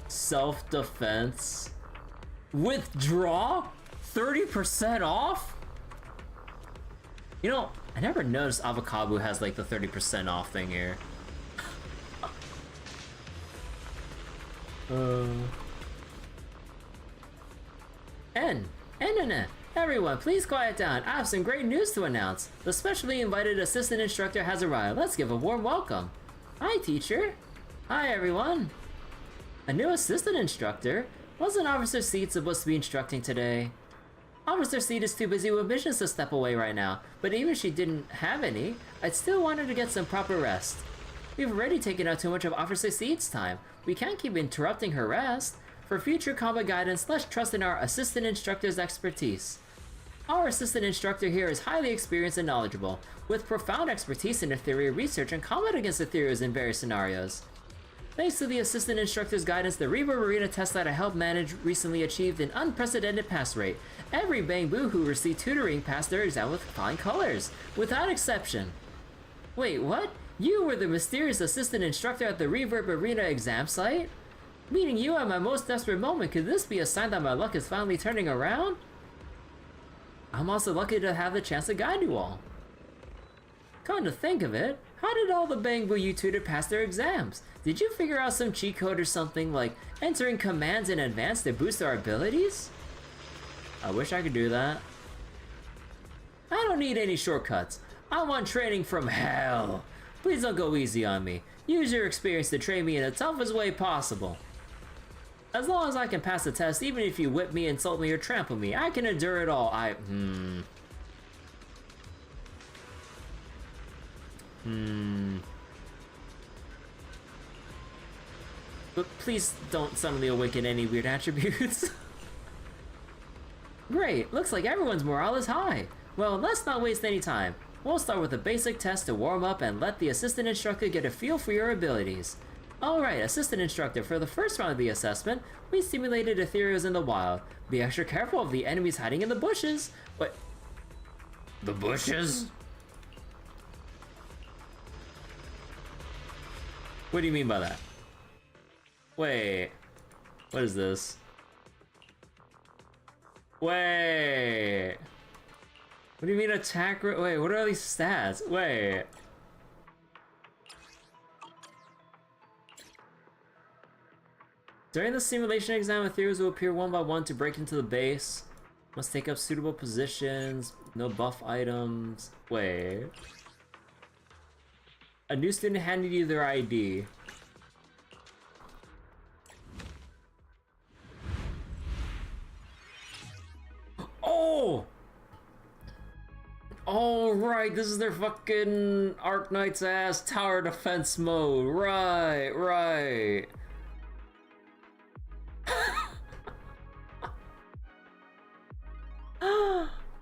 Self-defense. Withdraw? 30% off? You know, I never noticed Avocado has like the 30% off thing here. Everyone, please quiet down. I have some great news to announce. The specially invited assistant instructor has arrived. Let's give a warm welcome. Hi, teacher. Hi, everyone. A new assistant instructor? Wasn't Officer Seed supposed to be instructing today? Officer Seed is too busy with missions to step away right now, but even if she didn't have any, I'd still want her to get some proper rest. We've already taken out too much of Officer Seed's time. We can't keep interrupting her rest. For future combat guidance, let's trust in our assistant instructor's expertise. Our assistant instructor here is highly experienced and knowledgeable, with profound expertise in Etheria research and combat against Etherias in various scenarios. Thanks to the assistant instructor's guidance, the Reaver Arena test that I helped manage recently achieved an unprecedented pass rate. Every Bangbu who received tutoring passed their exam with flying colors, without exception. Wait, what? You were the mysterious assistant instructor at the Reverb Arena exam site? Meeting you at my most desperate moment, could this be a sign that my luck is finally turning around? I'm also lucky to have the chance to guide you all. Come to think of it, how did all the Bangbu you tutored pass their exams? Did you figure out some cheat code or something, like entering commands in advance to boost our abilities? I wish I could do that. I don't need any shortcuts. I want training from hell. Please don't go easy on me. Use your experience to train me in the toughest way possible. As long as I can pass the test, even if you whip me, insult me, or trample me, I can endure it all. But please don't suddenly awaken any weird attributes. Great, looks like everyone's morale is high. Well, let's not waste any time. We'll start with a basic test to warm up and let the assistant instructor get a feel for your abilities. Alright, assistant instructor, for the first round of the assessment, we simulated Etherias in the wild. Be extra careful of the enemies hiding in the bushes. What? The bushes? What do you mean by that? Wait. What is this? Wait. What do you mean attack? Wait, what are these stats? Wait. During the simulation exam, Etherias will appear one by one to break into the base. Must take up suitable positions. No buff items. Wait. A new student handed you their ID. Oh! Oh, right, this is their fucking Arknight's ass tower defense mode. Right, right.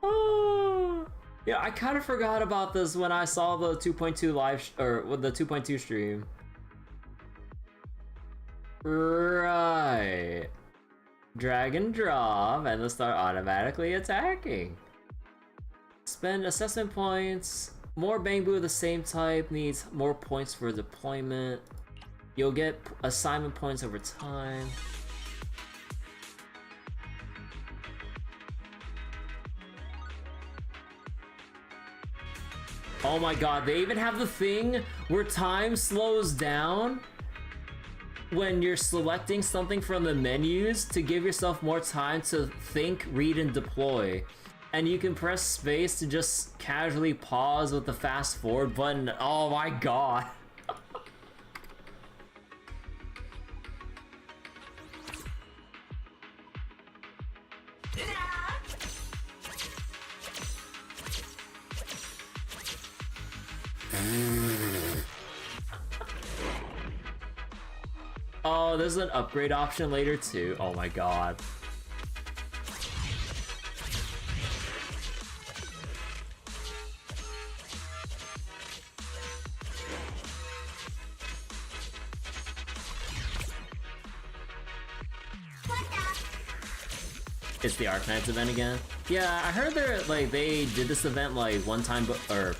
Oh. Yeah, I kind of forgot about this when I saw the 2.2 live or the 2.2 stream. Right. Drag and drop and they'll start automatically attacking. Spend assessment points More Bangbu of the same type needs more points for deployment. You'll get assignment points over time. Oh my god, they even have the thing where time slows down when you're selecting something from the menus to give yourself more time to think, read, and deploy. And you can press space to just casually pause with the fast forward button. Oh my god. Oh, there's an upgrade option later too. Oh my god. It's the Arcanines event again. Yeah, I heard they did this event like one time before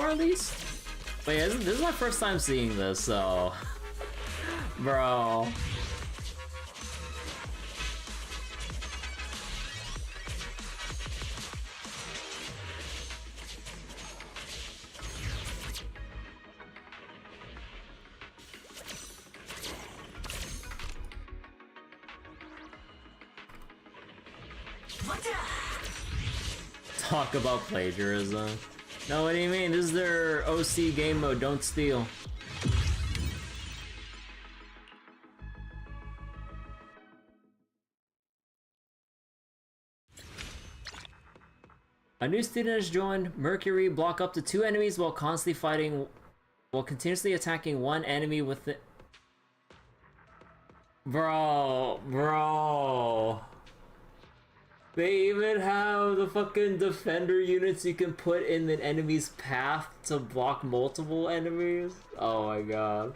at least. But yeah, this is my first time seeing this, so bro. Talk about plagiarism. No, what do you mean? This is their OC game mode, don't steal. A new student has joined. Mercury, block up to 2 enemies while continuously attacking one enemy with it. Bro. They even have the fucking defender units you can put in an enemy's path to block multiple enemies. Oh my god.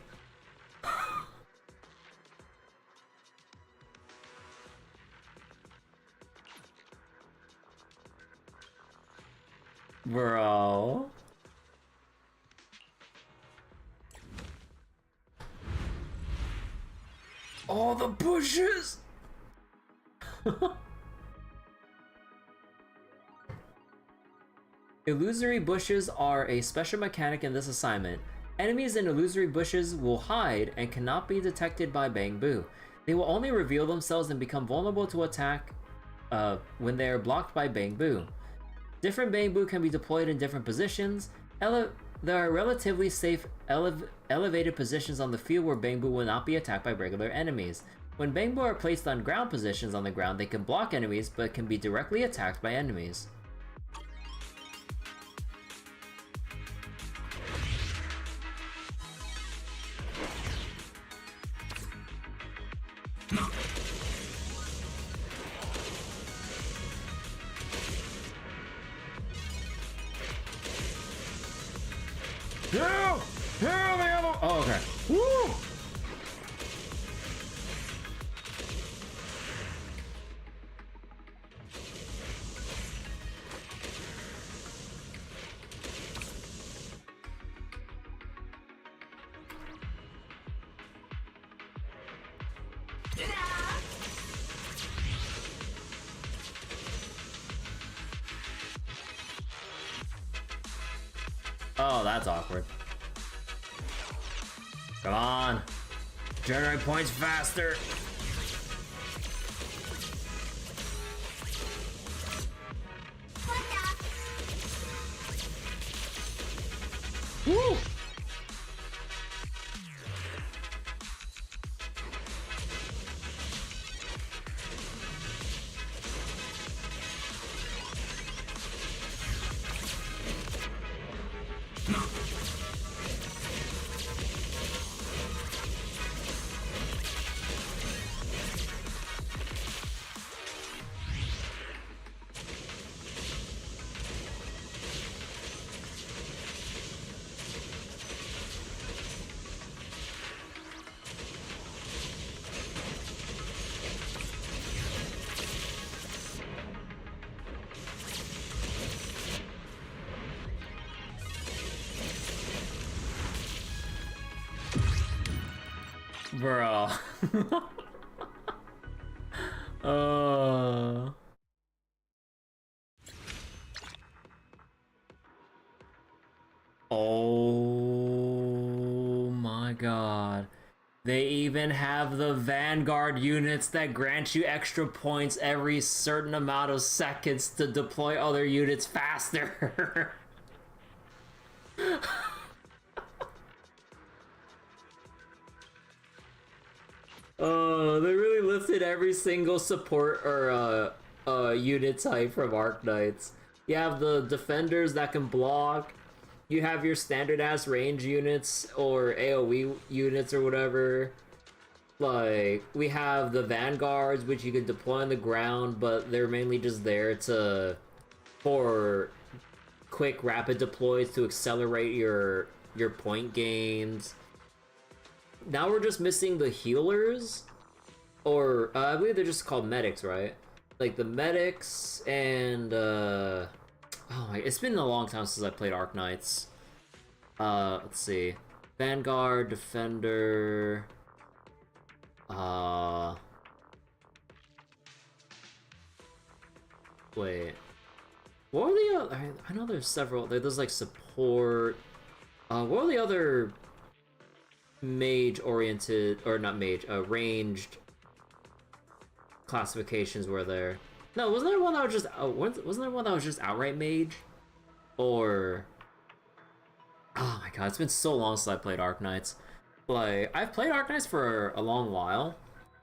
Bro. All the bushes! Illusory bushes are a special mechanic in this assignment. Enemies in illusory bushes will hide and cannot be detected by Bangbu. They will only reveal themselves and become vulnerable to attack when they are blocked by Bangbu. Different Bangbu can be deployed in different positions. There are relatively safe elevated positions on the field where Bangbu will not be attacked by regular enemies. When Bangbu are placed on ground positions on the ground, they can block enemies but can be directly attacked by enemies. Oh, okay. Woo! Oh, that's awkward. Come on. Generate points faster. Woo! Bro. uh... Oh my god. They even have the Vanguard units that grant you extra points every certain amount of seconds to deploy other units faster. Oh, they really lifted every single support or unit type from Arknights. You have the defenders that can block. You have your standard ass range units or AoE units or whatever. Like, we have the Vanguards, which you can deploy on the ground, but they're mainly just there for quick rapid deploys to accelerate your point gains. Now we're just missing the healers, or I believe they're just called medics, right? Like the medics and oh my, it's been a long time since I played Arknights. Let's see, Vanguard, Defender. Wait, what are the other? I know there's several. There's like support. What are the other mage-oriented, or not mage, ranged classifications were there? No, wasn't there one that was just wasn't there one that was just outright mage? Or oh my god, it's been so long since I played Arknights. Like, I've played Arknights for a long while,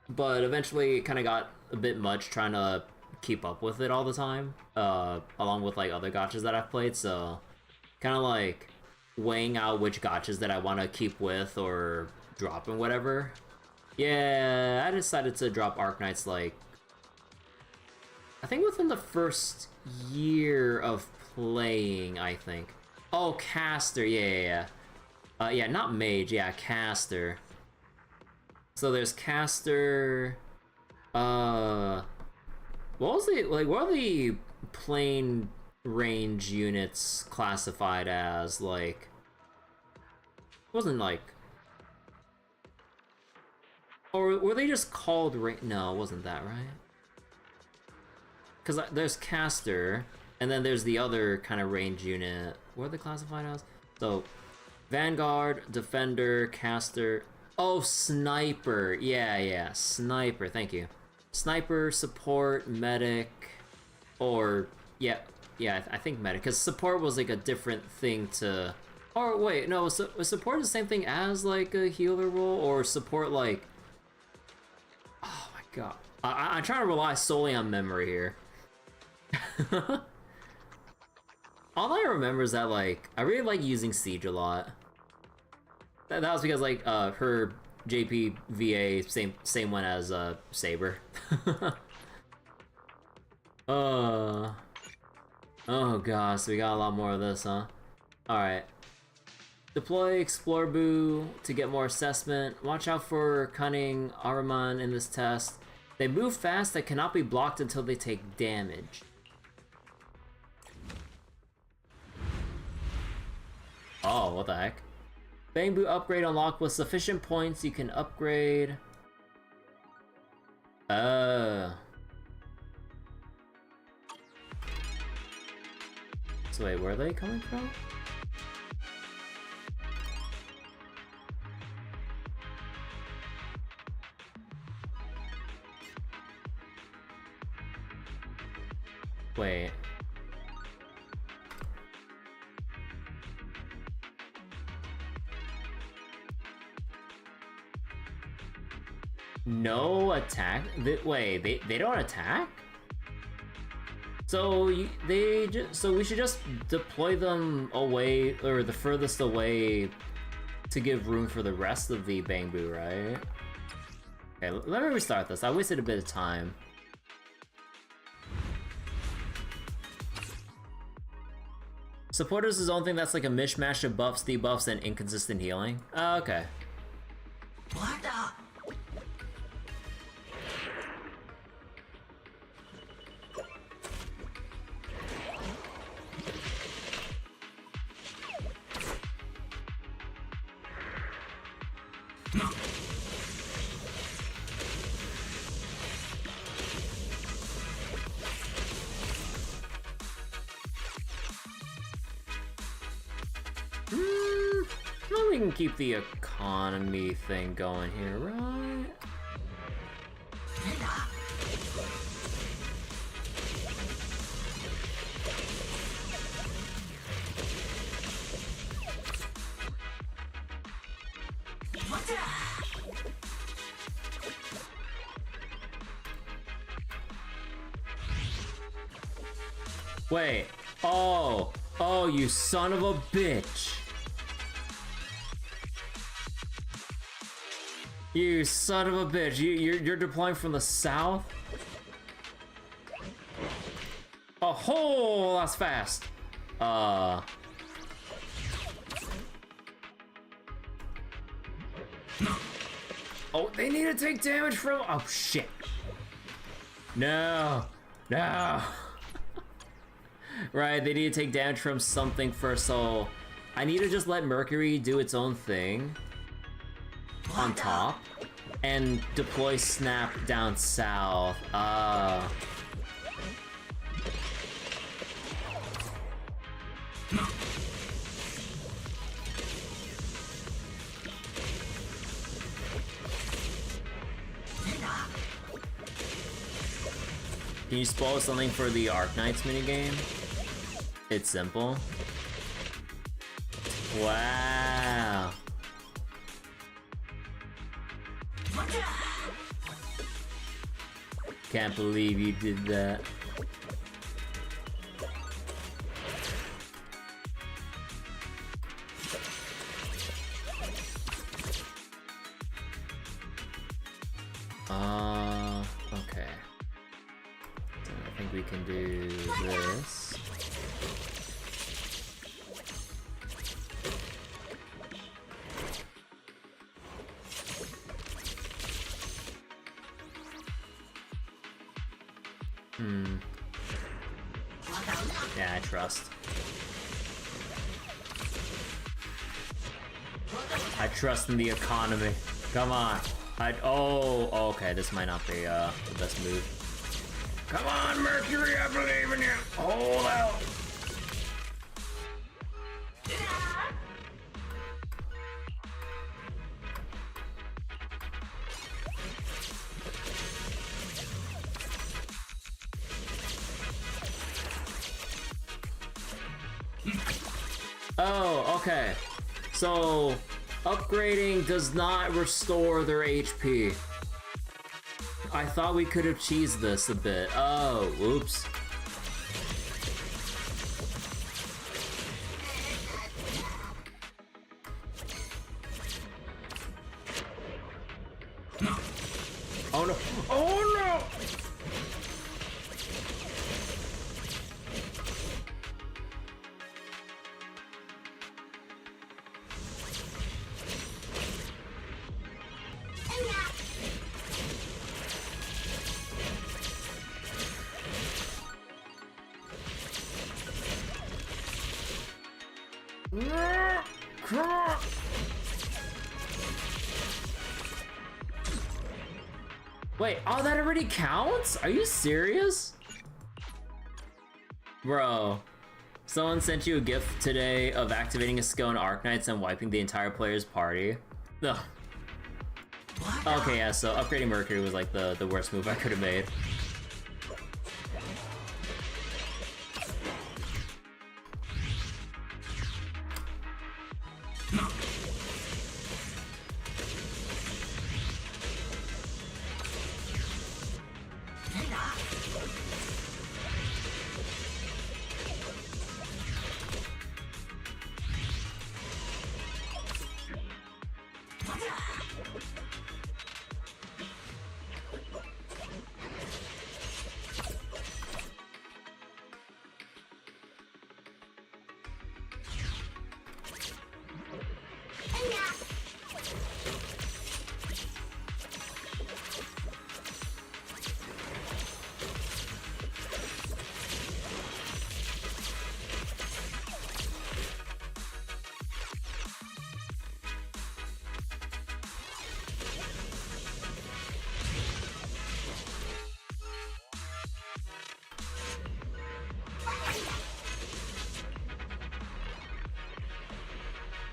but eventually it kind of got a bit much trying to keep up with it all the time, along with like other gachas that I've played, so kind of like weighing out which gachas that I want to keep with or drop and whatever. Yeah, I decided to drop Arknights like I think within the first year of playing, I think. Oh, caster, yeah. Yeah, not mage, yeah, caster. So there's caster. What was the what are the plain range units classified as? Like, it wasn't like, or were they just called no, it wasn't that, right? Because there's caster, and then there's the other kind of range unit. What are they classified as? So Vanguard, Defender, Caster. Oh, Sniper. Yeah, Sniper. Thank you. Sniper, Support, Medic, or yeah, I think Medic. Because Support was like a different thing to. Or wait, no, was Support the same thing as like a healer role, or Support like? Oh my god, I'm trying to rely solely on memory here. All I remember is that like I really like using Siege a lot. That was because like her JPVA same one as Saber. Oh gosh, so we got a lot more of this, huh? Alright. Deploy Excaliboo to get more assessment. Watch out for Cunning Ahriman in this test. They move fast that cannot be blocked until they take damage. Oh, what the heck? Bamboo upgrade unlocked with sufficient points. You can upgrade. So wait, where are they coming from? Wait. No attack? Wait, they don't attack? So so we should just deploy them away, or the furthest away, to give room for the rest of the Bamboo, right? Okay, let me restart this. I wasted a bit of time. Supporters is the only thing that's like a mishmash of buffs, debuffs, and inconsistent healing. Okay. What the? Well, we can keep the economy thing going here, right? Wait. Oh. Oh, you son of a bitch. You son of a bitch. You're deploying from the south? Oh, that's fast. Oh, they need to take damage from. Oh, shit. No. No. Right, they need to take damage from something first, so I need to just let Mercury do its own thing on top and deploy Snap down south. Can you spoil something for the Arknights minigame? It's simple. Wow. Can't believe you did that. Okay. So I think we can do this. Yeah, I trust. I trust in the economy. Come on. Oh, okay, this might not be the best move. Come on, Mercury, I believe in you. Hold out. Oh, okay. So, upgrading does not restore their HP. I thought we could have cheesed this a bit. Oh, oops. Oh no! Oh no! Come on! Wait, oh, that already counts? Are you serious? Bro, someone sent you a gift today of activating a skill in Arknights and wiping the entire player's party. Ugh. Okay, yeah, so upgrading Mercury was like the worst move I could have made.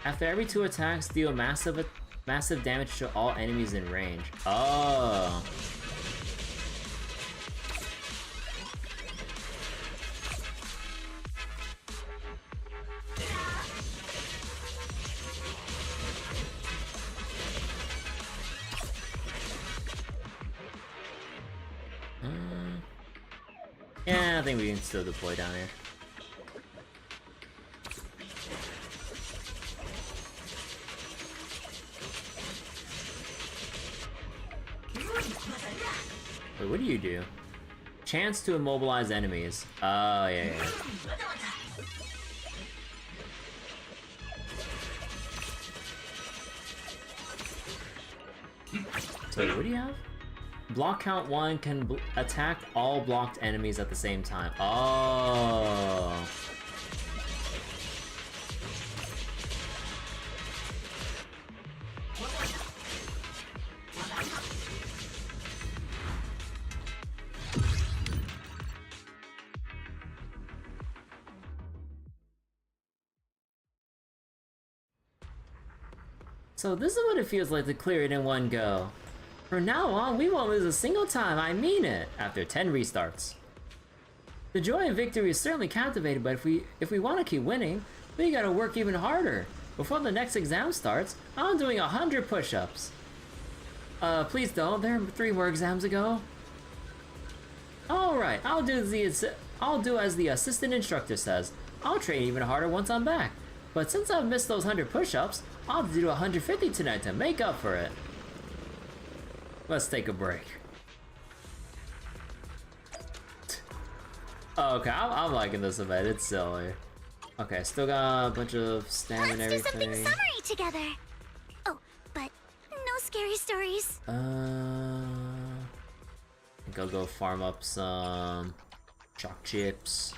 After every 2 attacks, deal massive damage to all enemies in range. Oh. Yeah, I think we can still deploy down here. Wait, what do you do? Chance to immobilize enemies. Oh, yeah. So, what do you have? Block count 1 can attack all blocked enemies at the same time. Oh. So this is what it feels like to clear it in one go. From now on, we won't lose a single time, I mean it, after 10 restarts. The joy of victory is certainly captivating, but if we want to keep winning, we gotta work even harder. Before the next exam starts, I'm doing 100 push-ups. Please don't, there are 3 more exams ago. Alright, I'll do as the assistant instructor says. I'll train even harder once I'm back. But since I've missed those 100 push-ups, I'll have to do 150 tonight to make up for it. Let's take a break. Oh, okay, I'm liking this event. It's silly. Okay, still got a bunch of stamina and everything. Let's do something summery together. Oh, but no scary stories. I think I'll go farm up some chalk chips.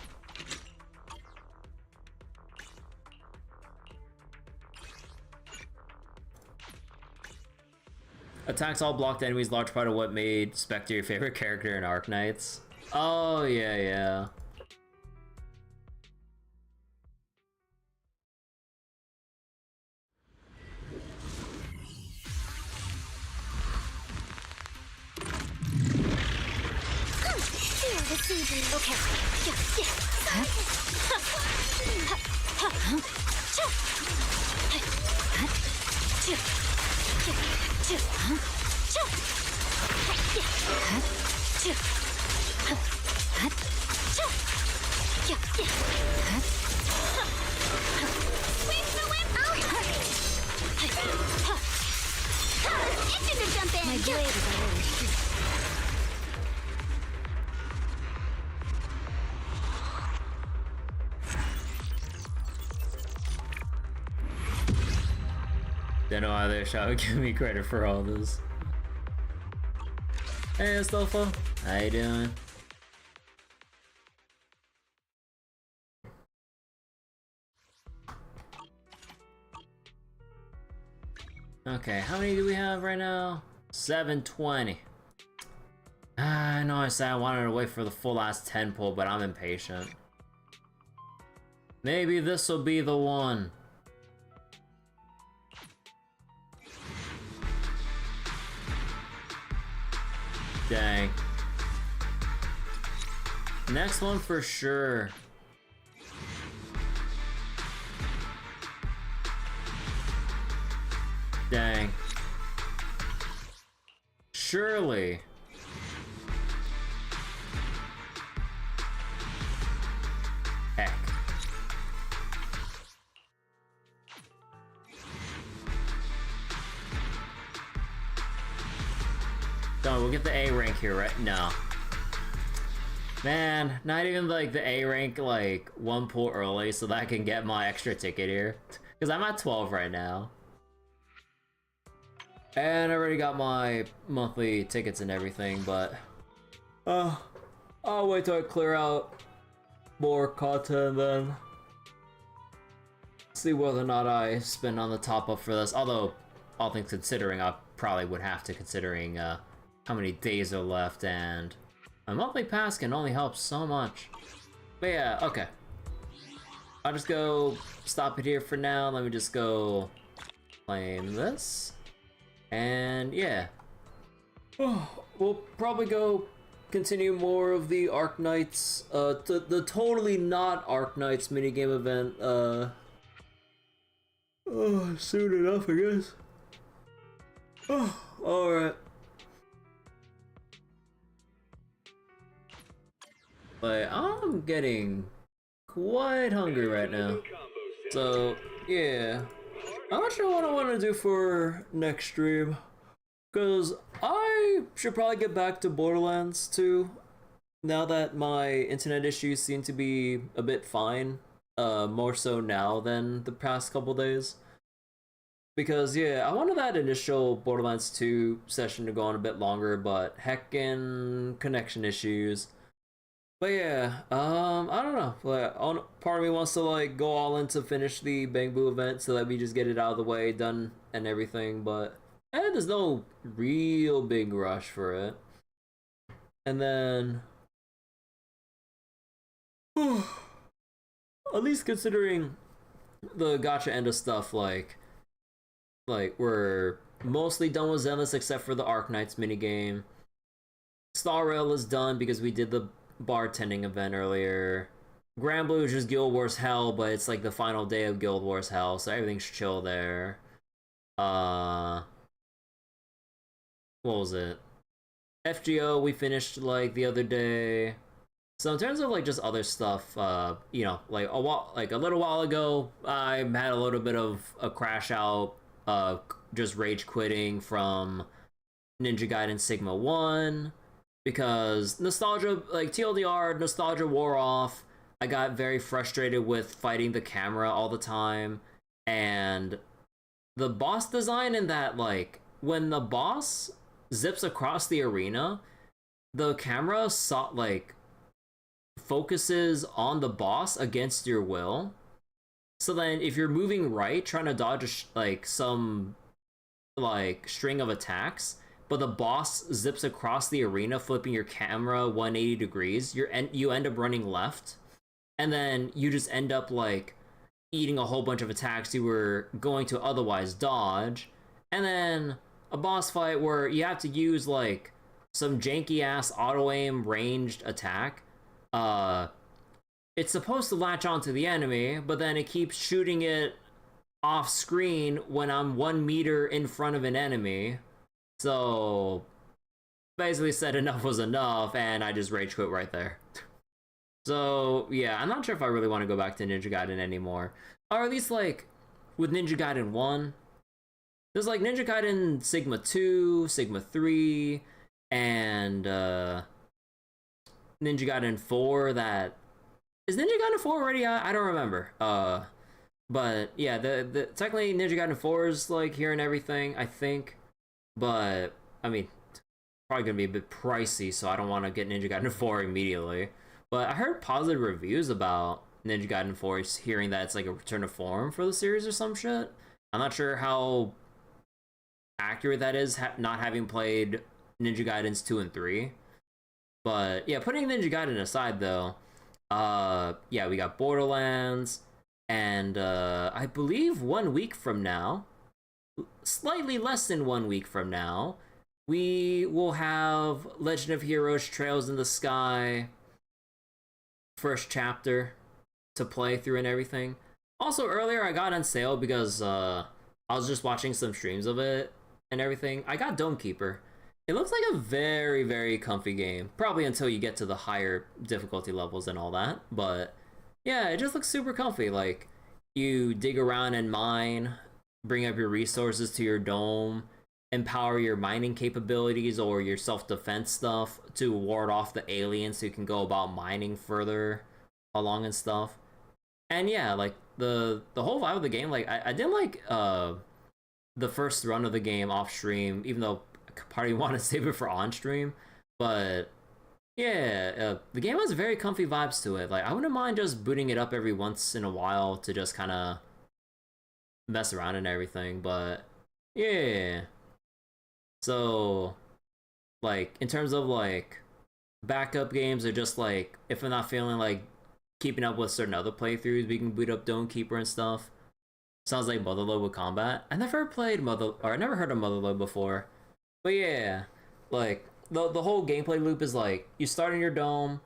Attacks all blocked enemies, large part of what made Spectre your favorite character in Arknights. Oh, yeah. My blade is already streaked. Don't know why they shall give me credit for all this. Hey, Astolfo. How you doing? Okay, how many do we have right now? 720. I know I said I wanted to wait for the full last 10 pull, but I'm impatient. Maybe this will be the one. Dang. Next one for sure. Dang. Surely. Heck. Don't, we'll get the A rank here, right? No. Man, not even like the A rank, like 1 pull early so that I can get my extra ticket here. Because I'm at 12 right now. And I already got my monthly tickets and everything, but I'll wait till I clear out more content then see whether or not I spend on the top up for this. Although, all things considering, I probably would have to, considering how many days are left, and a monthly pass can only help so much. But yeah, okay. I'll just go stop it here for now. Let me just go claim this. And yeah. We'll probably go continue more of the Arknights, the totally not Arknights minigame event, soon enough, I guess. Alright. But I'm getting quite hungry right now. So, yeah. I'm not sure what I want to do for next stream. Because I should probably get back to Borderlands 2. Now that my internet issues seem to be a bit fine. More so now than the past couple days. Because, yeah, I wanted that initial Borderlands 2 session to go on a bit longer, but heckin' connection issues. But yeah, I don't know. Like, part of me wants to like go all in to finish the Bang Boo event so that we just get it out of the way, done and everything. But there's no real big rush for it. And then, at least considering the gacha end of stuff, like we're mostly done with Zenless except for the Arknights minigame. Star Rail is done because we did the bartending event earlier. Grand Blue is just Guild Wars Hell, but it's like the final day of Guild Wars Hell, so everything's chill there. What was it? FGO we finished like the other day. So in terms of like just other stuff, you know, like a little while ago, I had a little bit of a crash out, just rage quitting from Ninja Gaiden Sigma 1. Because nostalgia, like TLDR, nostalgia wore off. I got very frustrated with fighting the camera all the time. And the boss design in that, like, when the boss zips across the arena, the camera focuses on the boss against your will. So then if you're moving right, trying to dodge some string of attacks, but the boss zips across the arena, flipping your camera 180 degrees, you end up running left, and then you just end up like eating a whole bunch of attacks you were going to otherwise dodge. And then a boss fight where you have to use like some janky ass auto aim ranged attack. It's supposed to latch onto the enemy, but then it keeps shooting it off screen when I'm 1 meter in front of an enemy. So basically said enough was enough, and I just rage quit right there. So yeah, I'm not sure if I really want to go back to Ninja Gaiden anymore. Or at least like with Ninja Gaiden 1. There's like Ninja Gaiden Sigma 2, Sigma 3, and Ninja Gaiden 4 that... Is Ninja Gaiden 4 already out? I don't remember. But yeah, the technically Ninja Gaiden 4 is like here and everything, I think. But, I mean, probably gonna be a bit pricey, so I don't want to get Ninja Gaiden 4 immediately. But I heard positive reviews about Ninja Gaiden 4, hearing that it's like a return to form for the series or some shit. I'm not sure how accurate that is, not having played Ninja Gaidens 2 and 3. But, yeah, putting Ninja Gaiden aside, though, yeah, we got Borderlands, and I believe 1 week from now, slightly less than 1 week from now, we will have Legend of Heroes Trails in the Sky first chapter to play through and everything. Also, earlier I got on sale because I was just watching some streams of it and everything. I got Dome Keeper. It looks like a very, very comfy game. Probably until you get to the higher difficulty levels and all that. But yeah, it just looks super comfy. Like, you dig around and mine, bring up your resources to your dome, empower your mining capabilities or your self-defense stuff to ward off the aliens so you can go about mining further along and stuff. And yeah, like the whole vibe of the game, like I didn't like the first run of the game off stream, even though part of me wanted to save it for on stream. But yeah, the game has very comfy vibes to it. Like, I wouldn't mind just booting it up every once in a while to just kind of mess around and everything. But yeah, so like in terms of like backup games, or just like if I'm not feeling like keeping up with certain other playthroughs. We can boot up Dome Keeper and stuff. Sounds like Motherlode with combat. I never played I never heard of Motherlode before. But yeah, like the whole gameplay loop is like you start in your dome,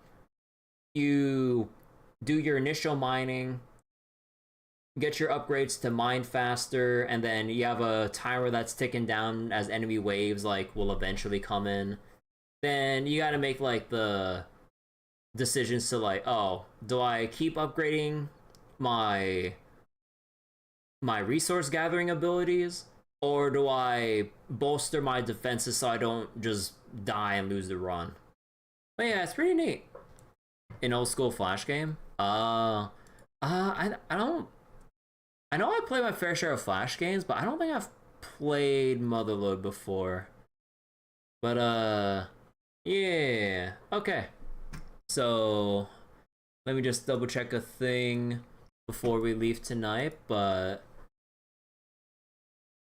you do your initial mining, get your upgrades to mine faster, and then you have a timer that's ticking down as enemy waves like will eventually come in. Then you got to make like the decisions to like, oh, do I keep upgrading my resource gathering abilities, or do I bolster my defenses so I don't just die and lose the run? But yeah, it's pretty neat. An old school Flash game. I don't. I know I play my fair share of Flash games, but I don't think I've played Motherlode before. But yeah. Okay. So let me just double check a thing before we leave tonight, but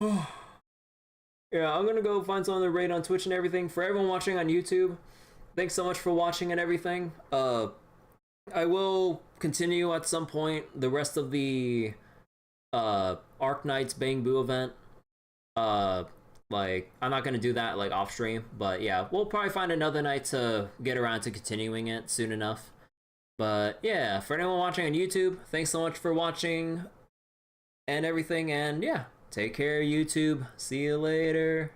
yeah, I'm gonna go find someone to raid on Twitch and everything. For everyone watching on YouTube, thanks so much for watching and everything. I will continue at some point the rest of the Arc Knights Bang Boo event. Like, I'm not gonna do that like off stream, but yeah, we'll probably find another night to get around to continuing it soon enough. But yeah, for anyone watching on YouTube, thanks so much for watching and everything, and yeah, take care, YouTube. See you later.